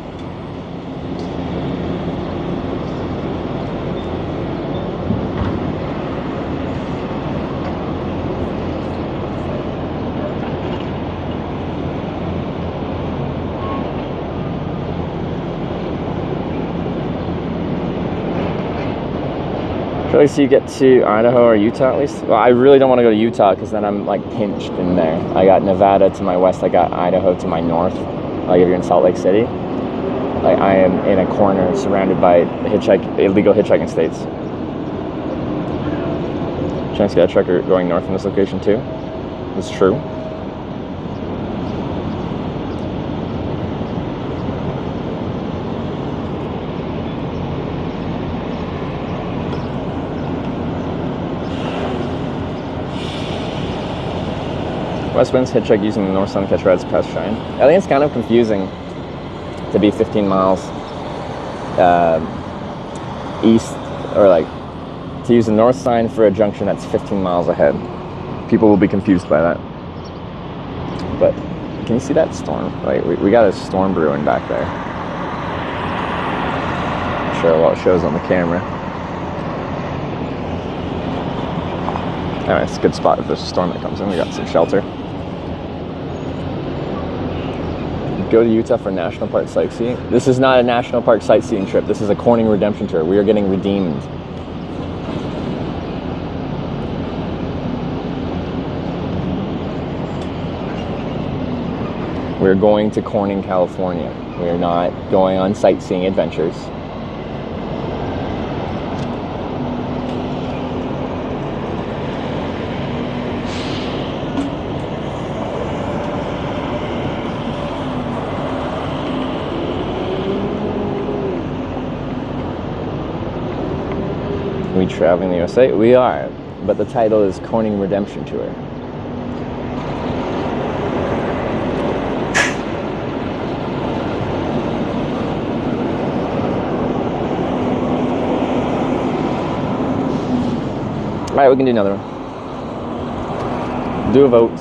At least you get to Idaho or Utah at least. Well, I really don't want to go to Utah because then I'm like pinched in there. I got Nevada to my west, I got Idaho to my north. Like if you're in Salt Lake City, like I am in a corner surrounded by illegal hitchhiking states. Chance to get a trucker going north from this location too. It's true. West winds hitchhike using the north sun catch rides past Cheyenne. I think it's kind of confusing to be 15 miles east, or like to use the north sign for a junction that's 15 miles ahead. People will be confused by that. But can you see that storm? Like we got a storm brewing back there. Not sure what it shows on the camera. Anyway, it's a good spot if there's a storm that comes in. We got some shelter. Go to Utah for National Park sightseeing. This is not a National Park sightseeing trip. This is a Corning redemption tour. We are getting redeemed. We're going to Corning, California. We are not going on sightseeing adventures. We traveling the USA? We are, but the title is Corning Redemption Tour. All right, we can do another one. Do a vote.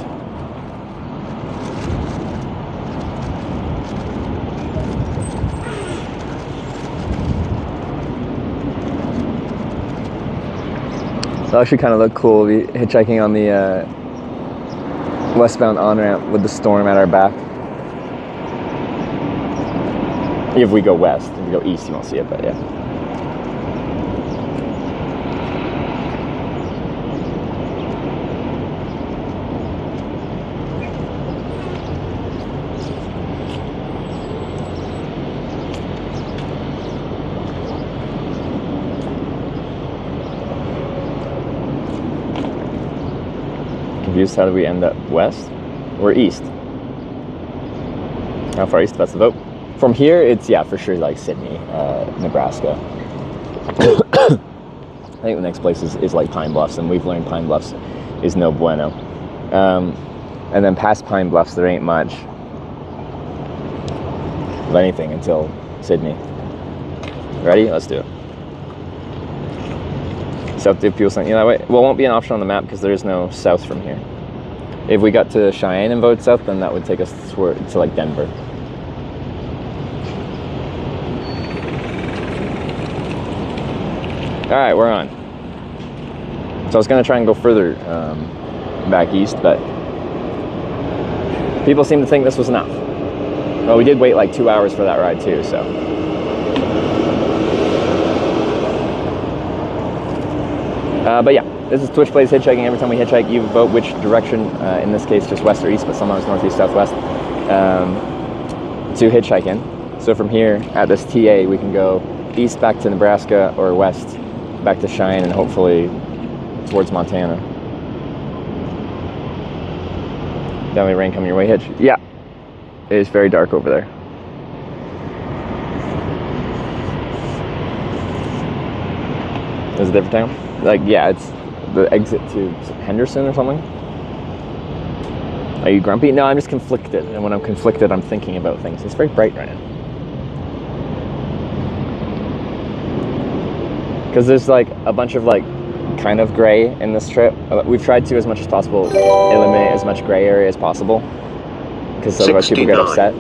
It'll actually kind of look cool. We'll be hitchhiking on the westbound on-ramp with the storm at our back. If we go west. If we go east, you won't see it, but yeah. Confused, how did we end up west? We're east. How far east? That's the vote. From here, it's, yeah, for sure, like Sydney, Nebraska. I think the next place is like Pine Bluffs, and we've learned Pine Bluffs is no bueno. And then past Pine Bluffs, there ain't much of anything until Sydney. Ready? Let's do it. South Dave Fuel sent you that way. Well, it won't be an option on the map because there is no south from here. If we got to Cheyenne and voted south, then that would take us to like Denver. All right, we're on. So I was gonna try and go further back east, but people seem to think this was enough. Well, we did wait like 2 hours for that ride too, so. But yeah, this is Twitch Plays Hitchhiking. Every time we hitchhike, you vote which direction, in this case just west or east, but sometimes northeast, southwest, to hitchhike in. So from here, at this TA, we can go east back to Nebraska or west back to Cheyenne and hopefully towards Montana. Definitely rain coming your way, Hitch. Yeah, it is very dark over there. Is it a different town? Like, yeah, it's the exit to Henderson or something. Are you grumpy? No, I'm just conflicted. And when I'm conflicted, I'm thinking about things. It's very bright right now. Because there's like a bunch of like kind of gray in this trip. We've tried to, as much as possible, eliminate as much gray area as possible. Because otherwise people get upset.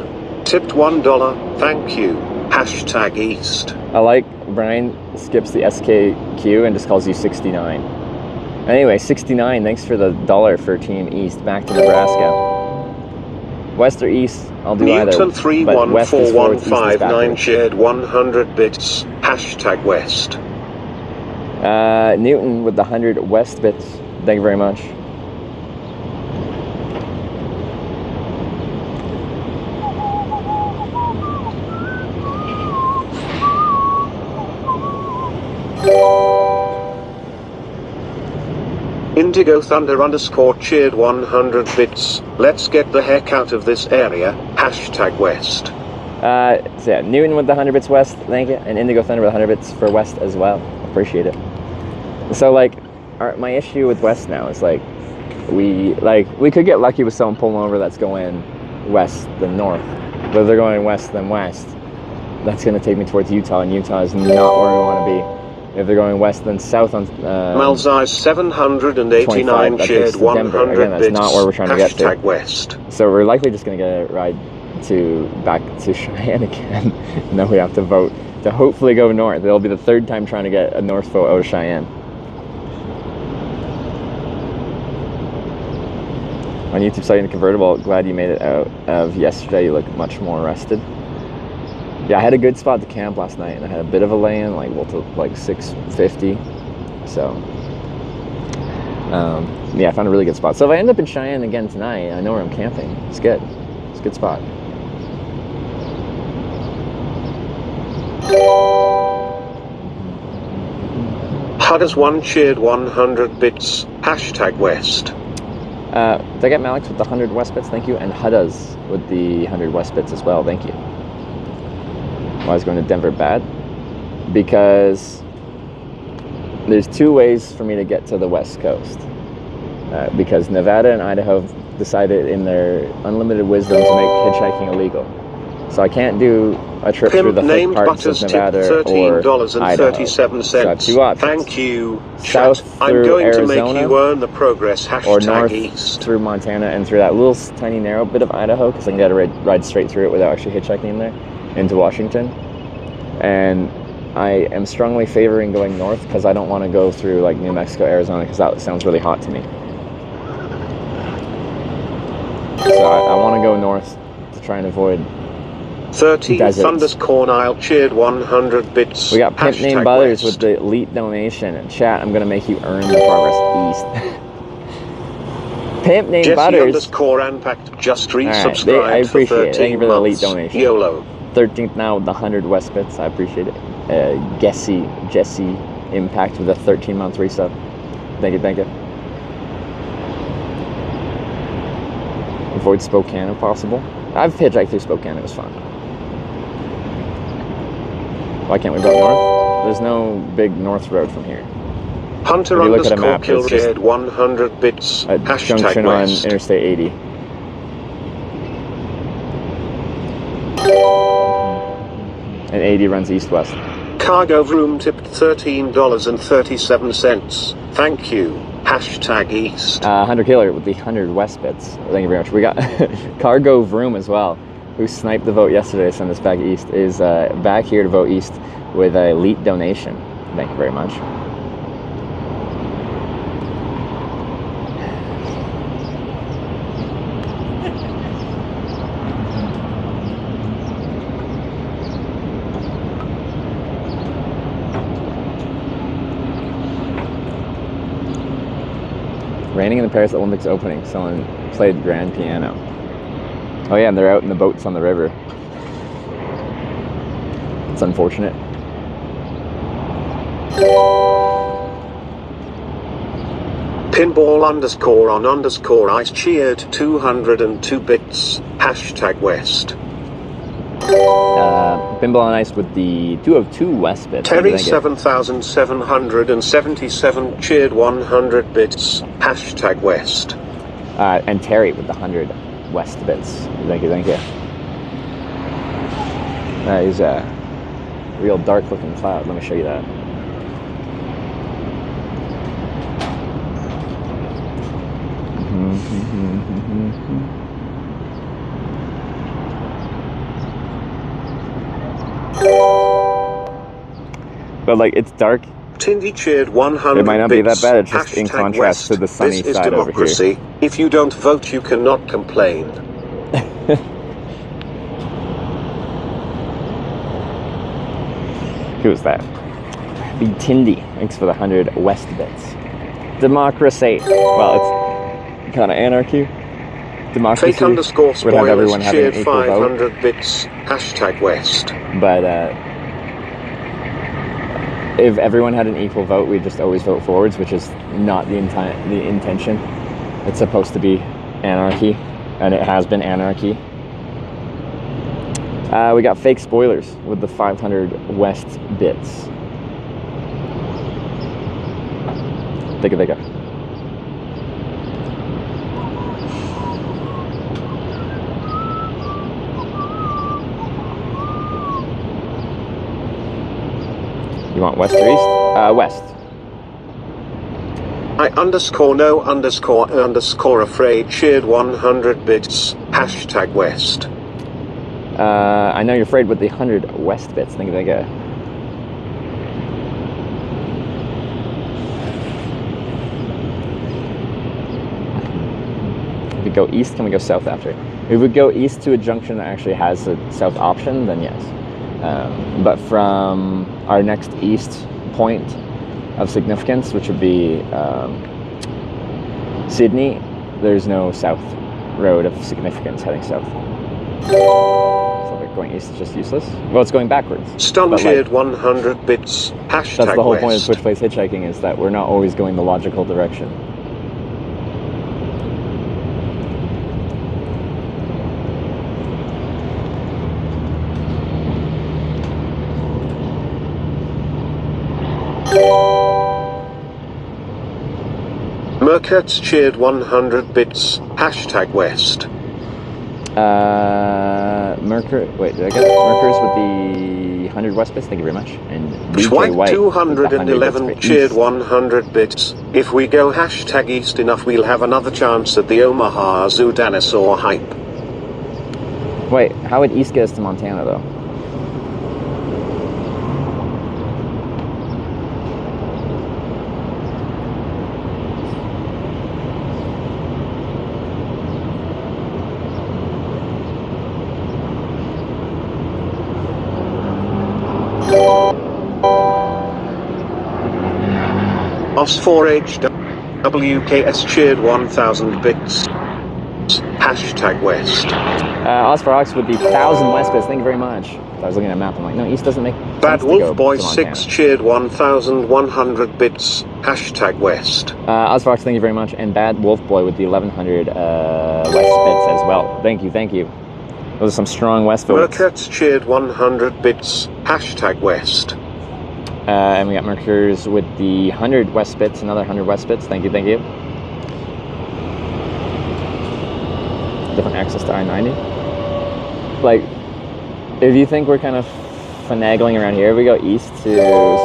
Tipped $1, thank you. Hashtag East. I like Brian skips the SKQ and just calls you 69. Anyway, 69, thanks for the $1 for Team East. Back to Nebraska. West or east, I'll do either. Newton 314159 shared 100 bits. Hashtag West. Newton with the 100 West bits. Thank you very much. Indigo Thunder _ cheered 100 bits. Let's get the heck out of this area. Hashtag West. So yeah, Newton with the 100 bits west, thank you, and Indigo Thunder with 100 bits for west as well. Appreciate it. So like, my issue with west now is like, we could get lucky with someone pulling over that's going west than north, but if they're going west than west, that's going to take me towards Utah, and Utah is not where we want to be. If they're going west than south on Malzai 789 shared 100 Again, that's bits. not where we're trying to get to. Hashtag West. So we're likely just going to get a ride back to Cheyenne again, and then we have to vote to hopefully go north. It'll be the third time trying to get a north vote out of Cheyenne. On YouTube citing the convertible, glad you made it out of yesterday. You look much more rested. Yeah, I had a good spot to camp last night, and I had a bit of a lay-in, like 650. So, yeah, I found a really good spot. So if I end up in Cheyenne again tonight, I know where I'm camping. It's good. It's a good spot. Huggers1 cheered 100 bits. Hashtag West. Did I get Malix with the 100 West bits? Thank you. And Hudas with the 100 West bits as well. Thank you. Why is going to Denver bad? Because there's two ways for me to get to the West Coast. Because Nevada and Idaho have decided in their unlimited wisdom to make hitchhiking illegal. So I can't do a trip through the thick parts of Nevada or Idaho. So I have two options. Thank you. South through I'm going Arizona, to make you earn the progress. Hashtag or north East. through Montana and through that little tiny narrow bit of Idaho, because I can get a ride straight through it without actually hitchhiking in there into Washington. And I am strongly favoring going north because I don't want to go through like New Mexico, Arizona, because that sounds really hot to me. So I want to go north to try and avoid 13 deserts. Thunder's Cornile cheered 100 bits. We got Pimp Named Hashtag Butters with West. the elite donation. And chat, I'm going to make you earn the progress east. Pimp Named Jesse Butters. underscore Unpacked just Alright, resubscribed I for appreciate it. 13 Thank you for the elite months. donation. YOLO. 13th now with the 100 West bits. I appreciate it. Jesse Impact with a 13-month resub. Thank you, thank you. Avoid Spokane if possible. I've hitchhiked through Spokane. It was fun. Why can't we go north? There's no big north road from here. Hunter If you look at a underscore map, kill it's just shared 100 bits. a Hashtag junction on West. Interstate 80. And 80 runs east-west. Cargo room tipped $13.37. Thank you. Hashtag East. 100 Killer with the 100 West bits. Thank you very much. We got Cargo Vroom as well, who sniped the vote yesterday to send us back east, is back here to vote east with a elite donation. Thank you very much. Raining in the Paris Olympics opening. Someone played grand piano. Oh yeah, and they're out in the boats on the river. It's unfortunate. Pinball underscore on underscore ice cheered 202 bits. Hashtag West. Pinball on Ice with the 202 West bits. Terry 7777 cheered 100 bits. Hashtag West. And Terry with the 100 West bits. Thank you, thank you. That is a real dark looking cloud. Let me show you that. But like, it's dark. Tindy cheered 100 It might not be that bits. bad, it's just in Hashtag contrast to West. the sunny This is side over here. democracy. If you don't vote, you cannot complain. Who was that? The Tindy. Thanks for the 100 West bits. Democracy. Well, it's kind of anarchy. Democracy. Fake underscore Would have everyone spoilers having an cheered equal vote. 500 bits. Hashtag West. But if everyone had an equal vote, we'd just always vote forwards, which is not the intention. It's supposed to be anarchy, and it has been anarchy. We got fake spoilers with the 500 West bits. Take it. You want west or east? West. I underscore no underscore afraid cheered 100 bits. Hashtag West. I know you're afraid with the 100 West bits. Think of it. If we go east, can we go south after? If we go east to a junction that actually has a south option, then yes. But from our next east point of significance, which would be Sydney, there's no south road of significance heading south. So like going east is just useless. Well, it's going backwards. Stun cheered 100 bits. Hashtag That's the whole point of West. Switch Plays Hitchhiking, is that we're not always going the logical direction. Merkatz cheered 100 bits. Hashtag West. Wait, did I get Merkers with the 100 West bits? Thank you very much. And DJ Swipe White with the 100 211 West cheered bits. 100 bits. If we go hashtag East enough, we'll have another chance at the Omaha Zoo dinosaur hype. Wait, how would East get us to Montana, though? Os4HWKS cheered 1,000 bits. Hashtag West. Os4Ox with the 1,000 West bits. Thank you very much. I was looking at a map. I'm like, no, East doesn't make Bad sense to go Wolf Boy to 6 cheered 1,100 bits. Hashtag West. Os4Ox, thank you very much. And Bad Wolf Boy with the 1,100 West bits as well. Thank you, thank you. Those are some strong West votes. Mercats cheered 100 bits. Hashtag West. And we got Mercurs with the 100 West bits, another 100 West bits. Thank you, thank you. Different access to I-90. Like, if you think we're kind of finagling around here, if we go east to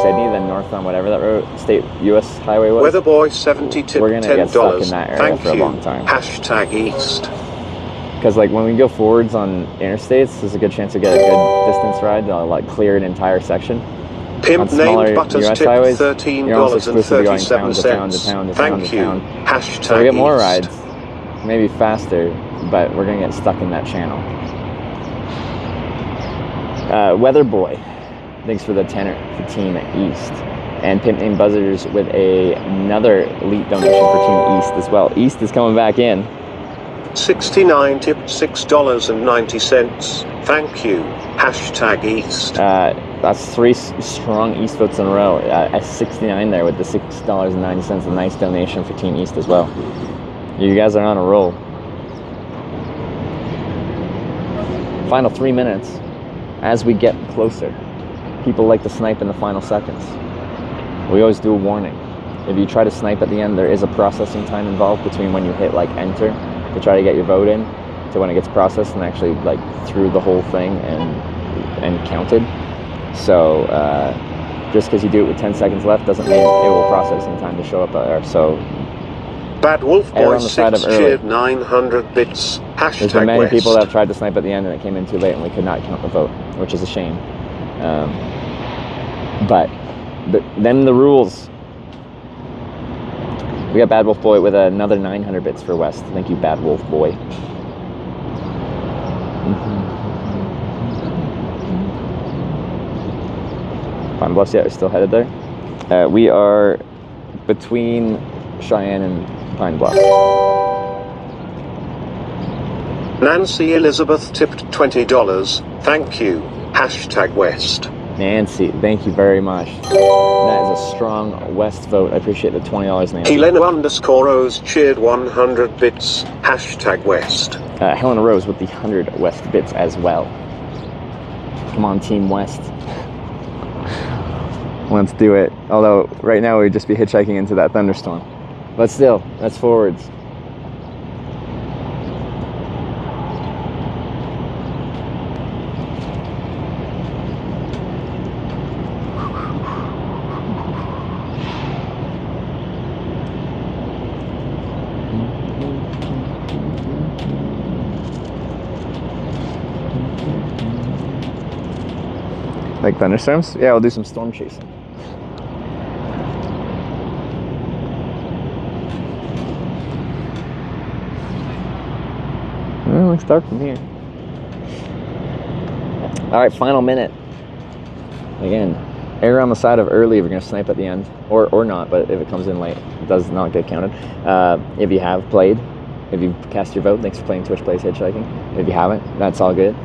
Sydney, then north on whatever that road, state U.S. highway was. Weatherboy 70 tipped we're gonna $10. get stuck in that area Thank for a you. long time. Hashtag East. Because like when we go forwards on interstates, there's a good chance to get a good distance ride. They'll like clear an entire section. Pimp named Butters US tipped highways, you're almost exclusively going town to town to town to town to town. Hashtag So we get more East. rides, maybe faster, but we're gonna get stuck in that channel. Weather Boy, thanks for the tenor for Team East. And Pimp named Buzzers with another elite donation for Team East as well. East is coming back in. 69 tipped $6.90. Thank you. Hashtag East. That's 3 strong East votes in a row. S69 there with the $6.90, a nice donation for Team East as well. You guys are on a roll. Final 3 minutes. As we get closer, people like to snipe in the final seconds. We always do a warning. If you try to snipe at the end, there is a processing time involved between when you hit like enter to try to get your vote in to when it gets processed and actually like through the whole thing and counted. So just because you do it with 10 seconds left doesn't mean it will process in time to show up there. So Bad Wolf err Boy on the side 6 of early. cheered 900 bits. There's been Hashtag many West. people that have tried to snipe at the end and it came in too late and we could not count the vote, which is a shame. But then the rules. We got Bad Wolf Boy with another 900 bits for West. Thank you, Bad Wolf Boy. Pine Bluffs, yeah, we're still headed there. We are between Cheyenne and Pine Bluffs. Nancy Elizabeth tipped $20. Thank you. Hashtag West. Nancy, thank you very much. That is a strong West vote. I appreciate the $20, Nancy. Helena _Rose cheered 100 bits. Hashtag West. Helena Rose with the 100 West bits as well. Come on, Team West. Let's do it. Although, right now we'd just be hitchhiking into that thunderstorm. But still, that's forwards. Like thunderstorms? Yeah, we'll do some storm chasing. Well, let's start from here. Alright, final minute. Again, err on the side of early if you're going to snipe at the end. Or not, but if it comes in late, it does not get counted. If you have played, if you've cast your vote, thanks for playing Twitch Plays Hitchhiking. If you haven't, that's all good.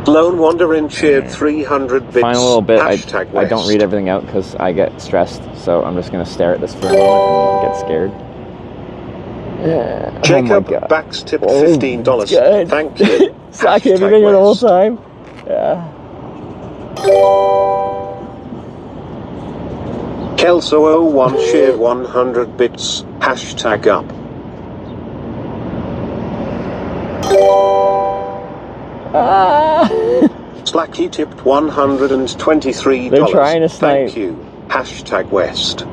Lone Wanderin cheered 300 bits. Final little bit. I West. don't read everything out because I get stressed, so I'm just going to stare at this for a moment and get scared. Yeah. Jacob oh Bax tipped $15. Good. Thank you. Slacky, have you been here the whole time? Yeah. Kelso01 cheered 100 bits. Hashtag up. Slacky tipped $123. They're trying to snipe. Thank you. Hashtag West.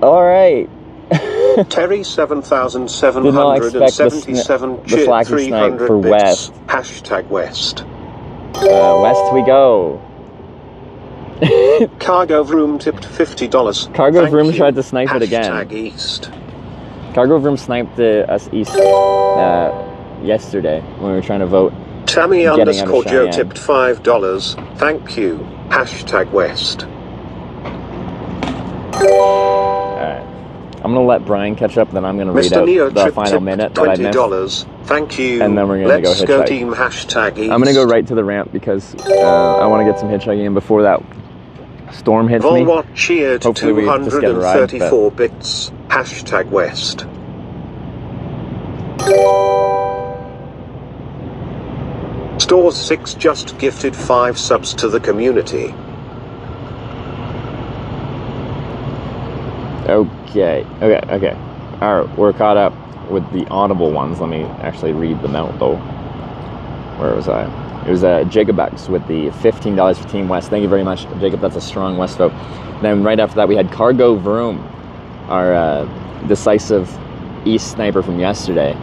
All right. Terry Did not expect 7777 the cheered Slacky 300 snipe for bits. West. Hashtag West. West we go. Cargo Vroom tipped $50. Cargo Thank Vroom you. tried to snipe it again. Hashtag East. Cargo Vroom sniped us east yesterday when we were trying to vote. Tammy getting out of underscore Joe Cheyenne. tipped $5. Thank you. Hashtag West. Alright. I'm gonna let Brian catch up, then I'm gonna read Mr. Neo out the Trip final tipped minute that I missed. $20. Thank you. And then we're gonna Let's go go hitchhike. team hashtag East. I'm gonna go right to the ramp because I want to get some hitchhiking in before that storm hits me. Volwatt cheered Hopefully we just get a ride, 234 bits. Hashtag West. Stores 6 just gifted 5 subs to the community. Okay. Alright, we're caught up with the audible ones. Let me actually read them out though. Where was I? It was Jacob X with the $15 for Team West. Thank you very much, Jacob. That's a strong West vote. Then right after that, we had Cargo Vroom, our decisive East sniper from yesterday.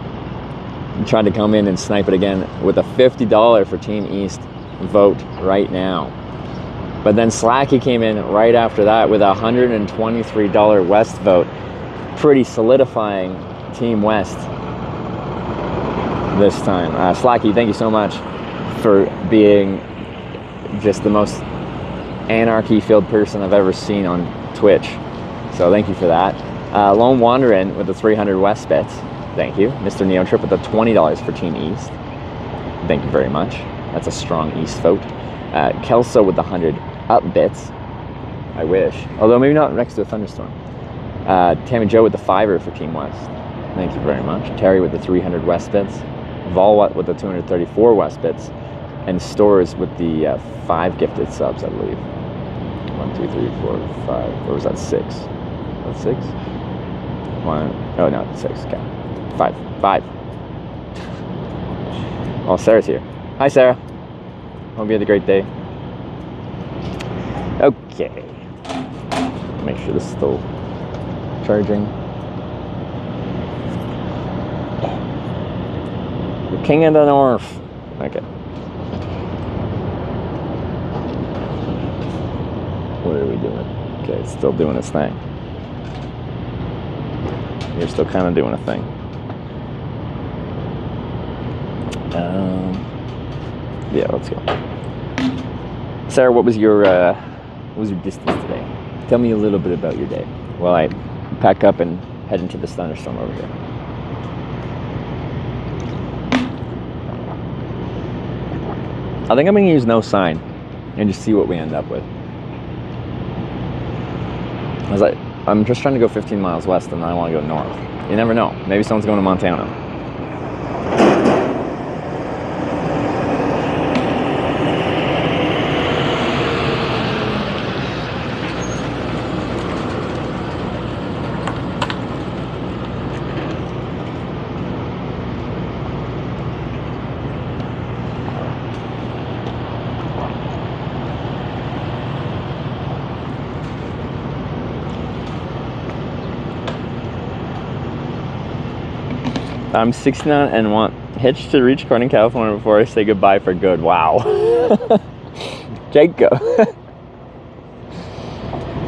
He tried to come in and snipe it again with a $50 for Team East vote right now. But then Slacky came in right after that with a $123 West vote, pretty solidifying Team West this time. Slacky, thank you so much for being just the most anarchy-filled person I've ever seen on Twitch. So thank you for that. Lone Wanderin with the 300 West bets. Thank you. Mr. Neo Trip with the $20 for Team East. Thank you very much. That's a strong East vote. Kelso with the 100 up bits. I wish. Although maybe not next to a thunderstorm. Tammy Joe with the $5 for Team West. Thank you very much. Terry with the 300 West bits. Volwatt with the 234 West bits. And Stores with the 5 gifted subs, I believe. 1, 2, 3, 4, 5. Or was that 6? That's 6? 1. Oh, no, 6. Okay. 5. Oh, Sarah's here. Hi, Sarah. Hope you had a great day. Okay. Make sure this is still charging. The King of the North. Okay. What are we doing? Okay, it's still doing its thing. You're still kind of doing a thing. Yeah, let's go. Sarah, what was your distance today? Tell me a little bit about your day while I pack up and head into this thunderstorm over here. I think I'm going to use no sign and just see what we end up with. I'm just trying to go 15 miles west and I want to go north. You never know. Maybe someone's going to Montana. I'm 69 and want Hitch to reach Corning, California before I say goodbye for good. Wow. Jacob.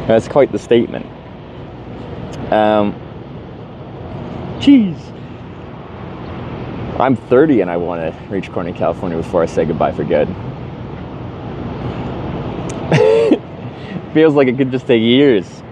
That's quite the statement. Jeez. I'm 30 and I want to reach Corning, California before I say goodbye for good. Feels like it could just take years.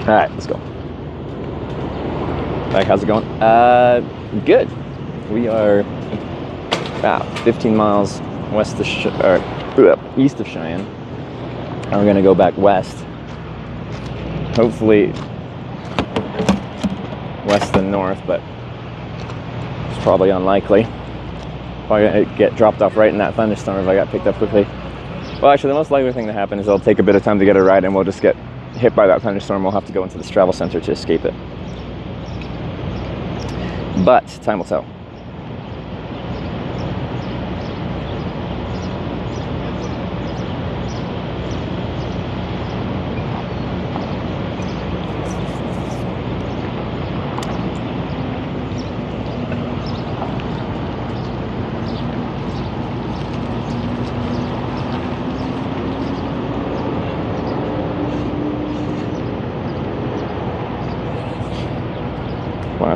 All right, let's go. Like, how's it going? Good. We are about 15 miles west of east of Cheyenne, and we're gonna go back west. Hopefully west than north, but it's probably unlikely. Probably gonna get dropped off right in that thunderstorm if I got picked up quickly. Well, actually, the most likely thing to happen is it'll take a bit of time to get a ride, and we'll just get hit by that thunderstorm. We'll have to go into this travel center to escape it. But time will tell.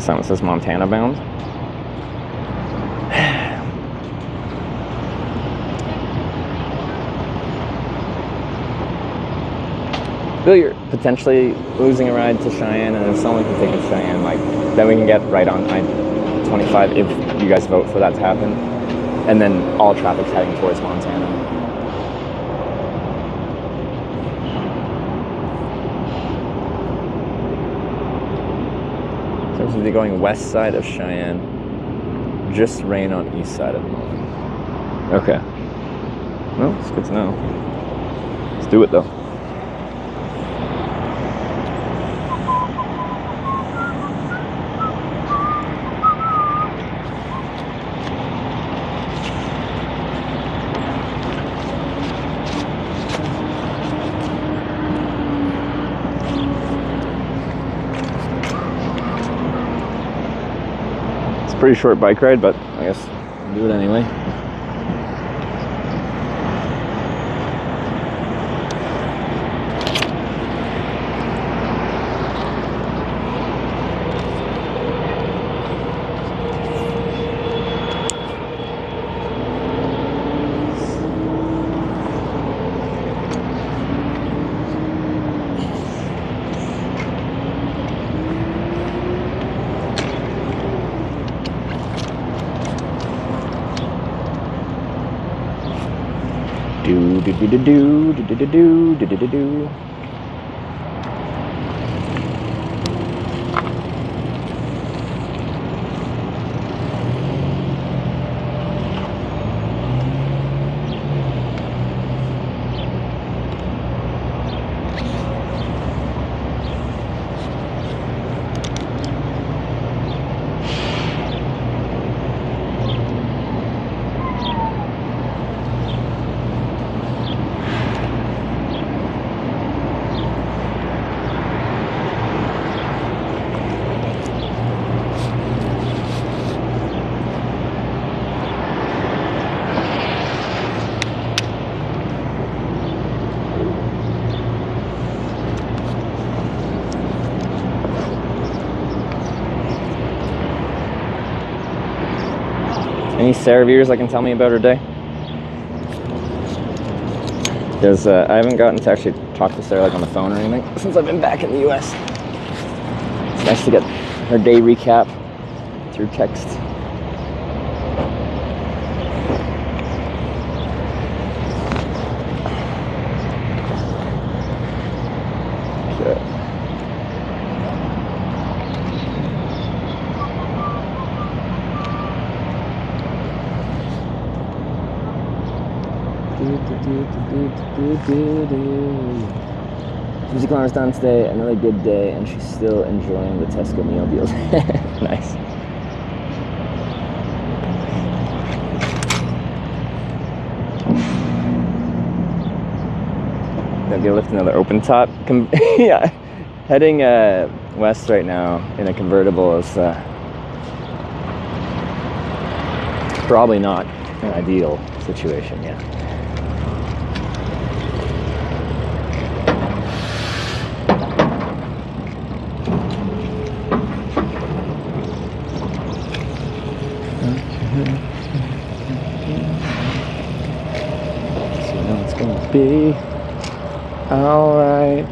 a sign that says Montana bound. Feel you're potentially losing a ride to Cheyenne, and if someone can take us to Cheyenne, like, then we can get right on I-25 if you guys vote for that to happen. And then all traffic's heading towards Montana. So this is going west side of Cheyenne. Just rain on east side at the moment. Okay. Well, it's good to know. Let's do it though. Pretty short bike ride, but I guess I'll do it anyway. Do. Any Sarah viewers that can tell me about her day? Because I haven't gotten to actually talk to Sarah like on the phone or anything since I've been back in the US. It's nice to get her day recap through text. Music alarm's done today, another good day, and she's still enjoying the Tesco meal deals. Nice. Maybe I'll lift another open top. Yeah, heading west right now in a convertible is probably not an ideal situation, yeah. Be alright.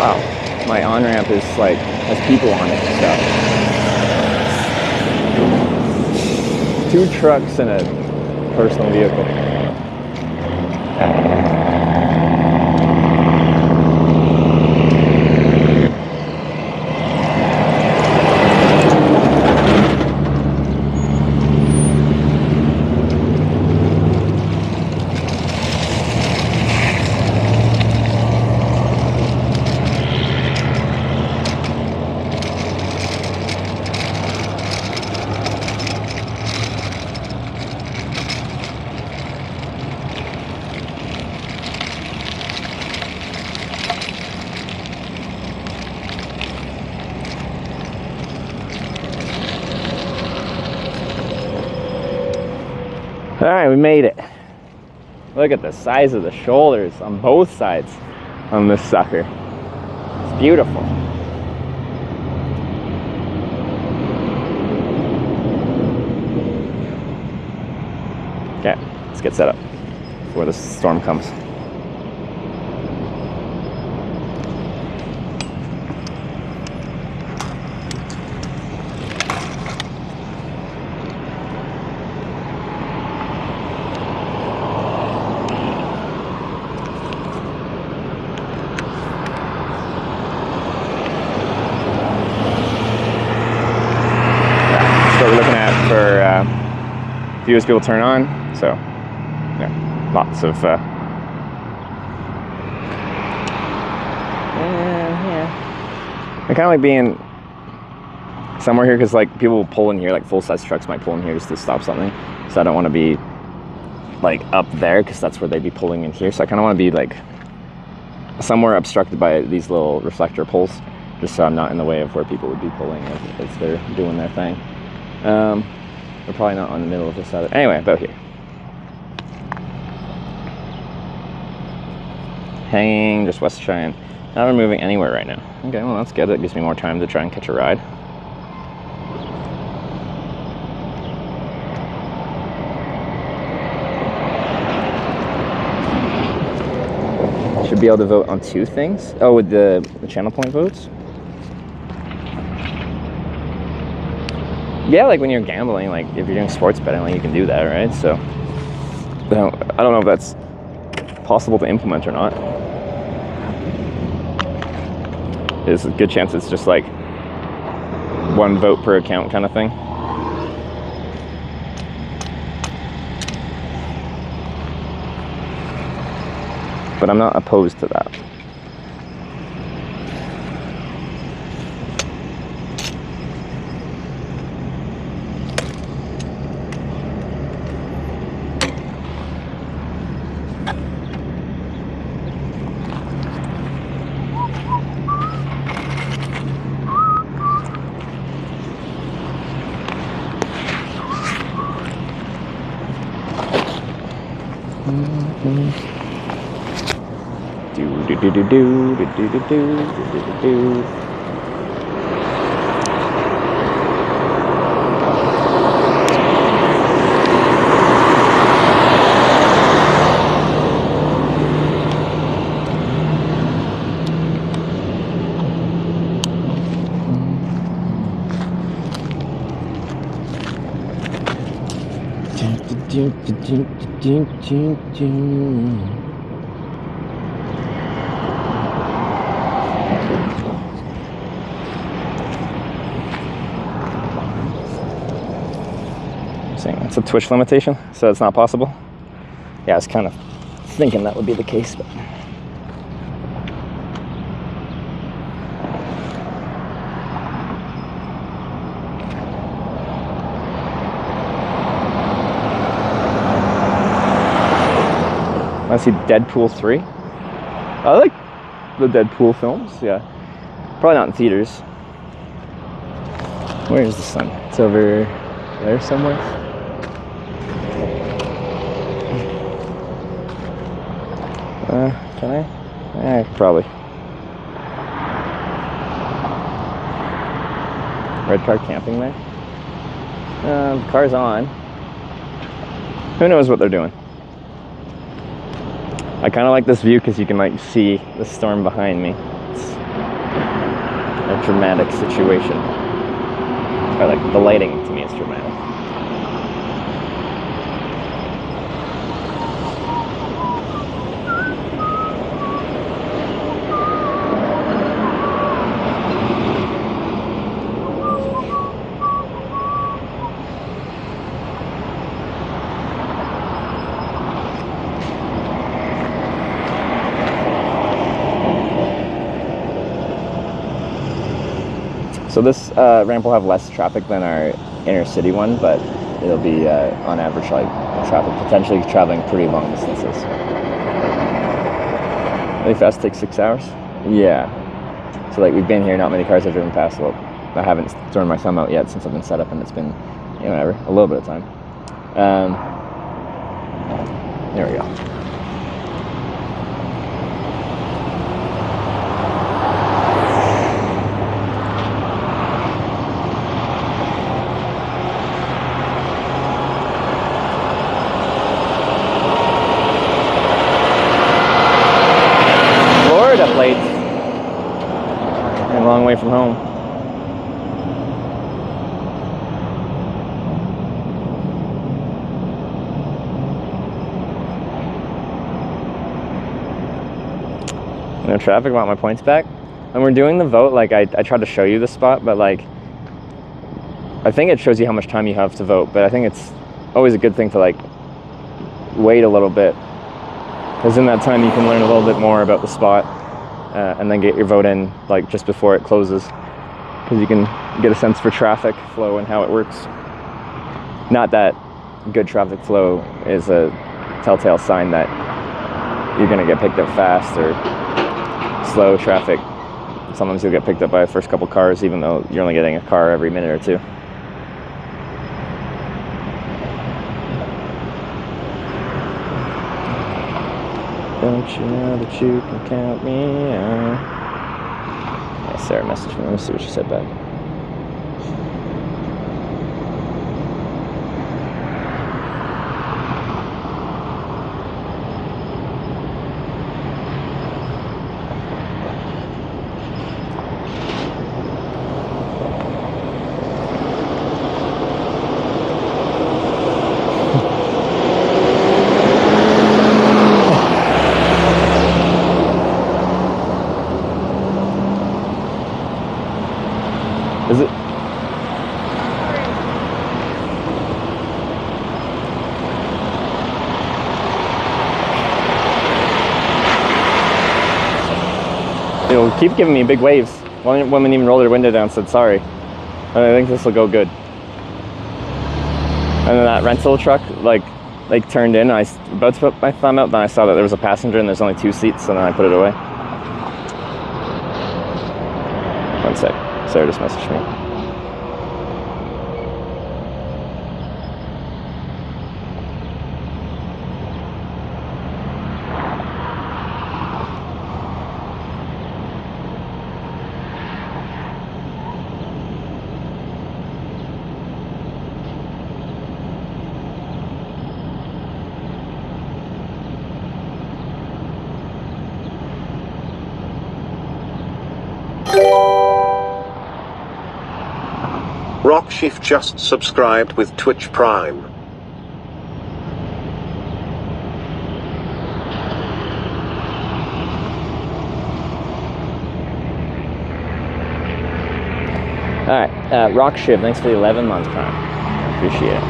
Wow, my on-ramp is like, has people on it and stuff. 2 trucks and a personal vehicle. All right, we made it. Look at the size of the shoulders on both sides on this sucker. It's beautiful. Okay, let's get set up before the storm comes. USB will turn on, so yeah, lots of yeah. I kind of like being somewhere here because like people will pull in here, like full-size trucks might pull in here just to stop something. So I don't want to be like up there because that's where they'd be pulling in here. So I kind of want to be like somewhere obstructed by these little reflector poles, just so I'm not in the way of where people would be pulling as they're doing their thing. We're probably not on the middle of this other. Anyway, about here. Hanging just west of Cheyenne. Not really moving anywhere right now. Okay, well that's good. That gives me more time to try and catch a ride. Should be able to vote on 2 things. Oh, with the channel point votes? Yeah, like when you're gambling, like if you're doing sports betting, like you can do that, right? So I don't know if that's possible to implement or not. There's a good chance it's just like 1 vote per account kind of thing. But I'm not opposed to that. It's a Twitch limitation, so it's not possible. Yeah, I was kind of thinking that would be the case, but I see Deadpool 3. I like the Deadpool films, yeah. Probably not in theaters. Where is the sun? It's over there somewhere. Can I? Probably. Red car camping there. The car's on. Who knows what they're doing? I kind of like this view because you can like see the storm behind me. It's a dramatic situation. I like the lighting to me is dramatic. So this ramp will have less traffic than our inner city one, but it'll be on average like traffic potentially traveling pretty long distances. Really fast takes 6 hours. Yeah. So like we've been here, not many cars have driven past. Well, I haven't thrown my thumb out yet since I've been set up, and it's been, you know, whatever, a little bit of time. There we go. Florida plates. A long way from home. No traffic, want my points back. When we're doing the vote, like I tried to show you the spot, but like I think it shows you how much time you have to vote, but I think it's always a good thing to like wait a little bit, because in that time you can learn a little bit more about the spot and then get your vote in like just before it closes, because you can get a sense for traffic flow and how it works. Not that good traffic flow is a telltale sign that you're gonna get picked up fast, or slow traffic, sometimes you'll get picked up by the first couple cars, even though you're only getting a car every minute or two. Don't you know that you can count me out? Yeah, Sarah messaged me. Let me see what she said back. Is it? It'll keep giving me big waves. One woman even rolled her window down and said sorry. And I think this will go good. And then that rental truck like turned in. I was about to put my thumb out, then I saw that there was a passenger and there's only 2 seats, and then I put it away. One sec. Sarah just messaged me. Rockshift just subscribed with Twitch Prime. Alright, Rockshift, thanks for the 11 months Prime. I appreciate it.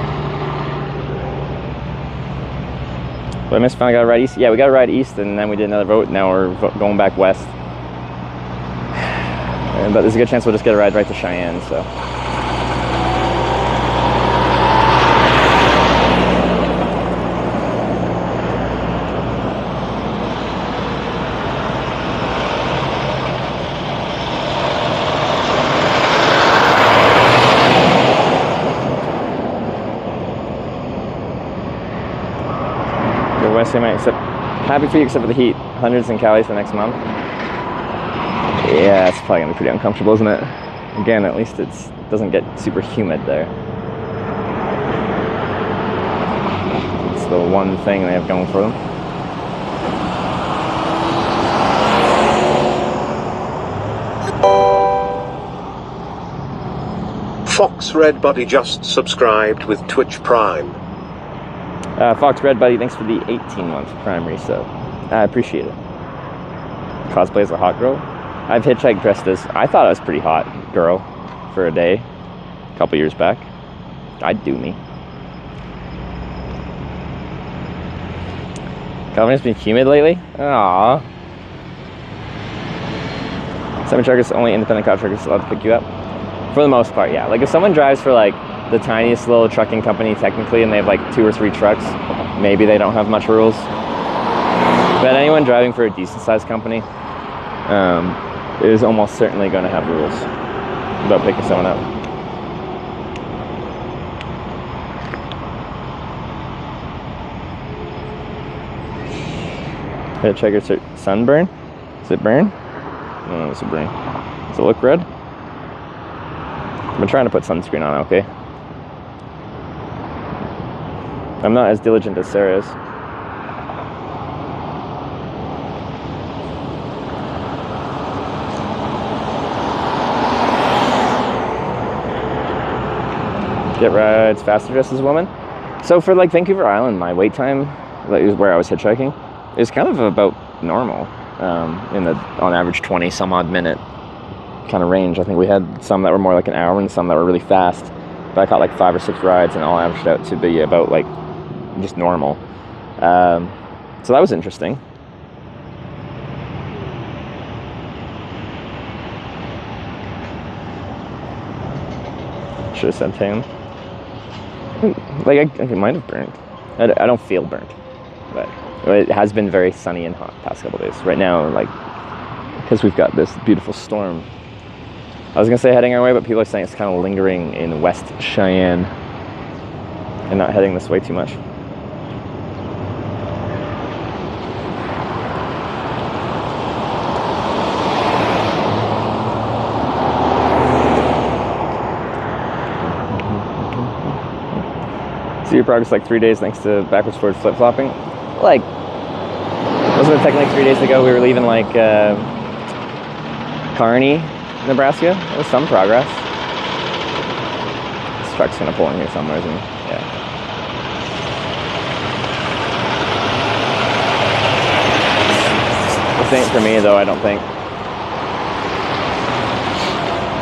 But I missed finally got a ride east. Yeah, we got a ride east and then we did another vote. Now we're going back west. But there's a good chance we'll just get a ride right to Cheyenne, so. Happy for you except for the heat. Hundreds in Cali for next month. Yeah, it's probably gonna be pretty uncomfortable, isn't it? Again, at least it doesn't get super humid there. It's the one thing they have going for them. Fox Red Buddy just subscribed with Twitch Prime. Fox Red Buddy, thanks for the 18-month Prime resub. I appreciate it. Cosplay as a hot girl. I've hitchhiked dressed as, I thought I was pretty hot girl for a day a couple years back. I'd do me. California's been humid lately? Aww. Semi-truckers, only independent car truckers allowed to pick you up? For the most part, yeah. Like if someone drives for like the tiniest little trucking company technically and they have like 2 or 3 trucks, maybe they don't have much rules. But anyone driving for a decent sized company is almost certainly going to have rules about picking someone up. Hitchhiker sunburn? Does it burn? No, it's a burn. Does it look red? I've been trying to put sunscreen on, okay? I'm not as diligent as Sarah is. Get rides faster just as a woman. So for like Vancouver Island, my wait time, like where I was hitchhiking, is kind of about normal. In the on average 20 some odd minute kind of range. I think we had some that were more like an hour and some that were really fast. But I caught like 5 or 6 rides and all averaged out to be about like just normal. So that was interesting. Should have said tan. Like I might have burnt. I don't feel burnt, but it has been very sunny and hot past couple days. Right now, like, because we've got this beautiful storm. I was gonna say heading our way, but people are saying it's kind of lingering in West Cheyenne and not heading this way too much. So your progress like 3 days thanks to backwards forward flip-flopping. Like, wasn't it technically 3 days ago we were leaving like Kearney, Nebraska? There was some progress. This truck's gonna pull in here somewhere, isn't it? Yeah. This ain't for me though, I don't think.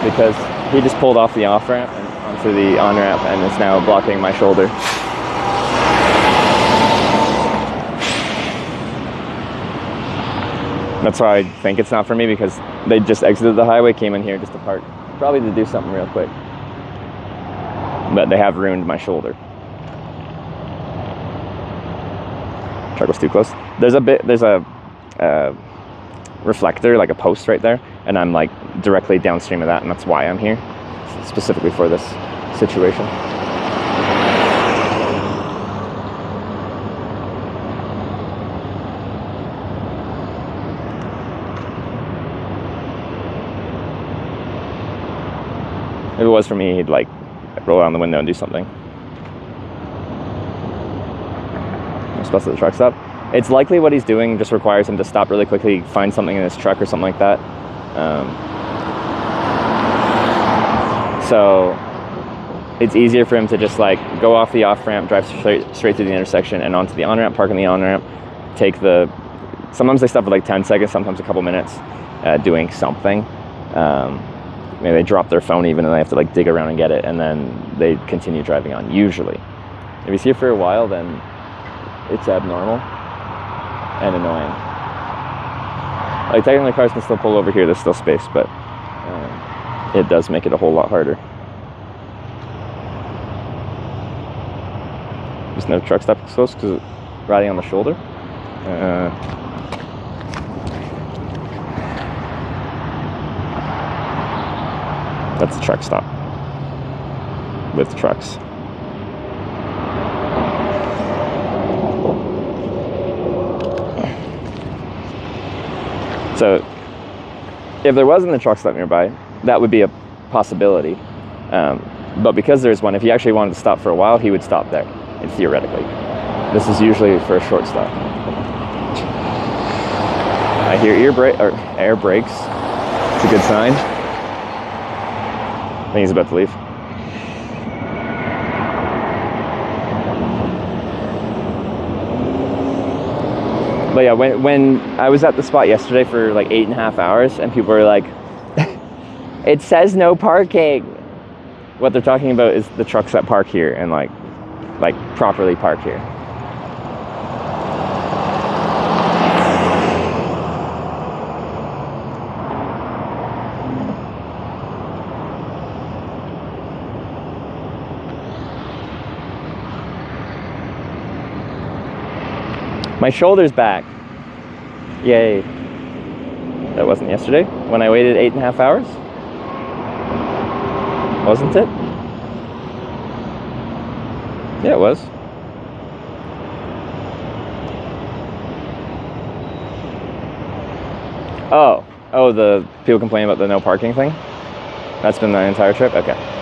Because he just pulled off the off-ramp and onto the on-ramp and is now blocking my shoulder. That's why I think it's not for me, because they just exited the highway, came in here just to park. Probably to do something real quick. But they have ruined my shoulder. Truck was too close. There's a reflector, like a post right there, and I'm like directly downstream of that, and that's why I'm here, specifically for this situation. If it was for me, he'd like roll down the window and do something. I'm supposed to the truck stop. It's likely what he's doing just requires him to stop really quickly, find something in his truck or something like that. So it's easier for him to just like go off the off-ramp, drive straight through the intersection and onto the on-ramp, park on the on-ramp, take the... Sometimes they stop for like 10 seconds, sometimes a couple minutes doing something. Maybe they drop their phone even and they have to like dig around and get it, and then they continue driving on, usually. If you see it for a while, then it's abnormal and annoying. Like technically cars can still pull over here, there's still space, but it does make it a whole lot harder. There's no truck stop close because it's riding on the shoulder. That's a truck stop with trucks. So if there wasn't a truck stop nearby, that would be a possibility. But because there's one, if he actually wanted to stop for a while, he would stop there, theoretically. This is usually for a short stop. I hear air brakes. It's a good sign. I think he's about to leave. But yeah, when I was at the spot yesterday for like 8.5 hours and people were like, it says no parking. What they're talking about is the trucks that park here and like properly park here. My shoulder's back. Yay. That wasn't yesterday when I waited 8.5 hours? Wasn't it? Yeah, it was. Oh, the people complain about the no parking thing? That's been the entire trip? Okay.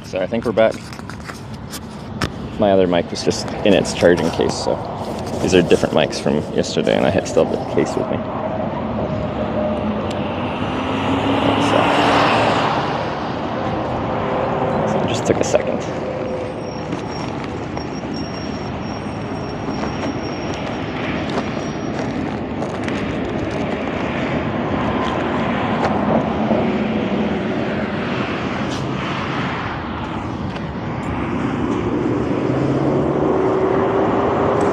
So I think we're back. My other mic was just in its charging case, so these are different mics from yesterday, and I still have the case with me. So it just took a second.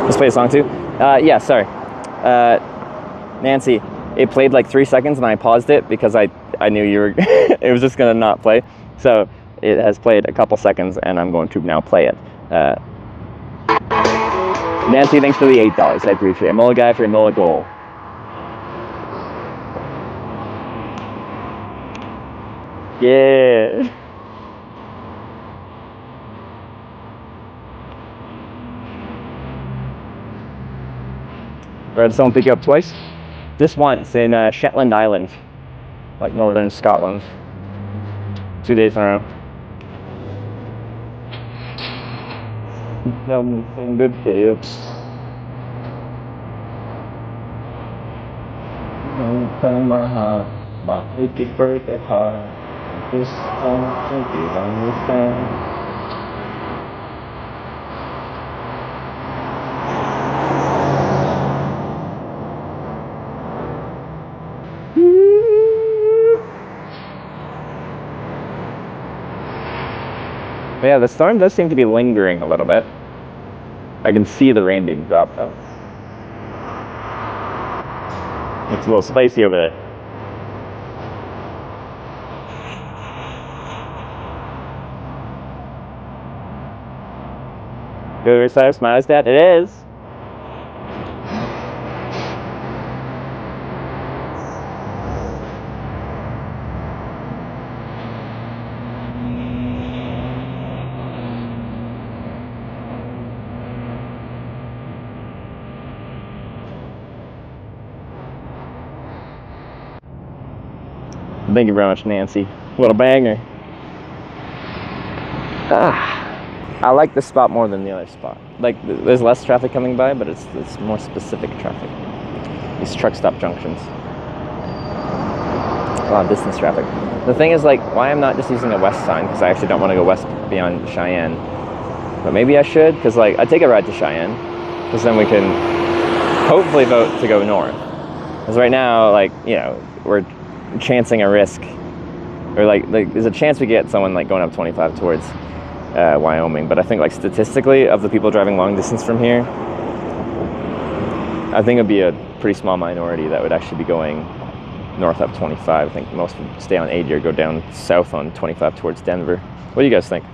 Let's play a song too. Yeah, sorry. Nancy, it played like 3 seconds and I paused it because I knew you were, it was just gonna not play. So it has played a couple seconds and I'm going to now play it. Nancy, thanks for the $8. I appreciate it. Mullah guy for Mullah goal. Yeah. Or had someone pick you up twice? This once in Shetland Island, like northern Scotland. 2 days in a row. Tell me some good tips. Don't tell my heart, my achy break at heart. This time to be understand. But yeah, the storm does seem to be lingering a little bit. I can see the rain being dropped though. It's a little spicy over there. Good Riverside Smiles, Dad? It is. Thank you very much, Nancy. What a banger. I like this spot more than the other spot. Like, there's less traffic coming by, but it's more specific traffic. These truck stop junctions. A lot of distance traffic. The thing is, like, why I'm not just using a west sign, because I actually don't want to go west beyond Cheyenne. But maybe I should, because, like, I take a ride to Cheyenne, because then we can hopefully vote to go north. Because right now, like, you know, we're chancing a risk, or like there's a chance we get someone like going up 25 towards Wyoming, but I think like statistically of the people driving long distance from here, I think it'd be a pretty small minority that would actually be going north up 25. I think most would stay on 80 or go down south on 25 towards Denver. What do you guys think?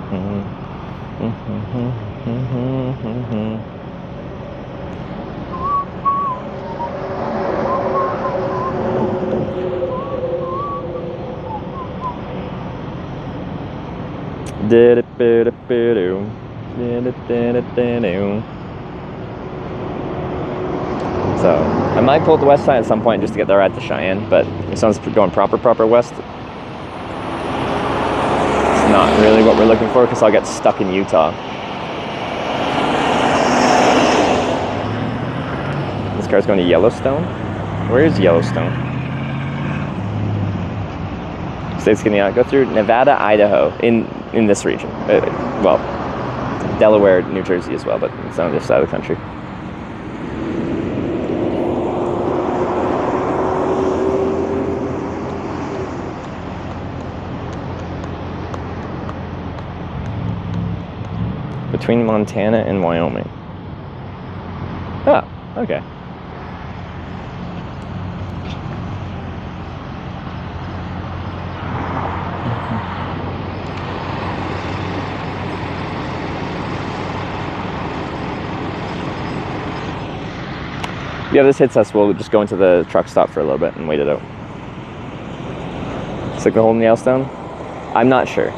So I might pull up the west side at some point just to get the ride to Cheyenne, but this one's going proper west. It's not really what we're looking for because I'll get stuck in Utah. This car's going to Yellowstone. Where is Yellowstone? State's gonna go through Nevada, Idaho, in this region. Well, Delaware, New Jersey as well, but it's on this side of the country. Between Montana and Wyoming. Oh, okay. Yeah, this hits us, we'll just go into the truck stop for a little bit and wait it out. Stick the hole in Yellowstone? I'm not sure.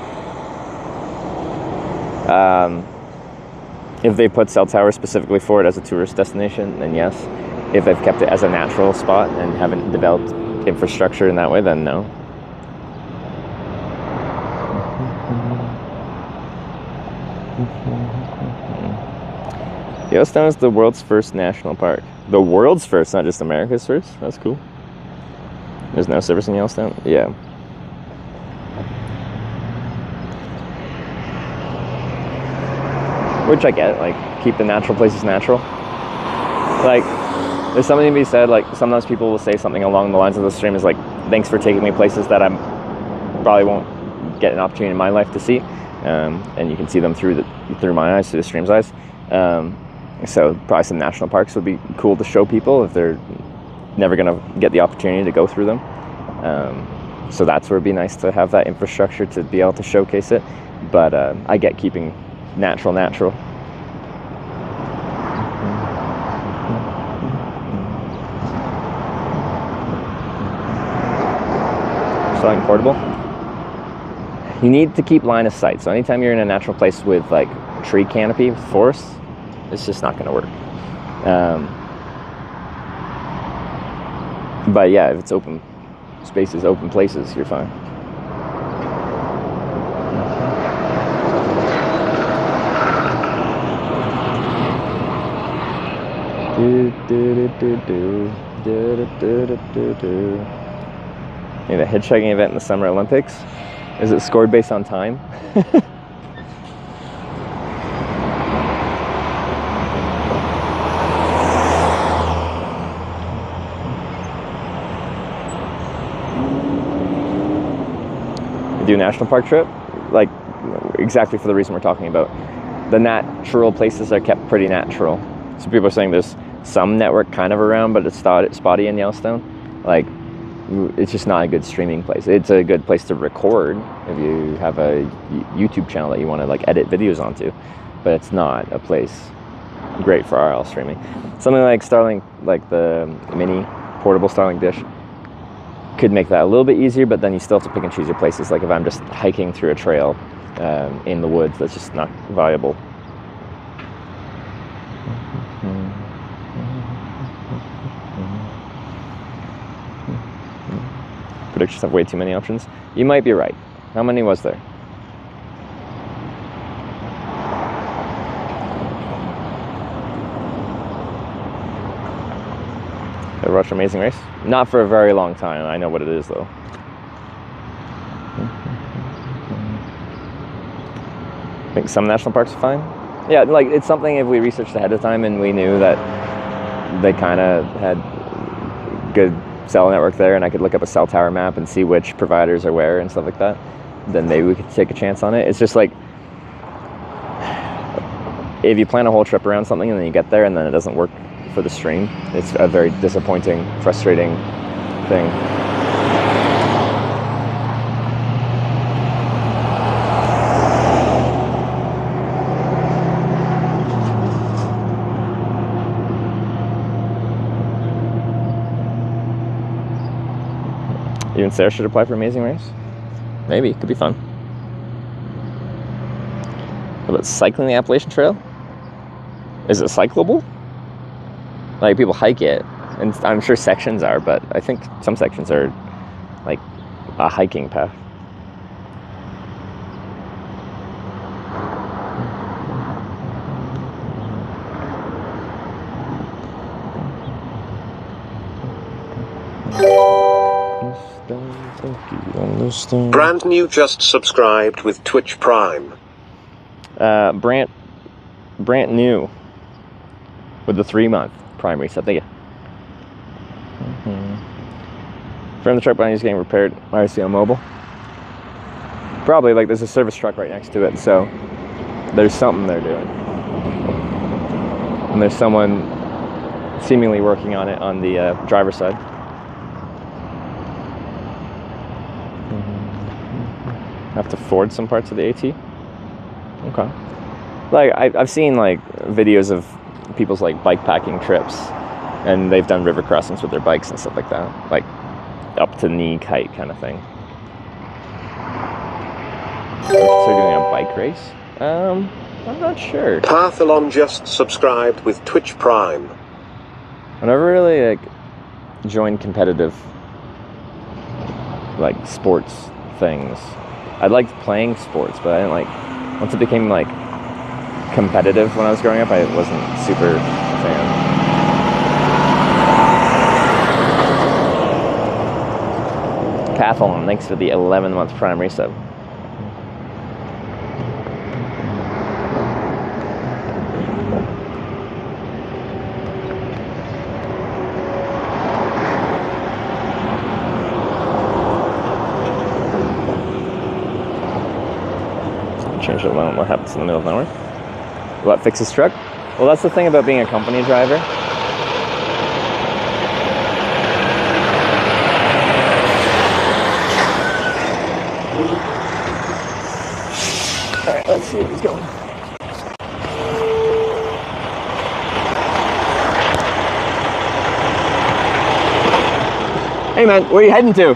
If they put cell towers specifically for it as a tourist destination, then yes. If they've kept it as a natural spot and haven't developed infrastructure in that way, then no. Yellowstone is the world's first national park. The world's first, not just America's first. That's cool. There's no service in Yellowstone? Yeah. Which I get, like, keep the natural places natural. Like, there's something to be said, like, sometimes people will say something along the lines of the stream is like, thanks for taking me places that I probably won't get an opportunity in my life to see. And you can see them through my eyes, through the stream's eyes. So probably some national parks would be cool to show people if they're never going to get the opportunity to go through them. So that's where it'd be nice to have that infrastructure to be able to showcase it. But I get keeping natural. Something portable. You need to keep line of sight. So anytime you're in a natural place with like tree canopy, forest, it's just not going to work. But yeah, if it's open spaces, open places, you're fine. Maybe a hitchhiking event in the Summer Olympics. Is it scored based on time? Do a national park trip, like exactly for the reason we're talking about. The natural places are kept pretty natural. So people are saying there's some network kind of around, but it's spotty in Yellowstone. Like, it's just not a good streaming place. It's a good place to record if you have a YouTube channel that you want to like edit videos onto, but it's not a place great for RL streaming. Something like Starlink, like the mini portable Starlink dish, could make that a little bit easier, but then you still have to pick and choose your places. Like if I'm just hiking through a trail in the woods, that's just not viable. Predictions have way too many options. You might be right. How many was there? Ever watched Amazing Race? Not for a very long time. I know what it is though. I think some national parks are fine. Yeah, like it's something if we researched ahead of time and we knew that they kind of had good cell network there and I could look up a cell tower map and see which providers are where and stuff like that, then maybe we could take a chance on it. It's just like if you plan a whole trip around something and then you get there and then it doesn't work for the stream, it's a very disappointing, frustrating thing. think Sarah should apply for Amazing Race? Maybe, it could be fun. What about cycling the Appalachian Trail? Is it cyclable? Like, people hike it, and I'm sure sections are, but I think some sections are like a hiking path. Brand new just subscribed with Twitch Prime. Brand new with the 3-month Prime reset. Thank you. From the truck behind is getting repaired. RC on mobile. Probably, like, there's a service truck right next to it, so there's something they're doing. And there's someone seemingly working on it on the driver's side. Have to forward some parts of the AT. Okay. Like, I've seen like videos of people's like bike packing trips, and they've done river crossings with their bikes and stuff like that, like up to knee height kind of thing. So they're doing a bike race. I'm not sure. Pathalon just subscribed with Twitch Prime. I never really like joined competitive like sports things. I liked playing sports, but I didn't like, once it became like competitive when I was growing up, I wasn't super a fan. Pathalon, thanks for the 11-month Prime resub. Change it when what happens in the middle of nowhere. What, fix his truck? Well, that's the thing about being a company driver. Alright, let's see where he's going. Hey man, where are you heading to?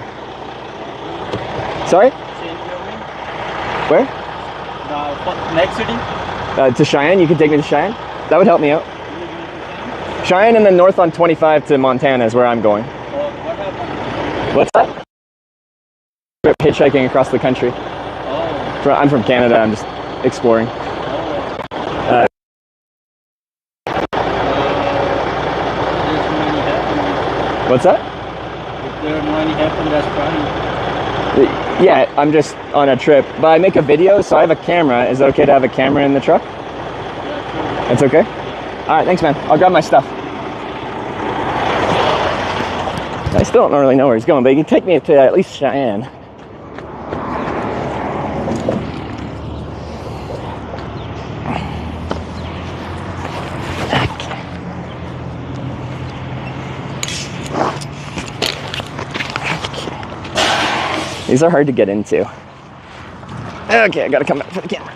Sorry? Where? Next city? To Cheyenne? You can take me to Cheyenne? That would help me out. Cheyenne and then north on 25 to Montana is where I'm going. What happened? What's that? Hitchhiking across the country. Oh. I'm from Canada, I'm just exploring. What's that? If there are no any happen, that's fine. Yeah, I'm just on a trip, but I make a video, so I have a camera. Is it okay to have a camera in the truck? Yeah, sure. It's okay? Alright, thanks man. I'll grab my stuff. I still don't really know where he's going, but he can take me to at least Cheyenne. These are hard to get into. Okay, I gotta come back for the camera.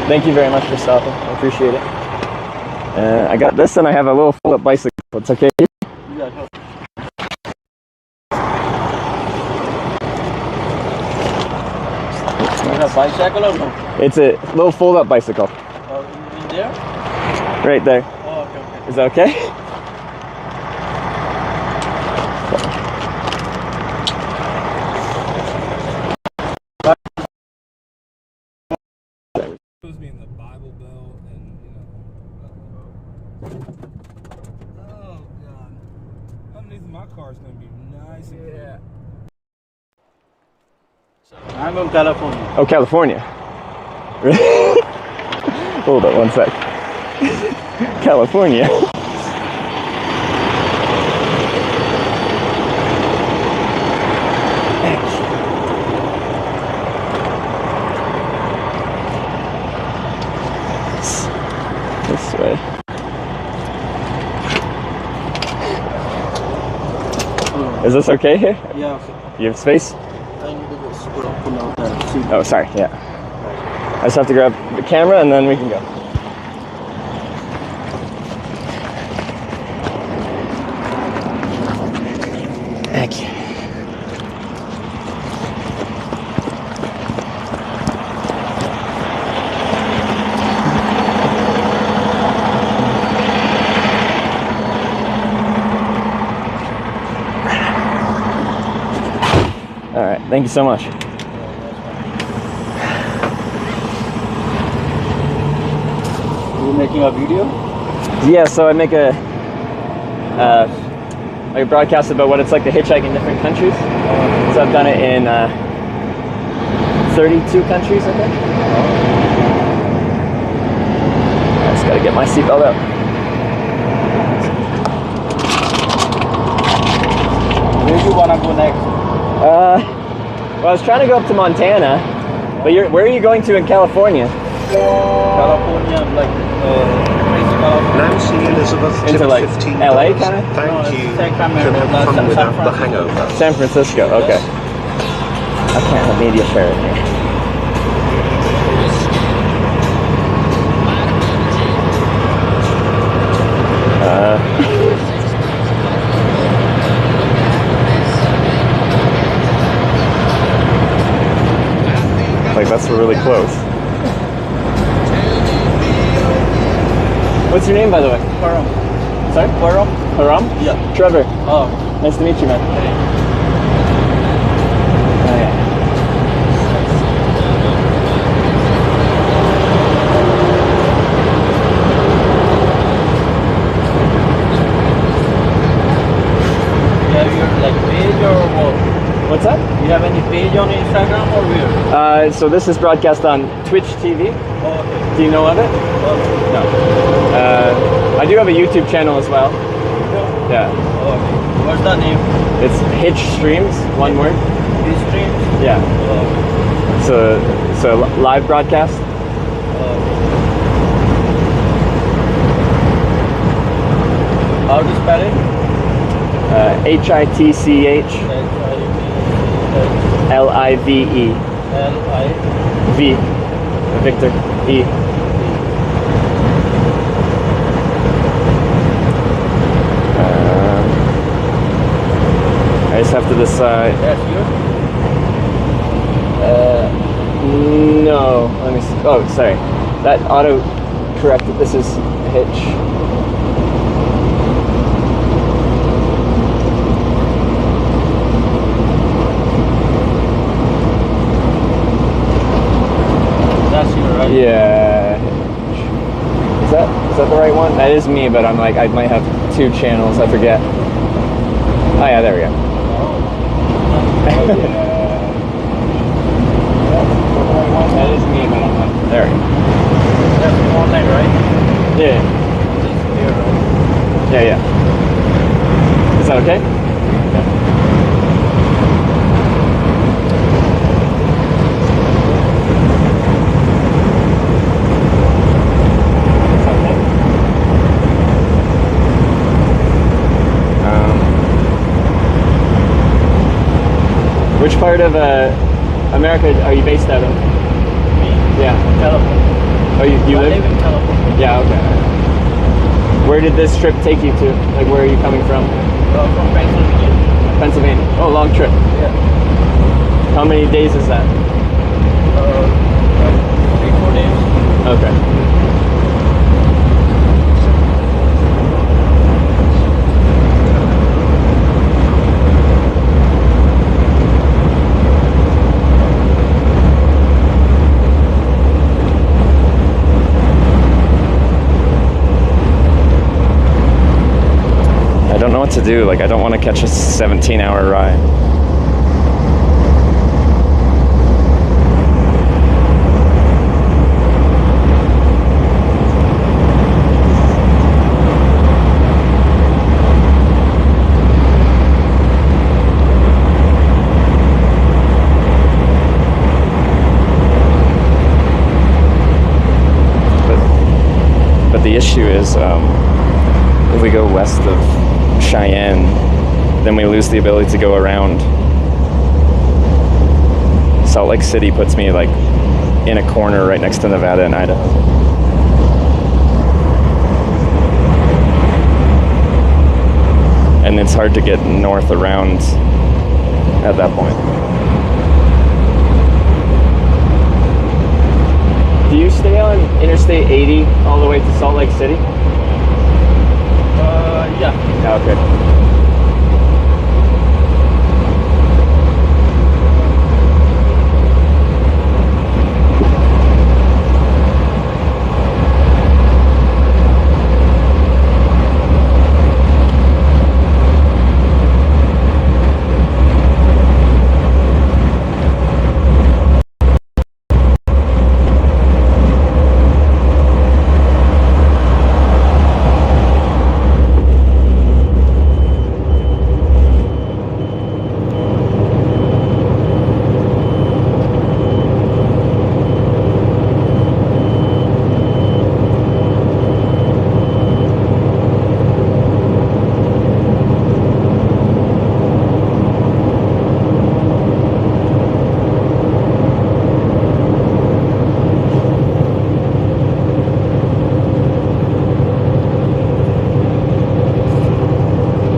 Thank you very much for stopping. I appreciate it. I got this, and I have a little fold-up bicycle. It's okay? Yeah, a bicycle or no? It's a little fold-up bicycle. In there? Right there. Oh, okay, okay. Is that okay? Me in the Bible Belt and, oh god. Underneath my car is gonna be nice and yeah. I'm from California. Oh, California. Hold on one sec. California. This way. Is this okay here? Yeah. You have space? I need to just pull out that seat. Oh, sorry. Yeah. I just have to grab the camera and then we can go. Thank you. All right, thank you so much. You're making a video? Yeah, so I make a like a broadcast about what it's like to hitchhike in different countries. So I've done it in 32 countries, I think. I just gotta get my seatbelt out. Where do you wanna go next? Well, I was trying to go up to Montana, but where are you going to in California? California, like Nancy Elizabeth Into tipped like 15 LA kind of? Thank you. America, Come without the hangover. San Francisco, okay. I can't have media share in here. Like that's really close. What's your name, by the way? Param. Sorry? Param? Param? Yeah. Trevor. Oh. Nice to meet you, man. Hey. Oh, yeah. Yeah, you're like page or what? What's that? You have any page on Instagram or where? So this is broadcast on Twitch TV. Oh, okay. Do you know of it? Okay. No. I do have a YouTube channel as well. Yeah. Oh, okay. What's the name? It's Hitch Streams, one word. Hitch Streams? Yeah. Oh, So live broadcast. how to spell it? HITCH LIVE. V. Victor. E. I just have to decide. That's you? No. Let me see. Oh, sorry. That auto corrected. This is Hitch. That's you, right? Yeah. Is that the right one? That is me, but I'm like I might have two channels. I forget. Oh yeah, there we go. That is me, but I'm like there we go. That's online, right? Yeah. Here, right? Yeah, yeah. Is that okay? Which part of America are you based out of? Me? Yeah. California. Oh, you I live? live in California. Yeah, okay. Where did this trip take you to? Like, where are you coming from? From Pennsylvania. Pennsylvania. Oh, long trip. Yeah. How many days is that? 3-4 days. Okay. I don't know what to do. Like, I don't want to catch a 17-hour ride. But the issue is, if we go west of Cheyenne, then we lose the ability to go around. Salt Lake City puts me like in a corner right next to Nevada and Idaho. And it's hard to get north around at that point. Do you stay on Interstate 80 all the way to Salt Lake City? Yeah. Okay.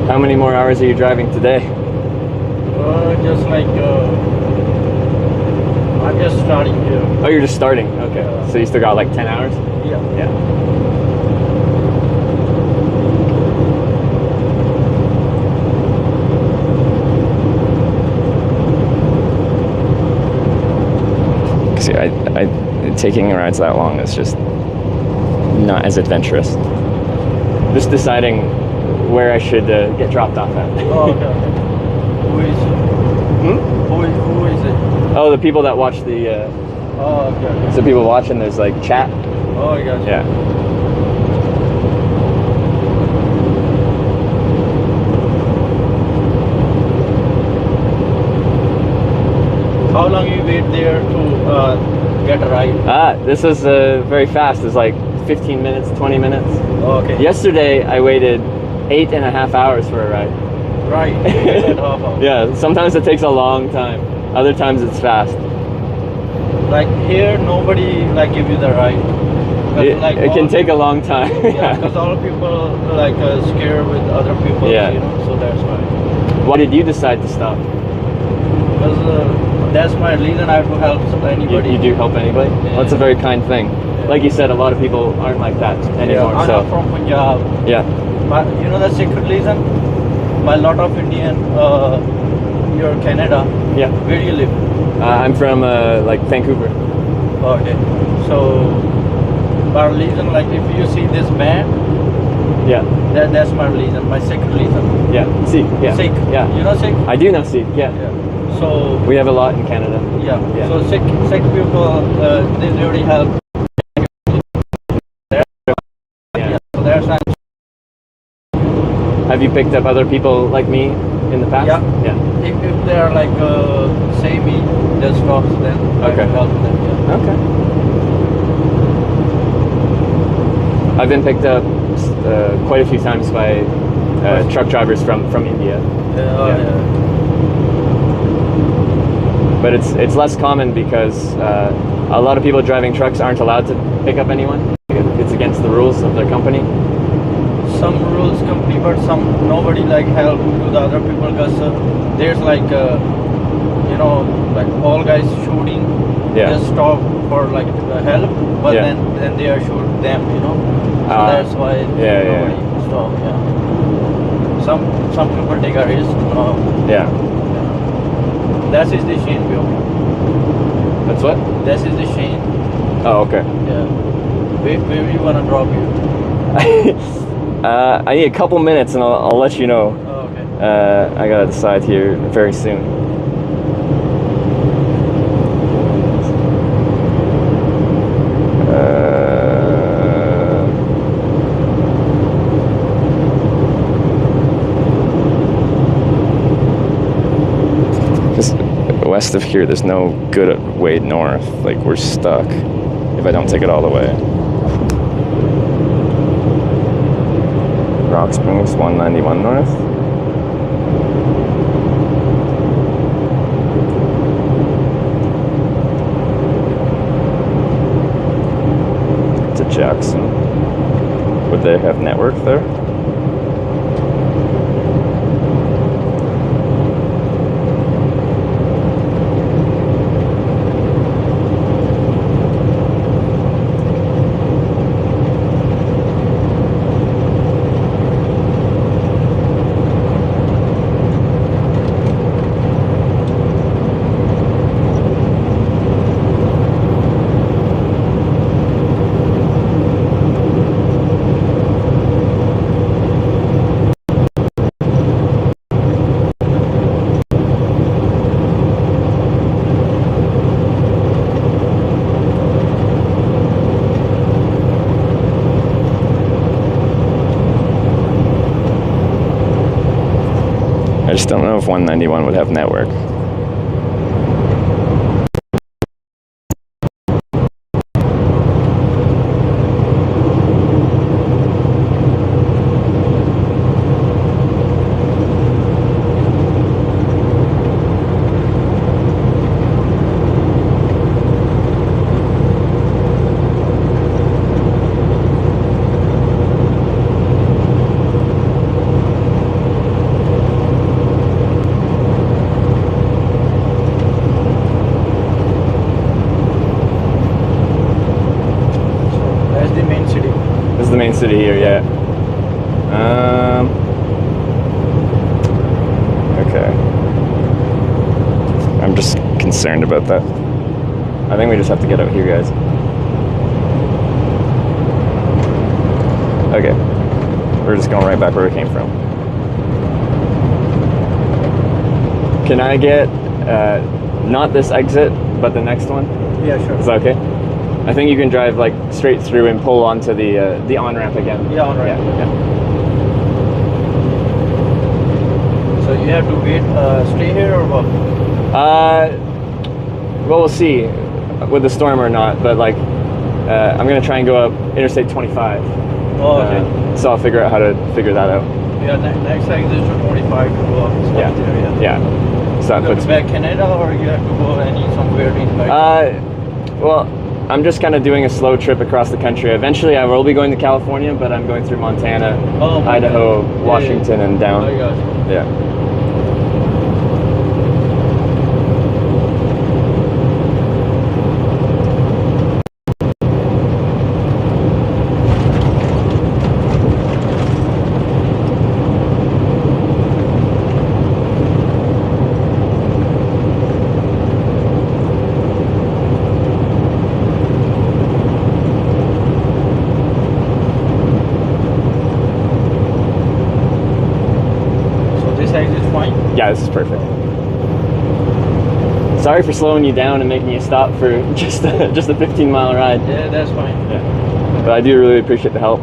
How many more hours are you driving today? Just like I'm just starting here. Oh, you're just starting. Okay. So you still got like 10 hours? Yeah. Yeah. See, I taking rides that long is just not as adventurous. Just deciding where I should get dropped off at. Oh, okay. Who is it? Who is it? Oh, the people that watch the. Oh, okay. So people watch and there's like chat. Oh, I got you. Yeah. How long you wait there to get a ride? This is very fast. It's like 15 minutes, 20 minutes. Oh, okay. Yesterday I waited 8.5 hours for a ride. Right. 8.5 hours. Yeah, sometimes it takes a long time. Other times it's fast. Like here, nobody like give you the ride. It can take a long time. Yeah, because all people like scared with other people. Yeah. You know, so that's why. Why did you decide to stop? Because that's my reason. I have to help anybody. You do help anybody? Yeah. Well, that's a very kind thing. Yeah. Like you said, a lot of people aren't like that anymore. Yeah, I'm from Punjab. Yeah. But you know the secret reason? My lot of Indian, you're Canada. Yeah. Where do you live? I'm from like Vancouver. Okay. So, my reason, like if you see this band, yeah, that's my reason, my secret reason. Yeah. Sikh. Yeah. Sikh. Yeah. You know Sikh? I do know Sikh. Yeah. So we have a lot in Canada. Yeah. Yeah. So Sikh people, they really help. Yeah. So there's time. Have you picked up other people like me in the past? Yeah. Yeah. If they are like say me, just stops them. Okay. I help them. Yeah. Okay. I've been picked up quite a few times by truck drivers from India. Yeah. But it's less common because a lot of people driving trucks aren't allowed to pick up anyone. It's against the rules of their company. Some rules company, but some nobody like help to the other people because there's like you know like all guys shooting. Yeah. Just stop for like help, but Yeah. then they are shoot them. You know. So that's why nobody stop. Yeah. Some people take a risk. Yeah. That is the Cheyenne view. That's what? That is the Cheyenne. Oh, okay. Yeah. Where do you wanna drop you? I need a couple minutes and I'll let you know. Oh, okay. I gotta decide here very soon. Just west of here, there's no good way north. Like, we're stuck if I don't take it all the way. Rock Springs 191 north. Jackson. Would they have network there? I just don't know if 191 would have network. The main city here, yeah. Okay. I'm just concerned about that. I think we just have to get out here, guys. Okay. We're just going right back where we came from. Can I get, not this exit, but the next one? Yeah, sure. Is that okay? I think you can drive like straight through and pull onto the on-ramp again. Yeah, on-ramp. Yeah. So you have to wait, stay here or what? Well, we'll see with the storm or not, but like, I'm gonna try and go up Interstate 25. Oh, okay. So I'll figure out how to figure that out. Yeah, next exit is 25 to go up. Yeah. Yeah. So that puts back Canada, or you have to go somewhere in like. Well, I'm just kind of doing a slow trip across the country. Eventually, I will be going to California, but I'm going through Montana, Idaho, Washington, and down. I got you. Yeah. Yeah, this is perfect. Sorry for slowing you down and making you stop for just a 15-mile ride. Yeah, that's fine. Yeah. But I do really appreciate the help.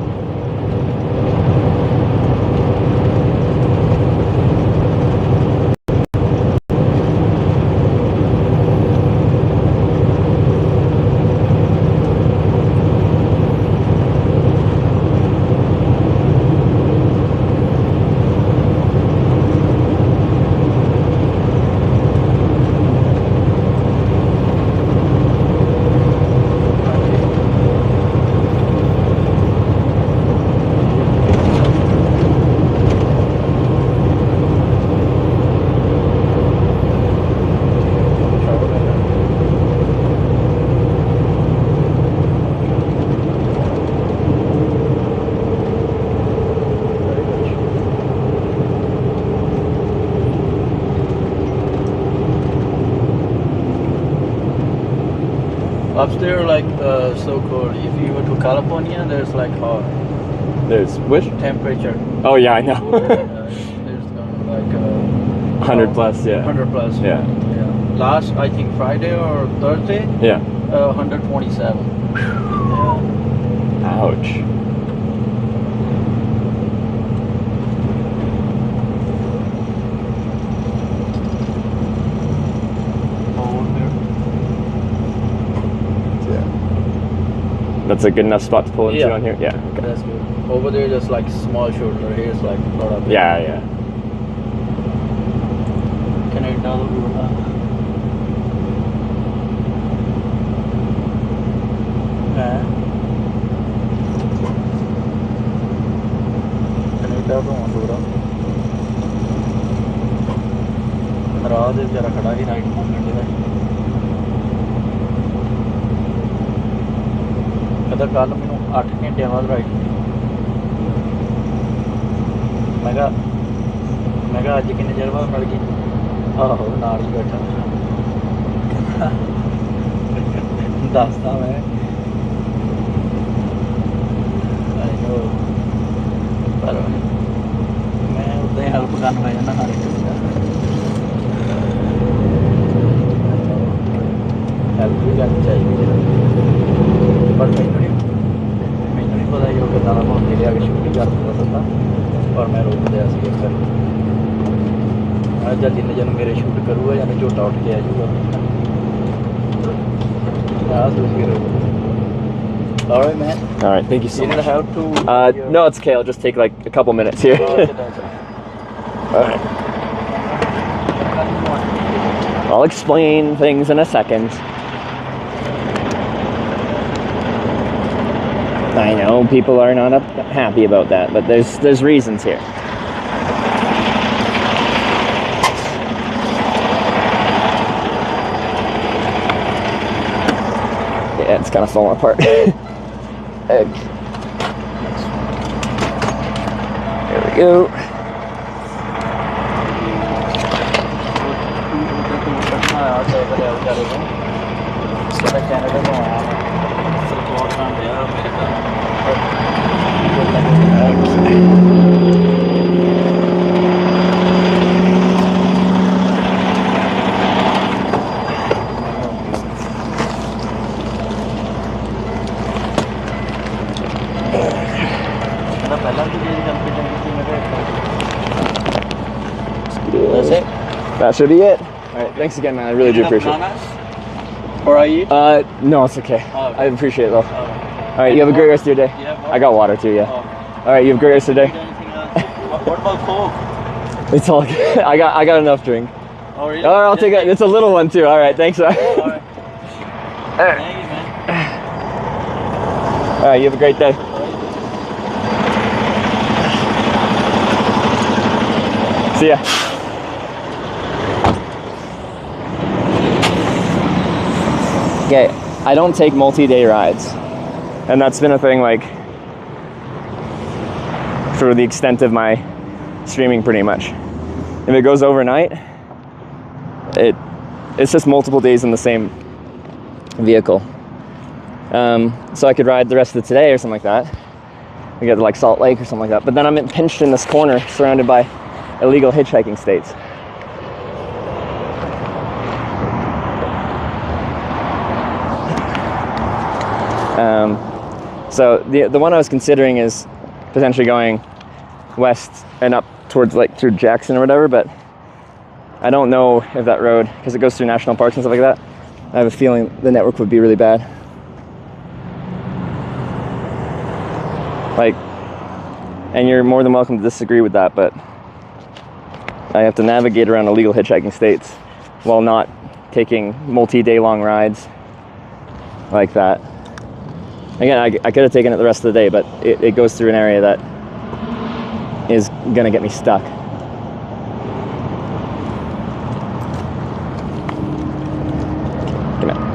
Upstairs, like so cold. If you go to California, there's like hot. There's which? Temperature. Oh yeah, I know. There's like 100 plus, yeah. 100 plus. Yeah. Yeah. Last, I think Friday or Thursday. Yeah. 127. Yeah. Ouch. That's a good enough spot to pull into on here? Yeah. Okay. That's good. Over there, just like small shoulder. Here's like a lot of. Yeah, yeah. Can I download? ਧੂਆਂ ਦੂਰ ਰਾਹ ਦੇ ਵਿਚਾਰਾ ਖੜਾ ਸੀ right movement ਦਾ ਕਹਿੰਦਾ ਕੱਲ ਮੈਨੂੰ 8 ਘੰਟਿਆਂ ਬਾਅਦ ਰਾਈਟ ਮੈਂ ਕਿਹਾ ਅੱਜ ਕਿੰਨੇ ਚਿਰ ਬਾਅਦ ਮਿਲ ਗਈ ਆਹੋ ਨਾਲ ਹੀ ਬੈਠਾ ਦੱਸਦਾ ਮੈਂ ਪਰ ਮੈਂ ਉੱਦਾਂ ਹੀ ਹੈਲਪ ਕਰਨ ਲੱਗ ਜਾਂਦਾ ਹਰ ਇੱਕ ਦੀ ਹੈਲਪ ਵੀ ਕਰਨੀ ਚਾਹੀਦੀ ਹੈ ਪਰ ਮੈਨੂੰ ਨਹੀਂ ਪਤਾ ਕਿ ਉਹ ਕਿੱਦਾਂ ਦਾ ਮਾਹੌਲ ਲਿਆ ਕੇ ਸ਼ੂਟ ਕਰ ਦਿੰਦਾ ਸਿੱਧਾ ਪਰ ਮੈਂ ਰੋਕ ਲਿਆ ਸੀ ਇੱਕ ਵਾਰੀ ਅੱਜ ਜਿੰਨੇ ਜਨ ਮੇਰੇ ਸ਼ੂਟ ਕਰੂਗਾ ਜਾਂ ਝੋਟਾ ਉੱਠ ਕੇ ਆ ਜਾਊਗਾ ਆਹ ਸੋਚ ਕੇ ਰੋਕ All right, man. All right, thank you so much. You need help to? No, it's okay. I'll just take like a couple minutes here. All right. I'll explain things in a second. I know people are not happy about that, but there's reasons here. Yeah, it's kind of falling apart. Egg. There we go. That's it? That should be it. All right, thanks again, man. I really do appreciate it. Or are you? No, it's okay. Oh, okay. I appreciate it though. Oh. All right, you have a great rest of your day. Yeah, I got water too, yeah. Oh. All right, you have a great rest of your day. What about Coke? It's all good. I got enough drink. Oh, really? All right, I'll take it. It's a little one too. All right, thanks. All right. All right. Thank you, man. All right, you have a great day. See ya. Okay, I don't take multi-day rides, and that's been a thing like for the extent of my streaming pretty much. If it goes overnight, it's just multiple days in the same vehicle. So I could ride the rest of today or something like that. We get to like Salt Lake or something like that. But then I'm pinched in this corner surrounded by illegal hitchhiking states. So the one I was considering is potentially going west and up towards like through Jackson or whatever, but I don't know if that road, because it goes through national parks and stuff like that, I have a feeling the network would be really bad. Like, and you're more than welcome to disagree with that, but I have to navigate around illegal hitchhiking states while not taking multi-day long rides like that. Again, I could have taken it the rest of the day, but it goes through an area that is gonna get me stuck. Come on.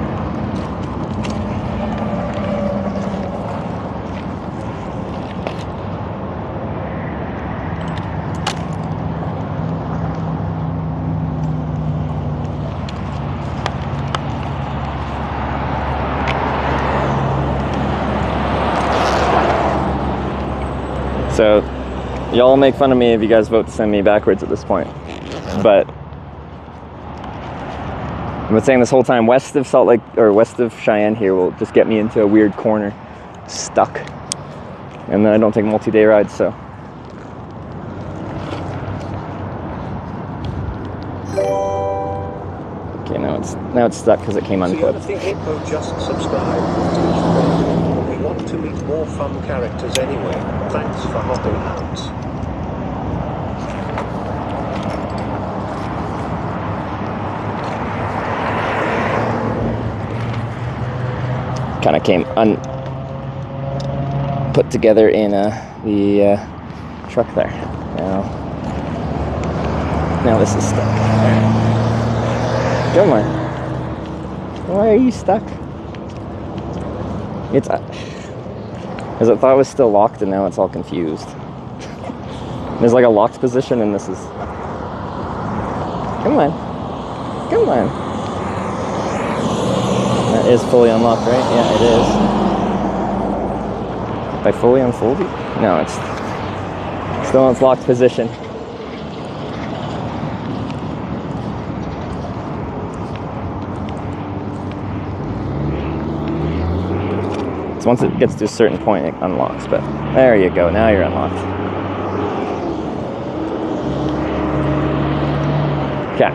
So, y'all make fun of me if you guys vote to send me backwards at this point. But I've been saying this whole time, west of Salt Lake, or west of Cheyenne here will just get me into a weird corner, stuck. And then I don't take multi-day rides, so. Okay, now it's stuck because it came unclipped. So Info just subscribed. We want to meet more fun characters anyway. Thanks for hopping out. Kind of came put together in the truck there. Now this is stuck. Come on. Why are you stuck? It's because I thought it was still locked and now it's all confused. There's like a locked position and this is... Come on. Come on. That is fully unlocked, right? Yeah, it is. If I fully unfold it? No, it's still in its locked position. So once it gets to a certain point, it unlocks, but there you go, now you're unlocked. Okay.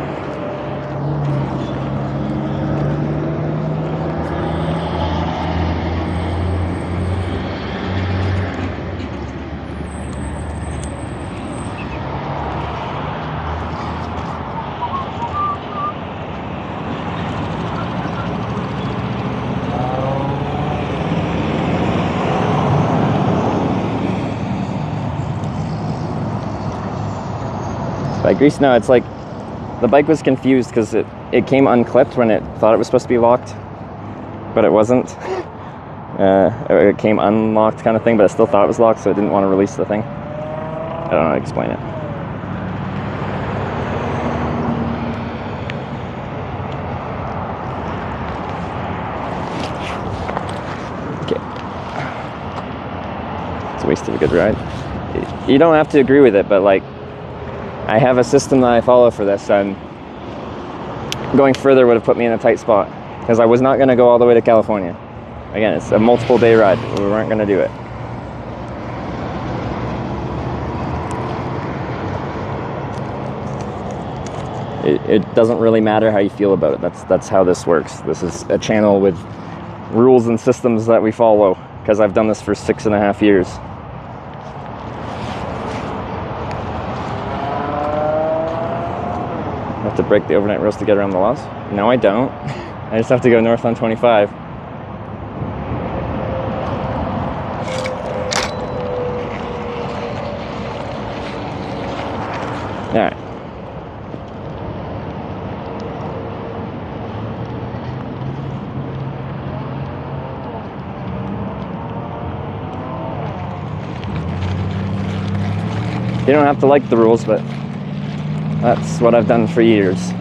By grease, no, it's like the bike was confused because it came unclipped when it thought it was supposed to be locked, but it wasn't. It came unlocked kind of thing, but it still thought it was locked, so it didn't want to release the thing. I don't know how to explain it. Okay. It's a waste of a good ride. You don't have to agree with it, but like, I have a system that I follow for this, and going further would have put me in a tight spot because I was not going to go all the way to California. Again, it's a multiple day ride. We weren't going to do it. It doesn't really matter how you feel about it. That's how this works. This is a channel with rules and systems that we follow because I've done this for 6.5 years. Have to break the overnight rails to get around the laws? No, I don't. I just have to go north on 25. Alright. You don't have to like the rules, but that's what I've done for years.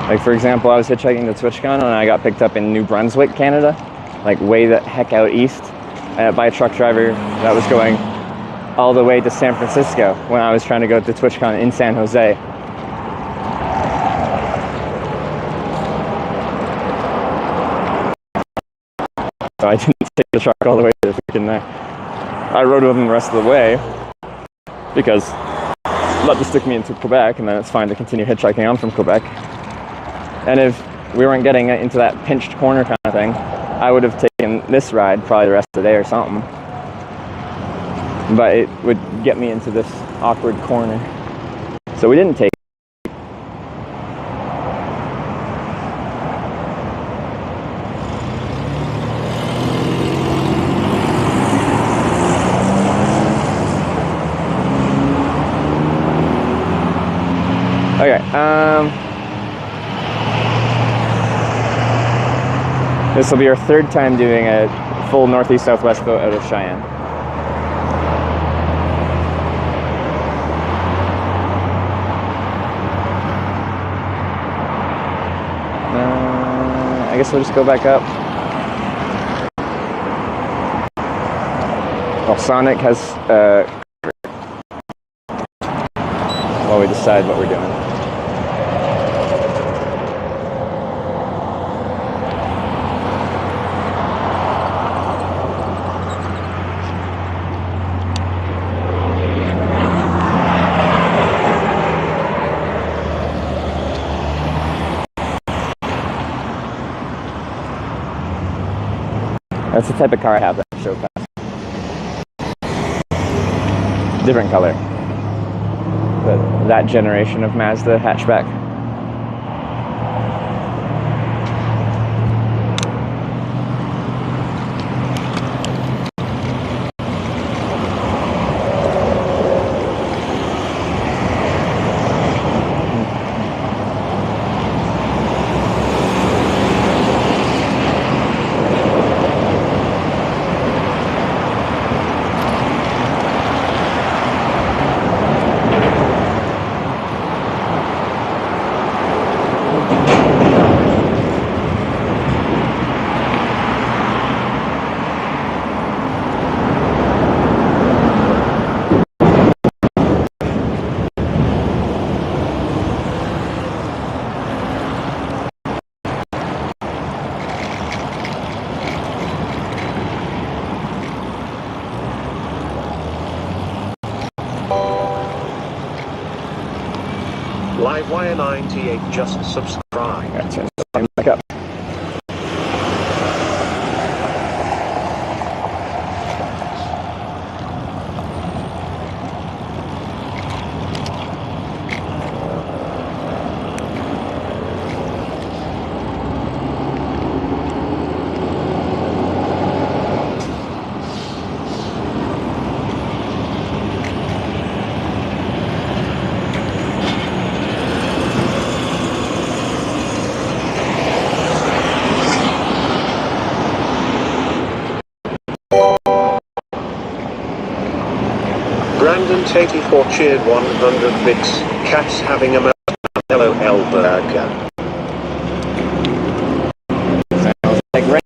Like, for example, I was hitchhiking to TwitchCon and I got picked up in New Brunswick, Canada, like way the heck out east, by a truck driver that was going all the way to San Francisco when I was trying to go to TwitchCon in San Jose. So I didn't take the truck all the way to freaking there. I rode with him the rest of the way because that just took me into Quebec, and then it's fine to continue hitchhiking on from Quebec. And if we weren't getting into that pinched corner kind of thing, I would have taken this ride probably the rest of the day or something. But it would get me into this awkward corner. So we didn't take it. Okay, this will be our third time doing a full northeast-southwest boat out of Cheyenne. I guess we'll just go back up. Well, Sonic has, while we decide what we're doing. That's the type of car I have that I showed past. Different color. But that generation of Mazda hatchback. YY98 just subscribe. Gotta turn the volume back up. Brandon84 cheered 100 bits. Cats having a LOL burger. Sounds like rain.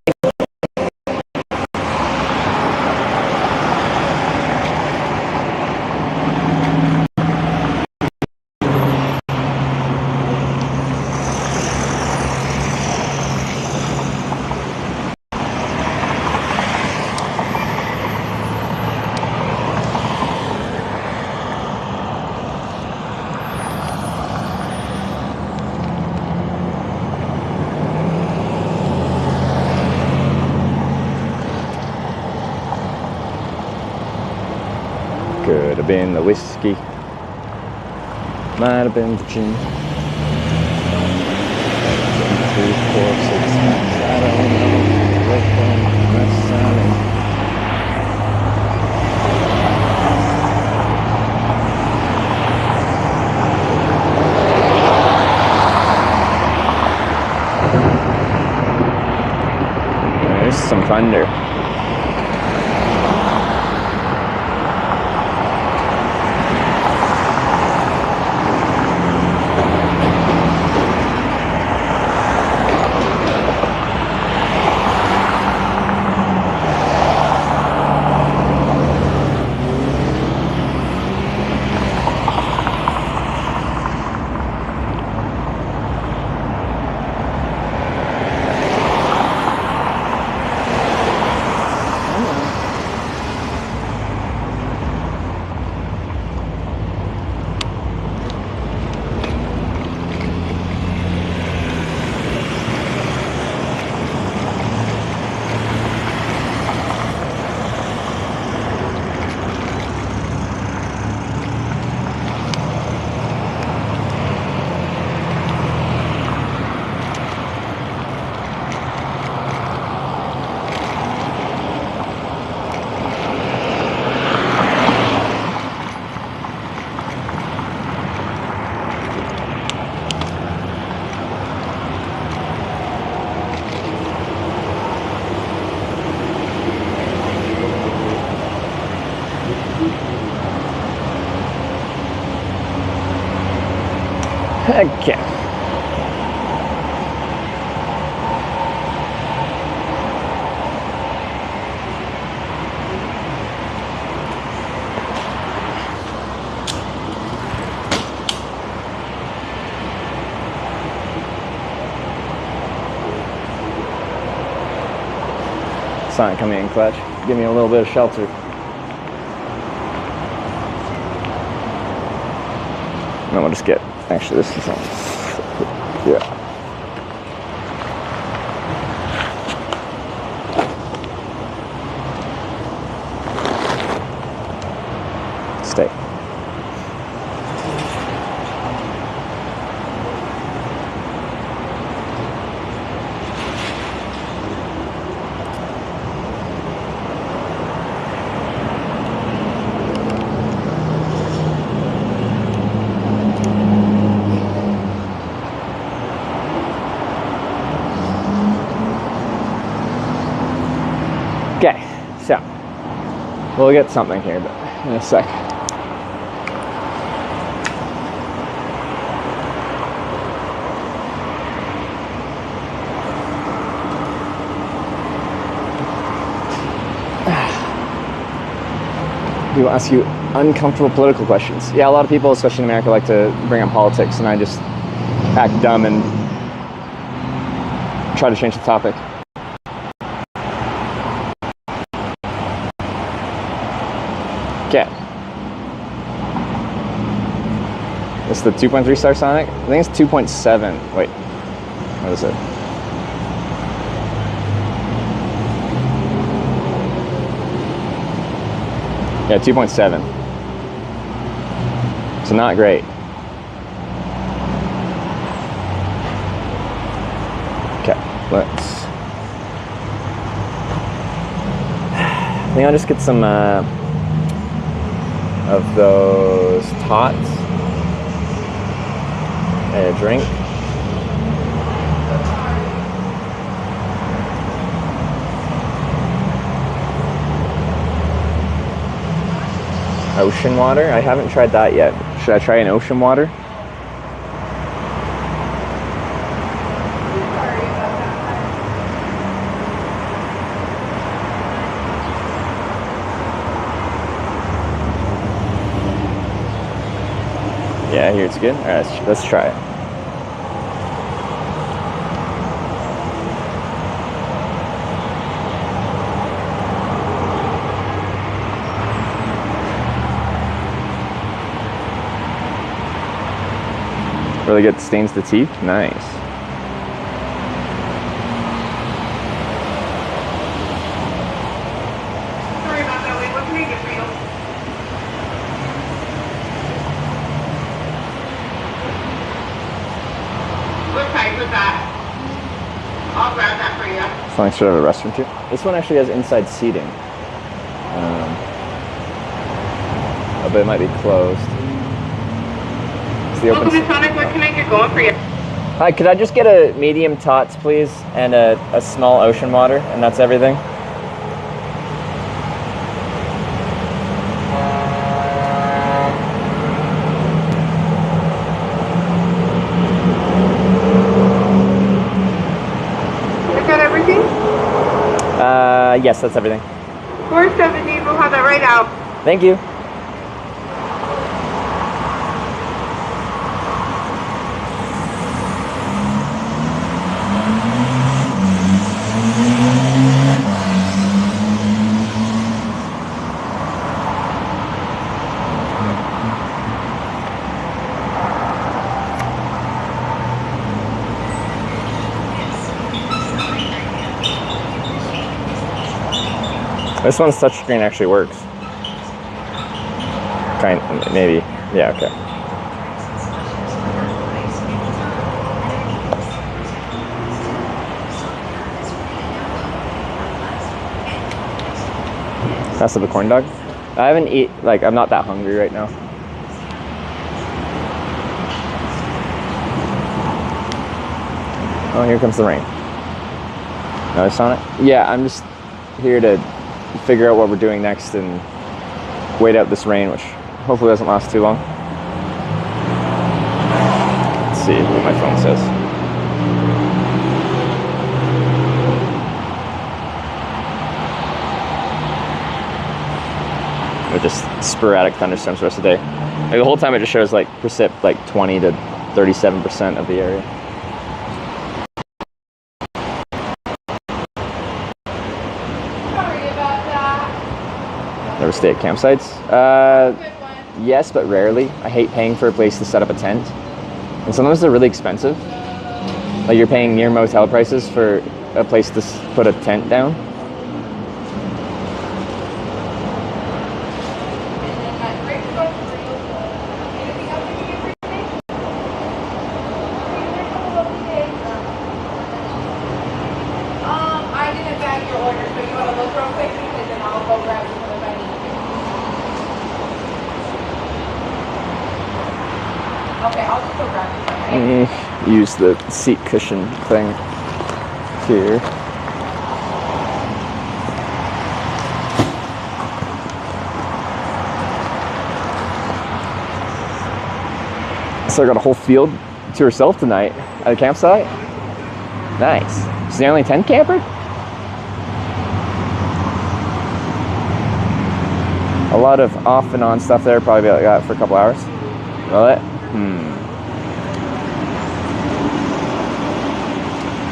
Could have been the whiskey, might have been the gin. 2, 4, 6 months, I don't know. Wait for my son. There's some thunder. Okay. Sign coming in clutch. Give me a little bit of shelter. And then we'll just get, actually this is on, yeah. Stay. Okay, so we'll get something here, but in a sec. People ask you uncomfortable political questions. Yeah, a lot of people, especially in America, like to bring up politics, and I just act dumb and try to change the topic. Okay. It's the 2.3 star Sonic. I think it's 2.7. Wait, what is it? Yeah, 2.7. So not great. Okay, let's. I think I'll just get some of those tots and a drink. Ocean water? I haven't tried that yet. Should I try an ocean water? Yeah, I hear it's good. All right, let's try it. Really good, stains the teeth. Nice. Sorry about that. Wait, what can I get for you? What size was that? I'll grab that for you. As long as you have a restroom too. This one actually has inside seating. But it might be closed. Welcome to Sonic. What can I get going for you? Hi, could I just get a medium tots, please, and a small ocean water, and that's everything? Is that everything? Yes, that's everything. 470. We'll have that right out. Thank you. This one's touchscreen actually works. Maybe. Yeah, okay. Pass up a corn dog. I haven't I'm not that hungry right now. Oh, here comes the rain. Another Sonic? Yeah, I'm just here to figure out what we're doing next and wait out this rain, which hopefully doesn't last too long. Let's see what my phone says. Or just sporadic thunderstorms the rest of the day. Like the whole time it just shows like precip like 20 to 37% of the area. Never stay at campsites? Yes, but rarely. I hate paying for a place to set up a tent. And sometimes they're really expensive. Like you're paying near motel prices for a place to put a tent down. I didn't bag your order, so you want to look real quick and then I'll go grab you if I need you. Okay, I'll just go grab you. Use the seat cushion thing here. So I got a whole field to herself tonight at a campsite. Nice. Is the only tent camper? A lot of off and on stuff there, probably like that for a couple hours. Will it?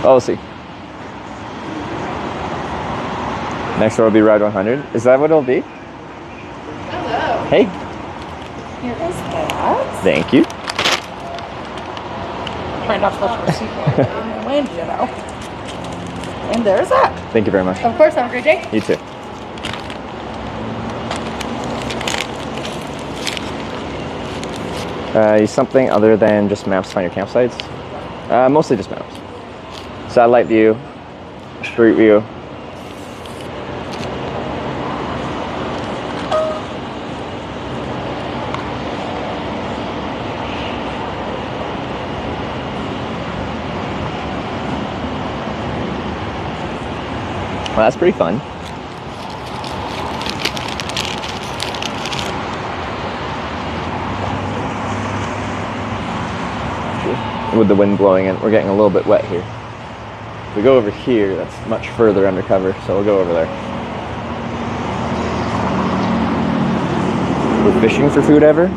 Oh, we'll see. Next one will be Ride 100. Is that what it'll be? Hello. Hey. Here is that. Thank you. trying not to touch my seatbelt on the wind, you know. And there's that. Thank you very much. Of course, have a great day. You too. Use something other than just maps to find your campsites? Mostly just maps. Satellite view, street view. Well, that's pretty fun. With the wind blowing in, we're getting a little bit wet here. If we go over here, that's much further undercover, so we'll go over there. We're fishing for food ever?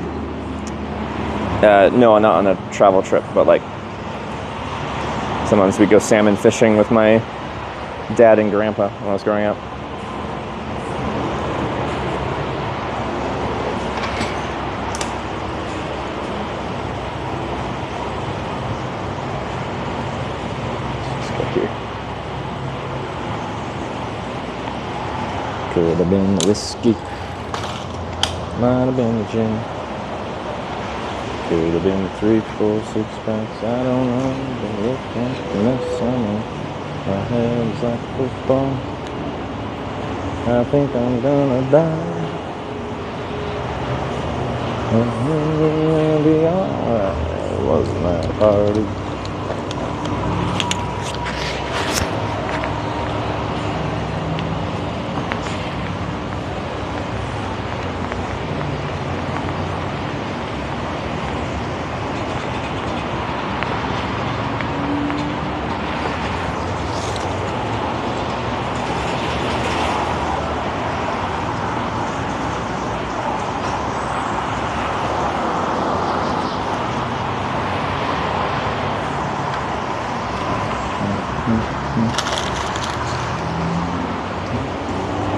No, not on a travel trip, but like sometimes we go salmon fishing with my dad and grandpa when I was growing up. Could have been the whiskey, might have been the gin, could have been the 3, 4, 6 packs, I don't know, but look at the mess I'm in. My head's like a football, I think I'm gonna die. It'll be alright, it wasn't that party.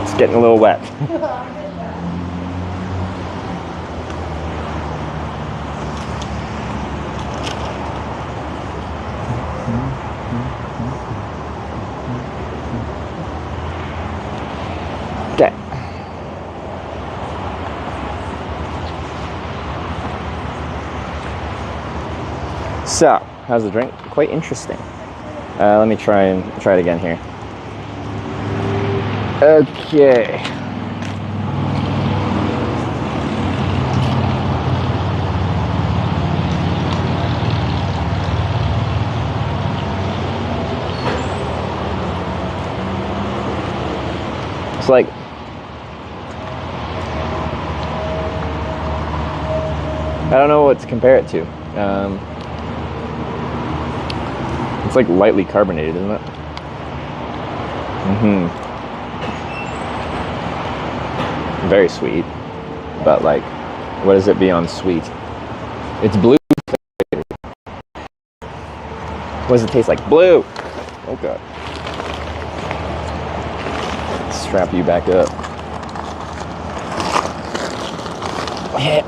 It's getting a little wet. Okay. So, how's the drink? Quite interesting. Let me try it again here. Okay. It's like I don't know what to compare it to. It's like lightly carbonated, isn't it? Very sweet, but like, what does it beyond sweet? It's blue. What does it taste like? Blue. Oh god. Strap you back up. Yeah.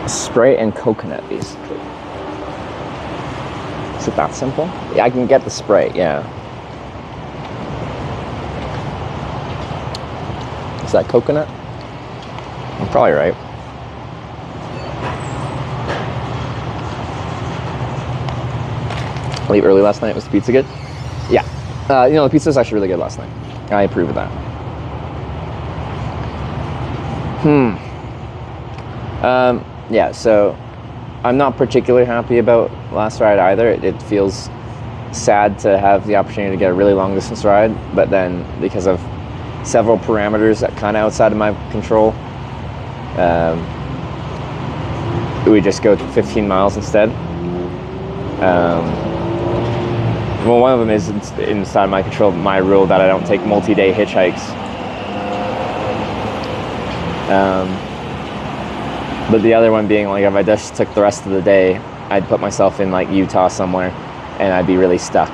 Sprite and coconut, basically. Is it that simple? Yeah, I can get the Sprite, yeah. Is that coconut? I'm probably right. Leave early last night. Was the pizza good? Yeah. You know, the pizza was actually really good last night. I approve of that. Yeah, so I'm not particularly happy about last ride either. It feels sad to have the opportunity to get a really long distance ride, but then because of several parameters that kind of outside of my control, we just go to 15 miles instead. Well, one of them is inside my control, my rule that I don't take multi-day hitchhikes. But the other one being like, if I just took the rest of the day, I'd put myself in like Utah somewhere and I'd be really stuck.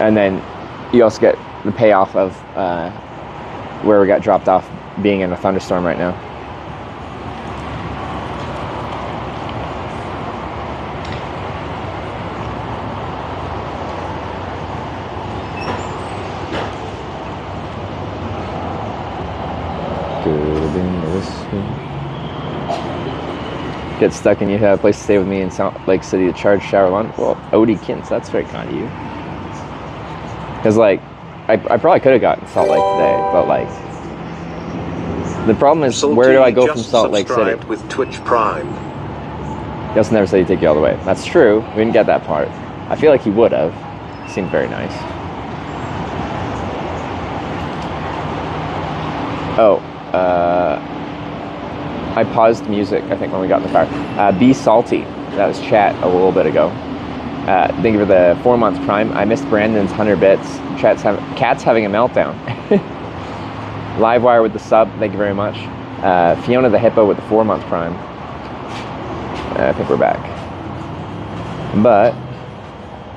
And then you also get the payoff of where we got dropped off being in a thunderstorm right now. Get stuck and you have a place to stay with me in Salt Lake City to charge, shower, lunch. Well, Odie Kintz, that's very kind of you. Because, like, I probably could have gotten Salt Lake today, but, like, the problem is, where do I go from Salt Lake City? With Twitch Prime. He also never said he'd take you all the way. That's true. We didn't get that part. I feel like he would have. Seemed very nice. Oh, I paused music, I think, when we got in the car. Be Salty. That was chat a little bit ago. Thank you for the 4 months Prime. I missed Brandon's 100 bits. Cat's having a meltdown. Livewire with the sub. Thank you very much. Fiona the Hippo with the 4 month Prime. I think we're back. But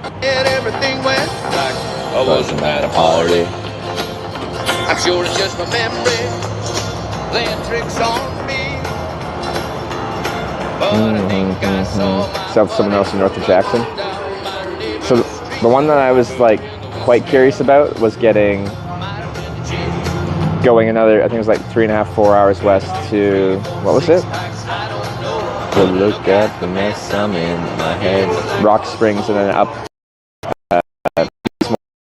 And everything went like I wasn't at a party. I'm sure it's just my memory playing tricks on me. But I think I saw so someone else in north of Jackson. So the one that I was like quite curious about was going another, I think it was like 3.5, 4 hours west to, what was it? To look at the mess I'm in my head. Rock Springs and then up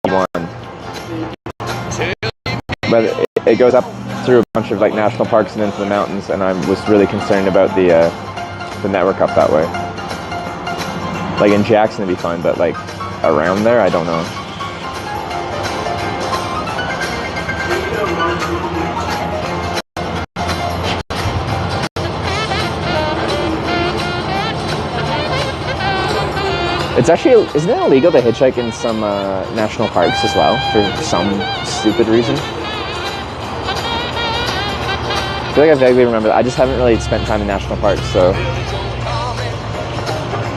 one. But it goes up through a bunch of like national parks and into the mountains, and I was really concerned about the network up that way. Like in Jackson it'd be fine, but like around there, I don't know. It's actually, isn't it illegal to hitchhike in some national parks as well for some stupid reason? I feel like I vaguely remember that. I just haven't really spent time in national parks, so.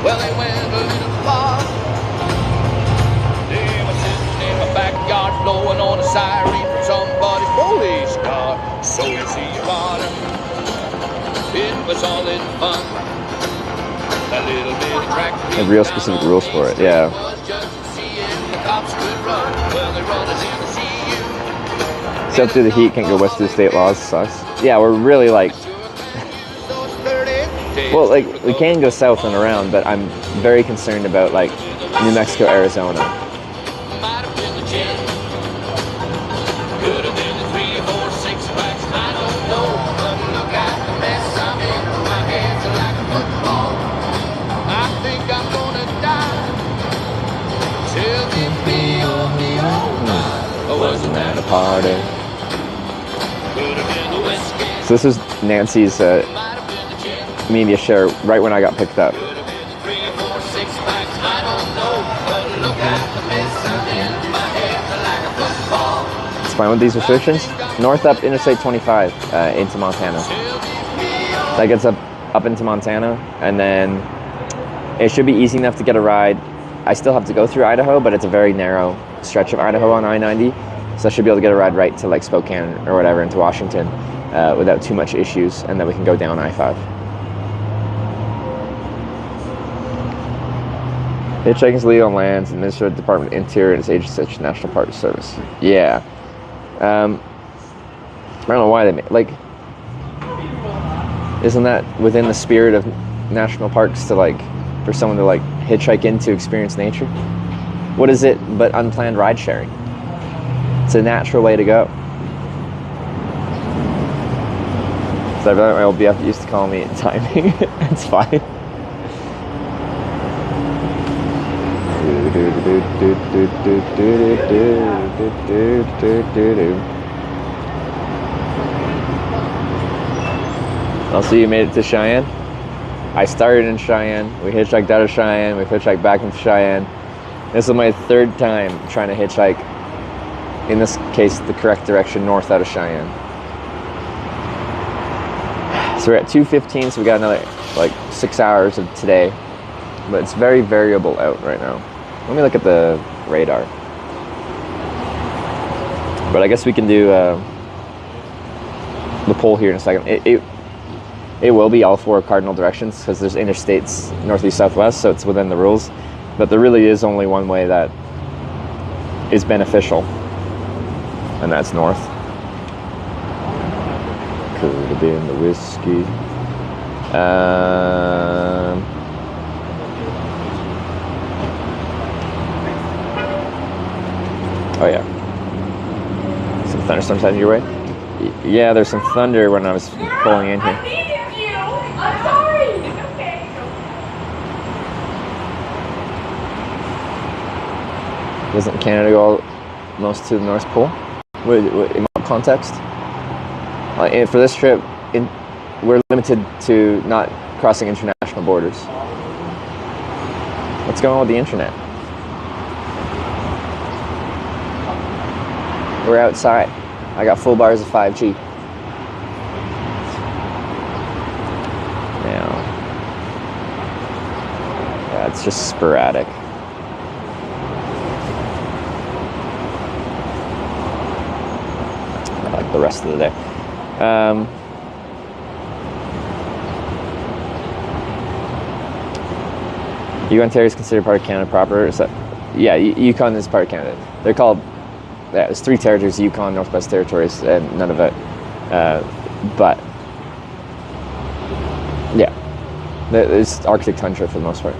well, they went a little far. They were sitting in my backyard blowing on a siren from somebody's police car. So you see your water. It was all in fun. That little bit of track. Have real specific rules for it, yeah. Step through the heat, can't go west of the state laws, sucks. Yeah, we're really like, well, like we can go south and around, but I'm very concerned about like New Mexico, Arizona. Wasn't at a party. So this is Nancy's media share right when I got picked up. It's fine with these restrictions. North up Interstate 25 into Montana. That gets up into Montana, and then it should be easy enough to get a ride. I still have to go through Idaho, but it's a very narrow stretch of Idaho on I-90, so I should be able to get a ride right to like Spokane or whatever into Washington without too much issues, and then we can go down I-5. Hitchhiking is legal on lands administered by the Department of Interior and its agency such as National Park Service. Yeah. I don't know why they like. Isn't that within the spirit of national parks to like for someone to like hitchhike in to experience nature? What is it but unplanned ride sharing? It's a natural way to go. So my old BF used to call me timing. It's fine. Also, you made it to Cheyenne. I started in Cheyenne. We hitchhiked out of Cheyenne. We hitchhiked back into Cheyenne. This is my third time trying to hitchhike, in this case, the correct direction, north out of Cheyenne. So we're at 2:15, so we got another like 6 hours of today. But it's very variable out right now. Let me look at the radar. But I guess we can do the poll here in a second. It will be all 4 cardinal directions because there's interstates northeast, southwest, so it's within the rules. But there really is only one way that is beneficial, and that's north. Could have been the whiskey. Oh yeah. Some thunderstorms heading your way? Yeah, there's some thunder when I was pulling in here. I'm sorry. It's okay. Doesn't Canada go almost to the North Pole? In what context? And for this trip, we're limited to not crossing international borders. What's going on with the internet? We're outside. I got full bars of 5G. Now, yeah, it's just sporadic. Like the rest of the day. Yukon Territory is considered part of Canada proper. Is that, yeah, Yukon is part of Canada. They're called, yeah, there's 3 territories, Yukon, Northwest Territories, and none of it. But, yeah, it's Arctic tundra for the most part.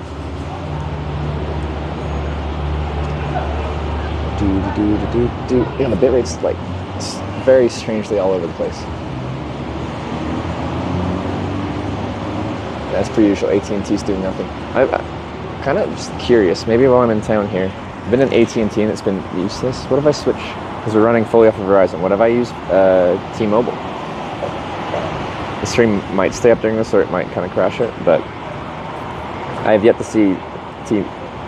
Yeah, the bit rate's like very strangely all over the place. As per usual, AT&T's doing nothing. I'm kind of just curious. Maybe while I'm in town here, I've been in AT&T and it's been useless. What if I switch? Because we're running fully off of Verizon. What if I use T-Mobile? The stream might stay up during this, or it might kind of crash it. But I have yet to see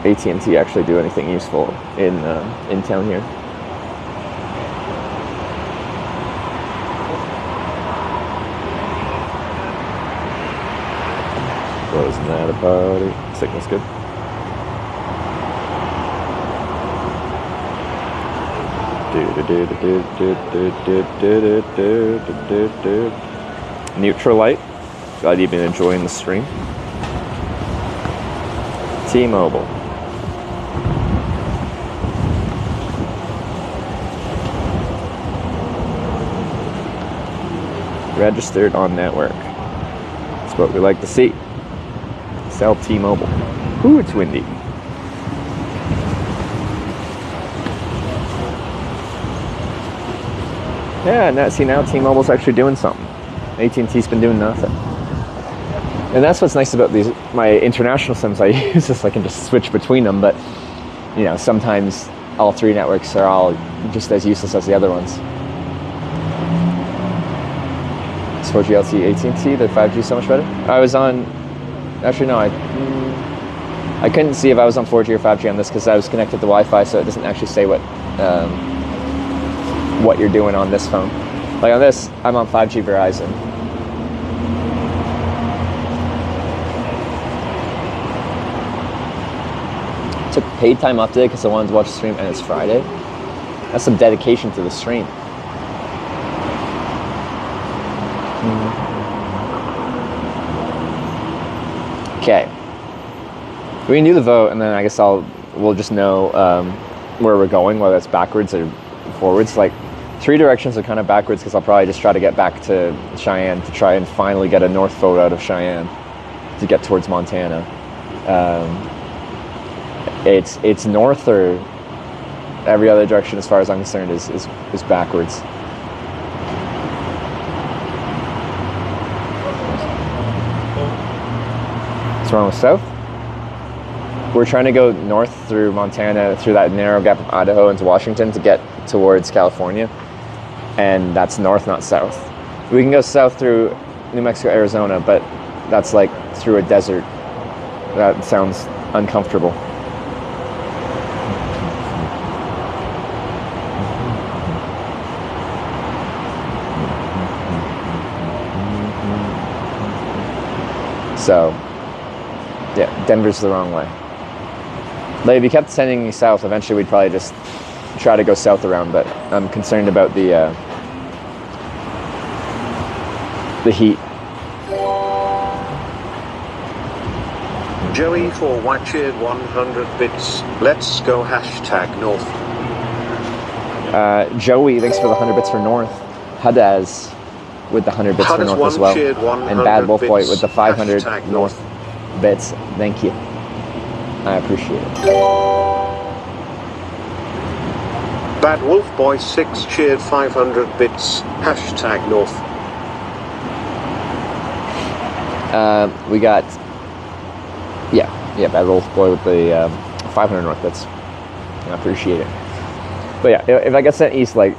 AT&T actually do anything useful in town here. Wasn't that a party? Signal's good. Neutral light. Glad you've been enjoying the stream. T-Mobile. Registered on network. That's what we like to see. Sell T-Mobile. Ooh, it's windy. Yeah, now T-Mobile's actually doing something. AT&T's been doing nothing. And that's what's nice about my international SIMs I use, is I can just switch between them, but you know, sometimes all 3 networks are all just as useless as the other ones. It's 4G LTE AT&T, the 5G so much better. I was on, actually no, I couldn't see if I was on 4G or 5G on this because I was connected to Wi-Fi, so it doesn't actually say what you're doing on this phone. Like on this, I'm on 5G Verizon. Took paid time off today because I wanted to watch the stream and it's Friday. That's some dedication to the stream. Okay. We can do the vote and then I guess we'll just know where we're going, whether it's backwards or forwards. Like 3 directions are kind of backwards because I'll probably just try to get back to Cheyenne to try and finally get a north vote out of Cheyenne to get towards Montana. It's north or every other direction as far as I'm concerned is backwards. What's wrong with south? We're trying to go north through Montana, through that narrow gap of Idaho into Washington to get towards California. And that's north, not south. We can go south through New Mexico, Arizona, but that's like through a desert. That sounds uncomfortable. So, yeah, Denver's the wrong way. But if you kept sending me south, eventually we'd probably just try to go south around, but I'm concerned about the heat. Joey for White cheered 100 bits. Let's go #north. Joey, thanks for the 100 bits for North. Hadaz with the 100 bits for Hadaz North one as well. cheered And 100 Bad Wolf Boy bits. with the 500 North. bits. Thank you. I appreciate it. Bad Wolf Boy 6 cheered 500 bits. #north. We got, yeah, Bad Wolf Boy with the 500 North bits. I appreciate it. But yeah, if I get sent east, like,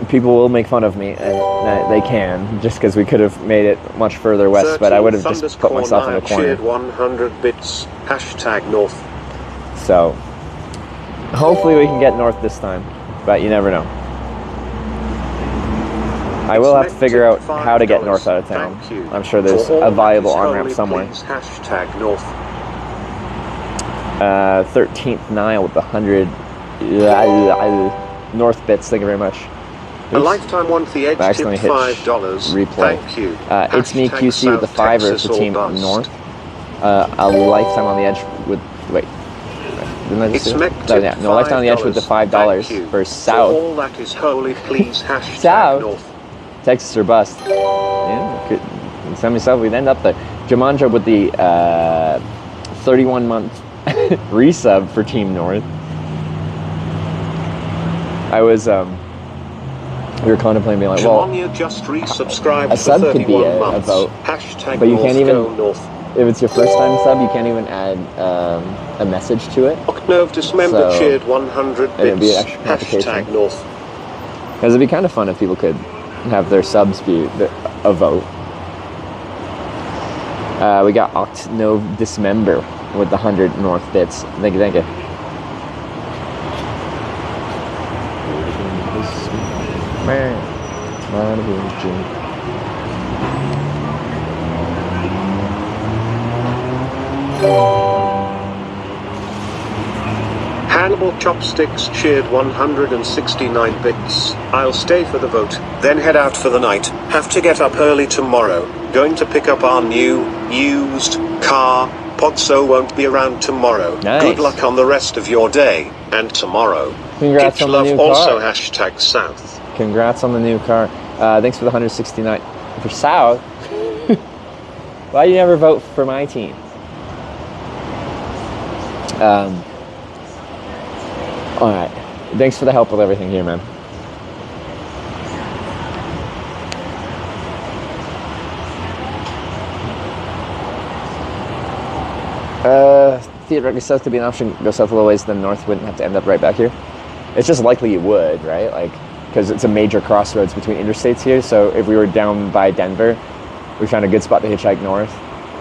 people will make fun of me, and they can, just because we could have made it much further west, but I would have just put myself in a corner. Cheered 100 bits. #north. So, hopefully we can get north this time, but you never know. I will have to figure out how to get north out of town. I'm sure there's a viable on-ramp somewhere. #north. 13th Nile with the 100 North bits, thank you very much. A lifetime one the edge I accidentally tipped hit $5. replay. Thank you. It's me QC with the 5er for Team North. A lifetime on the edge with, wait. Didn't I just do it? Oh, yeah. No, lifetime on the edge with the $5 for South. All that is holy, please South. #north. Texas or bust. Yeah, could send myself. We'd end up there. Jumanjo with the 31-month resub for Team North. I was we were contemplating being like, well, just resubscribed a sub for could be 31 a months. vote, Hashtag but you can't even. North, go North. If it's your first time sub, you can't even add a message to it. Octnove dismember So, cheered 100 and it'd be an bits. extra complication. Hashtag North. Because it'd be kind of fun if people could have their subs be a vote. We got Octnove Dismember with the 100 North bits. Thank you, thank you. Hannibal Chopsticks cheered 169 bits. I'll stay for the vote, then head out for the night. Have to get up early tomorrow. Going to pick up our new, used car. Podso won't be around tomorrow. Nice. Good luck on the rest of your day and tomorrow. Congrats Hitch on the love new also car. hashtag South. Congrats on the new car. Thanks for the 169 for South. Why you never vote for my team? All right. Thanks for the help with everything here, man. Theoretically, south could be an option. Go south a little ways, then north wouldn't have to end up right back here. It's just likely you would, right? Like, because it's a major crossroads between interstates here. So if we were down by Denver, we found a good spot to hitchhike north.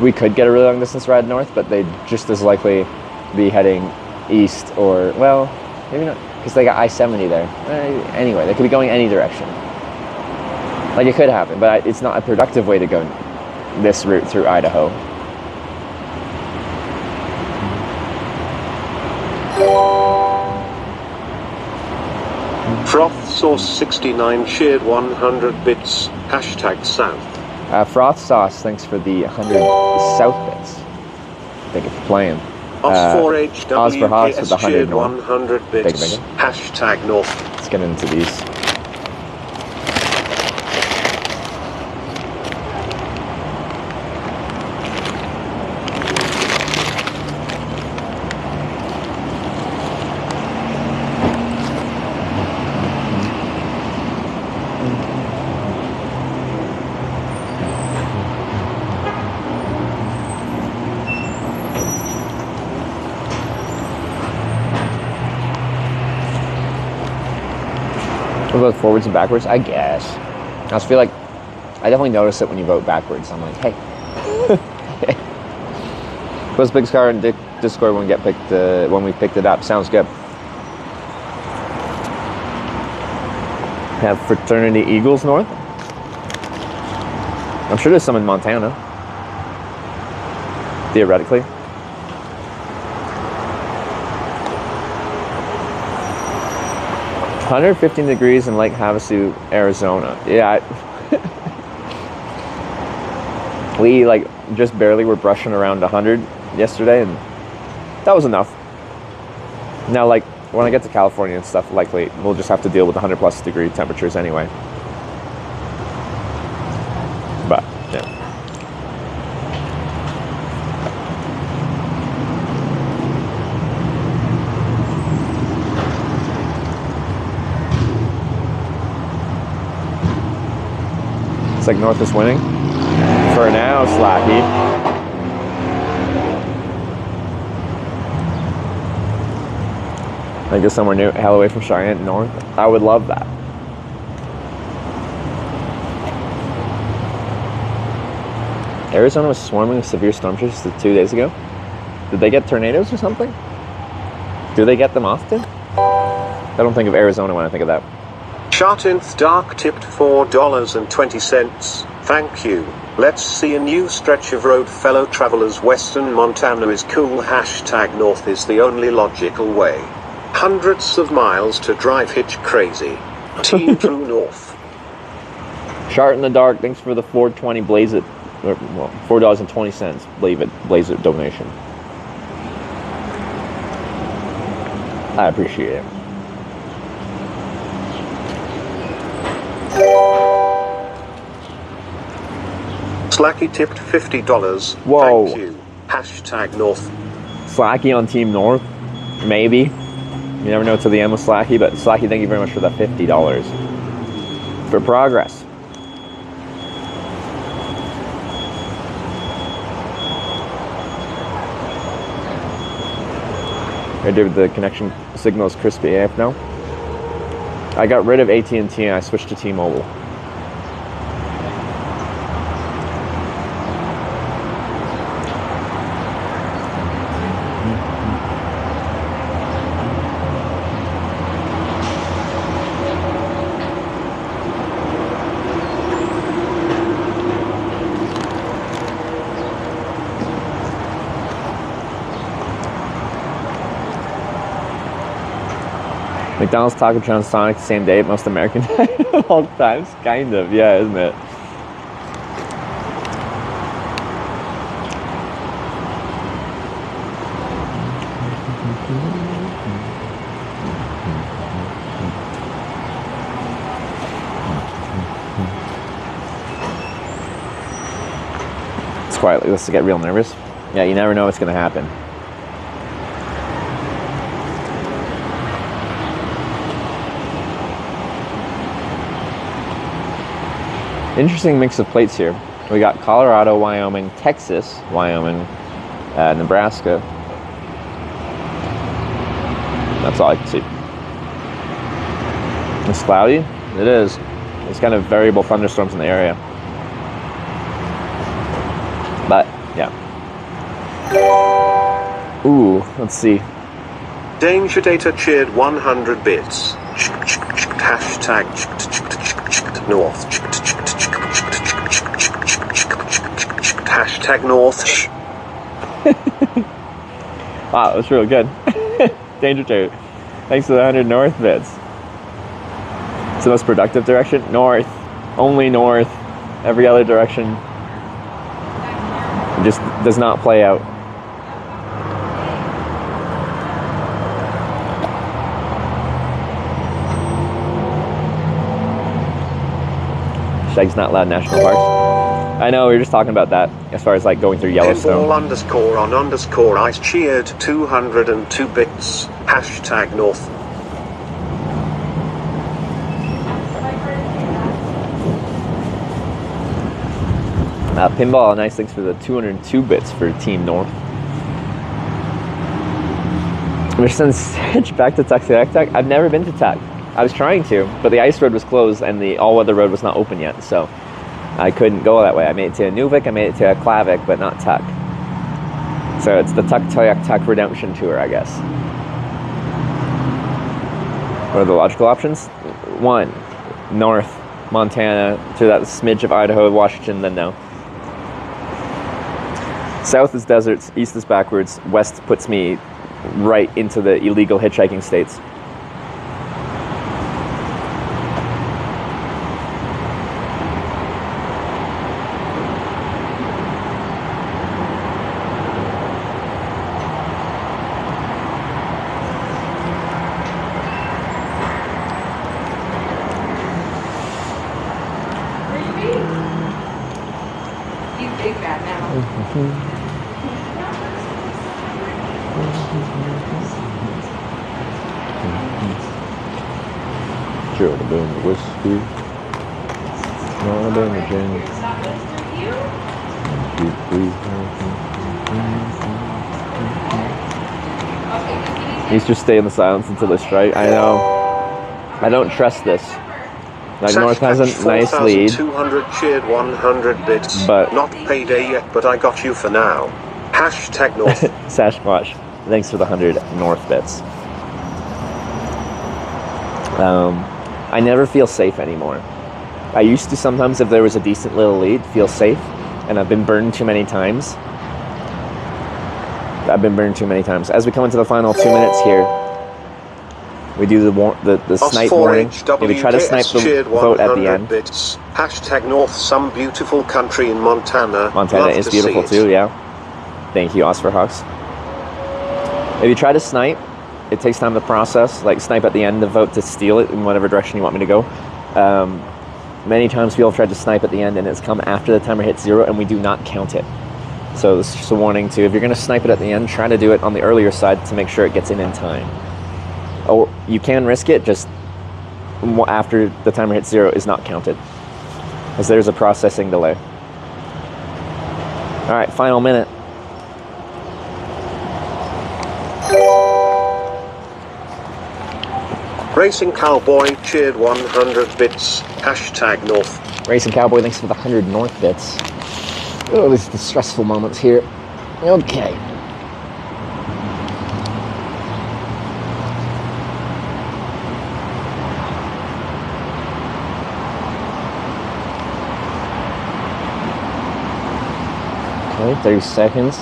We could get a really long distance ride north, but they'd just as likely be heading east or, well, maybe not, because they got I-70 there. Anyway, they could be going any direction. Like, it could happen, but it's not a productive way to go this route through Idaho. Froth Sauce 69 shared 100 bits. Hashtag South. Froth Sauce, thanks for the 100 South bits. Thank you for playing. Oz for Hoss with the 100 North. 100 bits. Thank you. Hashtag North. Let's get into these. Both forwards and backwards, I guess. I just feel like I definitely notice it when you vote backwards. I'm like, hey. What's Big's car in Discord when we picked it up? Sounds good. Have fraternity Eagles north. I'm sure there's some in Montana. Theoretically. 115 degrees in Lake Havasu, Arizona. Yeah. We like just barely were brushing around 100 yesterday, and that was enough. Now, like when I get to California and stuff, likely we'll just have to deal with 100+ degree temperatures anyway. But yeah. It's like North is winning. For now, Slacky. I guess somewhere new, hell away from Cheyenne, North. I would love that. Arizona was swarming with severe storm surges 2 days ago. Did they get tornadoes or something? Do they get them often? I don't think of Arizona when I think of that. Shartinth Dark tipped $4.20. Thank you. Let's see a new stretch of road, fellow travelers. Western Montana is cool. Hashtag North is the only logical way. Hundreds of miles to drive hitch crazy. Team True North. Shart in the Dark, thanks for the $4.20 Blaze It, or, well, $4.20 Blaze It donation. I appreciate it. Slacky tipped $50. Whoa. Thank you. Hashtag North. Slacky on Team North, maybe. You never know till the end with Slacky, but Slacky, thank you very much for that $50. For progress. Hey, David, the connection signal is crispy AF now. I got rid of AT&T and I switched to T-Mobile. McDonald's, Taco John's, Sonic, the same day at most American all times? Kind of, yeah, isn't it? It's quiet like this to get real nervous. Yeah, you never know what's going to happen. Interesting mix of plates here. We got Colorado, Wyoming, Texas, Wyoming, Nebraska. That's all I can see. It's cloudy. It is. It's kind of variable thunderstorms in the area. But, yeah. Ooh, let's see. Danger Data cheered 100 bits. Hashtag North. Hashtag North. Wow, that's real good. Danger Data. Thanks for the 100 North bits. It's the most productive direction? North. Only north. Every other direction just does not play out. Shag's Not Allowed National Parks. I know, we were just talking about that as far as like going through Yellowstone. __on_ice cheered 202 bits. Hashtag North. Pinball, nice, thanks for the 202 bits for Team North. We're sending Stitch back to Tuxedo. I've never been to Tuck. I was trying to, but the ice road was closed and the all-weather road was not open yet, so I couldn't go that way. I made it to Nuvik, I made it to Klavik, but not Tuck. So it's the Tuck Redemption Tour, I guess. What are the logical options? 1, North, Montana, to that smidge of Idaho, Washington, then no. South is deserts, east is backwards, west puts me right into the illegal hitchhiking states. Should have been the whiskey. Not have been the gin. He's just stay in the silence until the strike. I know. I don't trust this. Like North has a nice lead. 200 cheered 100 bits. But not payday yet, but I got you for now. Hashtag North. Sasquatch, thanks for the 100 North bits. I never feel safe anymore. I used to sometimes, if there was a decent little lead, feel safe, and I've been burned too many times. As we come into the final 2 minutes here, we do the snipe warning. Maybe try to snipe the vote at the end. Bits. Hashtag North, some beautiful country in Montana. Montana Love is to beautiful see it. too, yeah. Thank you, Oscar Hawks. If you try to snipe, it takes time to process. Like snipe at the end, the vote to steal it in whatever direction you want me to go. Many times people have tried to snipe at the end and it's come after the timer hits 0 and we do not count it. So this is just a warning too. If you're going to snipe it at the end, try to do it on the earlier side to make sure it gets in time. Or you can risk it, just after the timer hits 0 is not counted, because there's a processing delay. All right, final minute. Racing Cowboy cheered 100 bits. Hashtag North. Racing Cowboy, thanks for the 100 North bits. Oh, this is the stressful moments here. Okay. Okay, 30 seconds.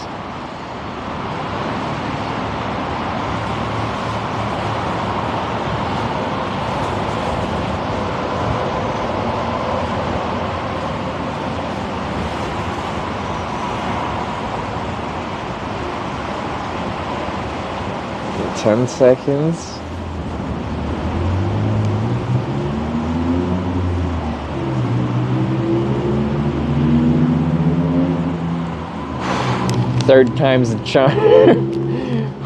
Okay, 10 seconds. Third time's the charm.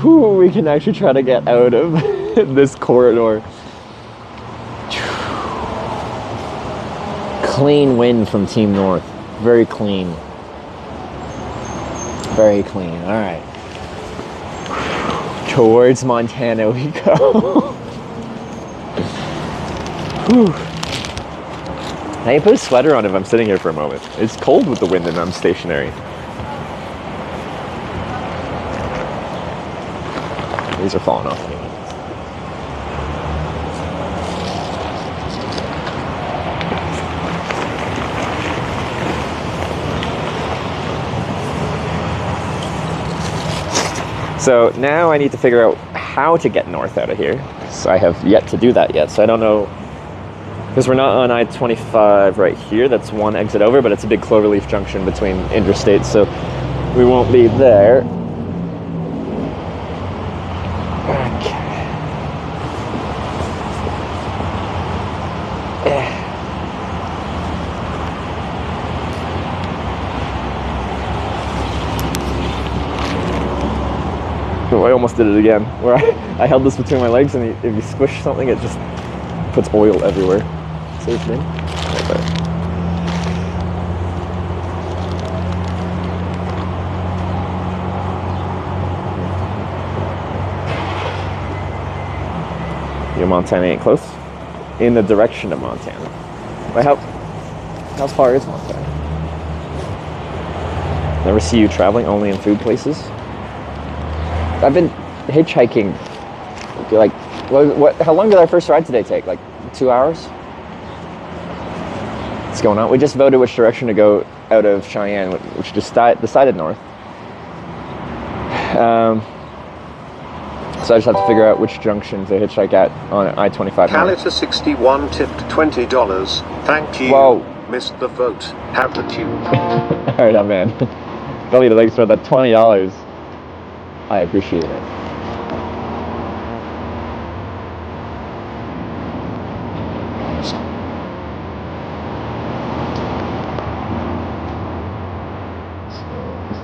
Whew, we can actually try to get out of this corridor. Clean win from Team North. Very clean. Very clean. All right. Towards Montana we go. Whew. I put a sweater on if I'm sitting here for a moment. It's cold with the wind and I'm stationary. These are falling off anyway. So now I need to figure out how to get north out of here. So I have yet to do that yet. So I don't know, because we're not on I-25 right here. That's one exit over, but it's a big cloverleaf junction between interstates. So we won't be there. I almost did it again, where I held this between my legs, and if you squish something, it just puts oil everywhere. Same thing. Right there. Your Montana ain't close. In the direction of Montana. Wait, how far is Montana? Never see you traveling, only in food places. I've been hitchhiking, like, how long did our first ride today take? Like 2 hours? What's going on? We just voted which direction to go out of Cheyenne, which just decided north. So I just have to figure out which junction to hitchhike at on I-25. Calita61 tipped $20. Thank you. Whoa. Missed the vote. Have the tune. Alright, man. Belly the legs for that $20. I appreciate it.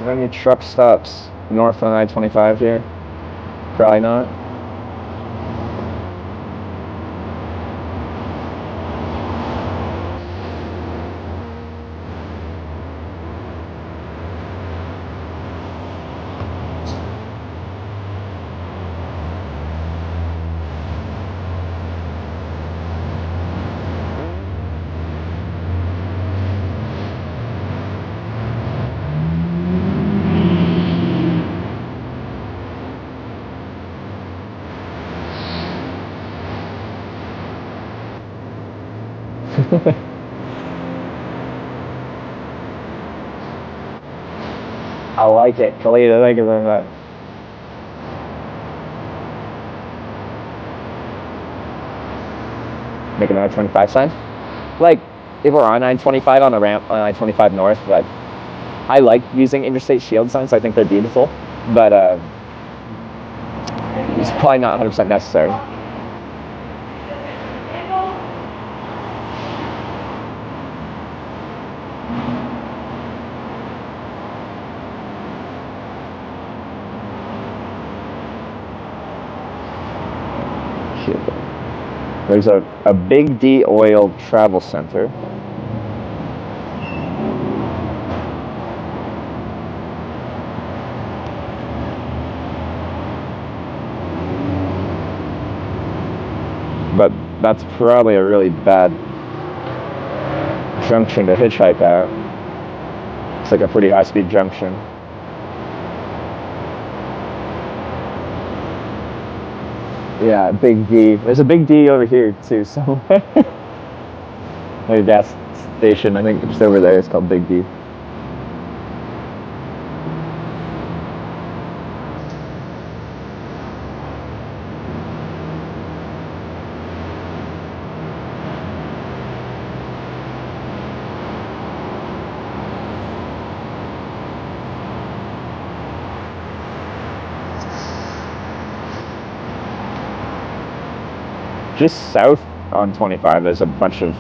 there any truck stops north on I-25 here? Probably not. I like it. Kalita, thank you very much. Make an I-25 sign. Like, if we're on I-25 on a ramp on I-25 north, like, I like using interstate shield signs. I think they're beautiful, but it's probably not 100% necessary. There's a Big D Oil Travel Center. But that's probably a really bad junction to hitchhike at. It's like a pretty high-speed junction. Yeah, Big D. There's a Big D over here too, so there's a gas station, I think just over there, it's called Big D. Just south on 25, there's a bunch of,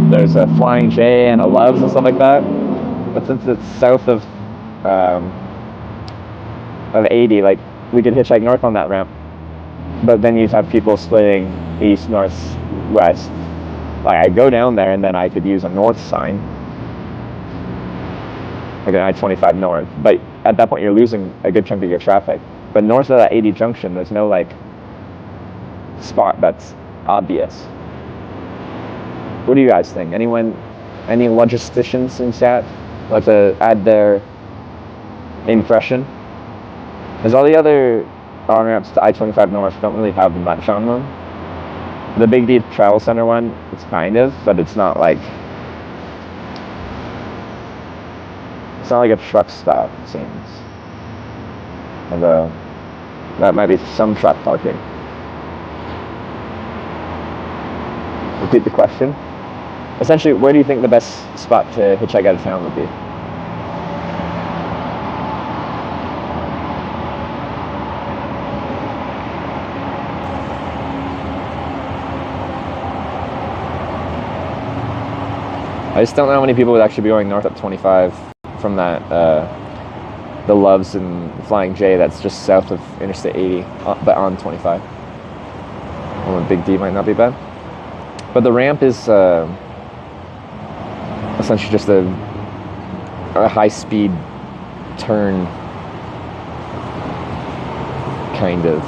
there's a Flying J and a Loves and stuff like that. But since it's south of 80, like, we could hitchhike north on that ramp. But then you'd have people splitting east, north, west. Like, I go down there and then I could use a north sign, like an I-25 north. But at that point, you're losing a good chunk of your traffic. But north of that 80 junction, there's no, like, spot that's obvious. What do you guys think? Anyone, any logisticians in chat like to add their impression? Because all the other on-ramps to I-25 north don't really have much on them. The Big D Travel Center one, it's kind of, but it's not like, it's not like a truck stop, it seems. Although, that might be some truck parking. Repeat the question. Essentially, where do you think the best spot to hitchhike out of town would be? I just don't know how many people would actually be going north up 25 from that, the Loves and Flying J that's just south of Interstate 80, but on 25. Well, a Big D might not be bad. But the ramp is essentially just a high-speed turn, kind of.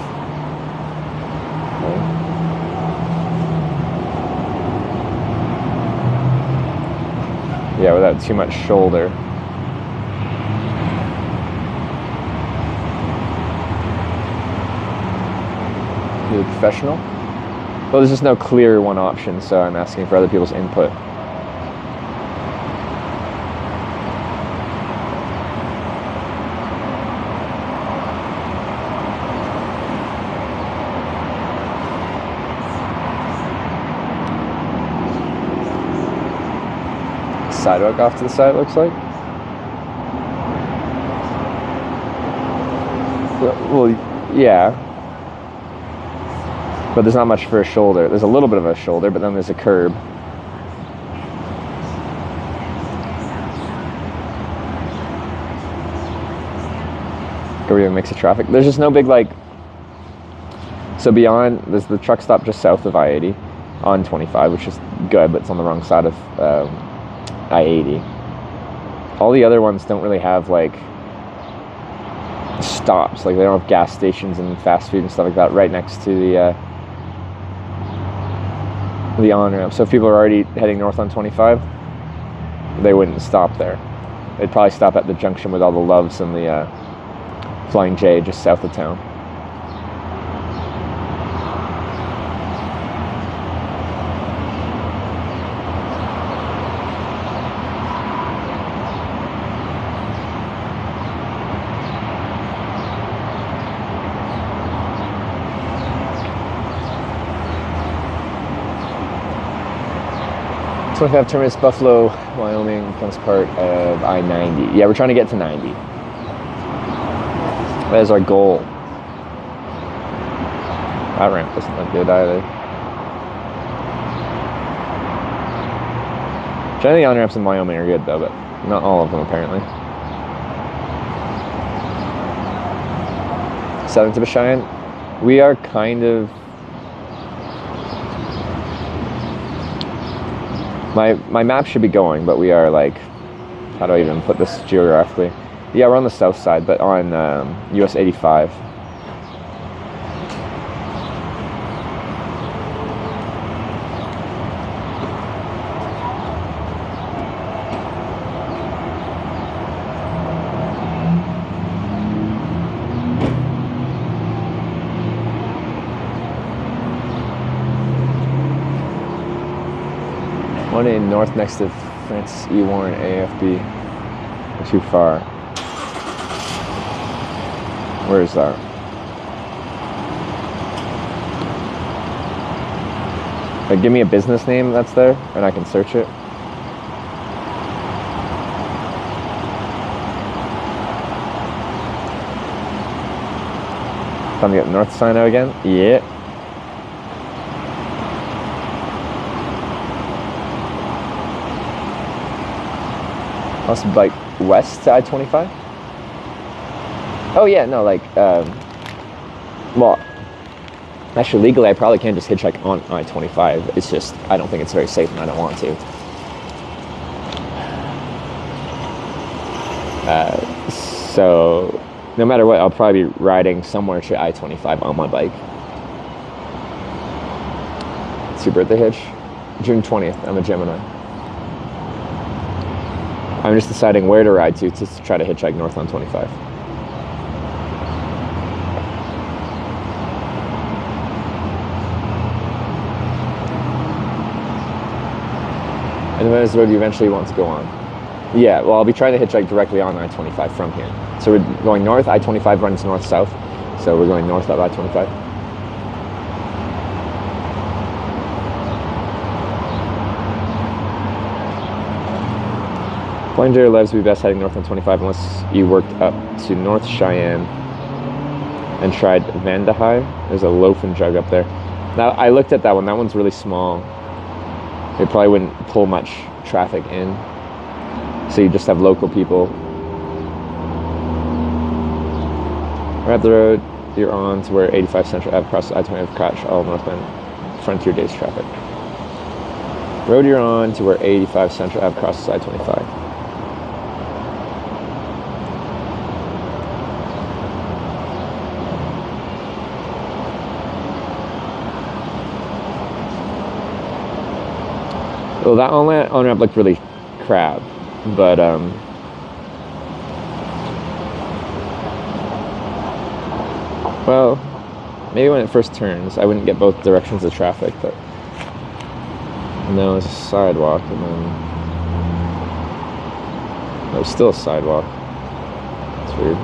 Yeah, without too much shoulder. You're a professional? Well, there's just no clear one option, so I'm asking for other people's input. Sidewalk off to the side, it looks like. Well, yeah. But there's not much for a shoulder. There's a little bit of a shoulder, but then there's a curb. Go beyond mix of traffic. There's just no big like. So beyond, there's the truck stop just south of I-80 on 25, which is good, but it's on the wrong side of I-80. All the other ones don't really have like stops. Like they don't have gas stations and fast food and stuff like that right next to the on-ramp. So if people are already heading north on 25, they wouldn't stop there. They'd probably stop at the junction with all the Loves and the Flying J just south of town. So if I have terminus Buffalo, Wyoming becomes part of I-90. Yeah, we're trying to get to 90. That is our goal. That ramp doesn't look good either. Generally, the on-ramps in Wyoming are good though, but not all of them apparently. 7th of Cheyenne. We are kind of... My map should be going, but we are like, how do I even put this geographically? Yeah, we're on the south side, but on US 85. One in north next to Francis E. Warren AFB. Too far. Where is that? Like, give me a business name that's there, and I can search it. Time to get north sign out again? Yeah. Must be like west to I-25? Oh yeah, no, like, well, actually legally I probably can't just hitchhike on I-25. It's just, I don't think it's very safe and I don't want to. So, no matter what, I'll probably be riding somewhere to I-25 on my bike. It's your birthday, Hitch? June 20th, I'm a Gemini. I'm just deciding where to ride to try to hitchhike north on 25. And when is the road you eventually want to go on? Yeah, well, I'll be trying to hitchhike directly on I-25 from here. So we're going north, I-25 runs north-south. So we're going north of I-25. Flying J or Levs would be best heading north on 25 unless you worked up to North Cheyenne and tried Vandahai. There's a loaf and jug up there. Now, I looked at that one. That one's really small. It probably wouldn't pull much traffic in. So you just have local people. We're at the road you're on to where 85 Central Ave crosses I-25 catch all northbound Frontier Days traffic. Road you're on to where 85 Central Ave crosses I-25. Well, that on-ramp looked really crap, but well, maybe when it first turns, I wouldn't get both directions of traffic, but no, it's a sidewalk, and then there's still a sidewalk. It's weird.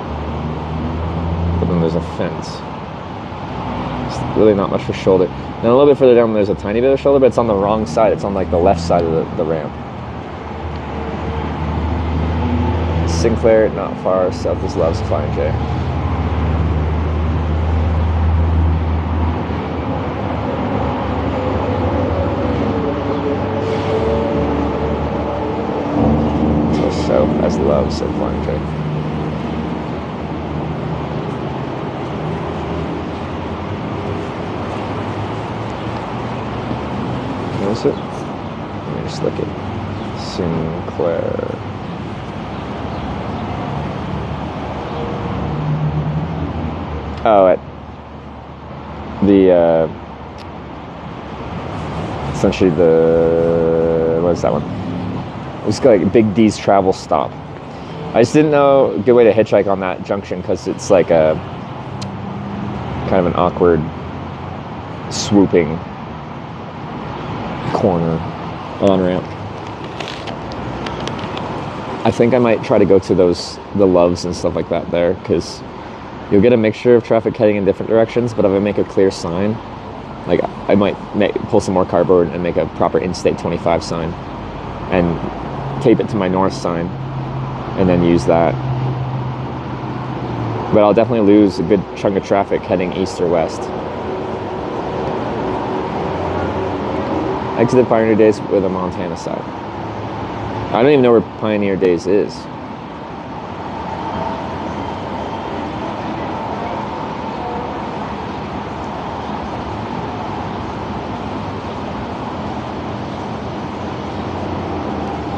But then there's a fence. It's really not much for shoulder. And a little bit further down, there's a tiny bit of shoulder, but it's on the wrong side. It's on like the left side of the ramp. Sinclair, not far. South is Loves, Flying J. So south as Loves, said Flying J. is it? Let me just look at Sinclair. Oh, at the essentially the what is that one? It's like Big D's Travel Stop. I just didn't know a good way to hitchhike on that junction because it's like a kind of an awkward swooping corner on-ramp. I think I might try to go to the Loves and stuff like that there, because you'll get a mixture of traffic heading in different directions, but if I make a clear sign, like I might pull some more cardboard and make a proper Interstate 25 sign and tape it to my north sign and then use that. But I'll definitely lose a good chunk of traffic heading east or west. Exited Pioneer Days with a Montana side. I don't even know where Pioneer Days is.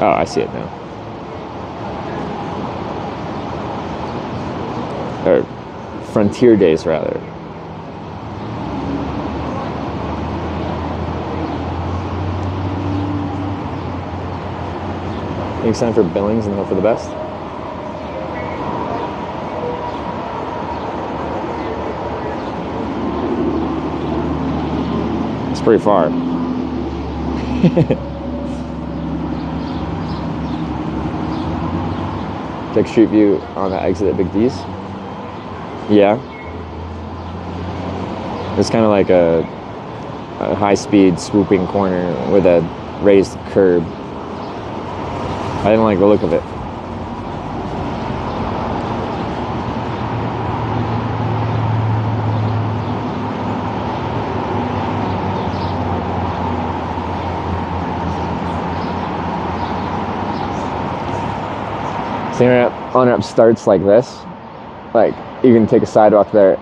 Oh, I see it now. Or Frontier Days, rather. Make sign for Billings and hope for the best. It's pretty far. Take street view on the exit at Big D's. Yeah. It's kind of like a high-speed swooping corner with a raised curb. I didn't like the look of it. The on-ramp starts like this. Like, you can take a sidewalk there.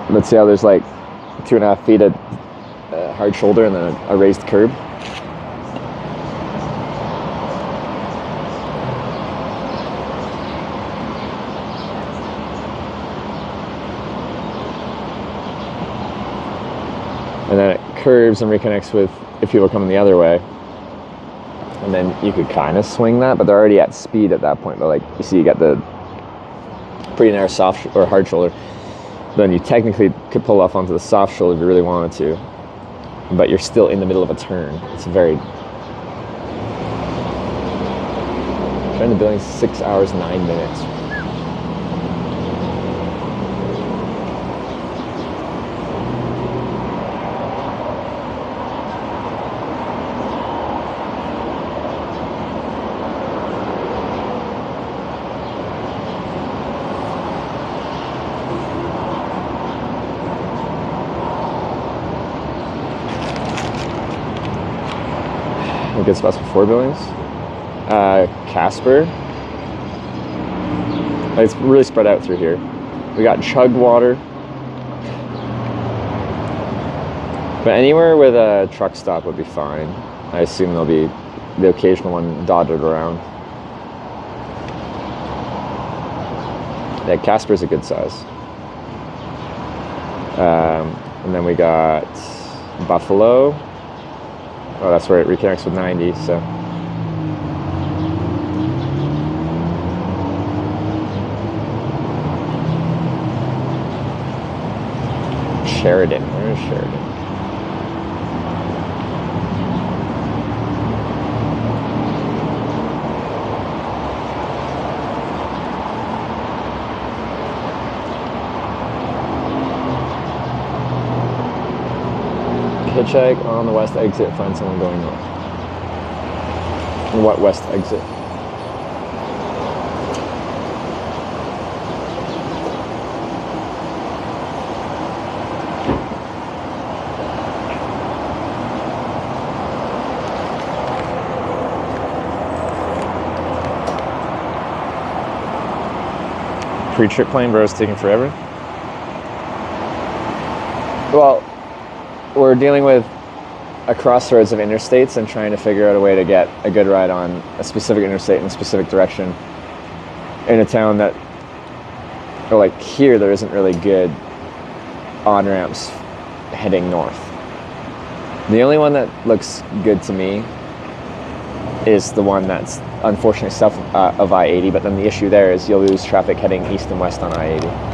Let's see how there's like 2.5 feet of hard shoulder and then a raised curb. And then it curves and reconnects with if people are coming the other way. And then you could kind of swing that, but they're already at speed at that point. But like, you see, you got the pretty narrow soft or hard shoulder. Then you technically could pull off onto the soft shoulder if you really wanted to. But you're still in the middle of a turn. It's very... Trying to Billings 6 hours, 9 minutes. Good spots before Billings. Casper. It's really spread out through here. We got Chugwater. But anywhere with a truck stop would be fine. I assume there'll be the occasional one dotted around. Yeah, Casper's a good size. And then we got Buffalo. Oh, that's where it reconnects with 90, so. Sheridan, where is Sheridan? Hitchhike on the west exit, find someone going north. What west exit? Pre-trip plane, bro, is taking forever. Well, we're dealing with a crossroads of interstates and trying to figure out a way to get a good ride on a specific interstate in a specific direction in a town that, or like here, there isn't really good on-ramps heading north. The only one that looks good to me is the one that's unfortunately south of I-80, but then the issue there is you'll lose traffic heading east and west on I-80.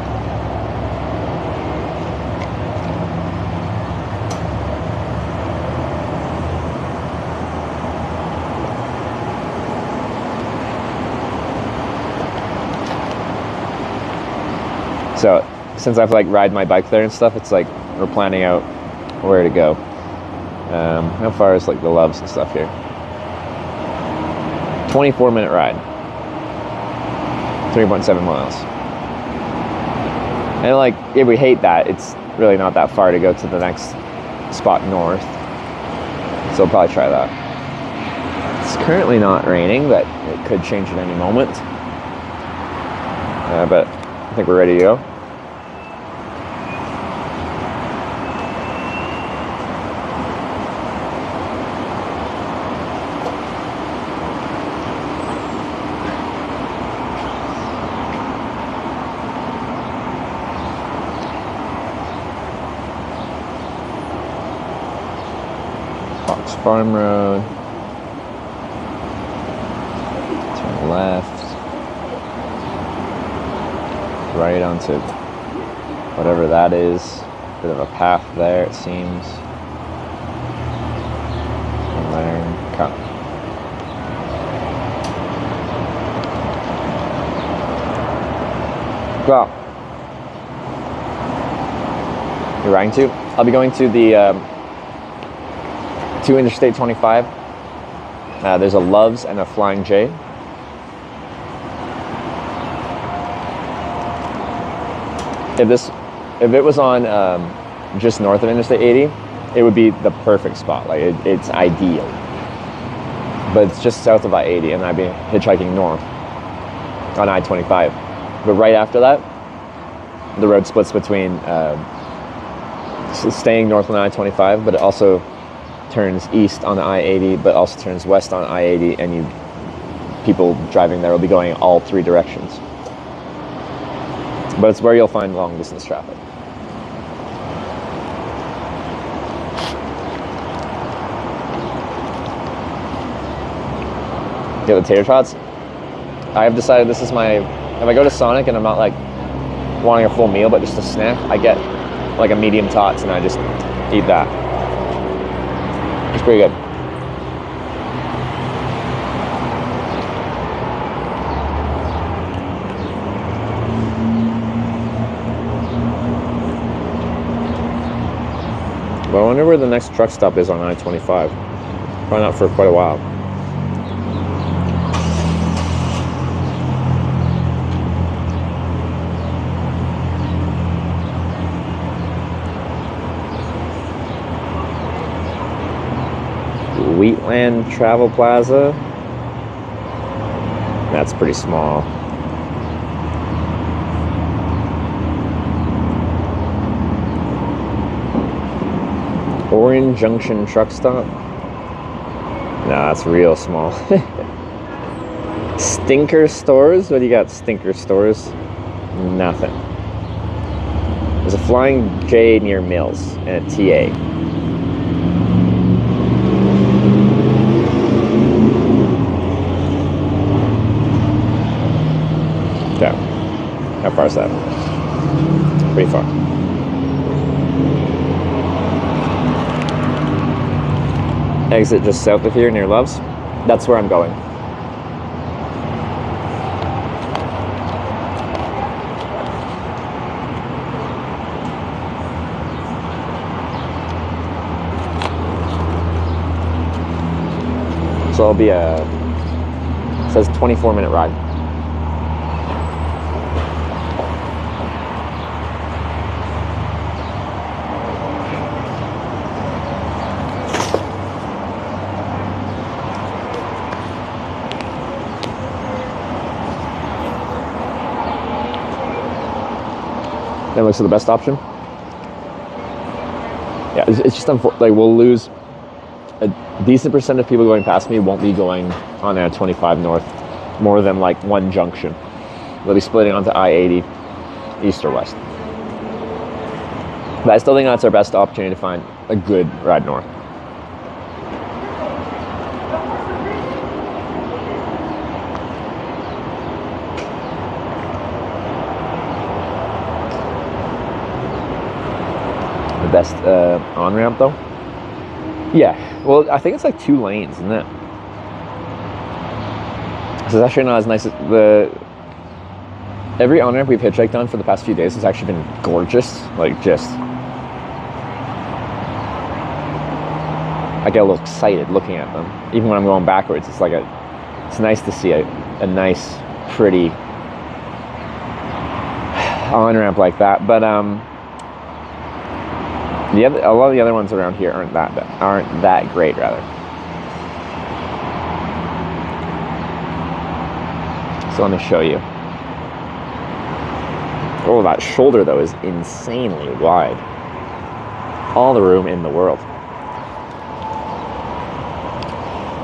So since I've like ride my bike there and stuff, it's like we're planning out where to go. How far is like the Loves and stuff here? 24-minute ride, 3.7 miles. And like, if we hate that, it's really not that far to go to the next spot north. So we'll probably try that. It's currently not raining, but it could change at any moment. But I think we're ready to go. Farm Road, turn left, right onto whatever that is, bit of a path there it seems, and there, cut. Well, you're riding to? I'll be going to the to Interstate 25. There's a Loves and a Flying J. If it was on just north of Interstate 80, it would be the perfect spot. Like it's ideal. But it's just south of I-80, and I'd be hitchhiking north on I-25. But right after that, the road splits between staying north on I-25, but it also turns east on I-80, but also turns west on I-80, and people driving there will be going all three directions. But it's where you'll find long distance traffic. Get the tater tots. I have decided this is my, if I go to Sonic and I'm not like wanting a full meal but just a snack, I get like a medium tots and I just eat that. It's pretty good. But I wonder where the next truck stop is on I-25. Probably not for quite a while. Wheatland Travel Plaza. That's pretty small. Orange Junction Truck Stop. No, that's real small. Stinker Stores? What do you got, Stinker Stores? Nothing. There's a Flying J near Mills and a TA. Yeah. How far is that? Pretty far. Exit just south of here near Loves. That's where I'm going. So it'll be it says 24-minute ride. That looks like the best option. Yeah, it's just like we'll lose a decent percent of people going past me won't be going on I-25 north more than like one junction. They'll be splitting onto I-80 east or west. But I still think that's our best opportunity to find a good ride north. The best on-ramp though? Yeah, well, I think it's like 2 lanes, isn't it? So it's actually not as nice as every on-ramp we've hitchhiked on for the past few days has actually been gorgeous. Like, just, I get a little excited looking at them. Even when I'm going backwards, it's like it's nice to see a nice, pretty on-ramp like that. But a lot of the other ones around here aren't that great, rather. So let me show you. Oh, that shoulder though is insanely wide. All the room in the world.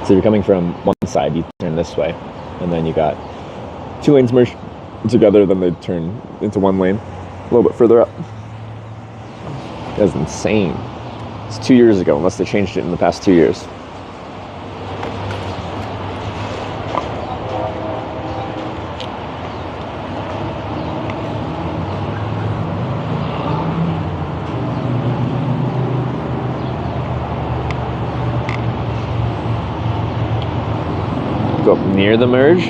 So you're coming from one side, you turn this way, and then you got 2 lanes merged together, then they turn into 1 lane a little bit further up. That's insane. It's 2 years ago, unless they changed it in the past 2 years. Go up near the merge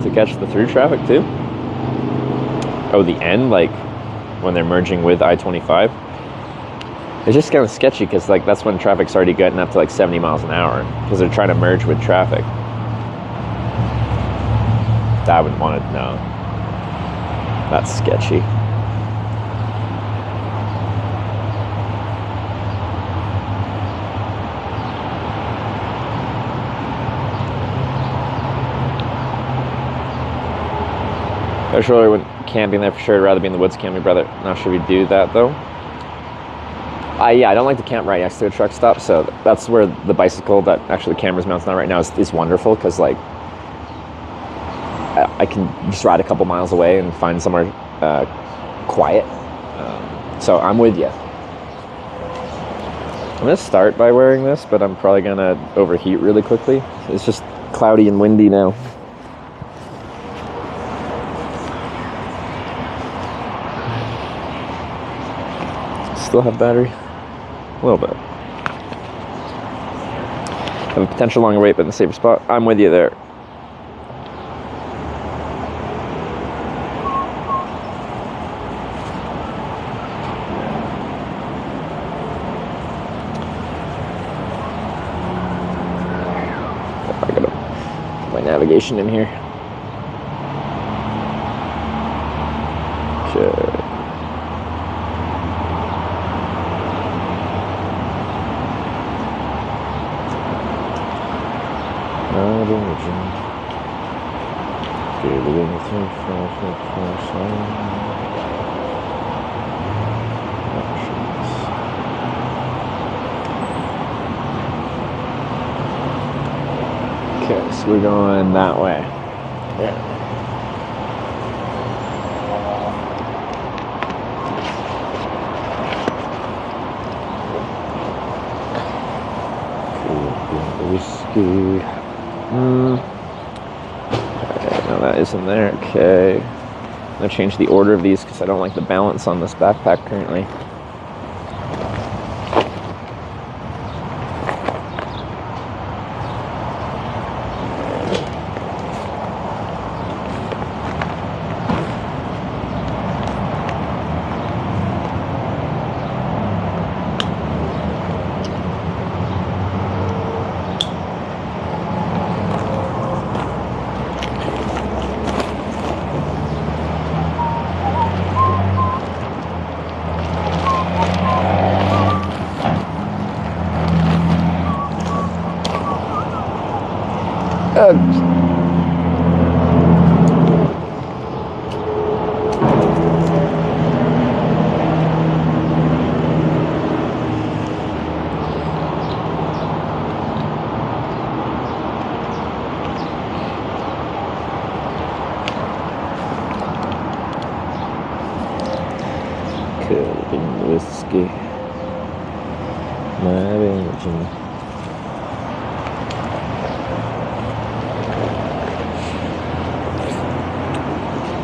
to catch the through traffic too. Oh, the end, like when they're merging with I-25. It's just kind of sketchy because like that's when traffic's already getting up to like 70 miles an hour because they're trying to merge with traffic. I wouldn't want to know. That's sketchy. I surely went camping there for sure. I'd rather be in the woods camping, brother. Not sure we do that though. Yeah, I don't like to camp right next to a truck stop, so that's where the bicycle that actually the camera's mounted on right now is wonderful because like I can just ride a couple miles away and find somewhere quiet. So I'm with you. I'm gonna start by wearing this, but I'm probably gonna overheat really quickly. It's just cloudy and windy now. Still have battery? A little bit. Have a potential longer wait, but in the safer spot. I'm with you there. I gotta put my navigation in here. Okay. Okay, so we're going that way. Yeah. Whiskey. Okay, no, that isn't there. Okay. I'm gonna change the order of these because I don't like the balance on this backpack currently.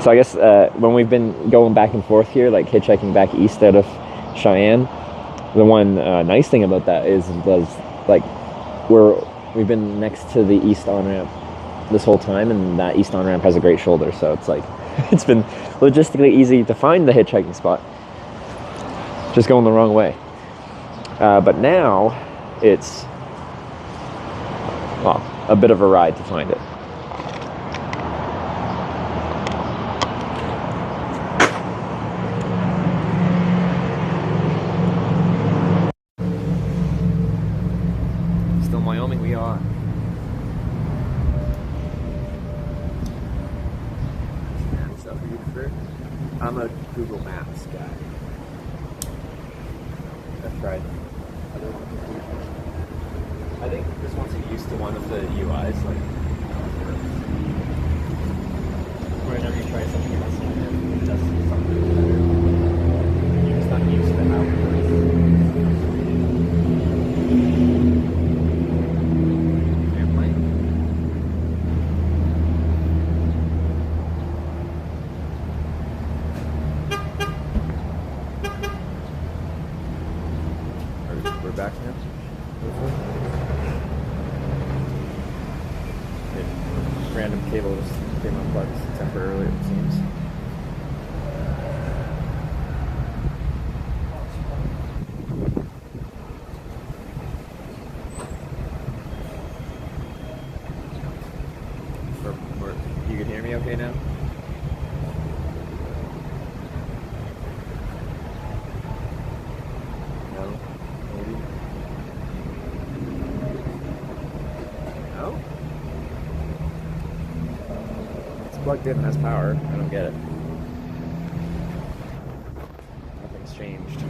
So I guess when we've been going back and forth here, like hitchhiking back east out of Cheyenne, the one nice thing about that was like we've been next to the east on-ramp this whole time, and that east on-ramp has a great shoulder, so it's like it's been logistically easy to find the hitchhiking spot, just going the wrong way. But now it's, well, a bit of a ride to find it. Still in Wyoming, we are. Stuff you prefer? I'm a Google Maps guy. I've tried other ones. I think just once you're used to one of the UIs, like whenever you try something else, it does something better. You're just not used to how it works. Airplane. We're back now. Random cable just came unplugged temporarily, it seems. You can hear me okay now? No? Maybe? No? It's plugged in and has power. I don't get it. Nothing's changed.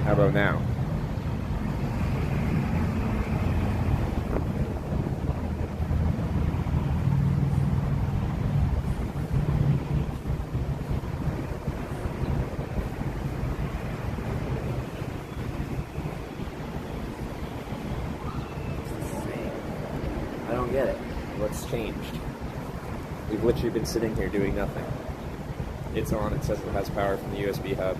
How about now? I don't get it. What's changed? We've literally been sitting here doing nothing. It's on, it says it has power from the USB hub.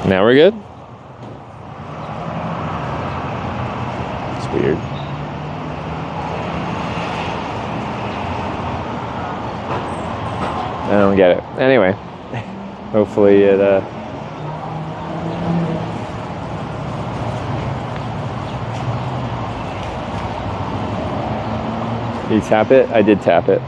Now we're good? It's weird. I don't get it. Anyway, hopefully it, you tap it? I did tap it.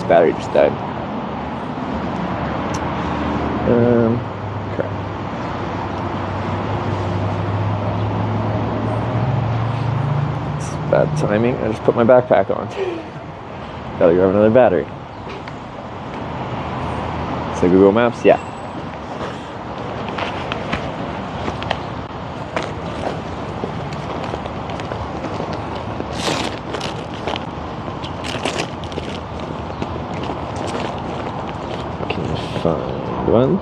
Battery just died. Crap. It's bad timing. I just put my backpack on. Gotta grab another battery. So Google Maps, yeah. Find one.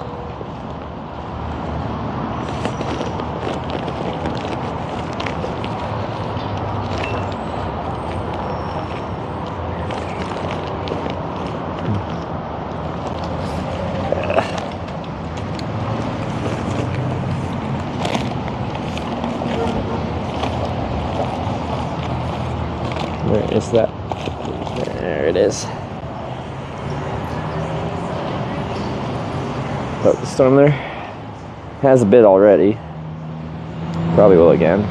that? There it is. But the storm there has a bit already. Probably will again.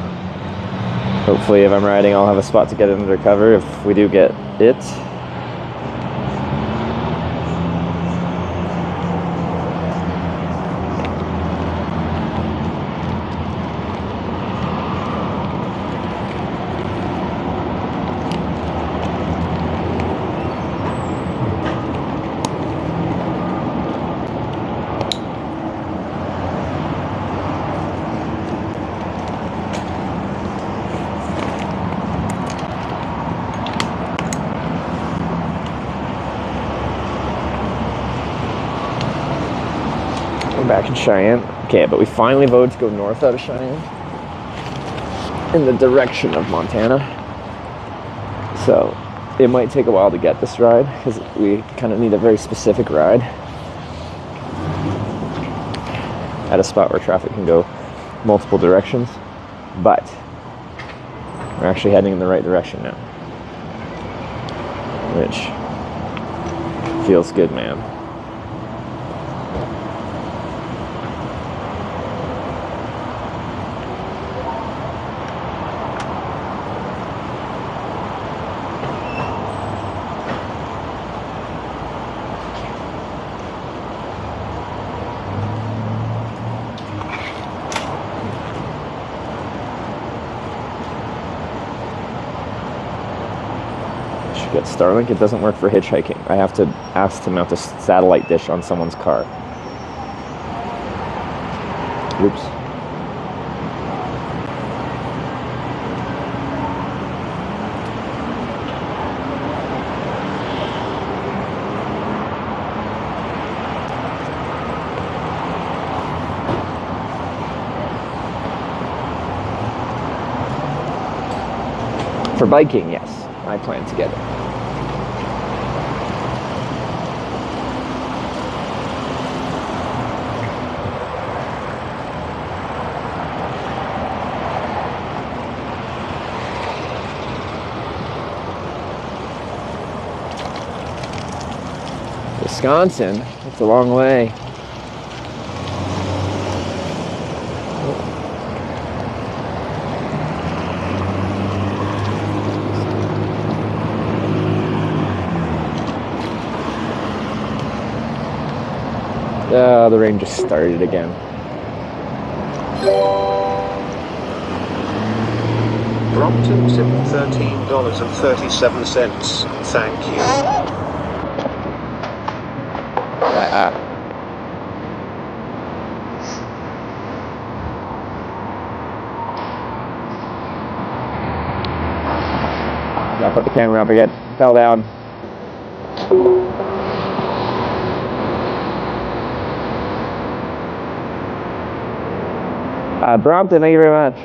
Hopefully, if I'm riding, I'll have a spot to get under cover if we do get it. Back in Cheyenne. Okay, but we finally voted to go north out of Cheyenne in the direction of Montana. So it might take a while to get this ride because we kind of need a very specific ride at a spot where traffic can go multiple directions. But we're actually heading in the right direction now, which feels good, man. Get Starlink. It doesn't work for hitchhiking. I have to ask to mount a satellite dish on someone's car. Oops. For biking, yes. I plan to get it. Wisconsin, that's a long way. The rain just started again. Brompton tip $13.37. Thank you. I put the camera up again. Fell down. Brompton, thank you very much.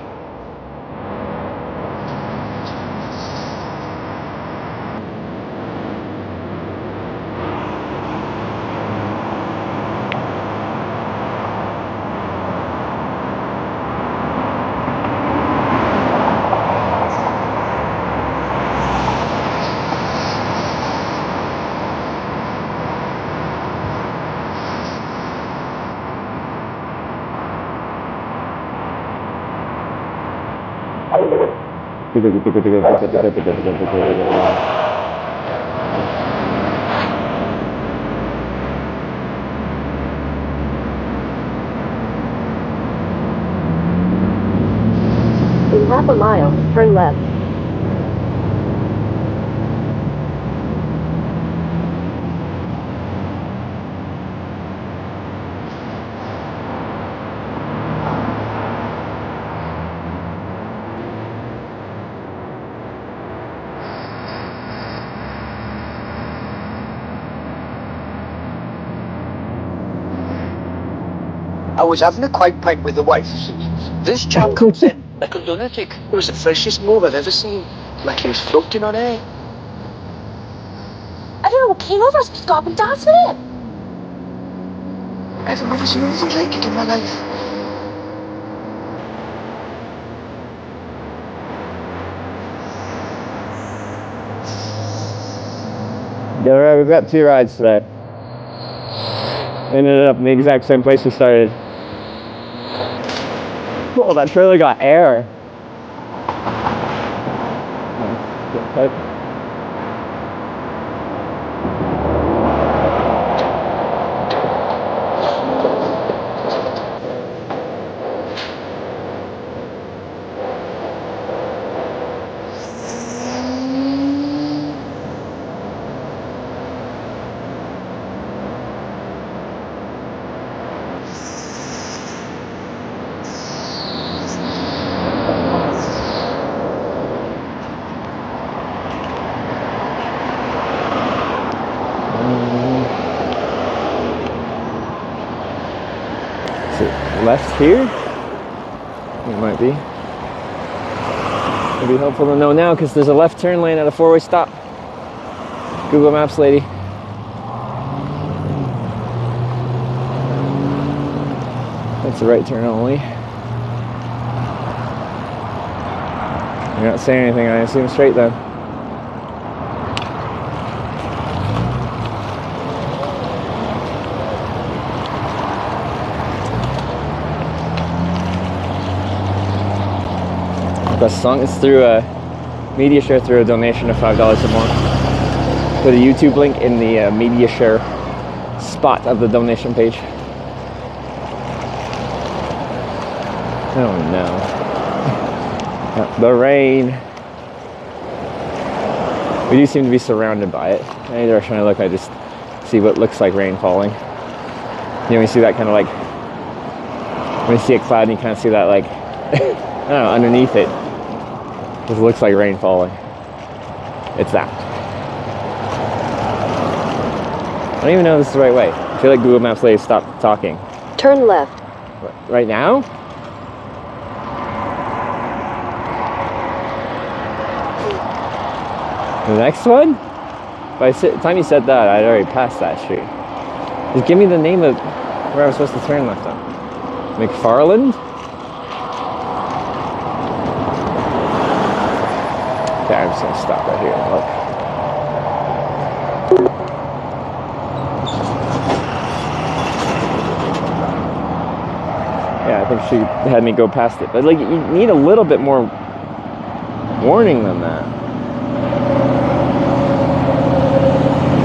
In half a mile, turn left. I was having a quiet pipe with the wife. This chap comes in like a lunatic. It was the freshest move I've ever seen. Like he was floating on air. I don't know what came over us to stop and dance with it. I've never seen anything like it in my life. Yeah, right, we've got 2 rides today. Ended up in the exact same place we started. Oh, that trailer got air. Left here? It might be. It'd be helpful to know now because there's a left turn lane at a 4-way stop. Google Maps lady. That's a right turn only. You're not saying anything, I assume straight then. Best song is through a media share through a donation of $5 or more. Put a YouTube link in the media share spot of the donation page. Oh no. The rain. We do seem to be surrounded by it. Any direction I look, I just see what looks like rain falling. You know, when you see that kind of like, when you see a cloud and you kind of see that like, I don't know, underneath it. It looks like rain falling. It's that. I don't even know if this is the right way. I feel like Google Maps lady stopped talking. Turn left. Right now? The next one? By the time you said that, I'd already passed that street. Just give me the name of where I was supposed to turn left on. McFarland? Okay, I'm just gonna stop right here and look. Yeah, I think she had me go past it. But like, you need a little bit more warning than that.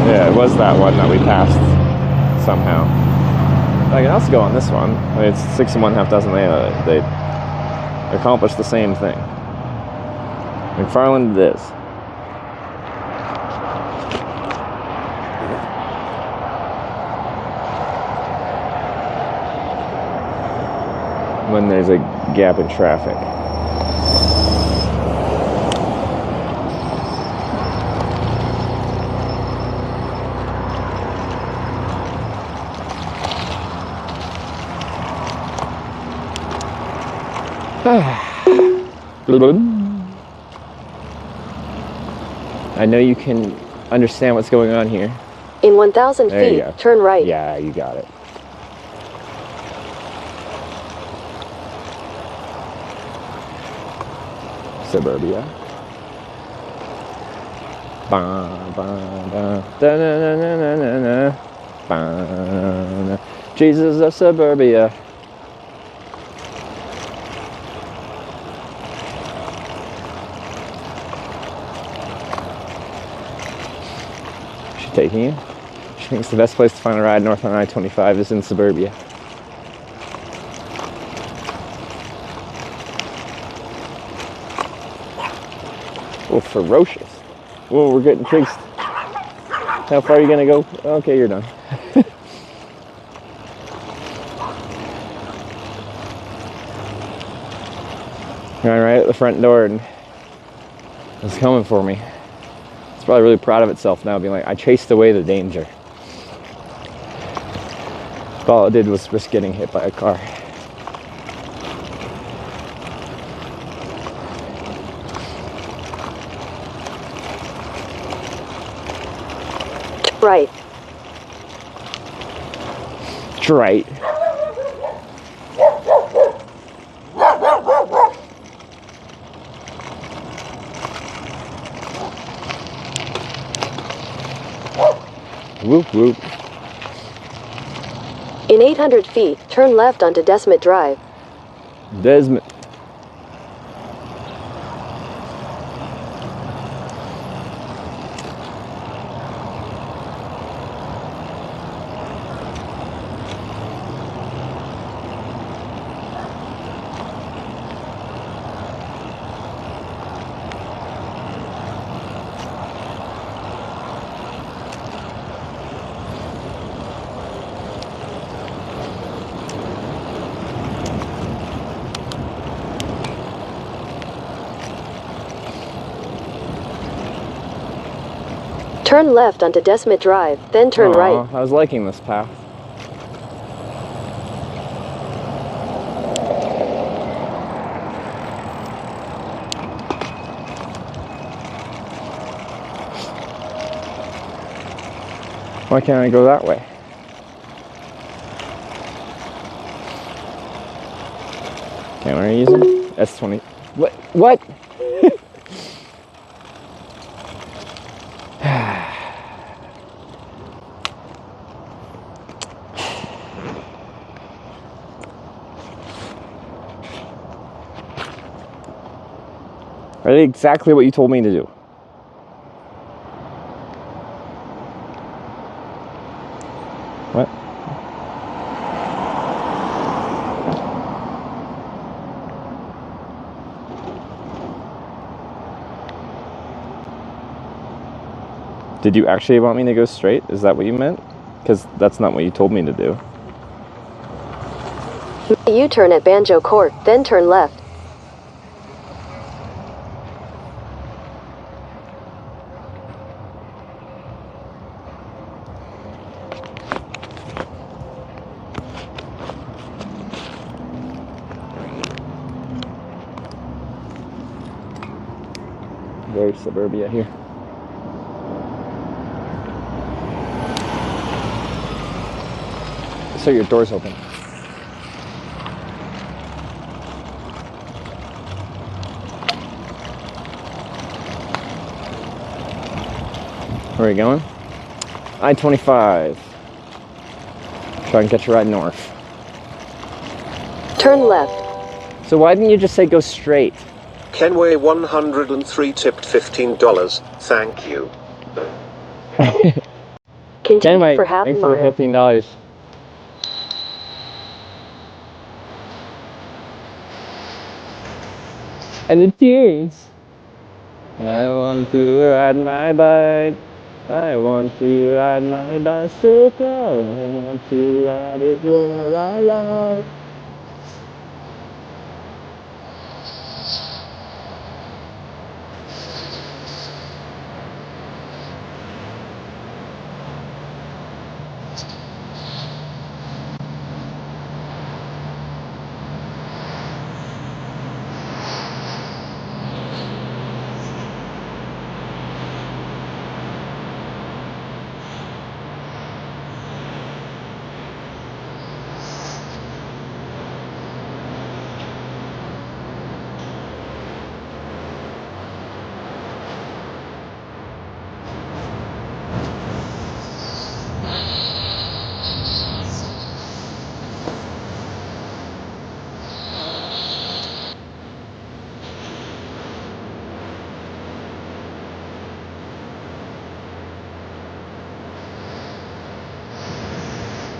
Yeah, it was that one that we passed somehow. I can also go on this one. I mean, it's 6 and 1/2 dozen. They accomplished the same thing. McFarland it is. When there's a gap in traffic. I know you can understand what's going on here. In 1,000 There you feet, go. turn right. Yeah, you got it. Suburbia. Ba, ba, ba, da, na, na, na, na, na, na. Ba, na. Jesus of Suburbia. She's taking you. She thinks the best place to find a ride north on I-25 is in Suburbia. Oh, ferocious. Whoa, we're getting chased. How far are you gonna go? Okay, you're done. Ran right at the front door and it's coming for me. It's probably really proud of itself now, being like, I chased away the danger. All it did was risk getting hit by a car. Right. Right. Whoop whoop. In 800 feet, turn left onto Desmet Drive. Desmond. Turn left onto Desmet Drive, then turn Aw, right. I was liking this path. Why can't I go that way? Okay, what are you using? S20. What? What? I did exactly what you told me to do. What? Did you actually want me to go straight? Is that what you meant? Because that's not what you told me to do. U-turn at Banjo Court, then turn left. Very suburbia here. So your door's open. Where are you going? I-25. Try and catch a ride north. Turn left. So why didn't you just say go straight? Kenway 103 tipped $15. Thank you. Continue for half Thanks mile. for $15. And the tears. I want to ride my bike. I want to ride my bicycle. I want to ride it where I love.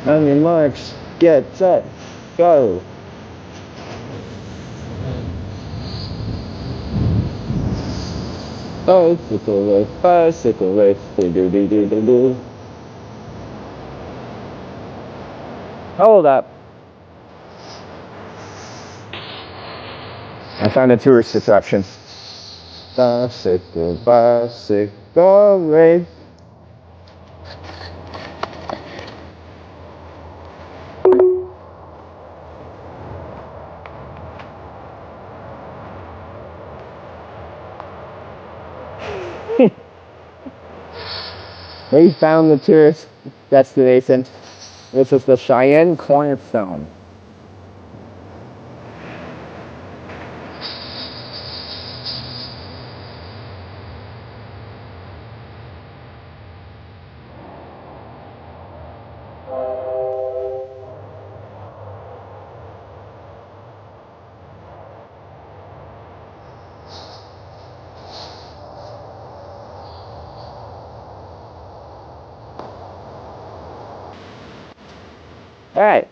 On your marks, get set, go. Bicycle race, do. Hold up. I found a tourist attraction. Bicycle race. We found the tourist destination. This is the Cheyenne Cornerstone. All right.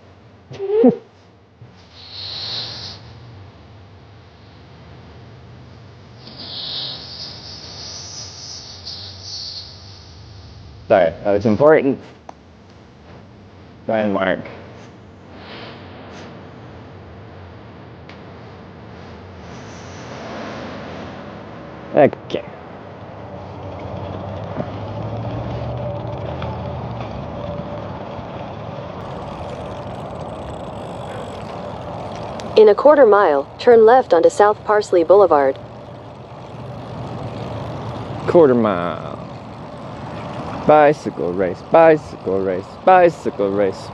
Sorry, that was important. Go ahead and mark. Okay. In a quarter mile, turn left onto South Parsley Boulevard. Quarter mile. Bicycle race, bicycle race, bicycle race.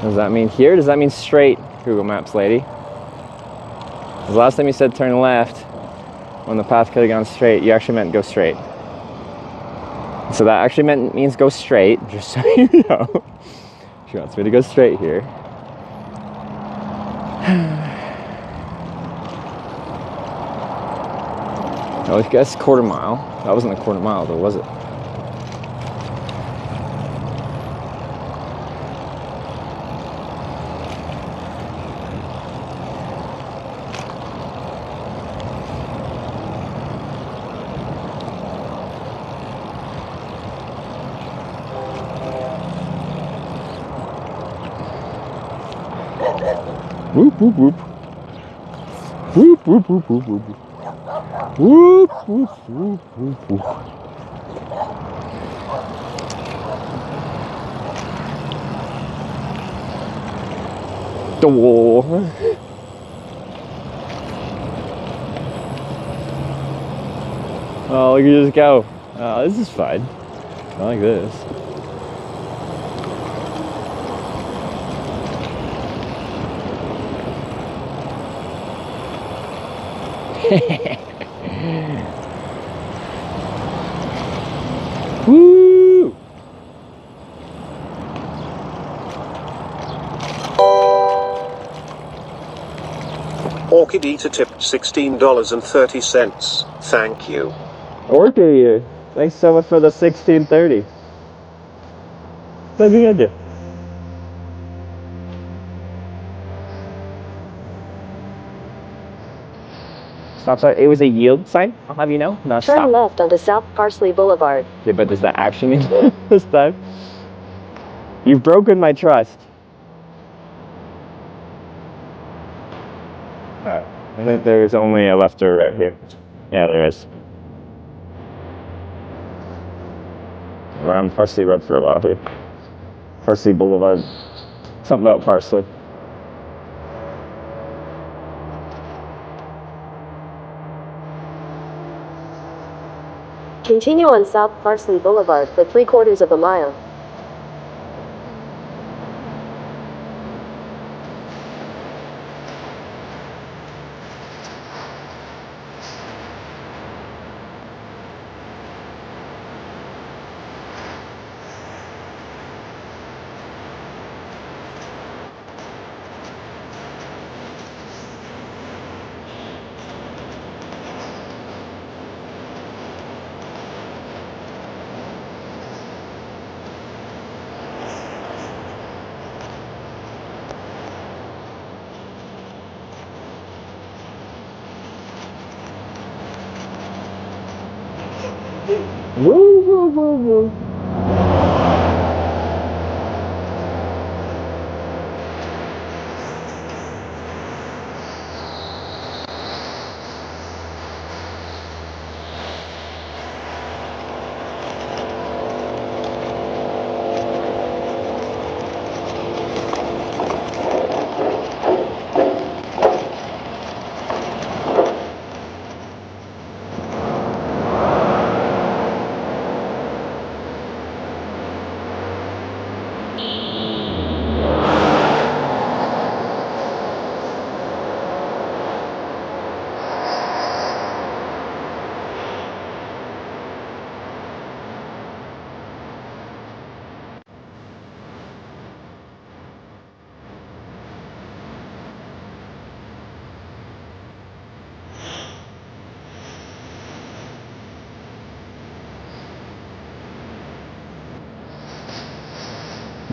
Does that mean here? Does that mean straight, Google Maps lady? Because last time you said turn left, when the path could have gone straight, you actually meant go straight. So that actually means go straight, just so you know. She wants me to go straight here. I guess quarter mile. That wasn't a quarter mile though, was it? Whoop, whoop, whoop. Whoop, whoop, whoop, whoop, whoop. Whoop, whoop, whoop, whoop, whoop. Oh. Oh, look at this go. Oh, this is fine. I like this. Woo! Orchid Eater tipped $16.30. Thank you. Orchid Eater, thanks so much for the $16.30. What did I do? Stop sign. It was a yield sign. I'll have you know. Not Turn stop. left onto South Parsley Boulevard. Okay, but does that actually mean this time? You've broken my trust. I think there's only a left or right here. Yeah, there is. We're on Parsley Road for a while here. Parsley Boulevard. Something about parsley. Continue on South Parsley Boulevard for 3/4 of a mile. Woo, woo, woo, woo.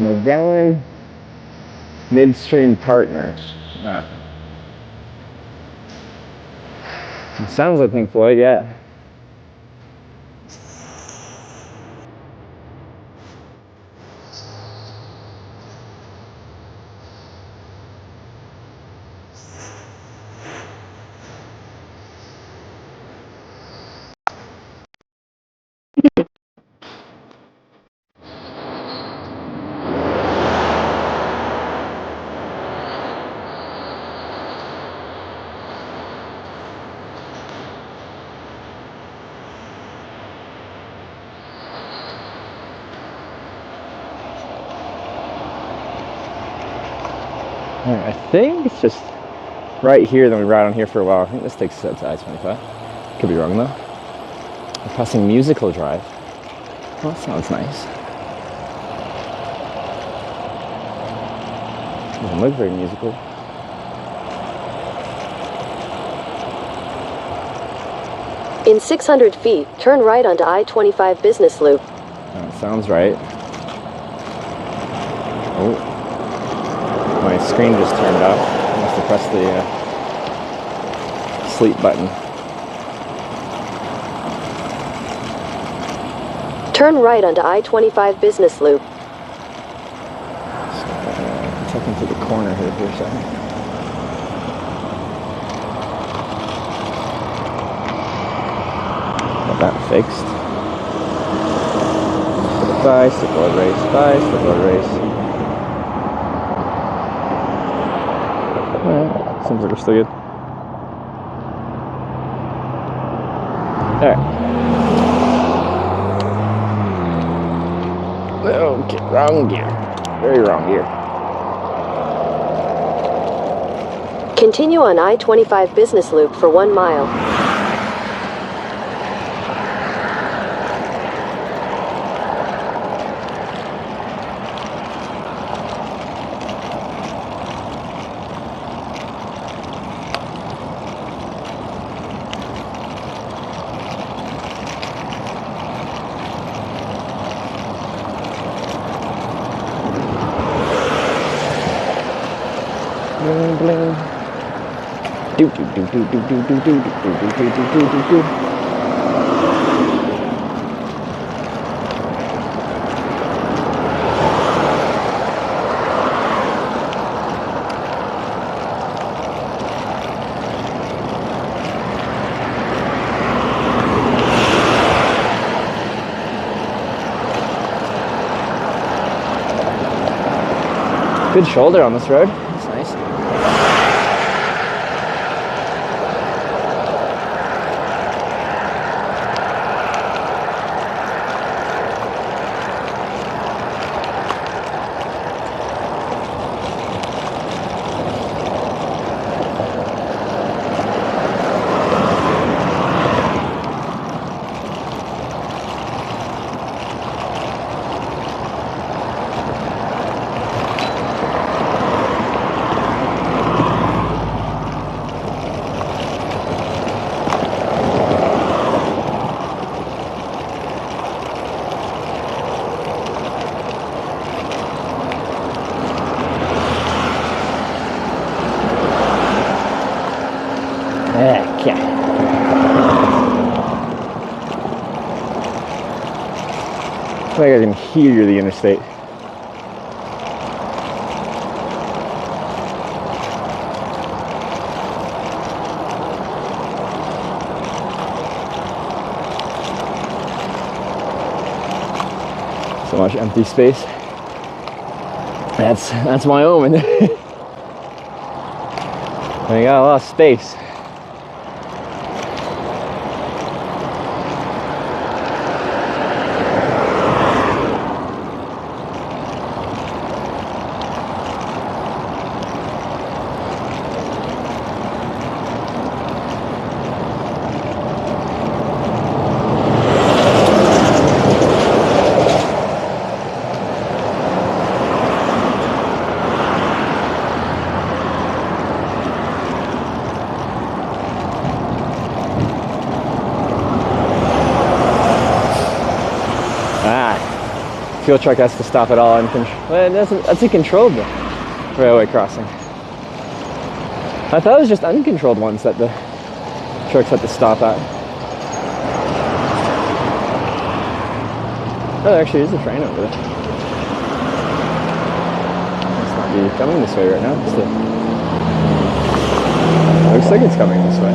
Magellan Midstream Partners. It sounds like Pink Floyd, yeah. I think it's just right here, then we ride on here for a while. I think this takes us out to I-25. Could be wrong though. We're passing Musical Drive. Well, that sounds nice. Doesn't look very musical. In 600 feet, turn right onto I-25 Business Loop. That sounds right. Oh. My screen just turned off. I must have pressed the sleep button. Turn right onto I-25 Business Loop. Check into the corner here for a second. Got that fixed. Bicycle race, bicycle race. Alright, seems like we're still good. Alright. Okay, wrong gear. Very wrong gear. Continue on I-25 Business Loop for 1 mile. Bling bling. Do do do do do do do do do do do do do do. Good shoulder on this road. That's nice. Heck yeah. I think I can hear the interstate. So much empty space. That's Wyoming. I got a lot of space. fuel truck has to stop at all. Well, that's a controlled railway crossing. I thought it was just uncontrolled ones that the trucks had to stop at. Oh, there actually is a train over there. It's not be coming this way right now. It looks like it's coming this way.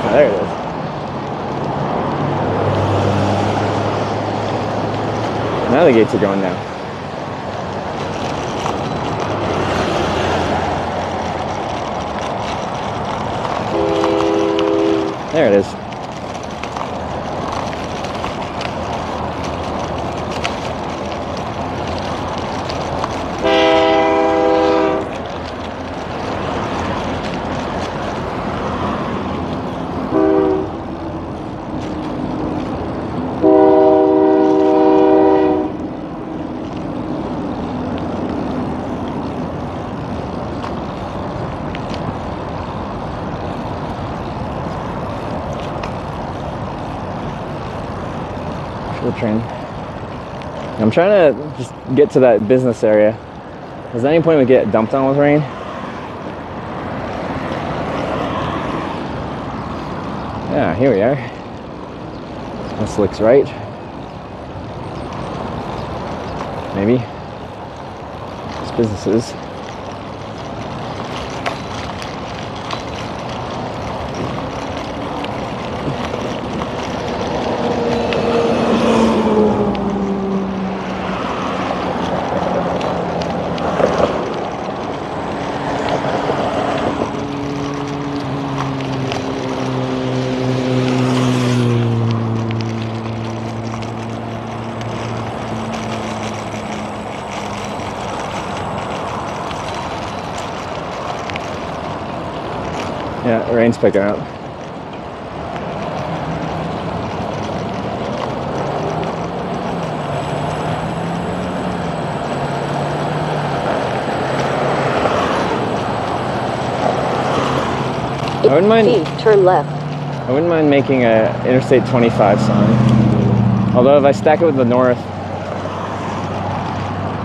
Oh, there it is. Now the gates are going down. There it is. The train. I'm trying to just get to that business area. Is there any point we get dumped on with rain? Yeah, here we are. This looks right. Maybe. It's businesses. Yeah, the rain's picking up. I wouldn't mind. Turn left. I wouldn't mind making a Interstate 25 sign. Although if I stack it with the north,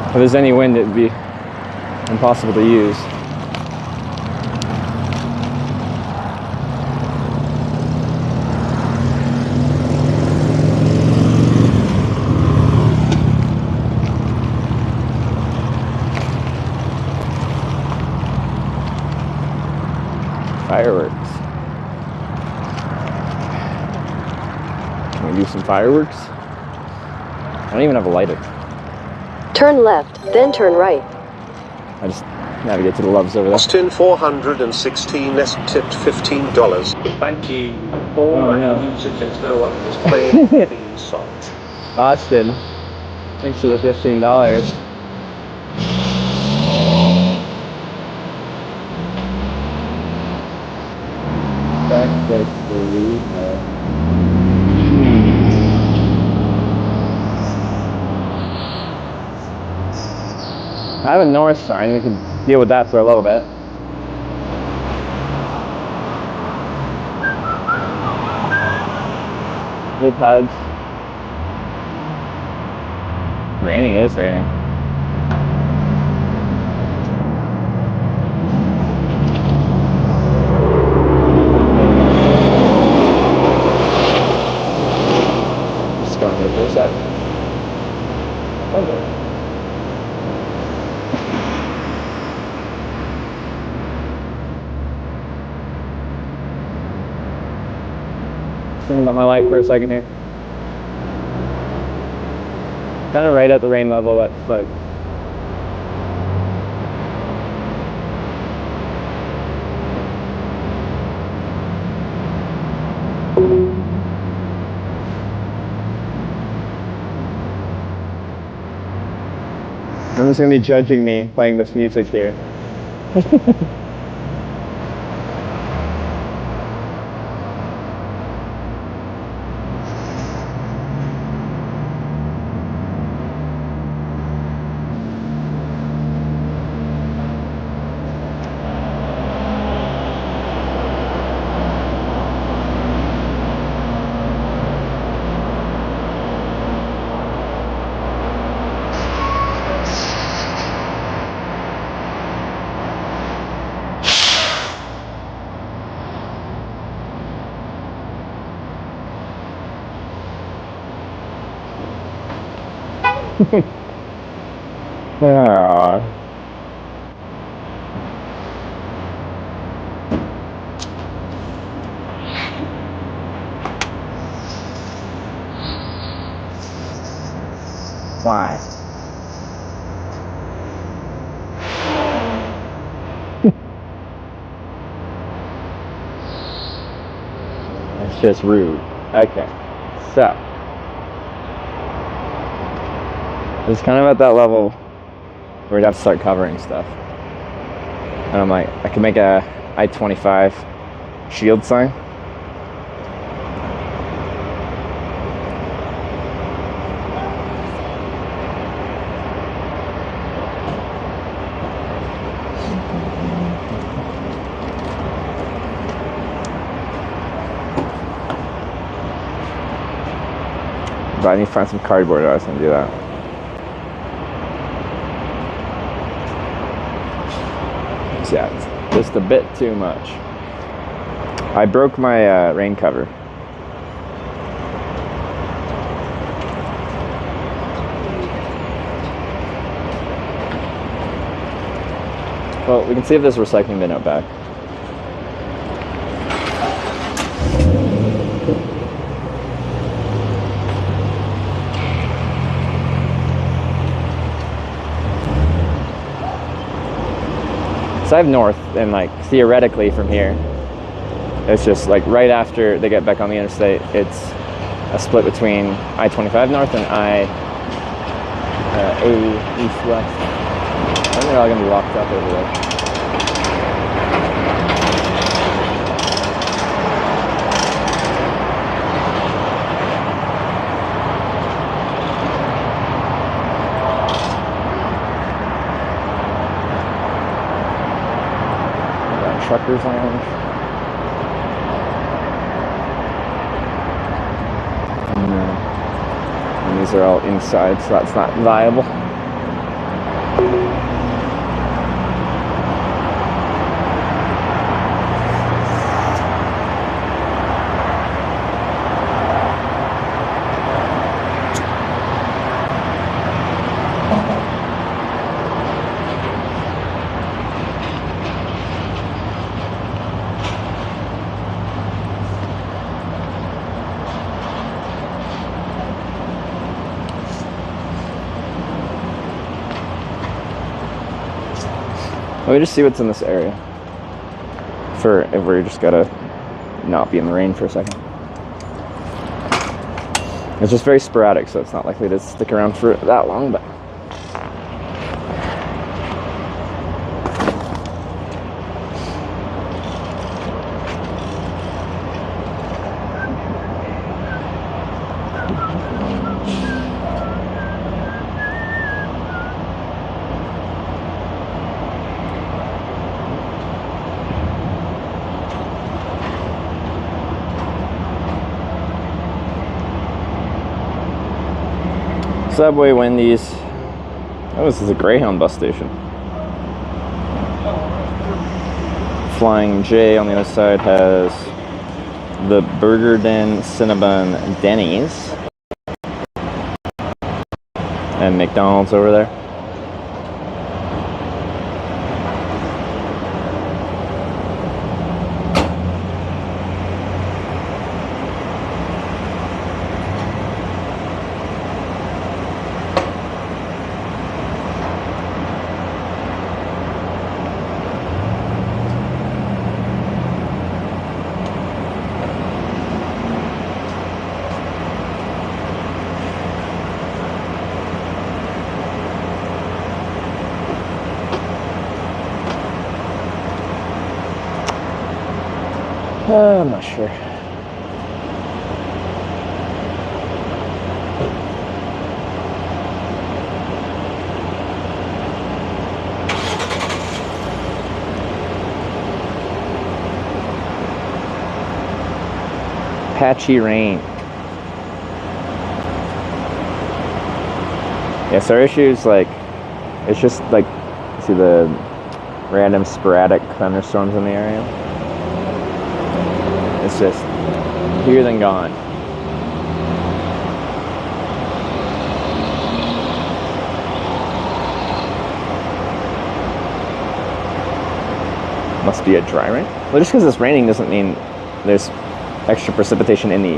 if there's any wind, it'd be impossible to use. Fireworks. Can we do some fireworks? I don't even have a lighter. Turn left, then turn right. I just navigate to the loves over there. Austin 416 S tipped $15. Thank you. Oh, yeah. Austin, thanks for the $15. I have a north sign. We can deal with that for a little bit. Hey, Pugs. Raining is raining. Just going to do that. Okay. Think about my life for a second here. Kind of right at the rain level, but I'm just gonna be judging me playing this music here. Aww. Why? It's just rude. Okay, so it's kind of at that level where we'd have to start covering stuff. And I'm like, I can make a I-25 shield sign. But I need to find some cardboard or I was going to do that. So yeah, it's just a bit too much. I broke my rain cover. Well, we can see if there's a recycling bin out back. So I have north, and like theoretically from here, it's just like right after they get back on the interstate, it's a split between I-25 north and I-80 east-west. I think they're all gonna be locked up over there. Truckers Lounge. And these are all inside, so that's not viable. Let me just see what's in this area. For if we're just gotta not be in the rain for a second. It's just very sporadic, so it's not likely to stick around for that long, but Subway, Wendy's. Oh, this is a Greyhound bus station. Flying J on the other side has the Burger Den, Cinnabon, Denny's, and McDonald's over there. I'm not sure. Patchy rain. Yeah, so our issues, like, it's just like, see the random sporadic thunderstorms in the area. It's just here then gone. Must be a dry rain. Well, just because it's raining doesn't mean there's extra precipitation in the,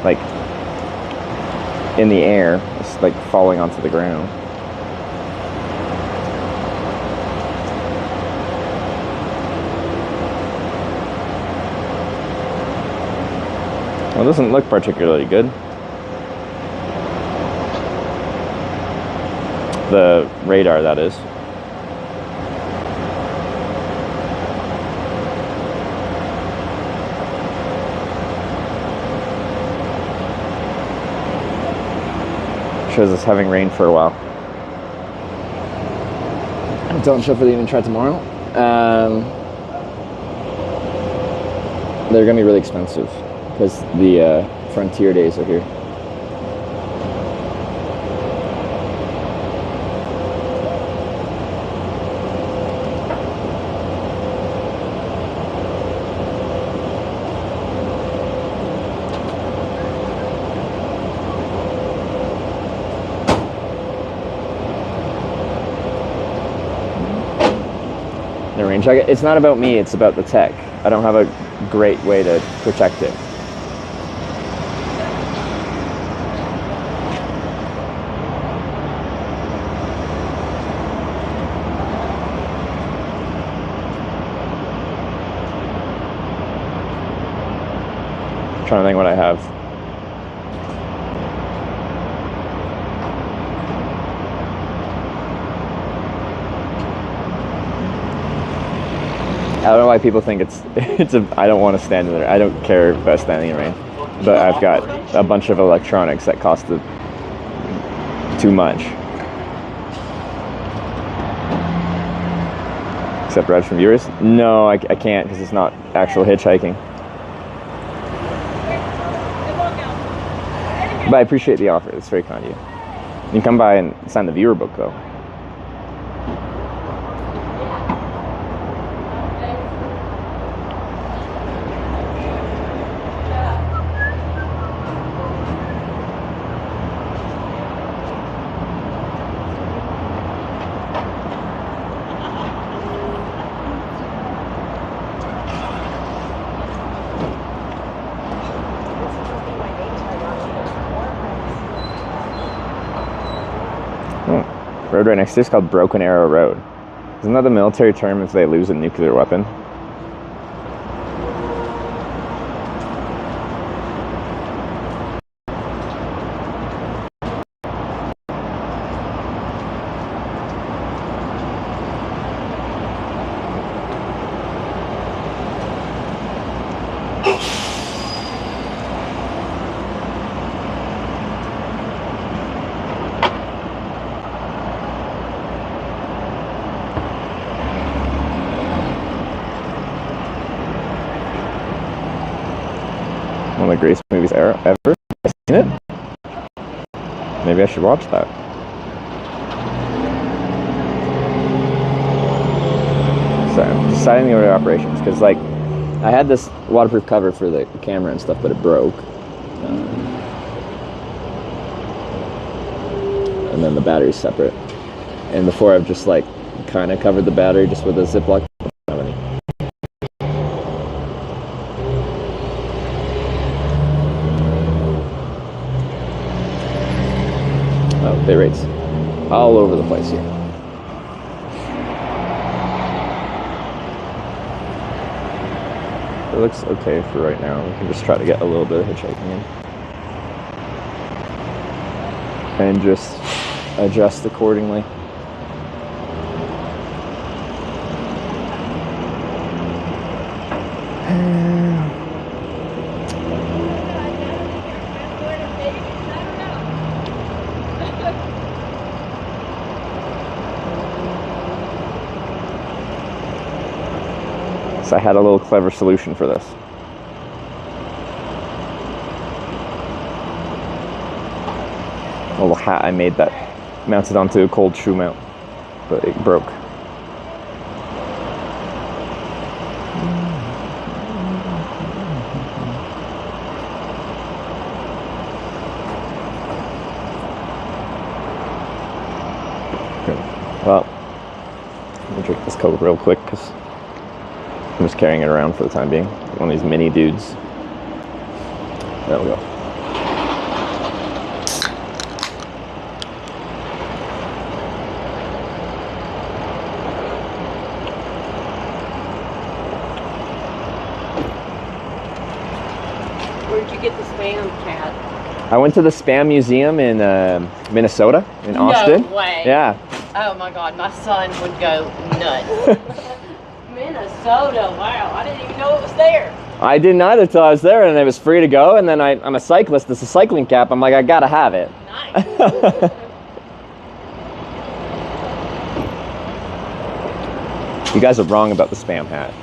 like, in the air. It's like falling onto the ground. Well, it doesn't look particularly good. The radar, that is. Shows us having rain for a while. Don't show if they even try tomorrow. They're gonna be really expensive because the Frontier days are here. The rain jacket. It's not about me, it's about the tech. I don't have a great way to protect it. I'm trying to think what I have. I don't know why people think I don't want to stand in there. I don't care about standing in rain. But I've got a bunch of electronics that cost too much. Accept rides from viewers? No, I can't because it's not actual hitchhiking. But I appreciate the offer. It's very kind of you. You can come by and sign the viewer book though. Road right next to it's called Broken Arrow Road. Isn't that the military term if they lose a nuclear weapon? One of the greatest movies ever. Have you seen it? Maybe I should watch that. So I'm deciding the order of operations because, like, I had this waterproof cover for the camera and stuff, but it broke. And then the battery's separate. And before I've just like kind of covered the battery just with a Ziploc. Oh, day rates all over the place here. It looks okay for right now. We can just try to get a little bit of hitchhiking in. And just adjust accordingly. So I had a little clever solution for this. A little hat I made that mounted onto a cold shoe mount, but it broke. Well, let me drink this Coke real quick because I'm just carrying it around for the time being. One of these mini dudes. There we go. Where'd you get the Spam cat? I went to the Spam Museum in Minnesota, in Austin. No way. Yeah. Oh my God, my son would go nuts. Minnesota, wow, I didn't even know it was there. I didn't either till I was there, and it was free to go. And then I'm a cyclist. It's a cycling cap. I'm like, I gotta have it. Nice. You guys are wrong about the Spam hat.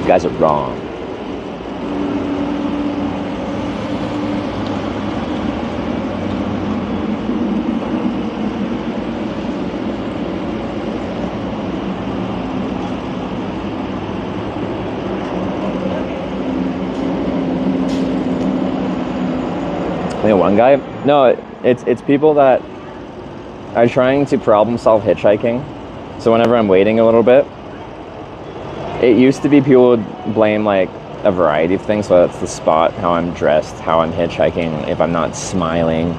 You guys are wrong. You know, one guy. No, it's people that are trying to problem solve hitchhiking. So whenever I'm waiting a little bit, it used to be people would blame like a variety of things. So that's the spot, how I'm dressed, how I'm hitchhiking, if I'm not smiling,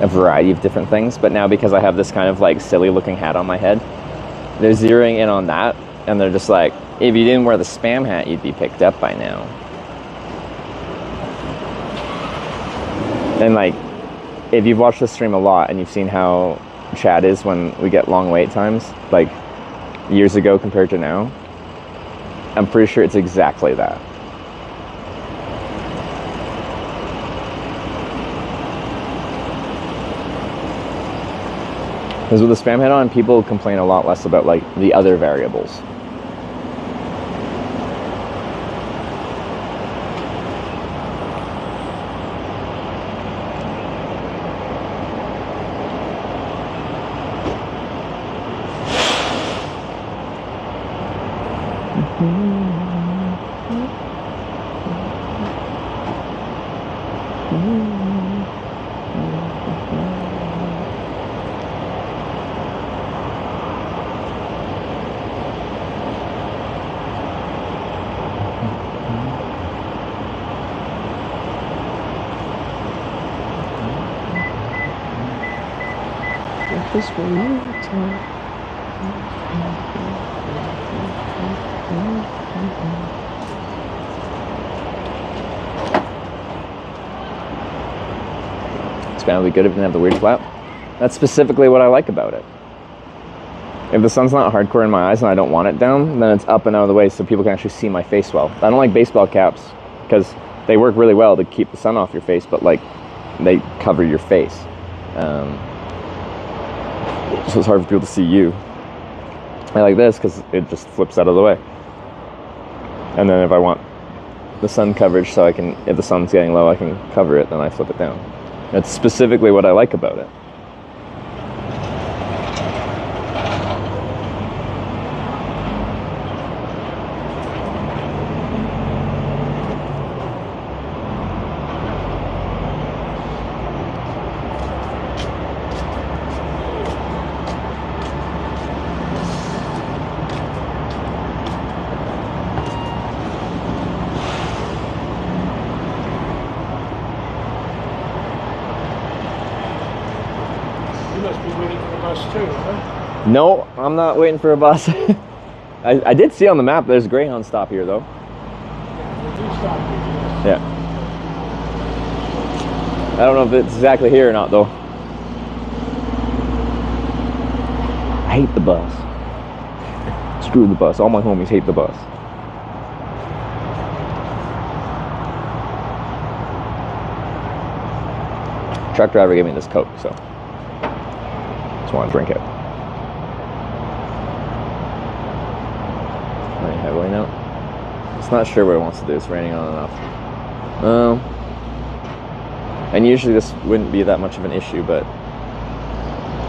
a variety of different things. But now because I have this kind of like silly looking hat on my head, they're zeroing in on that, and they're just like, if you didn't wear the Spam hat, you'd be picked up by now. And like, if you've watched the stream a lot and you've seen how Chad is when we get long wait times, like years ago compared to now, I'm pretty sure it's exactly that. Because with the Spam hat on, people complain a lot less about like the other variables. Spam would be good if it didn't have the weird flap. That's specifically what I like about it. If the sun's not hardcore in my eyes and I don't want it down, then it's up and out of the way so people can actually see my face well. I don't like baseball caps because they work really well to keep the sun off your face, but like they cover your face. So it's hard for people to see you. I like this because it just flips out of the way. And then if I want the sun coverage so I can, if the sun's getting low, I can cover it, then I flip it down. That's specifically what I like about it. No, I'm not waiting for a bus. I did see on the map there's a Greyhound stop here though. Yeah. I don't know if it's exactly here or not though. I hate the bus. Screw the bus. All my homies hate the bus. Truck driver gave me this Coke, so just want to drink it. Heavily now. It's not sure what it wants to do. It's raining on and off. And usually this wouldn't be that much of an issue, but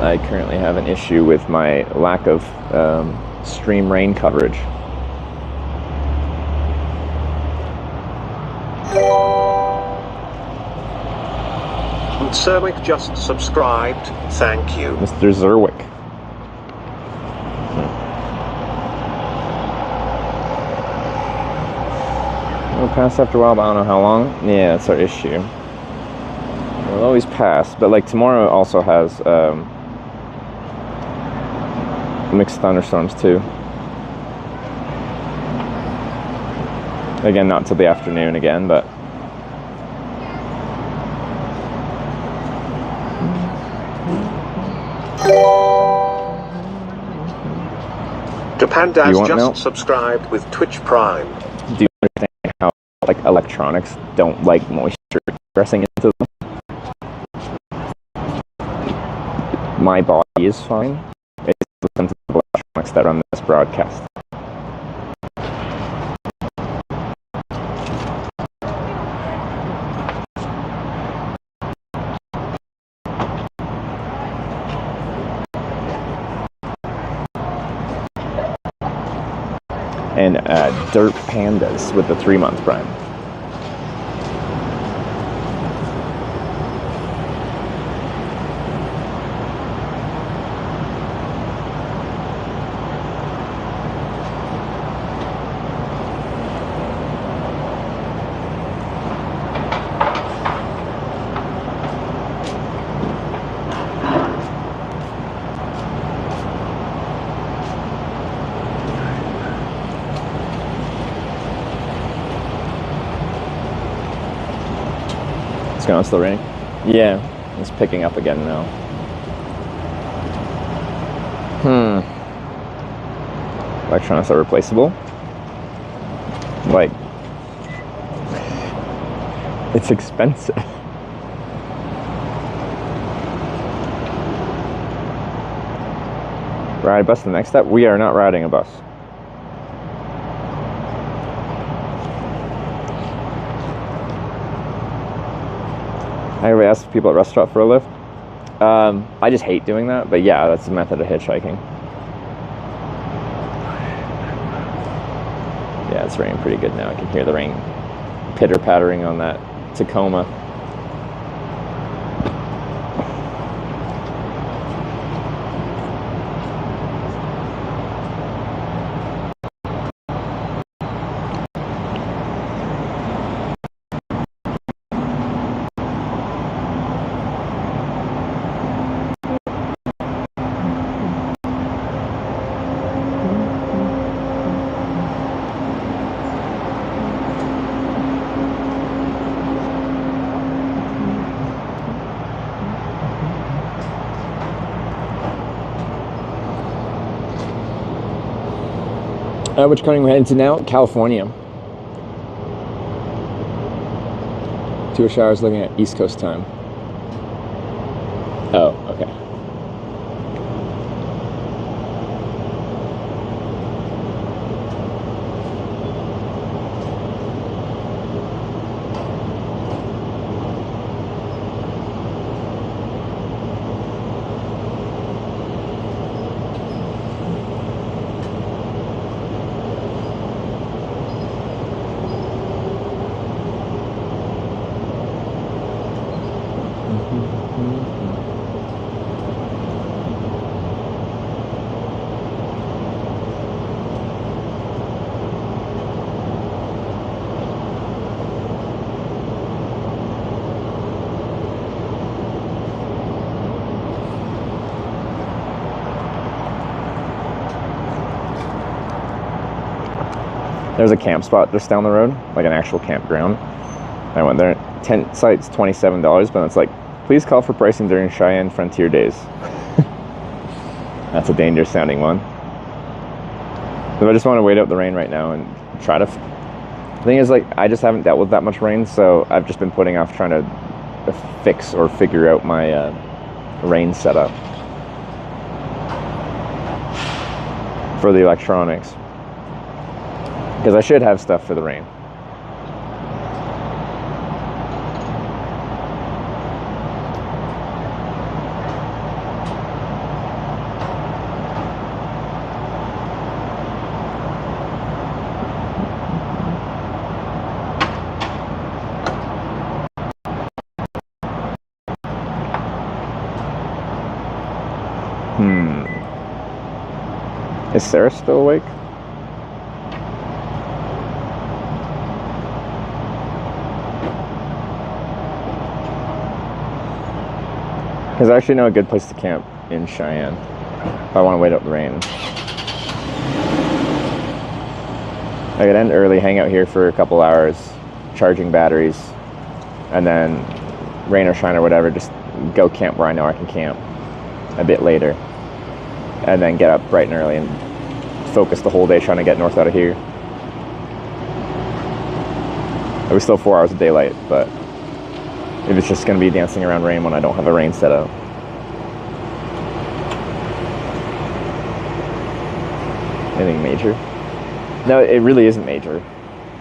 I currently have an issue with my lack of stream rain coverage. Cerwick just subscribed. Thank you. Mr. Zerwick. pass after a while, but I don't know how long. Yeah, that's our issue. It'll always pass, but like tomorrow also has mixed thunderstorms too. Again, not till the afternoon again, but Japandaz You want just milk? subscribed with Twitch Prime. do you understand how like electronics don't like moisture pressing into them? My body is fine. It's the sensitive electronics that run this broadcast. And Dirt Pandas with the 3-month prime. It's gonna still raining? Yeah, it's picking up again now. Electronics are replaceable. Like, it's expensive. Ride a bus the next step? We are not riding a bus. I ever ask people at restaurant for a lift. I just hate doing that, but yeah, that's a method of hitchhiking. Yeah, it's raining pretty good now. I can hear the rain pitter-pattering on that Tacoma. Which county we're heading to now? California. 2 hours looking at East Coast time. Oh, okay. There's a camp spot just down the road, like an actual campground. I went there. Tent site's $27, but it's like, please call for pricing during Cheyenne Frontier Days. That's a dangerous sounding one. So I just want to wait out the rain right now and try to... The thing is, like, I just haven't dealt with that much rain, so I've just been putting off trying to fix or figure out my rain setup for the electronics. Because I should have stuff for the rain. Is Sarah still awake? Because I actually know a good place to camp in Cheyenne if I want to wait out the rain. I could end early, hang out here for a couple hours, charging batteries, and then rain or shine or whatever, just go camp where I know I can camp a bit later, and then get up bright and early and focus the whole day trying to get north out of here. It was still 4 hours of daylight, but if it's just going to be dancing around rain when I don't have a rain set out. Anything major? No, it really isn't major.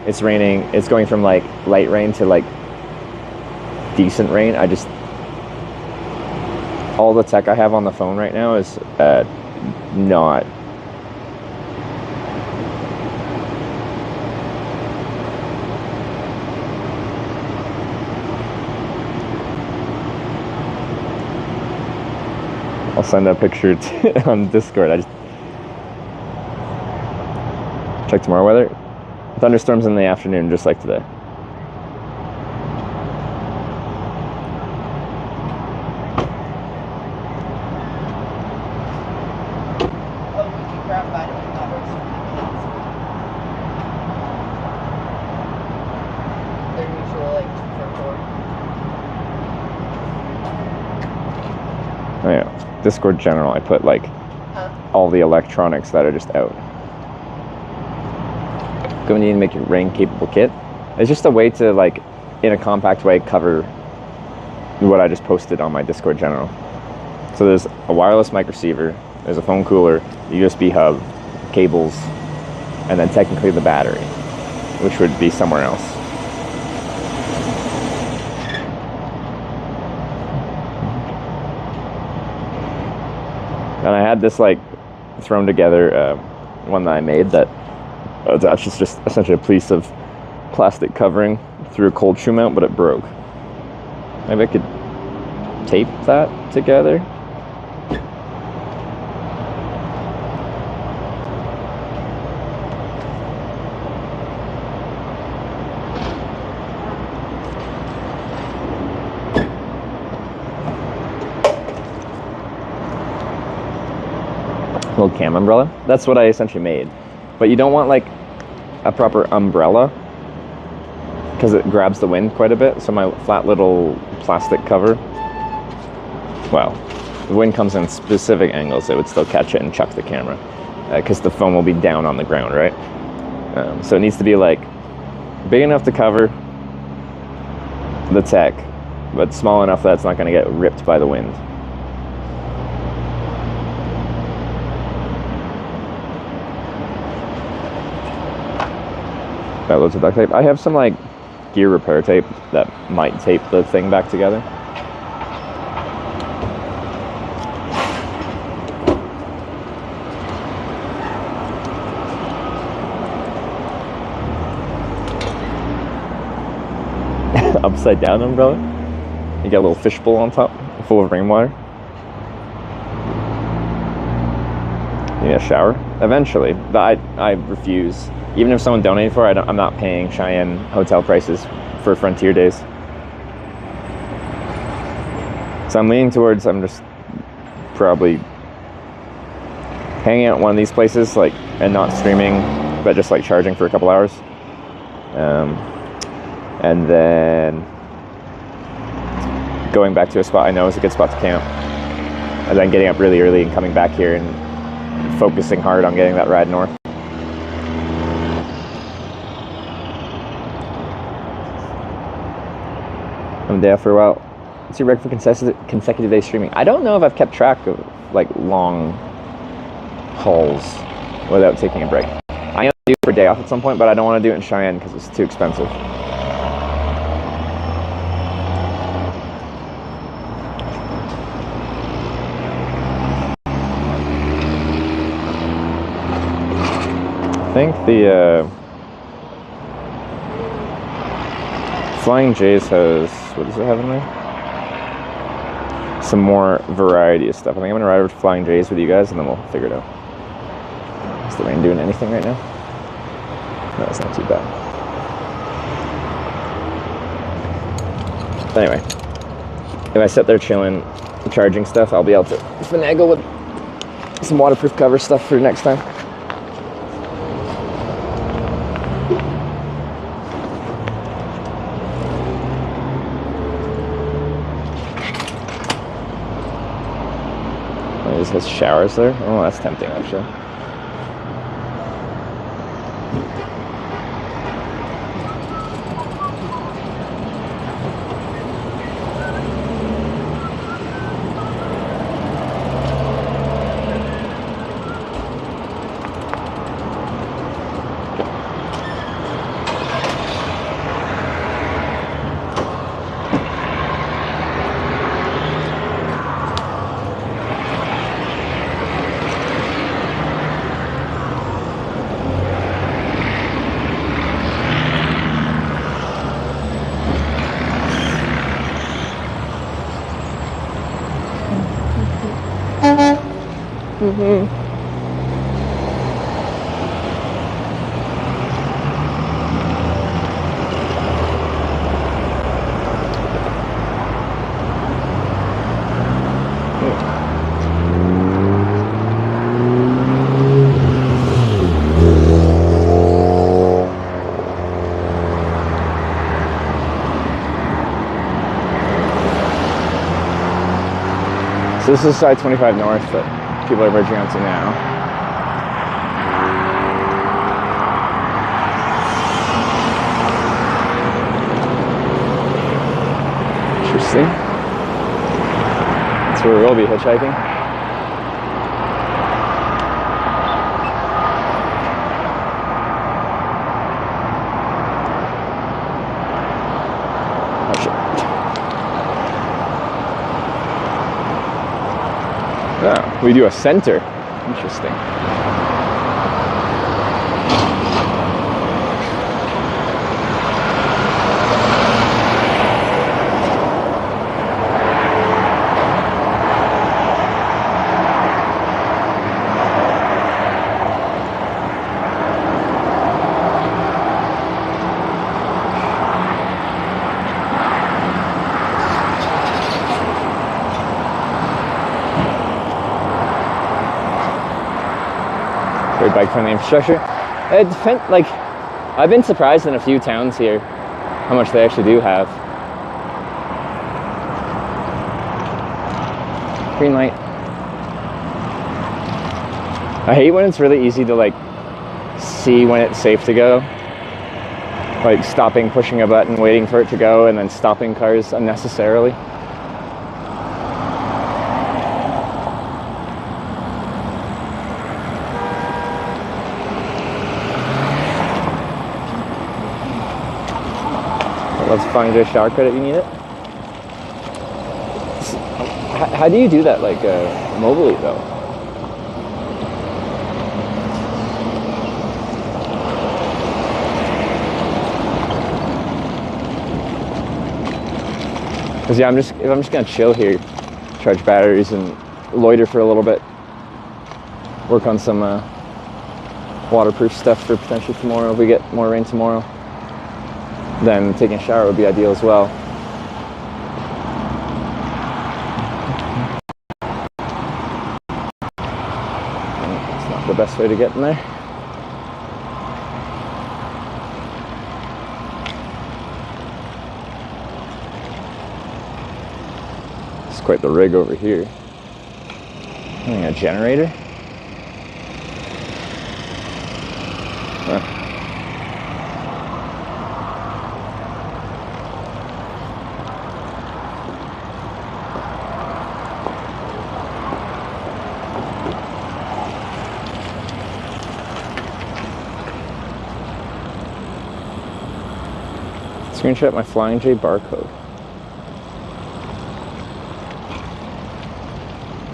It's raining. It's going from like light rain to like decent rain. All the tech I have on the phone right now is not. I'll send a picture on Discord. I just check tomorrow weather. Thunderstorms in the afternoon, just like today. Oh yeah, Discord general, I put like all the electronics that are just out. Going to need to make your rain capable kit. It's just a way to like, in a compact way, cover what I just posted on my Discord general. So there's a wireless mic receiver, there's a phone cooler, USB hub, cables, and then technically the battery, which would be somewhere else. And I had this like thrown together one that I made that that's just essentially a piece of plastic covering through a cold shoe mount, but it broke. Maybe I could tape that together. Little cam umbrella. That's what I essentially made. But you don't want like a proper umbrella because it grabs the wind quite a bit. So my flat little plastic cover, well, the wind comes in specific angles. It would still catch it and chuck the camera because the foam will be down on the ground, right? So it needs to be like big enough to cover the tech, but small enough that it's not going to get ripped by the wind. Got loads of duct tape. I have some like gear repair tape that might tape the thing back together. Upside down umbrella. You got a little fishbowl on top full of rainwater. You need a shower? Eventually. But I refuse. Even if someone donated for it, I'm not paying Cheyenne hotel prices for Frontier days. So I'm leaning towards, I'm just probably hanging out at one of these places, like, and not streaming, but just like charging for a couple hours. And then going back to a spot I know is a good spot to camp. And then getting up really early and coming back here and focusing hard on getting that ride north. I'm there for a while. What's your record for consecutive day streaming? I don't know if I've kept track of like long hauls without taking a break. I am due for a day off at some point, but I don't want to do it in Cheyenne because it's too expensive. I think the Flying J's has, what does it have in there? Some more variety of stuff. I think I'm going to ride over to Flying J's with you guys and then we'll figure it out. Is the rain doing anything right now? No, it's not too bad. But anyway, if I sit there chilling charging stuff, I'll be able to finagle with some waterproof cover stuff for next time. It just has showers there. Oh, that's tempting actually. So this is side 25 north that people are merging onto now. Interesting. That's where we'll be hitchhiking. Oh shit. Oh, we do a center. Interesting. Very bike-friendly infrastructure. It depends, like, I've been surprised in a few towns here how much they actually do have. Green light. I hate when it's really easy to, like, see when it's safe to go. Like stopping, pushing a button, waiting for it to go, and then stopping cars unnecessarily. Let's find a shower credit, you need it? How do you do that, like, mobily, though? Because, yeah, if I'm just gonna chill here, charge batteries and loiter for a little bit, work on some waterproof stuff for potentially tomorrow if we get more rain tomorrow, then taking a shower would be ideal as well. It's not the best way to get in there. It's quite the rig over here. A generator? Huh. Screenshot my Flying J barcode.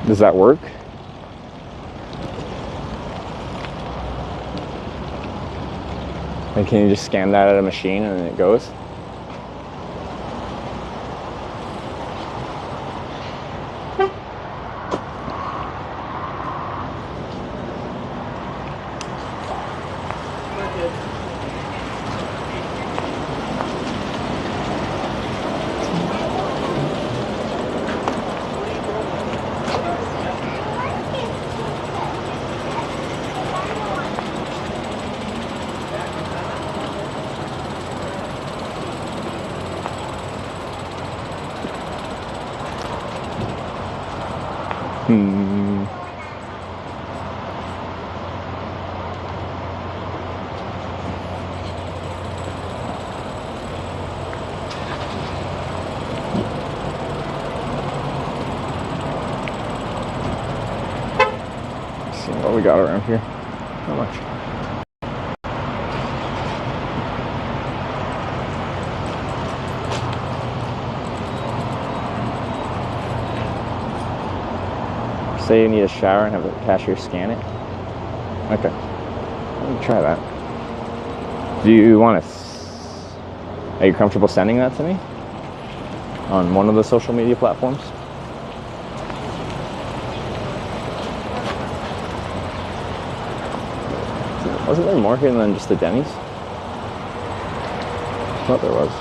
Does that work? And can you just scan that at a machine and then it goes? Hmm. Let's see what we got around here. How much? Say you need a shower and have the cashier scan it. Okay, let me try that. Do you want to? Are you comfortable sending that to me on one of the social media platforms? Wasn't there more here than just the Denny's? I thought there was.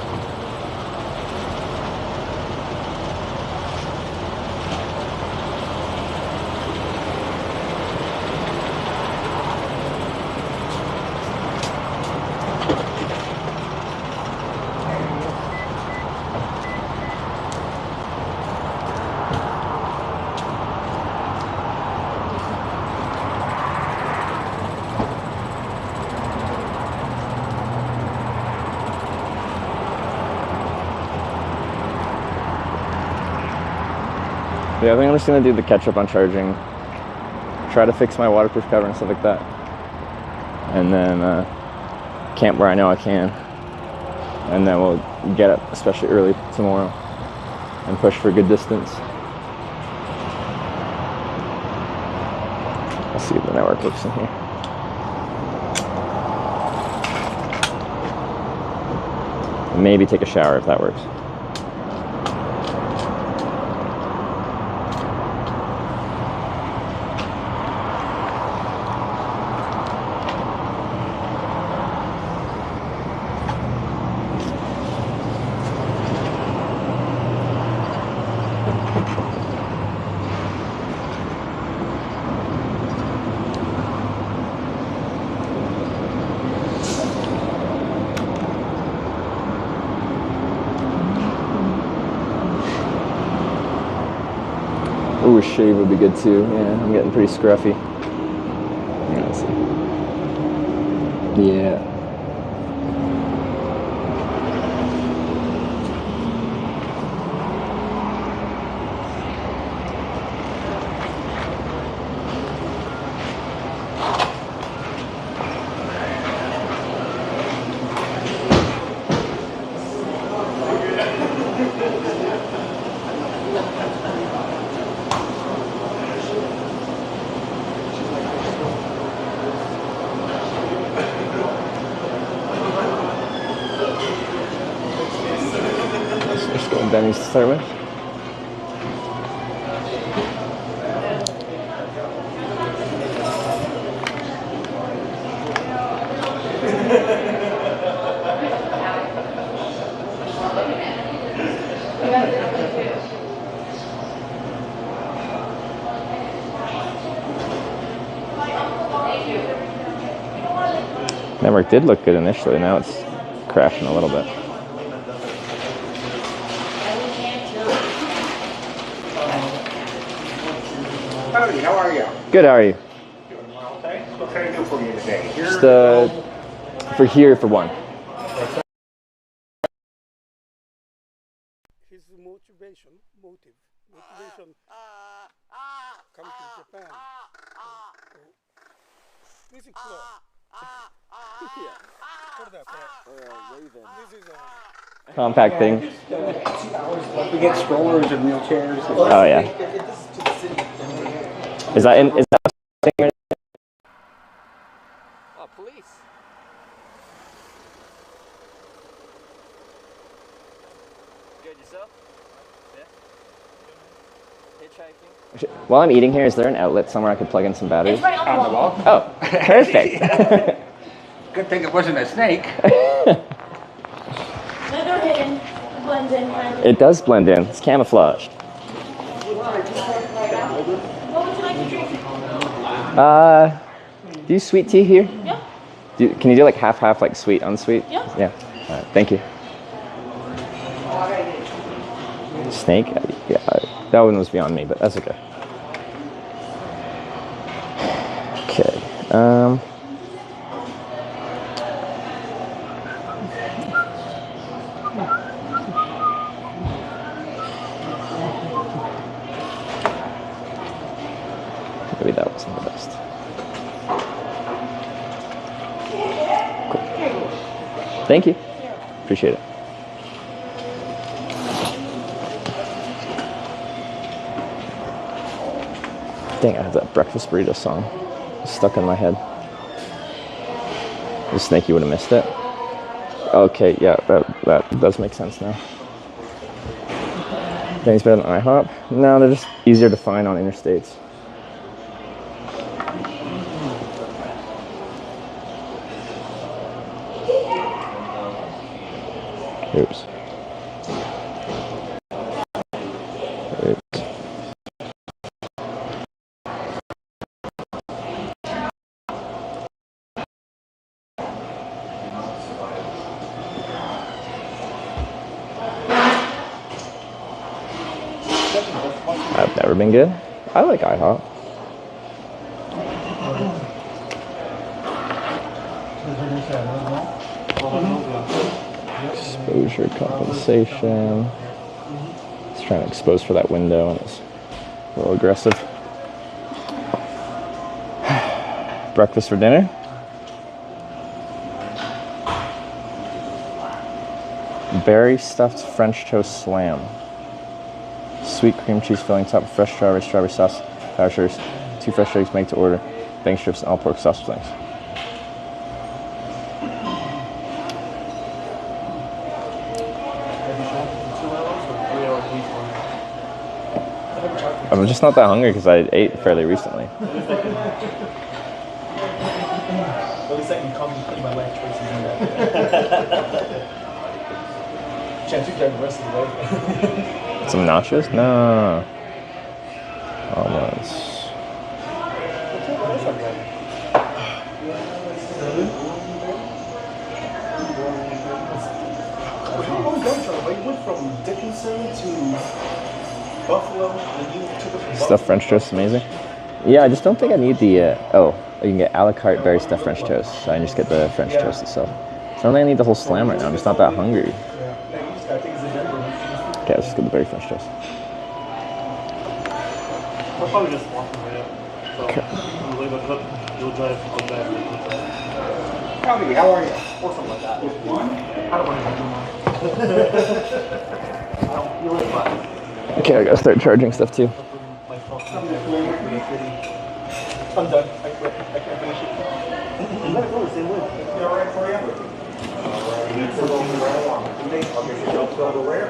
Yeah, I think I'm just gonna do the catch up on charging, try to fix my waterproof cover and stuff like that, and then camp where I know I can, and then we'll get up especially early tomorrow and push for a good distance. Let's see if the network works in here. Maybe take a shower if that works. Ooh, a shave would be good too. Yeah, I'm getting pretty scruffy. Yeah, let's see. Yeah. Let's go with Denny's to start with. Network did look good initially, now it's crashing a little bit. Howdy, how are you? Good, how are you? Doing well, thanks. What can I do for you today? Here Just for here for one. His motivation come to Japan. Music floor. For that, Raven. This is a Compact thing. we get strollers and wheelchairs. Oh yeah. Is that in? Is that? Oh, police. Good yourself? Yeah. Hitchhiking. While I'm eating here, is there an outlet somewhere I could plug in some batteries? It's right on the wall. Oh, perfect. Good thing it wasn't a snake. They're hidden. It blends in. It does blend in. It's camouflaged. What would you like to drink? Do you sweet tea here? Yeah. Can you do like half, like sweet, unsweet? Yeah. Yeah. All right, thank you. Snake? Yeah, that one was beyond me, but that's okay. Maybe that wasn't the best. Cool. Thank you. Appreciate it. Dang, I have that breakfast burrito song stuck in my head. The Snakey would have missed it. Okay, yeah, that does make sense now. Things better than IHOP? No, they're just easier to find on interstates. Oops. I've never been good. I like IHOP. Exposure compensation. He's trying to expose for that window and it's a little aggressive. Breakfast for dinner. Berry stuffed French toast slam. Sweet cream cheese filling top of fresh strawberry sauce, powder sugars, 2 fresh eggs made to order, bang strips, and all pork sausage links. I'm just not that hungry because I ate fairly recently. At least I can contemplate my life choices in that. Chance you drive the rest of the way. Some nachos? No. Almost. You went from Dickinson to Buffalo, and you took it from Stuffed French toast is amazing. Yeah, I just don't think I need the, you can get a la carte berry stuffed French toast, so I can just get the French toast itself. So I don't think I need the whole slam right now, I'm just not that hungry. Okay, let's just get the berry French toast. I'll probably just walk right up. So, okay. You'll drive to go back. Howdy, how are you? Or something like that. I don't want to do you live by. Okay, I gotta start charging stuff too. I'm done. I can't finish it. You gotta go the same way. Is that right for you? I'll get your jobs over where?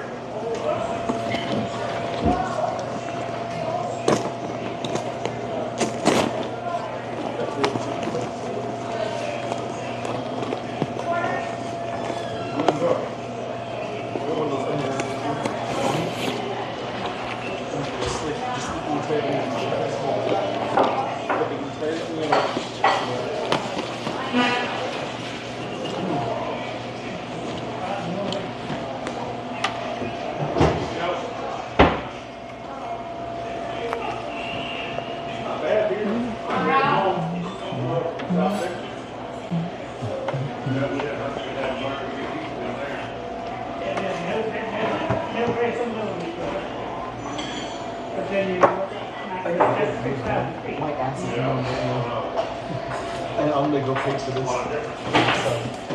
I'm gonna go fix for this. So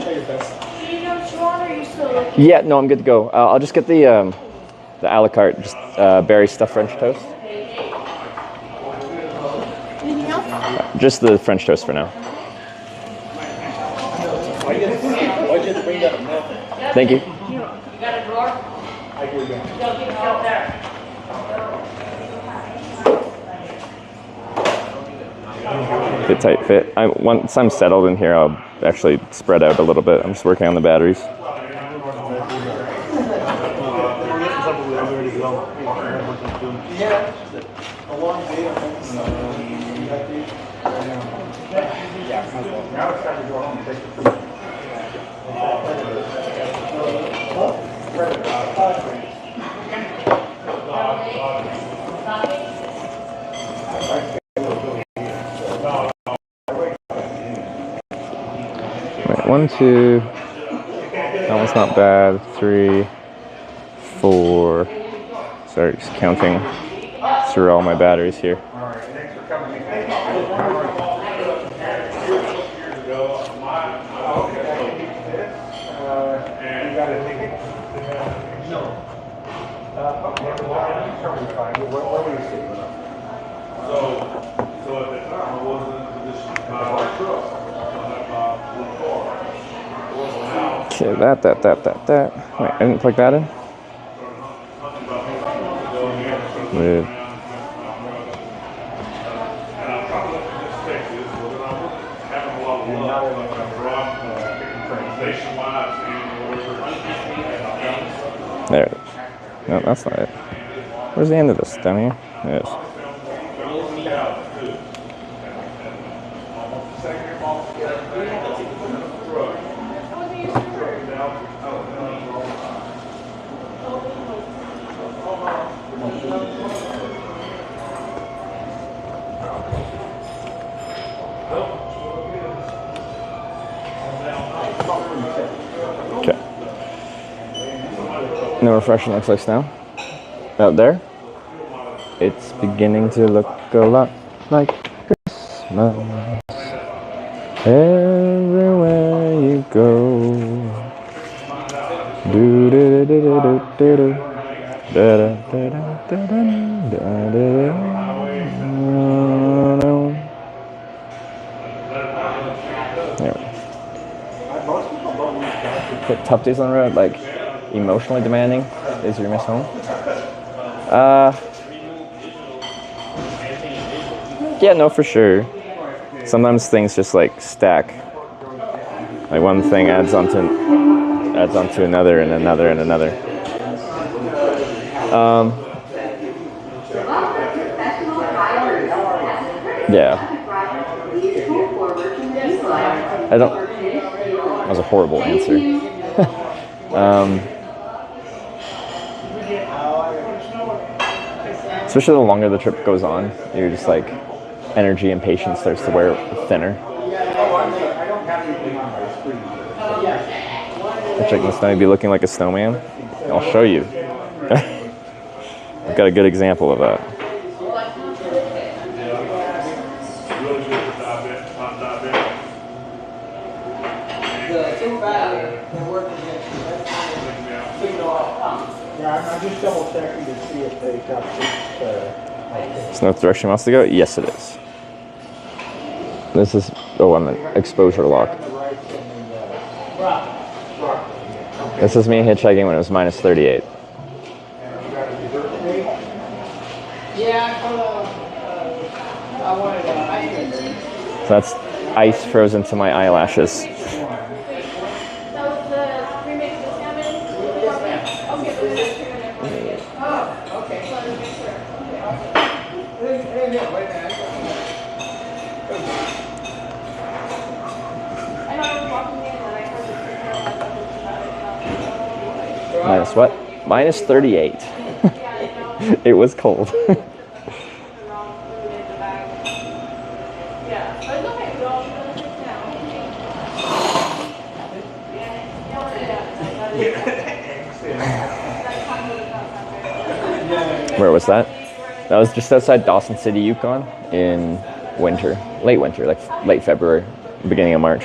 try your best. Do you know what you want, or are you still looking? Yeah, no, I'm good to go. I'll just get the a la carte, just berry stuffed French toast. Anything else? Just the French toast for now. Why'd you have to bring that up now? Thank you. You got a drawer? I do again. Don't keep it up there. Good tight fit. Once I'm settled in here, I'll actually spread out a little bit. I'm just working on the batteries. Yeah, a long day. Now it's time to go home and take 1, 2. That one's not bad. 3, 4. Sorry, just counting through all my batteries here. Okay, that. Wait, I didn't plug that in? Weird. There it is. No, that's not it. Where's the end of this? Down here? There it is. Okay. No refreshing looks like snow. Out there, it's beginning to look a lot like Christmas. Everywhere you go. Do do do do do do do. Da da da da da da da. Tough days on the road, like emotionally demanding days you miss home. Yeah, no, for sure. Sometimes things just like stack. Like one thing adds onto another and another and another. Yeah. That was a horrible answer. Especially the longer the trip goes on, you're just like, energy and patience starts to wear thinner. Hitchhiking the snow, you'd be looking like a snowman. I'll show you. I've got a good example of that. I'm just double checking to see if they got this. Snow direction wants to go? Yes, it is. This is, on the exposure lock. This is me hitchhiking when it was minus 38. So that's ice frozen to my eyelashes. Minus what? Minus 38. It was cold. Where was that? That was just outside Dawson City, Yukon in winter, late winter, like late February, beginning of March.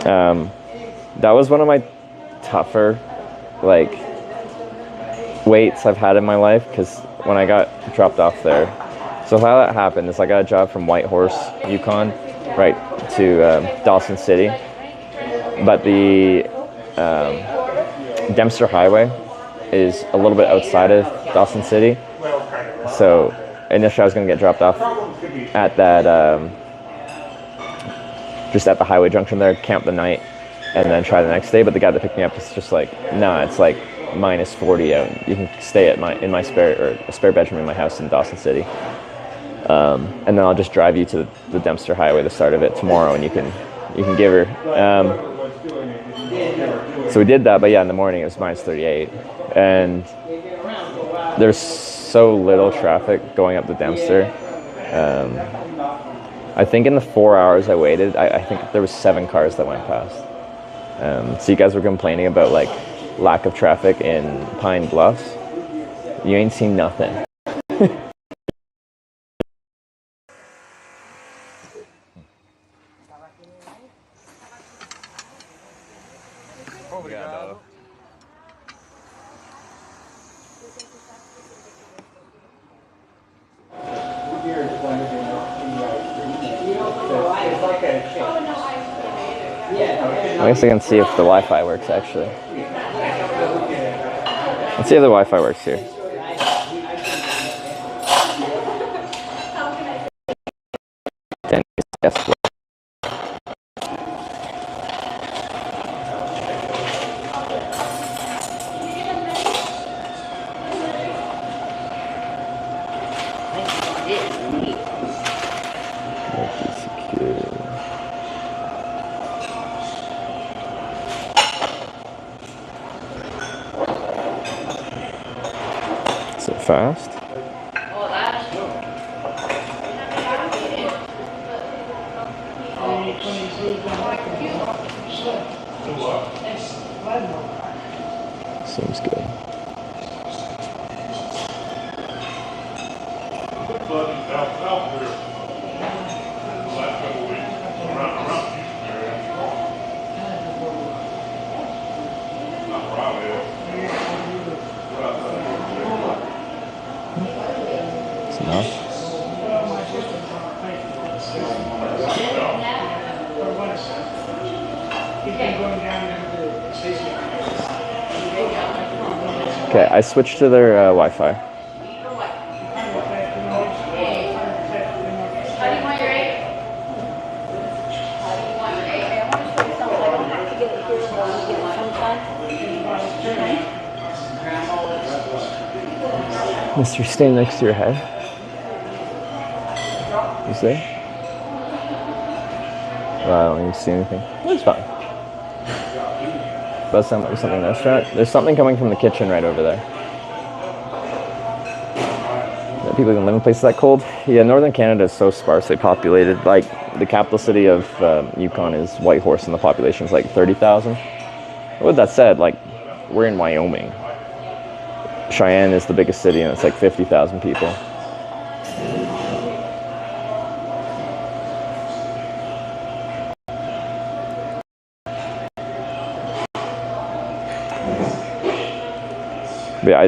That was one of my tougher like waits I've had in my life, because when I got dropped off there, so how that happened is I got a job from Whitehorse, Yukon, right to Dawson City, but the Dempster Highway is a little bit outside of Dawson City, so initially I was going to get dropped off at that just at the highway junction there, camp the night, and then try the next day. But the guy that picked me up was just like, nah, it's like minus 40 out. You can stay at a spare bedroom in my house in Dawson City, and then I'll just drive you to the Dempster Highway, the start of it, tomorrow, and you can give her. So we did that, but yeah, in the morning it was minus 38, and there's so little traffic going up the Dempster. I think in the 4 hours I waited, I think there was 7 cars that went past. So you guys were complaining about like lack of traffic in Pine Bluffs. You ain't seen nothing. Obrigado. I guess I can see if the Wi-Fi works actually. Let's see if the Wi-Fi works here. Yes. Is it fast? Seems good. It's enough. Okay, I switched to their Wi-Fi. Mister, stay next to your head. Is there? Well, I don't even see anything. It's fine. Does sound like something in the restaurant. There's something coming from the kitchen right over there. Yeah, people can live in places that cold. Yeah, northern Canada is so sparsely populated. Like the capital city of Yukon is Whitehorse, and the population is like 30,000. With that said, like we're in Wyoming. Cheyenne is the biggest city, and it's like 50,000 people. But yeah, I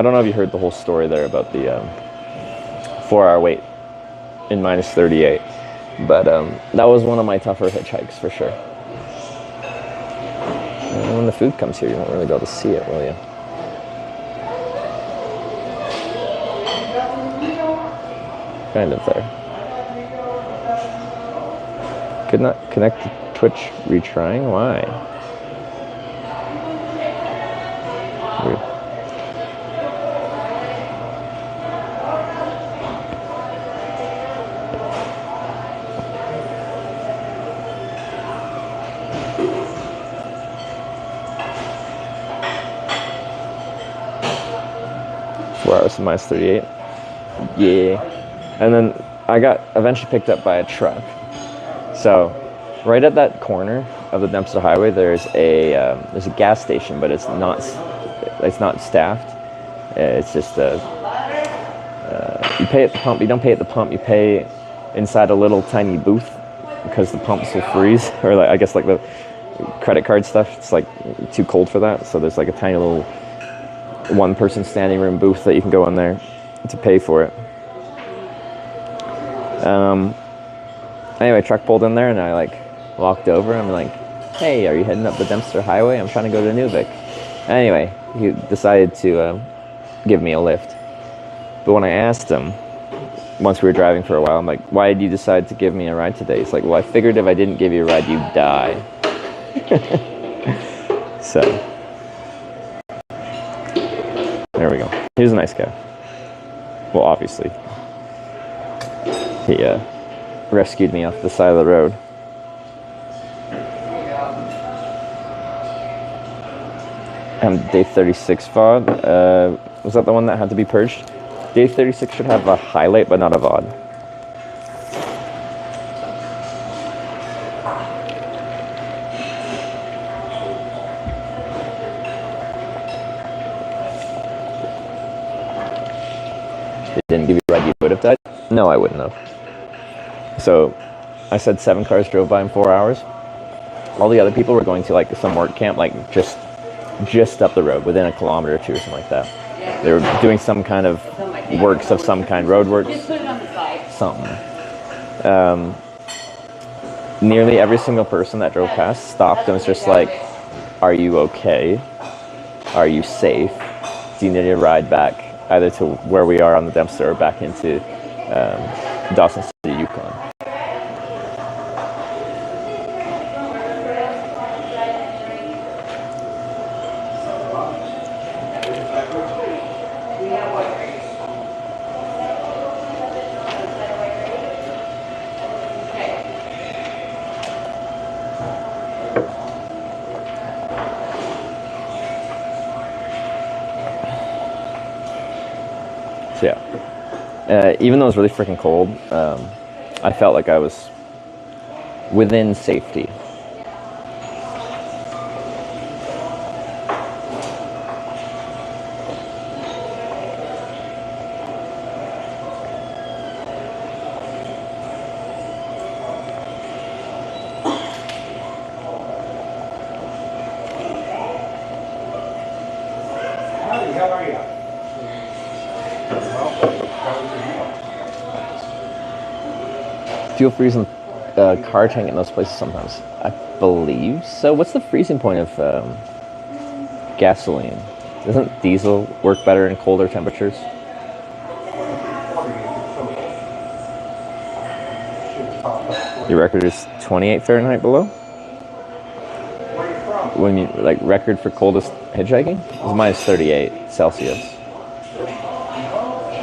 don't know if you heard the whole story there about the 4-hour wait in minus 38, but that was one of my tougher hitchhikes for sure. And when the food comes here, you won't really be able to see it, will you? Kind of there. Could not connect to Twitch retrying? Why? Weird. Hours minus 38. Yeah. And then I got eventually picked up by a truck. So right at that corner of the Dempster Highway, there's a gas station, but it's not staffed. It's just you pay at the pump. You don't pay at the pump. You pay inside a little tiny booth because the pumps will freeze, or like, I guess like the credit card stuff. It's like too cold for that. So there's like a tiny little one-person standing room booth that you can go in there to pay for it. Anyway, truck pulled in there and I like walked over. I'm like, "Hey, are you heading up the Dempster Highway? I'm trying to go to Nuvik." Anyway, he decided to give me a lift. But when I asked him, once we were driving for a while, I'm like, "Why did you decide to give me a ride today?" He's like, "Well, I figured if I didn't give you a ride, you'd die." So there we go. He was a nice guy. Well, obviously. He rescued me off the side of the road. Day 36 VOD. Was that the one that had to be purged? Day 36 should have a highlight, but not a VOD. they didn't give you a ride, you would have died? No, I wouldn't have. So I said 7 cars drove by in 4 hours. All the other people were going to like some work camp, like just up the road, within a kilometer or 2 or something like that. They were doing some kind of works of some kind, road works, something. Nearly every single person that drove past stopped and was just like, are you okay? Are you safe? Do you need a ride back either to where we are on the Dempster or back into Dawson City, Yukon? So yeah, even though it was really freaking cold, I felt like I was within safety. Howdy, how are you? Fuel freezing car tank in those places sometimes. I believe so. What's the freezing point of gasoline? Doesn't diesel work better in colder temperatures? Your record is 28 Fahrenheit below? When you, like, record for coldest hitchhiking? It's minus 38 Celsius.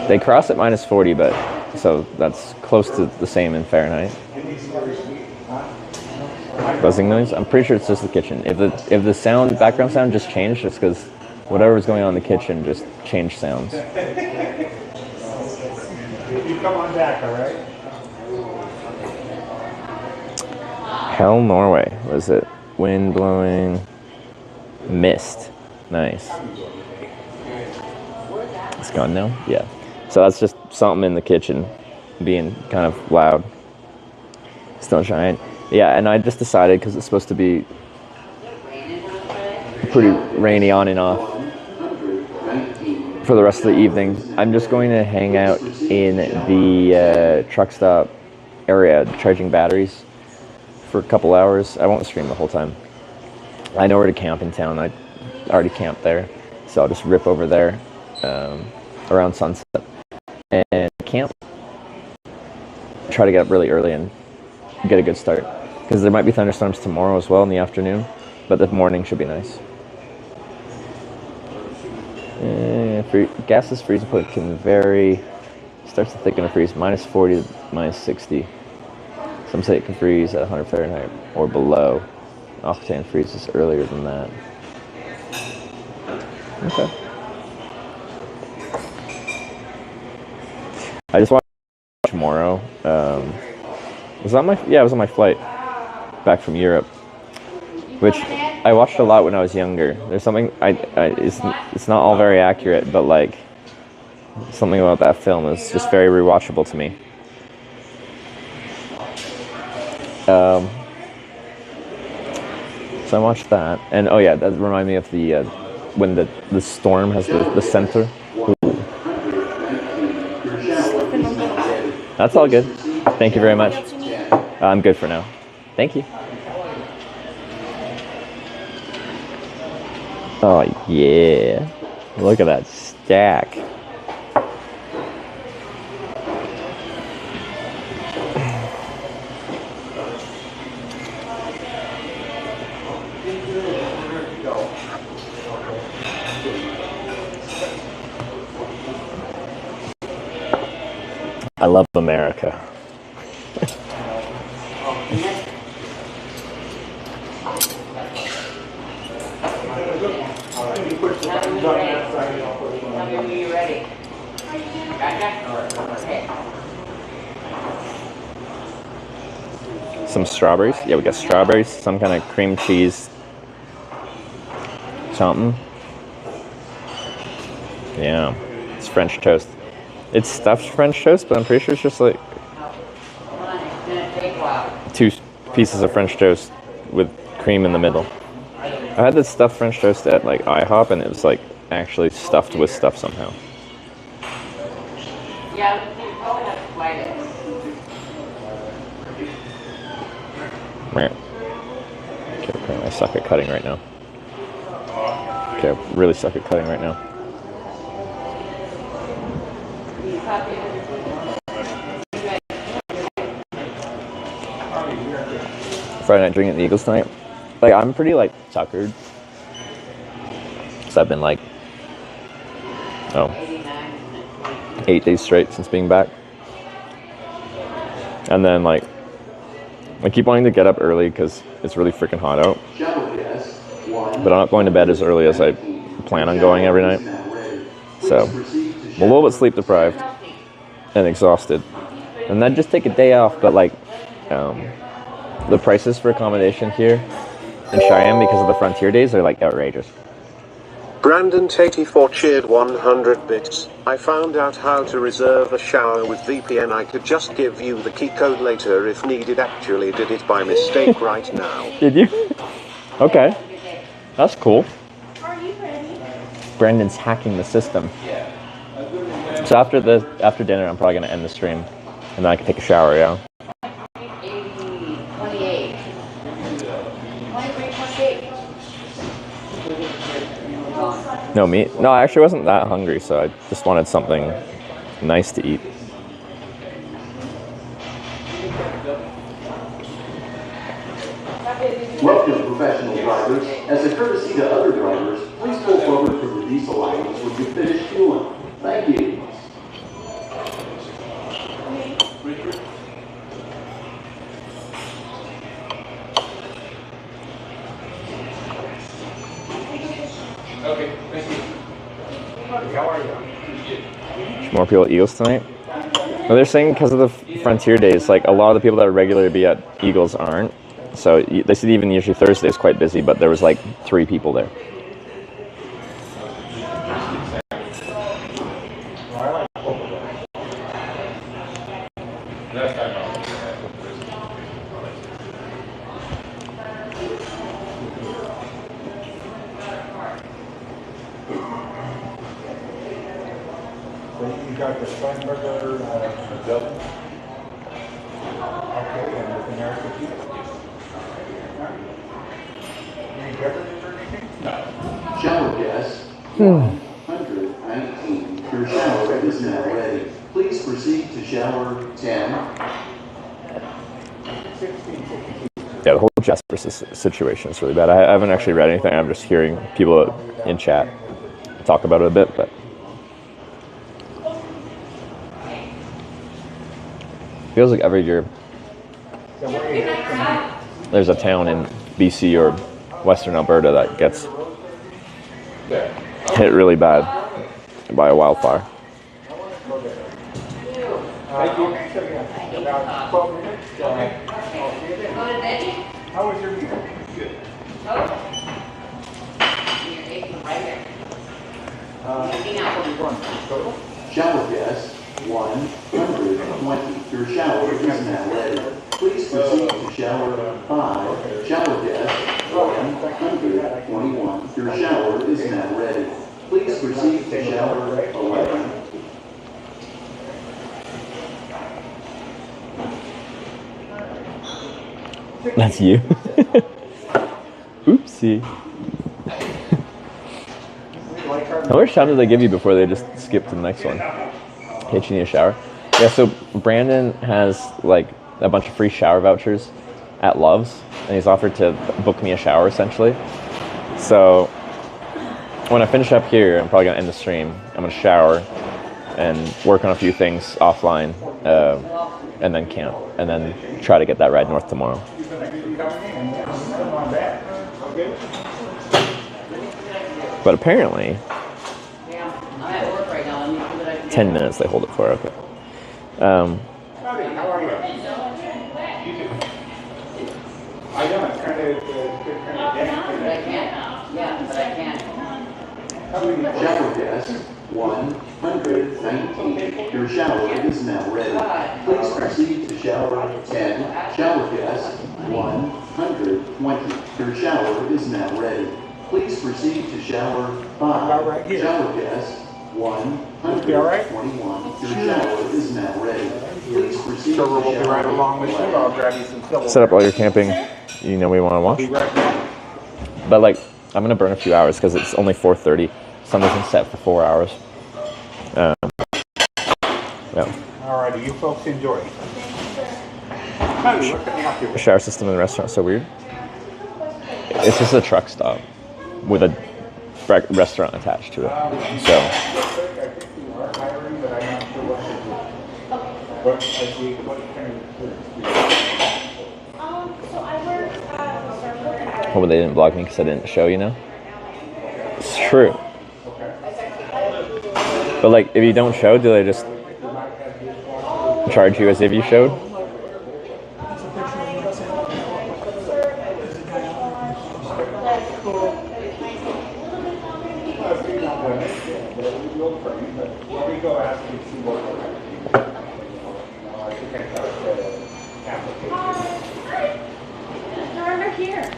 They cross at minus 40, but so that's close to the same in Fahrenheit. Buzzing noise? I'm pretty sure it's just the kitchen. If the sound, background sound just changed, it's because whatever was going on in the kitchen just changed sounds. You come on back, all right? Hell, Norway. Was it wind blowing? Mist. Nice. It's gone now? Yeah. So that's just something in the kitchen being kind of loud. Still in Cheyenne. Yeah, and I just decided, because it's supposed to be pretty rainy on and off for the rest of the evening, I'm just going to hang out in the truck stop area charging batteries for a couple hours. I won't stream the whole time. I know where to camp in town. I already camped there, so I'll just rip over there around sunset and camp. Try to get up really early and get a good start, because there might be thunderstorms tomorrow as well in the afternoon, but the morning should be nice. Gaseous freezing point can vary. Starts to thicken or freeze minus 40 to minus 60. Some say it can freeze at 100 Fahrenheit or below. Octane freezes earlier than that. Okay. I just watched tomorrow. Was that my? Yeah, it was on my flight back from Europe, which I watched a lot when I was younger. There's something it's not all very accurate, but like something about that film is just very rewatchable to me. So I watched that, and oh yeah, that reminded me of the when the storm has the center. Ooh. That's all good. Thank you very much. I'm good for now. Thank you. Oh yeah, look at that stack. I love America. Some strawberries. Yeah, we got strawberries, some kind of cream cheese something. Yeah, it's French toast. It's stuffed French toast, but I'm pretty sure it's just like 2 pieces of French toast with cream in the middle. I had this stuffed French toast at like IHOP, and it was like actually stuffed with stuff somehow. Yeah, you probably have to fight it. Okay, apparently I suck at cutting right now. Okay, I really suck at cutting right now. Friday night drinking at the Eagles tonight. Like, I'm pretty like tuckered. So I've been like, 8 days straight since being back. And then like, I keep wanting to get up early because it's really freaking hot out. But I'm not going to bed as early as I plan on going every night. So, I'm a little bit sleep deprived and exhausted. And then just take a day off, but like, the prices for accommodation here in Cheyenne because of the Frontier Days are like outrageous. Brandon84 cheered 100 bits. I found out how to reserve a shower with VPN. I could just give you the key code later if needed. Actually did it by mistake right now. Did you? Okay. That's cool. Brandon's hacking the system. So after dinner, I'm probably going to end the stream. And then I can take a shower, yeah? 28. 23, 28. No meat? No, I actually wasn't that hungry, so I just wanted something nice to eat. Welcome, professional drivers. As a courtesy to other drivers, please pull forward from the diesel lines when you finish fueling. Thank you. Okay, thank you. How are you? More people at Eagles tonight? Well, they're saying because of the Frontier Days, like a lot of the people that regularly be at Eagles aren't. So they said even usually Thursday is quite busy, but there was like 3 people there. You got the Steinberger double. Okay, and anything else with you? Any beverages or anything? No. Shower guests, 119. Your shower is now ready. Please proceed to shower 10. Yeah, the whole Jasper situation is really bad. I haven't actually read anything. I'm just hearing people in chat talk about it a bit, but feels like every year there's a town in BC or Western Alberta that gets hit really bad by a wildfire. Thank you. About 12 minutes. How was your meeting? Good. Shower guests, 120. Your shower is now ready. Please proceed to shower 5. Shower guests, 121. Your shower is now ready. Please proceed to shower 11. That's you. Oopsie. How much time did they give you before they just skip to the next one? Okay, you need a shower? Yeah, so Brandon has like a bunch of free shower vouchers at Love's, and he's offered to book me a shower essentially. So when I finish up here, I'm probably gonna end the stream. I'm gonna shower and work on a few things offline, and then camp, and then try to get that ride north tomorrow. But apparently, 10 minutes they hold it for, okay. How are you? I know it's kind of But I can't. Yeah, but I can't. Shower guest 119. Your shower is now ready. Please proceed to shower 10. Shower guest 120. Your shower is now ready. Please proceed to shower 5. Shower guest 121. Your shower is now ready. Please proceed to We'll be right shower along with you. I'll grab you some silver. Set up all your camping you know we want to watch. Be right back. But like, I'm gonna burn a few hours because it's only 4:30. Sun isn't set for 4 hours. Yeah. Alrighty, you folks enjoy. Honey, what can I help you The with? shower system in the restaurant is so weird. It's just a truck stop with a restaurant attached to it. So hopefully they didn't block me because I didn't show, you know? It's true. But like, if you don't show, do they just charge you as if you showed? They're under here.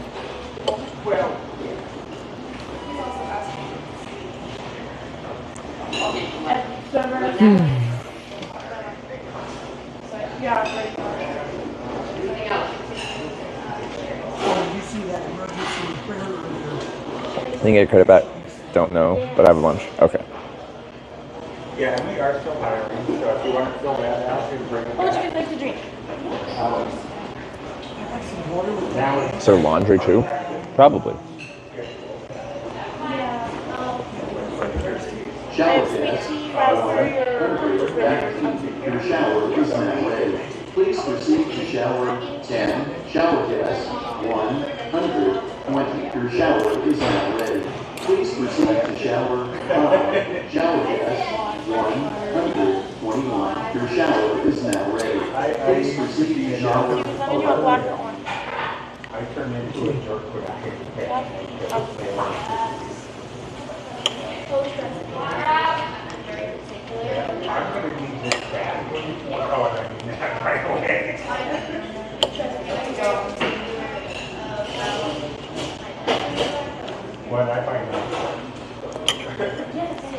Can you get a credit back? Don't know, but I have a lunch. Okay. Yeah, and we are still hiring, so if you want to fill that out, you can bring it What would back. you like to drink? Is there laundry too? Probably. Shower guest 100. Your shower is now ready. Please proceed to shower 10. Shower guest 120. Your shower is now ready. Please proceed to shower 5. Shower guest 121. Your shower is now ready. Please proceed to shower 5. I turned into a jerk when I hit the I'm going to need this bad. Oh, I mean that right away. What I find out.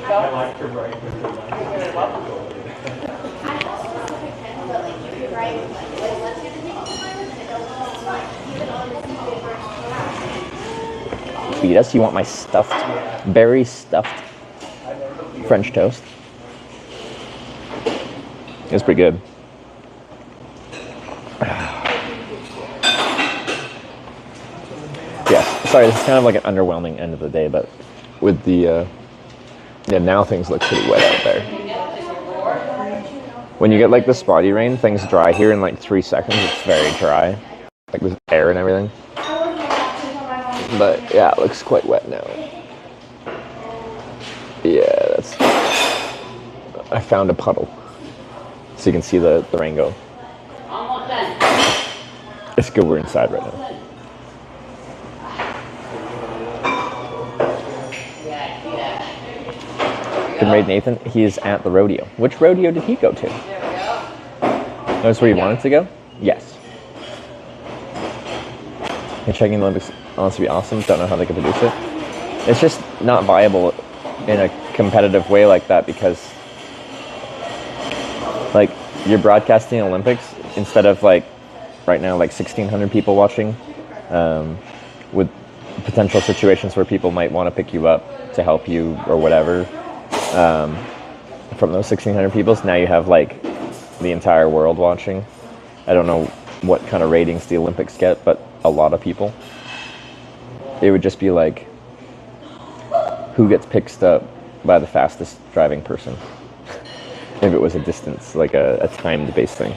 I like to write with the Yes, you want my stuffed, berry stuffed French toast? It's pretty good. Yeah, sorry, this is kind of like an underwhelming end of the day, but with the, yeah, now things look pretty wet out there. When you get like the spotty rain, things dry here in like 3 seconds. It's very dry, like with air and everything. But yeah, it looks quite wet now. Yeah, that's, I found a puddle. So you can see the rain go. It's good we're inside right now. Good raid Nathan, he is at the rodeo. Which rodeo did he go to? Notice where he wanted to go? Yes. Hitchhiking the Olympics wants to be awesome. Don't know how they can produce it. It's just not viable in a competitive way like that because like you're broadcasting Olympics instead of like right now like 1,600 people watching with potential situations where people might want to pick you up to help you or whatever from those 1,600 people. So now you have like the entire world watching. I don't know what kind of ratings the Olympics get, but a lot of people. It would just be like who gets picked up by the fastest driving person if it was a distance, like a timed based thing.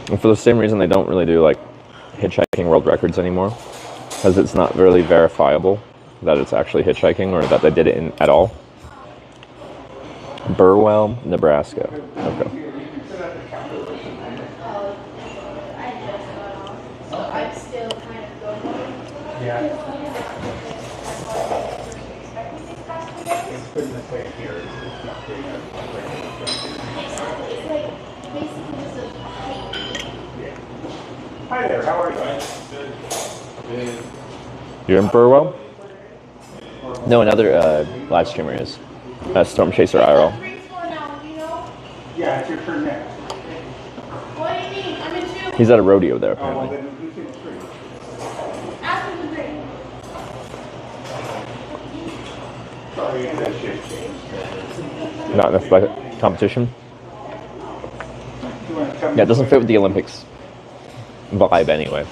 And for the same reason they don't really do like hitchhiking world records anymore, because it's not really verifiable that it's actually hitchhiking or that they did it at all. Burwell, Nebraska. Okay. Hi there, how are you? You're in Burwell? No, another live streamer is. Storm Chaser IRL. Yeah, it's your turn next. What do you mean? I'm in two. He's at a rodeo there, Oh, well, apparently. then who's in three? After the break. Sorry, that shift changed. Not enough competition. Yeah, it doesn't fit with the Olympics vibe anyway.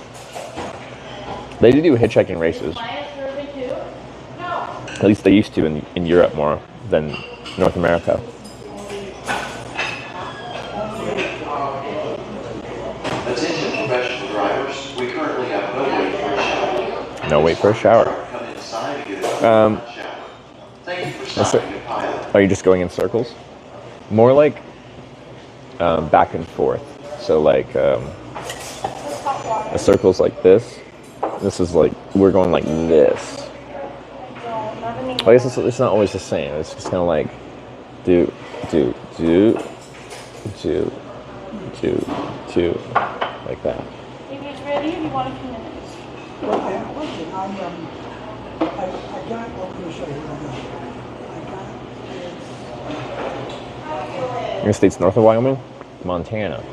They do hitchhiking races. At least they used to in Europe more than North America. Attention professional drivers, we currently have no wait for a shower. No wait for a shower. Come inside to get a Um, shower. Thank you for That's stopping at Pilot. Are you just going in circles? More like back and forth. So like a circle's like this. This is like, we're going like this. I guess it's not always the same. It's just kind of like do, like that. Maybe it's ready if you want a few minutes. Well, I got, I'm going to show you what I got. Your state's north of Wyoming? Montana.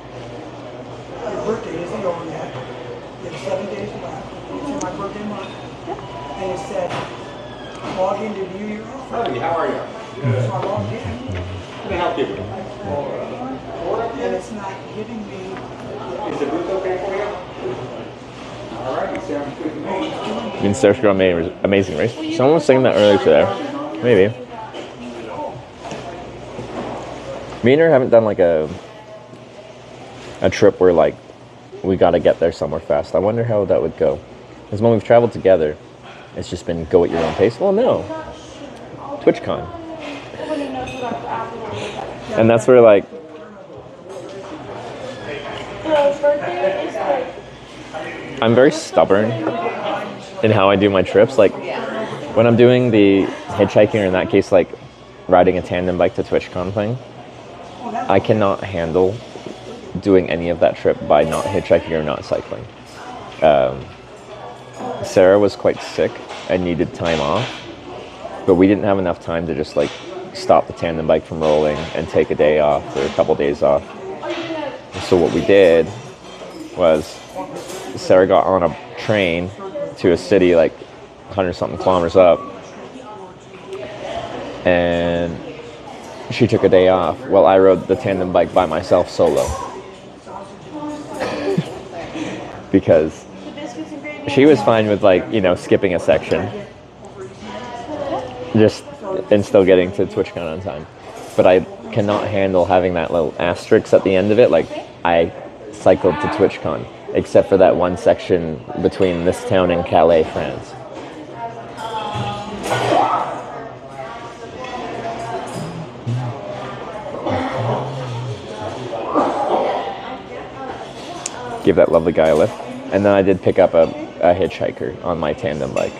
Your birthday isn't over yet. You have 7 days left. It's in my birthday month. And it said, log in to view your offer. Howdy, how are you? So I logged in. Can I help you? And it's not giving me. Is the booth okay for you? All right, sounds good to me. You can search for Amazing Race. Someone was saying that earlier today. Maybe. Me and her haven't done like a trip where like we gotta get there somewhere fast. I wonder how that would go. Because when we've traveled together, it's just been go at your own pace. Well, no. TwitchCon. And that's where like I'm very stubborn in how I do my trips. Like when I'm doing the hitchhiking, or in that case, like riding a tandem bike to TwitchCon thing, I cannot handle doing any of that trip by not hitchhiking or not cycling. Sarah was quite sick and needed time off, but we didn't have enough time to just like stop the tandem bike from rolling and take a day off or a couple days off. So what we did was Sarah got on a train to a city like 100-something kilometers up, and she took a day off while I rode the tandem bike by myself solo. Because she was fine with like, you know, skipping a section just and still getting to TwitchCon on time. But I cannot handle having that little asterisk at the end of it, like I cycled to TwitchCon, except for that one section between this town and Calais, France. Give that lovely guy a lift. And then I did pick up a hitchhiker on my tandem bike.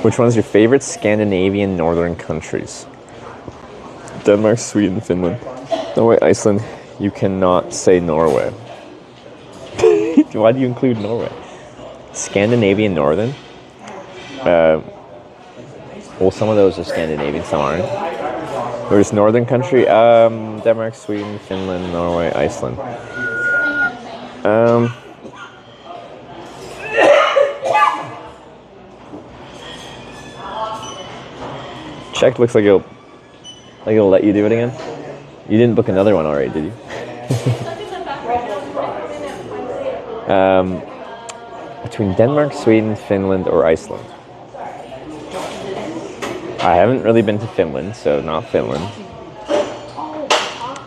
Which one's your favorite Scandinavian northern countries? Denmark, Sweden, Finland. Norway, Iceland. You cannot say Norway. Why do you include Norway? Scandinavian northern? Well, some of those are Scandinavian, some aren't. There's northern country, Denmark, Sweden, Finland, Norway, Iceland. Check looks like it'll let you do it again. You didn't book another one already, did you? Between Denmark, Sweden, Finland, or Iceland. I haven't really been to Finland, so not Finland.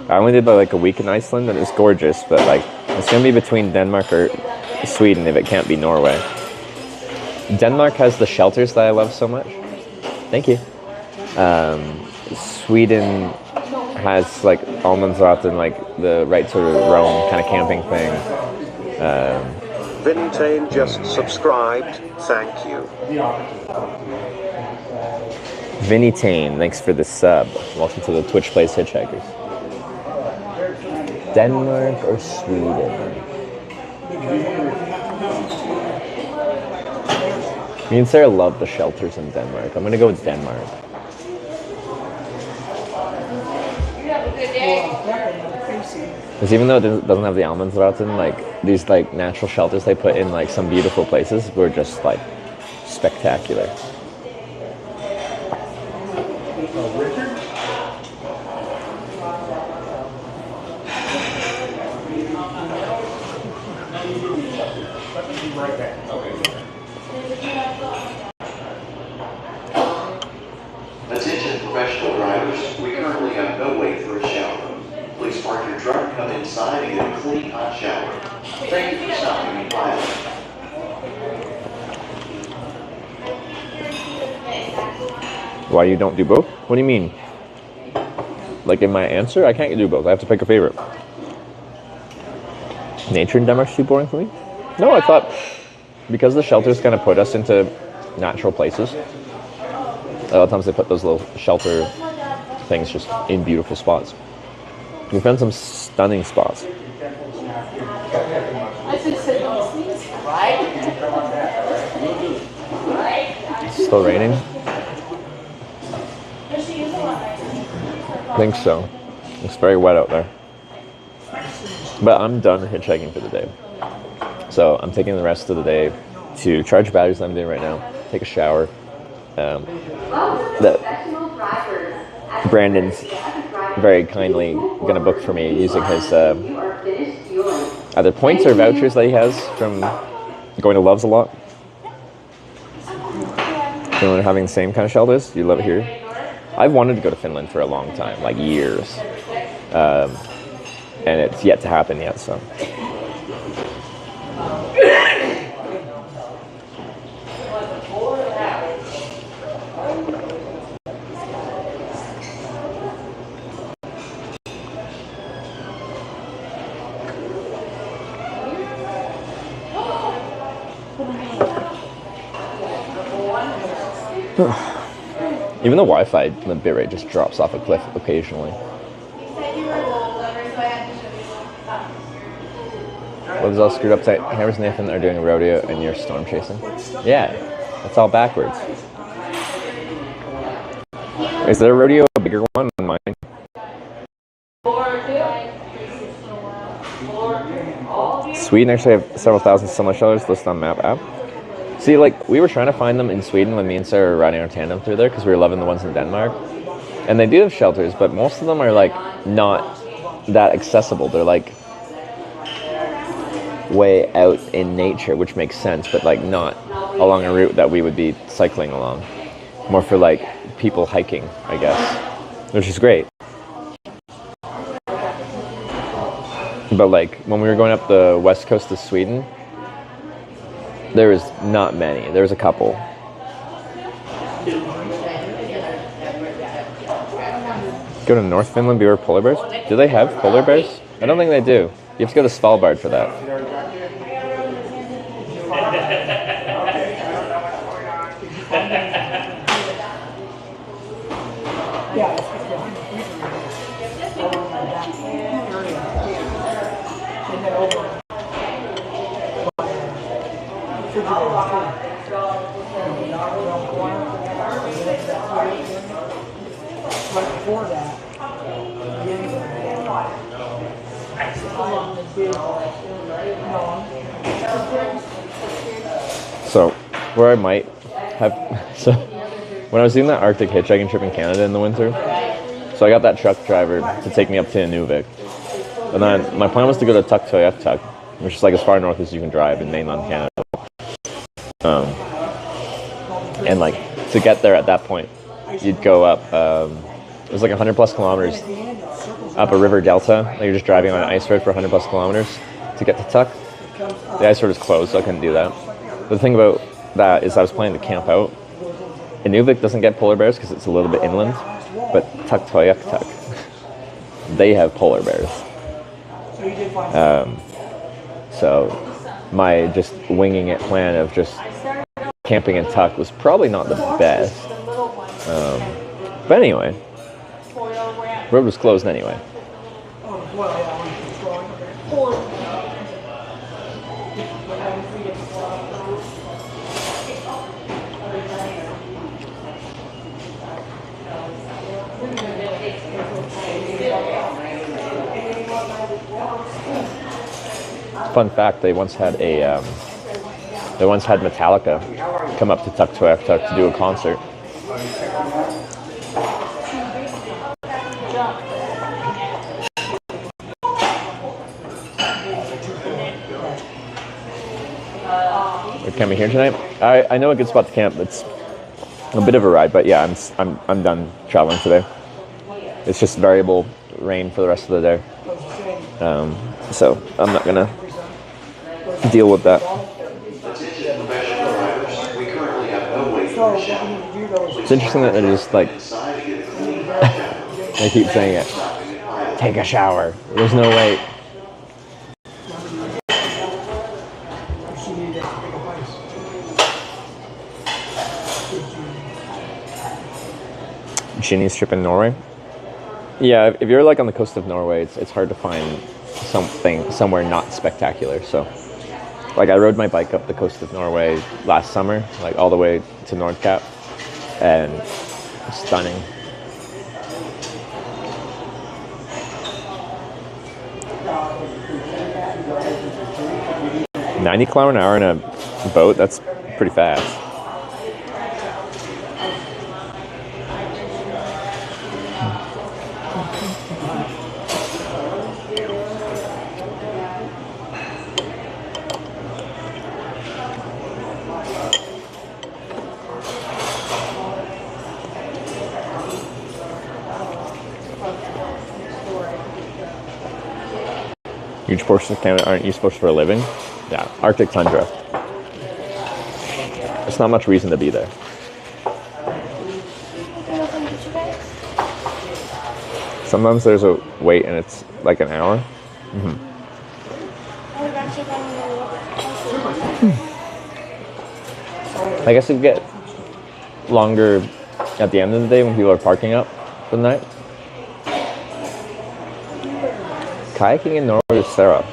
I only did like a week in Iceland, and it was gorgeous, but like it's gonna be between Denmark or Sweden if it can't be Norway. Denmark has the shelters that I love so much. Thank you. Sweden has like almonds wrapped in like the right sort of Rome kind of camping thing. Vintain just subscribed, thank you. Vinny Tane, thanks for the sub. Welcome to the Twitch Plays Hitchhikers. Denmark or Sweden? Me and Sarah love the shelters in Denmark. I'm gonna go with Denmark. Because even though it doesn't have the almonds rotten, like these like natural shelters they put in like some beautiful places were just like spectacular. Attention professional drivers, we currently have no wait for a shower. Please park your truck, come inside and get a clean hot shower. Thank you for stopping me by. Why you don't do both? What do you mean? Like in my answer, I can't do both. I have to pick a favorite. Nature in Denmark's too boring for me? No, I thought because the shelters kind of put us into natural places. A lot of times they put those little shelter things just in beautiful spots. We found some stunning spots. It's still raining? I think so. It's very wet out there. But I'm done hitchhiking for the day. So I'm taking the rest of the day to charge batteries that I'm doing right now, take a shower. Brandon's very kindly going to book for me using his either points or vouchers that he has from going to Love's a lot. Finland having the same kind of shelters. You love it here. I've wanted to go to Finland for a long time, like years. And it's yet to happen yet, so. Even the Wi-Fi, the bitrate just drops off a cliff occasionally. What is all screwed up tight? Hammers and Nathan are doing a rodeo and you're storm chasing? Yeah, that's all backwards. Is there a rodeo a bigger one than mine? Sweden actually have several thousand similar shelters listed on map app. See, like, we were trying to find them in Sweden when me and Sarah were riding our tandem through there because we were loving the ones in Denmark. And they do have shelters, but most of them are, like, not that accessible. They're, like, way out in nature, which makes sense, but, like, not along a route that we would be cycling along. More for, like, people hiking, I guess, which is great. But, like, when we were going up the west coast of Sweden, there was not many. There was a couple. Go to North Finland, beware polar bears? Do they have polar bears? I don't think they do. You have to go to Svalbard for that. So, where I might have, so when I was doing that Arctic hitchhiking trip in Canada in the winter, so I got that truck driver to take me up to Inuvik. And then my plan was to go to Tuktoyaktuk, which is like as far north as you can drive in mainland Canada. And like to get there at that point, you'd go up, it was like 100 plus kilometers up a river delta. Like you're just driving on an ice road for 100 plus kilometers to get to Tuk. The ice road is closed, so I couldn't do that. But the thing about that is I was planning to camp out. Inuvik doesn't get polar bears because it's a little bit inland, but Tuktoyaktuk they have polar bears. So you did find So my just winging it plan of just camping in Tuck was probably not the best. But anyway, road was closed anyway. Oh, well, yeah, when it's going, okay. Fun fact: they once had Metallica come up to Tuck to do a concert. We're camping here tonight. I know a good spot to camp. It's a bit of a ride, but yeah, I'm done traveling today. It's just variable rain for the rest of the day, so I'm not gonna deal with that. It's interesting that they're just like they keep saying it. Take a shower. There's no wait. Ginny's trip in Norway. Yeah, if you're like on the coast of Norway, it's hard to find somewhere not spectacular. So, like I rode my bike up the coast of Norway last summer, like all the way to Nordkapp, and it's stunning. $90 km/h in a boat, that's pretty fast. Huge portions of Canada aren't used for a living. Yeah, Arctic tundra. There's not much reason to be there. Sometimes there's a wait and it's like an hour. I guess it get longer at the end of the day when people are parking up for the night. Kayaking in Norway with Sarah.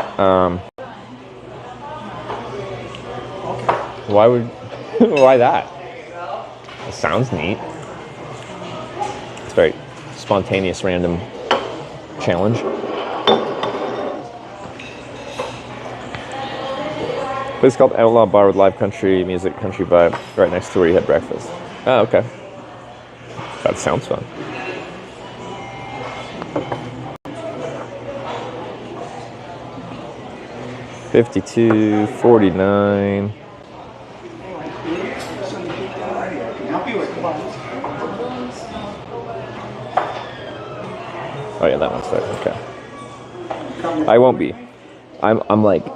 Why that? It sounds neat. It's very spontaneous, random challenge. Place called Outlaw Bar with live country music, country vibe, right next to where you had breakfast. Oh, okay. That sounds fun. $52.49. Oh yeah, that one's there. Okay. I won't be. I'm like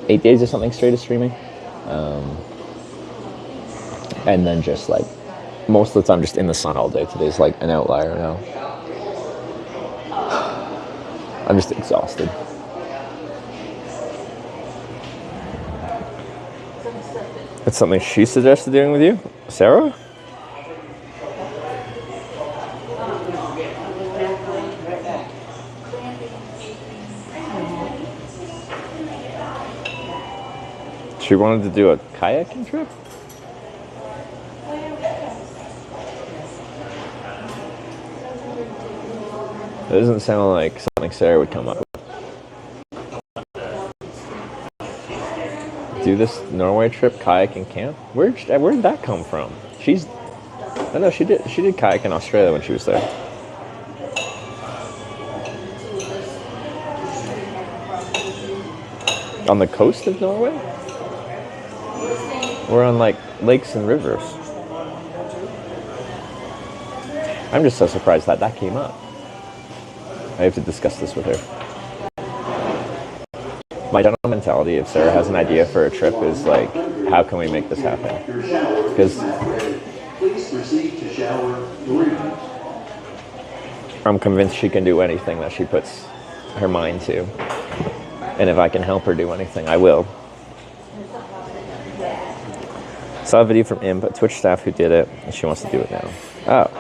8 days or something straight of streaming, and then just like most of the time just in the sun all day. Today's like an outlier now. I'm just exhausted. That's something she suggested doing with you, Sarah? She wanted to do a kayaking trip? It doesn't sound like something Sarah would come up with. Do this Norway trip, kayaking camp? Where did that come from? I know she did kayak in Australia when she was there. On the coast of Norway? Or on like lakes and rivers? I'm just so surprised that came up. I have to discuss this with her. My general mentality, if Sarah has an idea for a trip, is like, how can we make this happen? Because I'm convinced she can do anything that she puts her mind to. And if I can help her do anything, I will. Saw a video from Imp, a Twitch staff who did it, and she wants to do it now. Oh.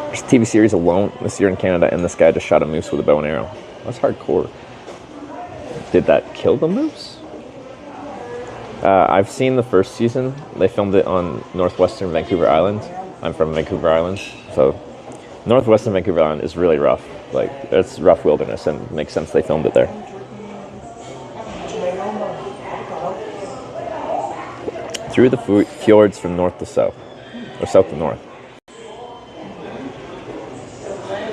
There's a TV series Alone this year in Canada, and this guy just shot a moose with a bow and arrow. That's hardcore. Did that kill the moose? I've seen the first season. They filmed it on northwestern Vancouver Island. I'm from Vancouver Island, so northwestern Vancouver Island is really rough. Like, it's rough wilderness, and it makes sense they filmed it there. Through the fjords from north to south, or south to north.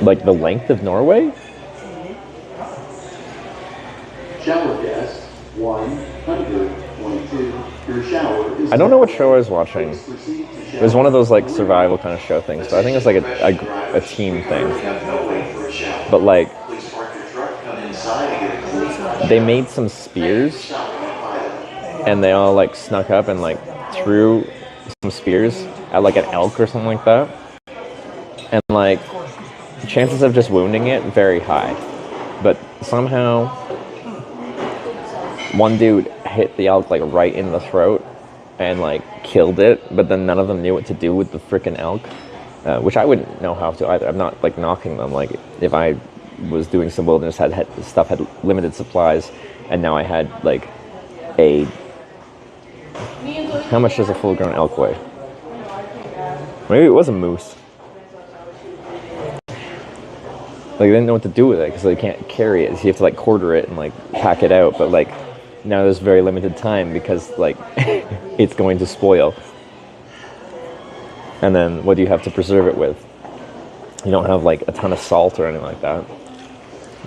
Like the length of Norway? Shower guest 122. Your shower is I don't know what show I was watching. It was one of those like survival kind of show things, but I think it was like a team thing. But like, they made some spears, and they all like snuck up and like threw some spears at like an elk or something like that. And like, chances of just wounding it, very high. But somehow, one dude hit the elk like right in the throat and like killed it, but then none of them knew what to do with the freaking elk, which I wouldn't know how to either. I'm not like knocking them. Like, if I was doing some wilderness, had limited supplies, and now I had like how much does a full-grown elk weigh? Maybe it was a moose. Like, they didn't know what to do with it because they can't carry it. So you have to like quarter it and like pack it out. But like, now there's very limited time because like it's going to spoil. And then what do you have to preserve it with? You don't have like a ton of salt or anything like that.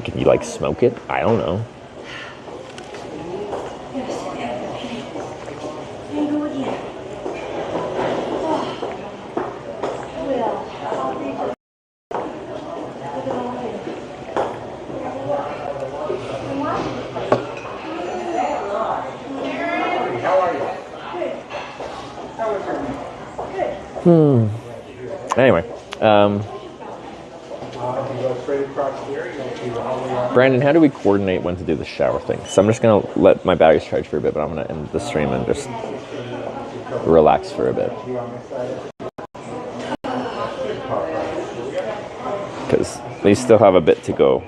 Can you like smoke it? I don't know. Anyway, Brandon, how do we coordinate when to do the shower thing? So I'm just gonna let my batteries charge for a bit, but I'm gonna end the stream and just relax for a bit, because we still have a bit to go.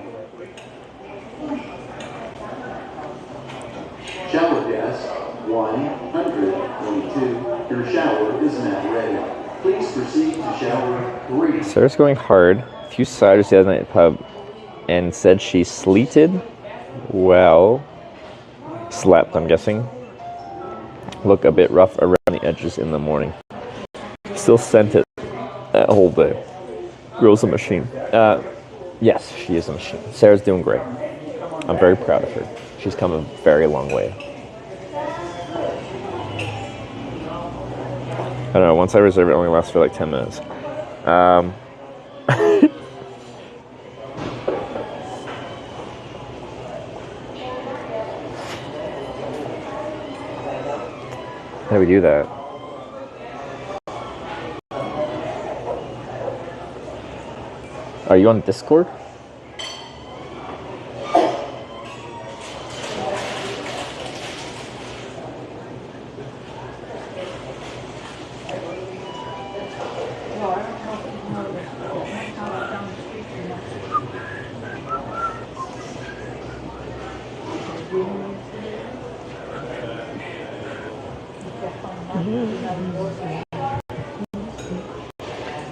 Shower guest 122. Your shower is now ready. Please proceed to shower 3. Sarah's going hard. A few ciders the other night at the pub, and said she sleeted. Well, slept, I'm guessing. Look a bit rough around the edges in the morning. Still sent it that whole day. Girl's a machine. Yes, she is a machine. Sarah's doing great. I'm very proud of her. She's come a very long way. I don't know, once I reserve it, only lasts for like 10 minutes. How do we do that? Are you on Discord?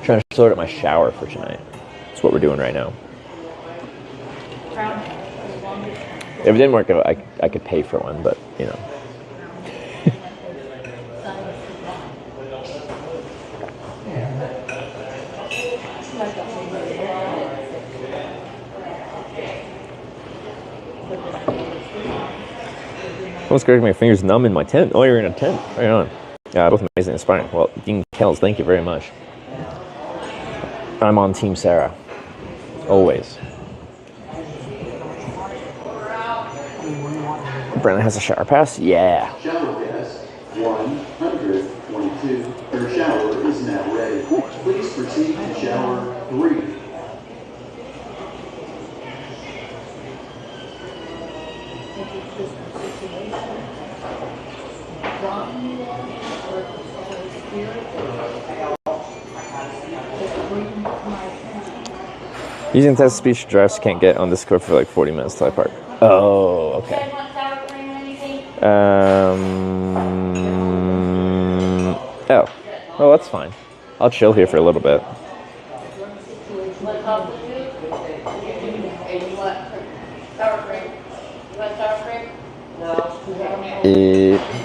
Trying to sort out my shower for tonight. That's what we're doing right now. If it didn't work out, I could pay for one, but you know. Almost getting my fingers numb in my tent. Oh, you're in a tent. Right on. Yeah, both amazing and inspiring. Well, Dean Kells, thank you very much. I'm on Team Sarah. Always. Brennan has a shower pass? Yeah. Shower guest 122. Your shower is now ready. Please proceed to shower 3. Using text-to-speech address can't get on Discord for like 40 minutes till I park. Oh, okay. Oh, well, that's fine. I'll chill here for a little bit.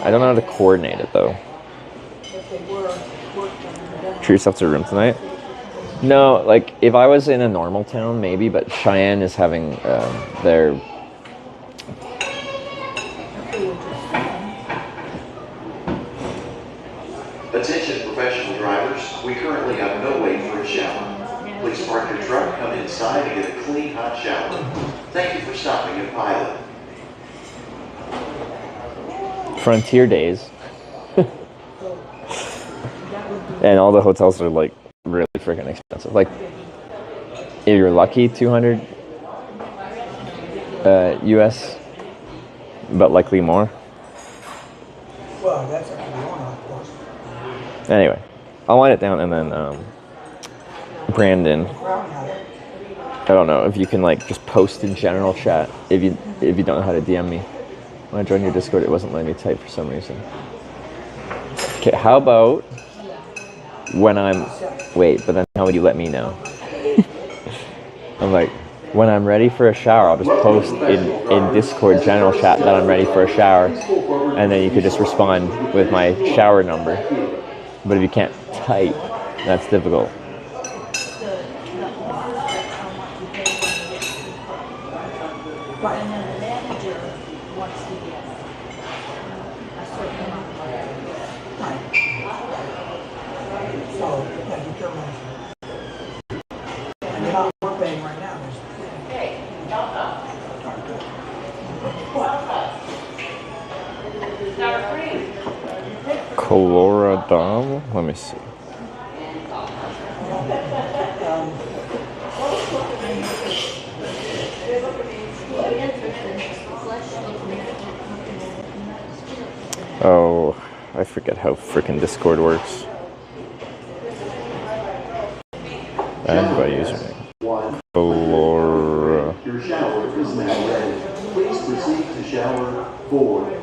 I don't know how to coordinate it though. Treat yourself to a room tonight? No, like if I was in a normal town, maybe, but Cheyenne is having their Attention professional drivers, we currently have no wait for a shower. Please park your truck, come inside and get a clean, hot shower. Thank you for stopping at Pilot. Frontier days. And all the hotels are like really freaking expensive. Like if you're lucky, 200 US, but likely more. Well, that's actually one, of course. Anyway, I'll wind it down and then Brandon, I don't know if you can like just post in general chat if you don't know how to DM me. When I joined your Discord, it wasn't letting me type for some reason. Okay, how about when wait, but then how would you let me know? I'm like, when I'm ready for a shower, I'll just post in Discord general chat that I'm ready for a shower, and then you could just respond with my shower number. But if you can't type, that's difficult. Coloradom? Let me see. Oh, I forget how freaking Discord works. And by username. Colora. Your shower is now ready. Please proceed to shower 4.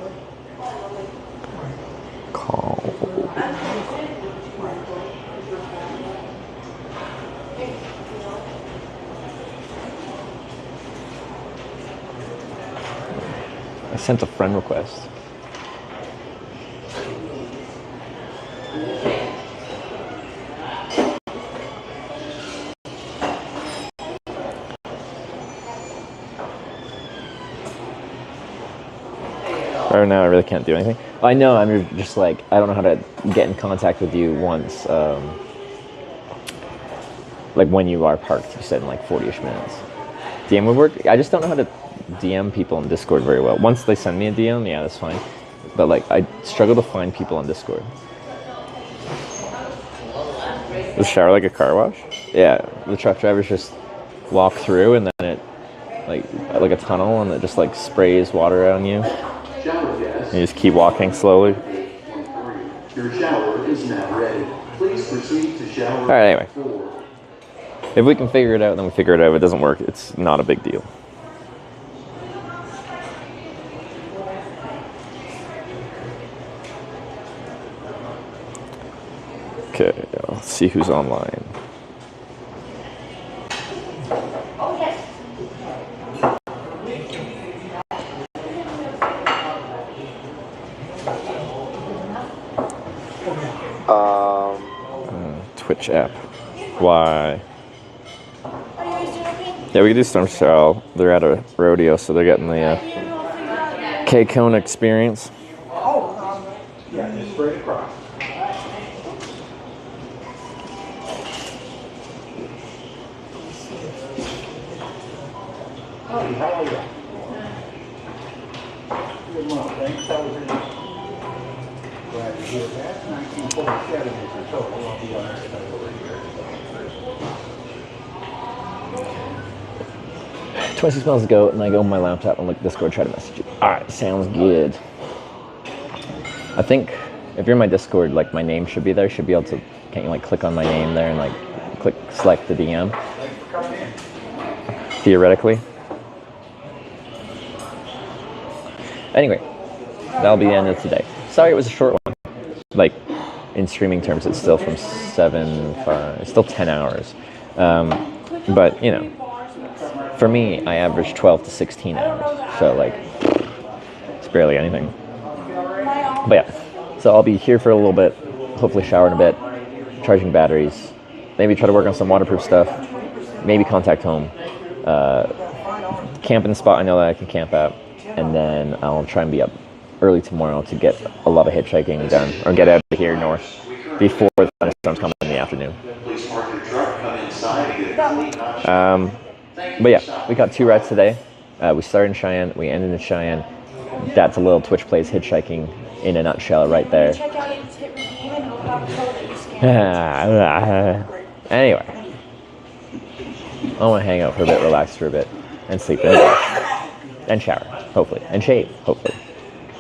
I sent a friend request. Or no, I really can't do anything. I know, I'm just like, I don't know how to get in contact with you once, like when you are parked, you said in like 40-ish minutes. DM would work. I just don't know how to DM people in Discord very well. Once they send me a DM, yeah, that's fine. But like, I struggle to find people on Discord. The shower like a car wash? Yeah, the truck drivers just walk through and then it, like a tunnel, and it just like sprays water on you. You just keep walking slowly. Your shower is now ready. Please proceed to shower. All right, anyway. If we can figure it out, then we figure it out. If it doesn't work, it's not a big deal. Okay, let's see who's online. Twitch app. Why? Yeah, we can do Storm Shell. They're at a rodeo, so they're getting the K-Cone experience. Yeah, just straight across. good month. Thanks. I was in. Glad to hear that. 1947 is your total. I'll be honest over here. 26 miles to go, and I go on my laptop and look at Discord, try to message you. Alright, sounds good. I think if you're in my Discord, like my name should be there. Should be able to, can't you like click on my name there and like click select the DM? Theoretically. Anyway, that'll be the end of today. Sorry it was a short one. Like, in streaming terms, it's still from 5, it's still 10 hours. But, you know, for me, I average 12 to 16 hours. So, like, it's barely anything. But yeah, so I'll be here for a little bit, hopefully shower in a bit, charging batteries, maybe try to work on some waterproof stuff, maybe contact home, camp in the spot I know that I can camp at, and then I'll try and be up early tomorrow to get a lot of hitchhiking done, or get out of here north before the thunderstorms come in the afternoon. But yeah, we got 2 rides today. We started in Cheyenne, we ended in Cheyenne. That's a little Twitch Plays Hitchhiking in a nutshell right there. Anyway, I want to hang out for a bit, relax for a bit, and sleep and shower, hopefully, and shave, hopefully.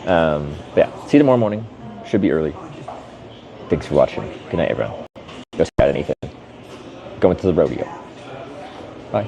But yeah, see you tomorrow morning. Should be early. Thanks for watching. Good night, everyone. Go scout and Ethan. Going to the rodeo. Bye.